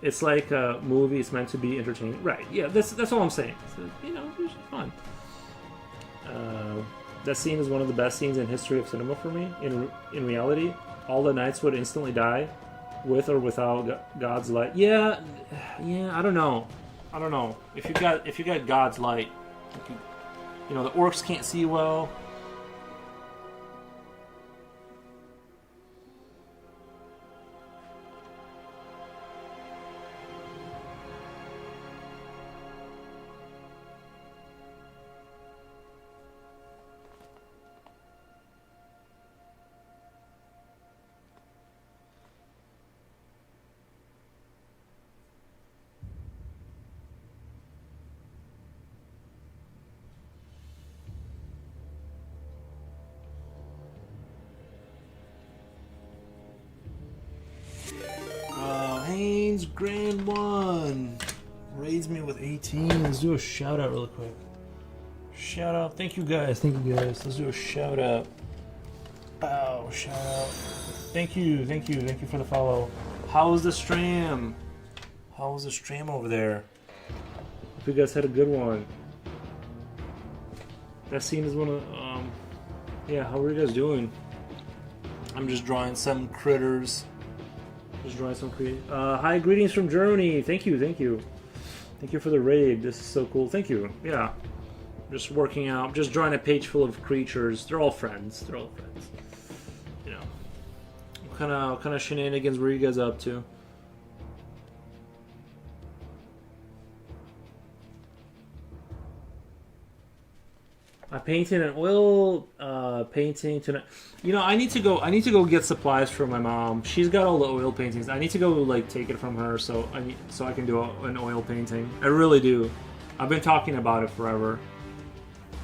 It's like a movie. It's meant to be entertaining, right? Yeah, that's all I'm saying. So, you know, it's fun. That scene is one of the best scenes in history of cinema for me. In reality, all the knights would instantly die, with or without God's light. Yeah, I don't know. If you got God's light, you know, the orcs can't see well. Grand one raids me with 18. Let's do a shout out real quick. Shout out. Thank you guys. Let's do a shout out. Bow. Shout out. Thank you for the follow. How was the stream? Over there? Hope you guys had a good one. That scene is one of yeah, how are you guys doing? I'm just drawing some critters. Hi, greetings from Germany. Thank you for the raid. This is so cool. Thank you. Yeah, just working out, just drawing a page full of creatures. They're all friends. You know, what kind of shenanigans were you guys up to? I painted an oil painting tonight. You know, I need to go get supplies for my mom. She's got all the oil paintings. I need to go like take it from her so I can do an oil painting. I really do. I've been talking about it forever.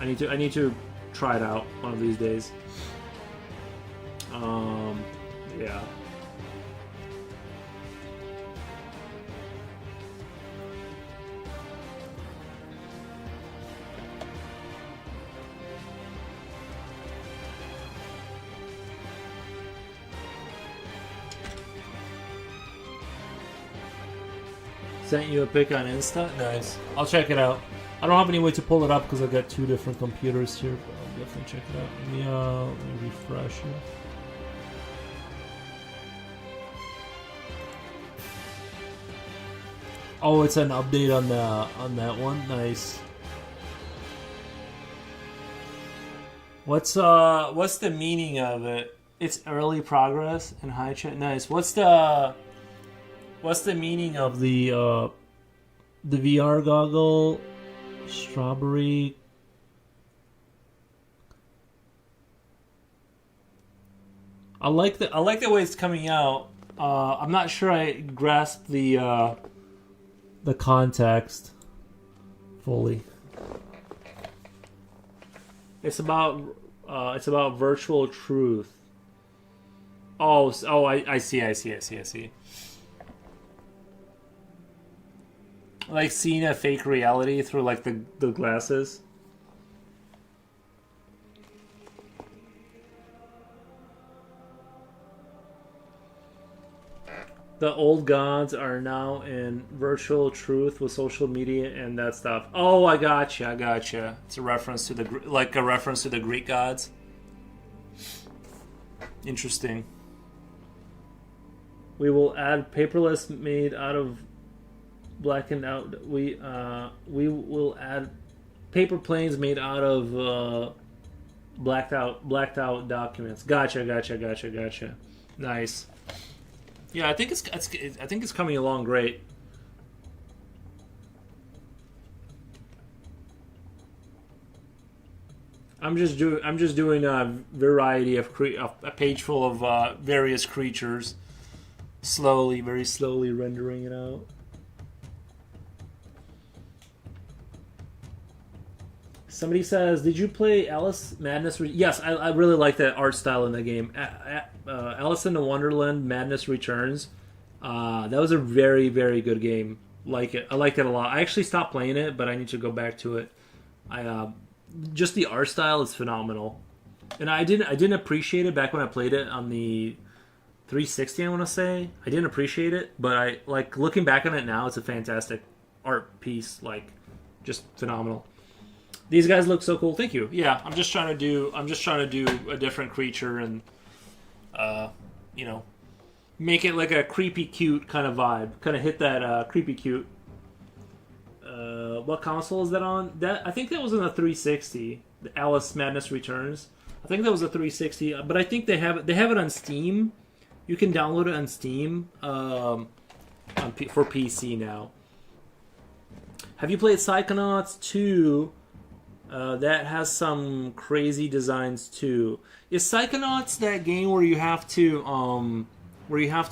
I need to try it out one of these days. Yeah. Sent you a pic on Insta? Nice. I'll check it out. I don't have any way to pull it up because I got two different computers here, but I'll definitely check it out. Let me refresh it. Oh, it's an update on that one. Nice. What's the meaning of it? It's early progress and high chat. Nice. What's the meaning of the VR goggle? Strawberry. I like the way it's coming out. I'm not sure I grasp the context fully. It's about virtual truth. I see. Like seeing a fake reality through like the glasses. The old gods are now in virtual truth with social media and that stuff. Oh, I gotcha. It's a reference to the Greek gods. Interesting. We will add paperless made out of blackened out. We will add paper planes made out of blacked out documents. Gotcha. Nice. Yeah, I think it's coming along great. I'm just doing a variety of a page full of various creatures, very slowly rendering it out. Somebody says, "Did you play Alice Madness?" Yes, I really like that art style in the game. Alice in the Wonderland Madness Returns. That was a very, very good game. I liked it a lot. I actually stopped playing it, but I need to go back to it. Just the art style is phenomenal, and I didn't appreciate it back when I played it on the 360. I want to say I didn't appreciate it, but I like looking back on it now. It's a fantastic art piece, just phenomenal. These guys look so cool. Thank you. Yeah, I'm just trying to do a different creature and make it like a creepy cute kind of vibe. Kind of hit that creepy cute. What console is that on? I think that was on the 360. The Alice Madness Returns. I think that was a 360, but I think they have it on Steam. You can download it on Steam for PC now. Have you played Psychonauts 2? That has some crazy designs too. Is Psychonauts that game where you have to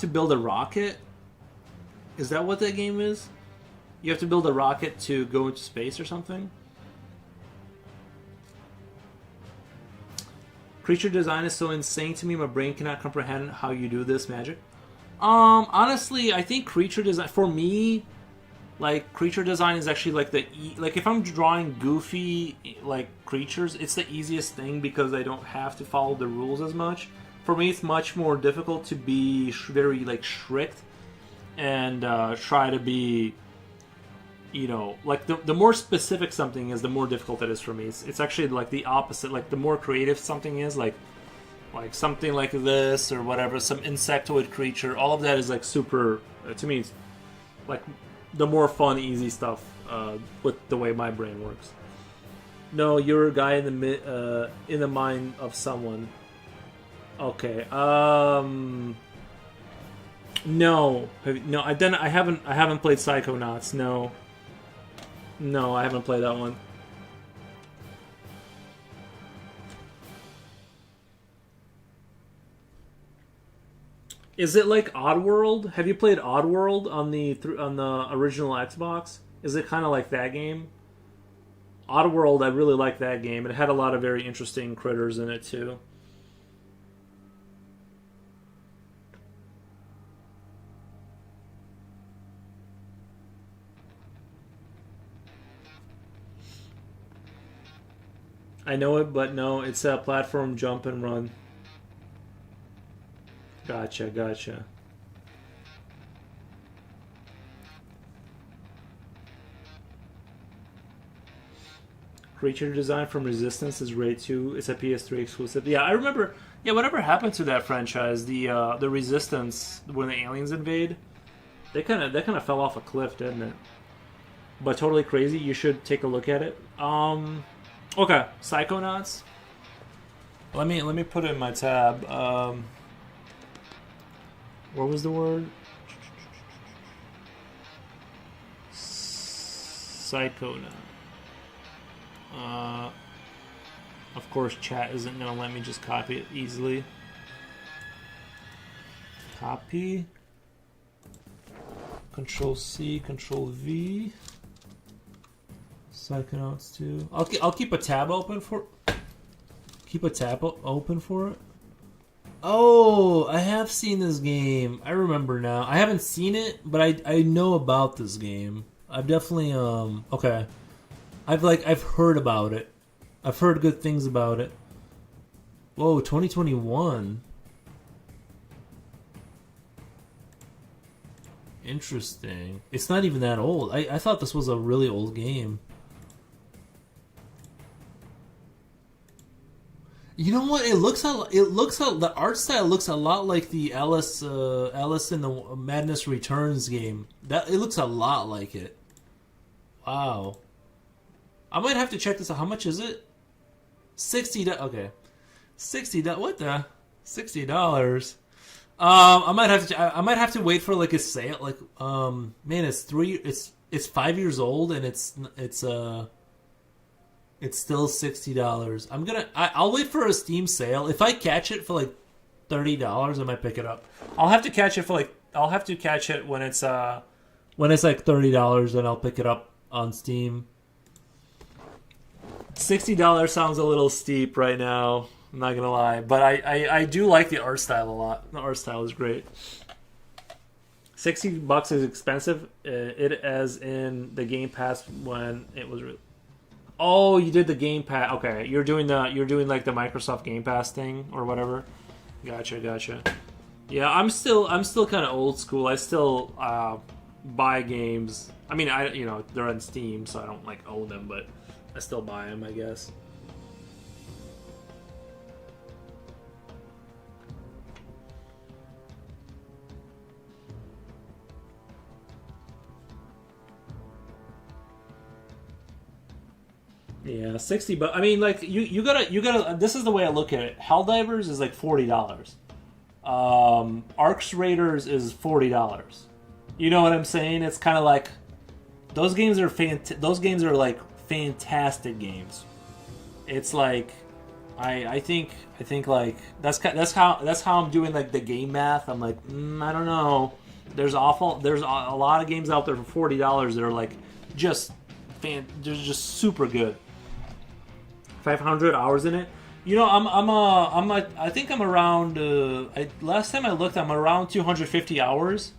build a rocket? Is that what that game is? You have to build a rocket to go into space or something? Creature design is so insane to me, my brain cannot comprehend how you do this magic. Honestly, I think creature design for me, creature design is actually if I'm drawing goofy creatures, it's the easiest thing because I don't have to follow the rules as much. For me, it's much more difficult to be very strict and try to be, the more specific something is, the more difficult it is for me. It's actually the opposite. The more creative something is, like something like this or whatever, some insectoid creature. All of that is super. To me, it's the more fun, easy stuff with the way my brain works. No, you're a guy in the mind of someone. Okay. No. I haven't played Psychonauts. No, I haven't played that one. Is it like Oddworld? Have you played Oddworld on the original Xbox? Is it kind of like that game? Oddworld, I really like that game. It had a lot of very interesting critters in it too. I know it, but no, it's a platform jump and run. Gotcha, gotcha. Creature design from Resistance is great too. It's a PS3 exclusive. Yeah, I remember. Yeah, whatever happened to that franchise? The Resistance when the aliens invade, they kind of fell off a cliff, didn't it? But totally crazy. You should take a look at it. Okay, Psychonauts. Let me put it in my tab. What was the word? Psychonaut. Of course, chat isn't gonna let me just copy it easily. Copy. Control C, Control V. Psychonauts 2. I'll keep a tab open for. Keep a tab open for it. Oh, I have seen this game. I remember now. I haven't seen it, but I know about this game. I've definitely okay. I've heard about it. I've heard good things about it. Whoa, 2021. Interesting. It's not even that old. I thought this was a really old game. You know what? The art style looks a lot like the Alice in the Madness Returns game. It looks a lot like it. Wow. I might have to check this out. How much is it? $60. Okay. $60. What the? $60. I might have to wait for like a sale. Like, man, it's 5 years old and it's still $60. I'll wait for a Steam sale. If I catch it for like $30, I might pick it up. I'll have to catch it when it's like $30, and I'll pick it up on Steam. $60 sounds a little steep right now. I'm not gonna lie, but I do like the art style a lot. The art style is great. $60 is expensive. It as in the Game Pass when it was. Oh, you did the Game Pass. Okay, you're doing like the Microsoft Game Pass thing or whatever. Gotcha. Yeah, I'm still kind of old school. I still buy games. I mean, they're on Steam, so I don't like own them, but I still buy them, I guess. Yeah, $60. I mean, like you gotta. This is the way I look at it. Helldivers is like $40. Arcs Raiders is $40. You know what I'm saying? It's kind of like those games are like fantastic games. It's like I think like that's how I'm doing like the game math. I'm like I don't know. There's a lot of games out there for $40 that are like they're just super good. 500 hours in it. You know, I think I'm around. Last time I looked, I'm around 250 hours.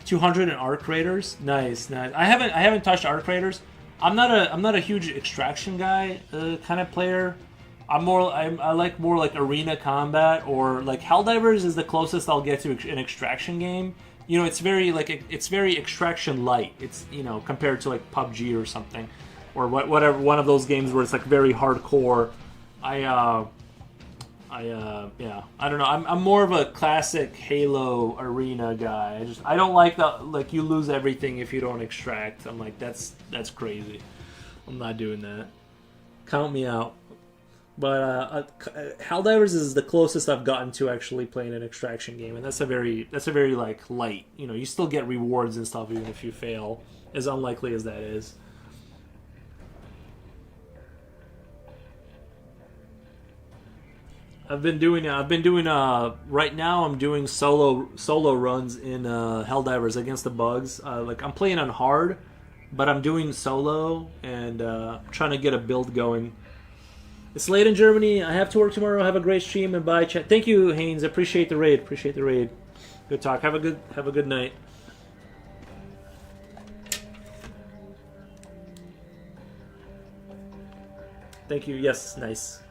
200 in Arc Raiders. Nice. I haven't touched Arc Raiders. I'm not a huge extraction guy kind of player. I like more like arena combat, or like Helldivers is the closest I'll get to an extraction game. You know, it's very extraction light. It's, compared to like PUBG or something, or whatever, one of those games where it's like very hardcore. Yeah, I don't know. I'm more of a classic Halo arena guy. I don't like like you lose everything if you don't extract. I'm like that's crazy. I'm not doing that. Count me out. But Helldivers is the closest I've gotten to actually playing an extraction game, and that's a very like light. You still get rewards and stuff even if you fail, as unlikely as that is. I've been doing right now. I'm doing solo runs in Helldivers against the bugs. Like I'm playing on hard, but I'm doing solo and trying to get a build going. It's late in Germany. I have to work tomorrow. Have a great stream and bye, chat. Thank you, Haynes. Appreciate the raid. Good talk. Have a good night. Thank you. Yes, nice.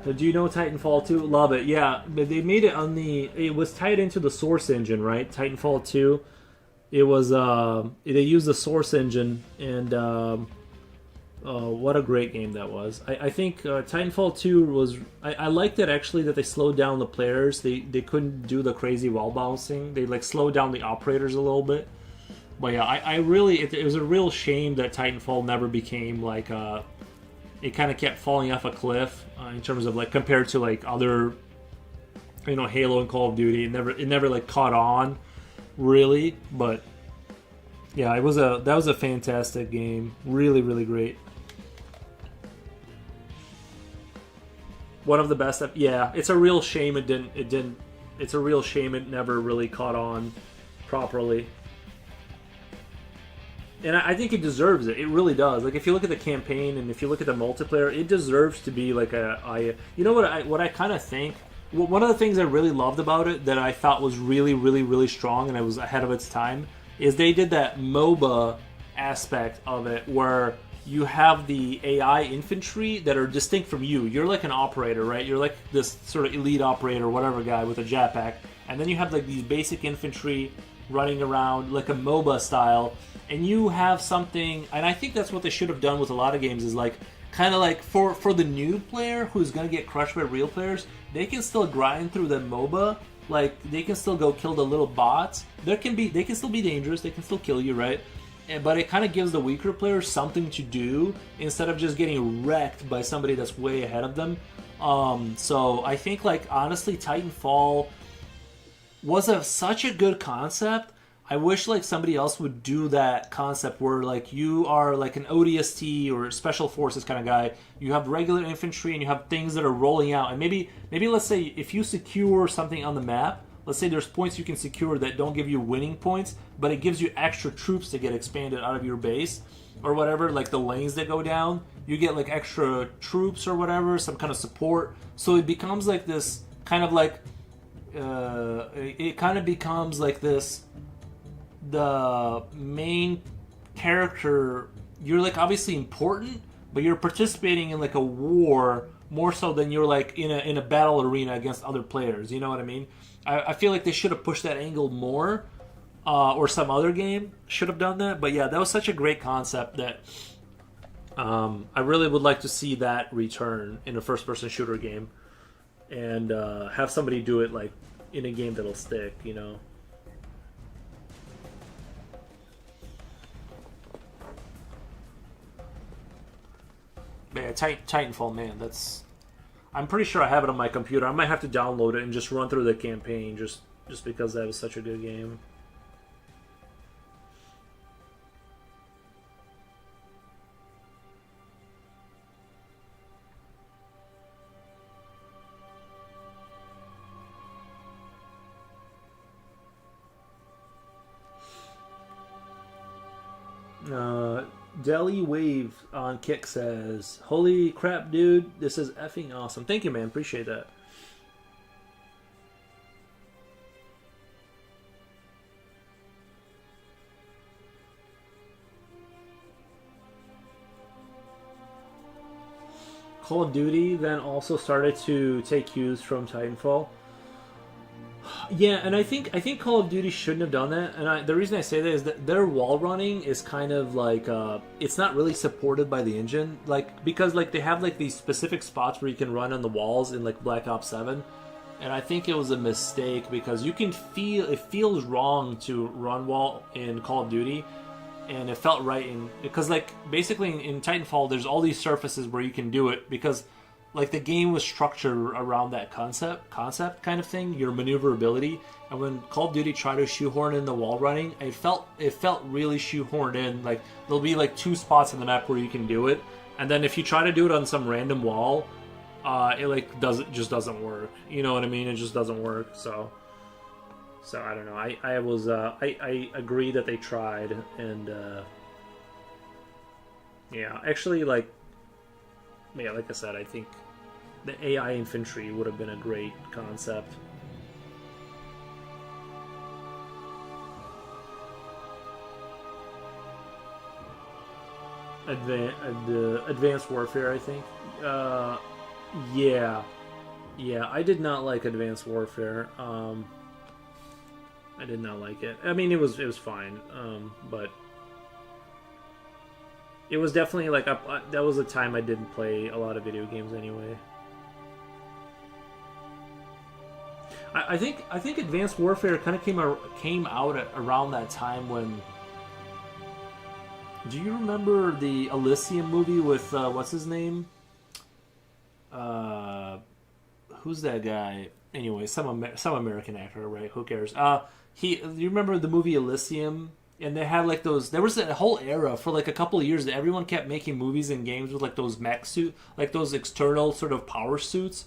Do you know Titanfall 2? Love it. Yeah, but they made it on the. It was tied into the Source engine, right? Titanfall 2. It was. They used the Source engine, and what a great game that was. I think Titanfall 2 was. I liked it actually that they slowed down the players. They couldn't do the crazy wall bouncing. They like slowed down the operators a little bit. But yeah, I really. It was a real shame that Titanfall never became like. It kind of kept falling off a cliff in terms of like compared to like other, Halo and Call of Duty. It never like caught on, really. But yeah, that was a fantastic game. Really, really great. One of the best. Yeah, it's a real shame it didn't. It's a real shame it never really caught on properly. And I think it deserves it. It really does. Like if you look at the campaign and if you look at the multiplayer, it deserves to be like you know what I kind of think. One of the things I really loved about it that I thought was really really really strong and it was ahead of its time is they did that MOBA aspect of it where you have the AI infantry that are distinct from you. You're like an operator, right? You're like this sort of elite operator, whatever guy with a jetpack, and then you have like these basic infantry running around like a MOBA style. And you have something, and I think that's what they should have done with a lot of games, is like, kind of like, for the new player who's going to get crushed by real players, they can still grind through the MOBA, like, they can still go kill the little bots, they can still be dangerous, they can still kill you, right? But it kind of gives the weaker players something to do, instead of just getting wrecked by somebody that's way ahead of them. So I think, like, honestly, Titanfall was such a good concept. I wish like somebody else would do that concept where like you are like an ODST or special forces kind of guy. You have regular infantry and you have things that are rolling out. And maybe let's say if you secure something on the map, let's say there's points you can secure that don't give you winning points, but it gives you extra troops to get expanded out of your base or whatever, like the lanes that go down. You get like extra troops or whatever, some kind of support. So it becomes like this kind of like it kind of becomes like this. The main character, you're like obviously important, but you're participating in like a war more so than you're like in a battle arena against other players. You know what I mean? I feel like they should have pushed that angle more, or some other game should have done that. But yeah, that was such a great concept that I really would like to see that return in a first-person shooter game, and have somebody do it like in a game that'll stick. You know. Man, Titanfall, man, that's... I'm pretty sure I have it on my computer. I might have to download it and just run through the campaign just because that was such a good game. Deli Wave on Kick says, "Holy crap, dude! This is effing awesome." Thank you, man. Appreciate that. Call of Duty then also started to take cues from Titanfall. Yeah, and I think Call of Duty shouldn't have done that. And the reason I say that is that their wall running is kind of like it's not really supported by the engine, like because like they have like these specific spots where you can run on the walls in like Black Ops 7, and I think it was a mistake because you can feel it feels wrong to run wall in Call of Duty, and it felt right because like basically in Titanfall there's all these surfaces where you can do it because. Like the game was structured around that concept kind of thing, your maneuverability. And when Call of Duty tried to shoehorn in the wall running, it felt really shoehorned in. Like there'll be like 2 spots on the map where you can do it, and then if you try to do it on some random wall, it like doesn't work. You know what I mean? It just doesn't work. So I don't know. I agree that they tried, and yeah, actually like. yeah, like I said, I think the AI infantry would have been a great concept. Advanced Warfare, I think. Yeah, yeah. I did not like Advanced Warfare. I did not like it. I mean, it was fine, but it was definitely like that was a time I didn't play a lot of video games anyway. I think Advanced Warfare kind of came out around that time when. Do you remember the Elysium movie with what's his name? Who's that guy? Anyway, some American actor, right? Who cares? You remember the movie Elysium? And they had like those. There was a whole era for like a couple of years that everyone kept making movies and games with like those mech suit, like those external sort of power suits.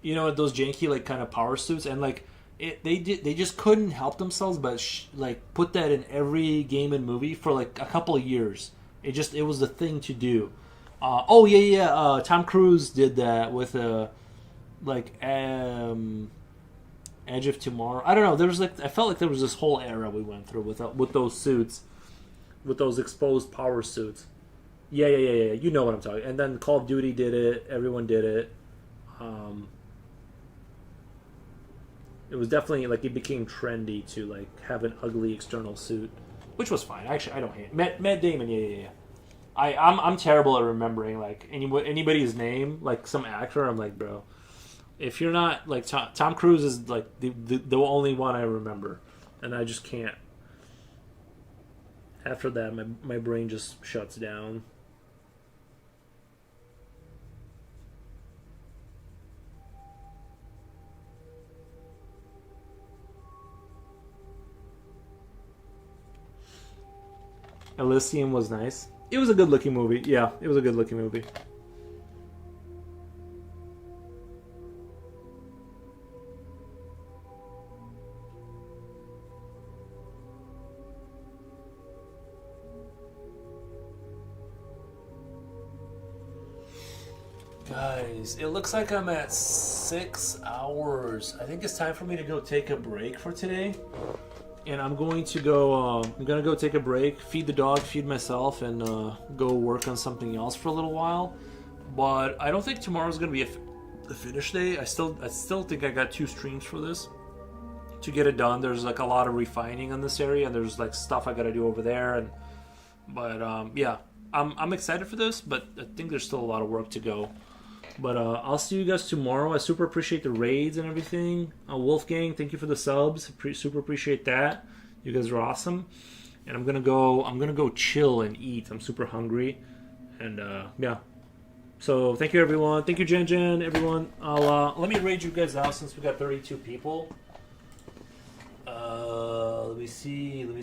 You know, those janky like kind of power suits, and like they just couldn't help themselves but like put that in every game and movie for like a couple of years. It was the thing to do. Tom Cruise did that with Edge of Tomorrow. I don't know. There was like I felt like there was this whole era we went through with those suits, with those exposed power suits. Yeah. You know what I'm talking. And then Call of Duty did it. Everyone did it. It was definitely like it became trendy to like have an ugly external suit, which was fine. Actually, I don't hate it. Matt Damon. Yeah. I'm terrible at remembering like anybody's name, like some actor. I'm like, bro, if you're not like Tom Cruise is like the only one I remember, and I just can't. After that, my brain just shuts down. Elysium was nice. It was a good looking movie. Yeah, it was a good looking movie. Guys, it looks like I'm at 6 hours. I think it's time for me to go take a break for today. And I'm going to go. I'm gonna go take a break, feed the dog, feed myself, and go work on something else for a little while. But I don't think tomorrow's gonna be the finish day. I still think I got 2 streams for this to get it done. There's like a lot of refining on this area, and there's like stuff I gotta do over there. Yeah, I'm excited for this, but I think there's still a lot of work to go. But I'll see you guys tomorrow. I super appreciate the raids and everything. Wolfgang, thank you for the subs. Super appreciate that. You guys are awesome. And I'm gonna go chill and eat. I'm super hungry. And yeah. So thank you everyone. Thank you Jen, everyone. I'll let me raid you guys out since we got 32 people. Let me see. Who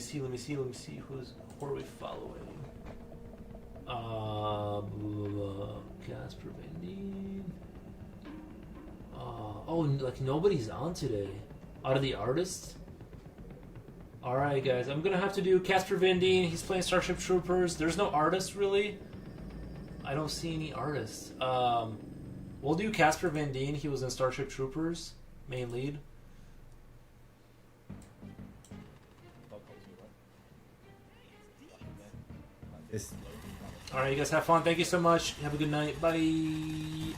are we following? Casper Van Dien. Like nobody's on today. Out of the artists? Alright, guys. I'm gonna have to do Casper Van Dien. He's playing Starship Troopers. There's no artist, really. I don't see any artists. We'll do Casper Van Dien. He was in Starship Troopers. Main lead. Alright, you guys have fun. Thank you so much. Have a good night. Bye.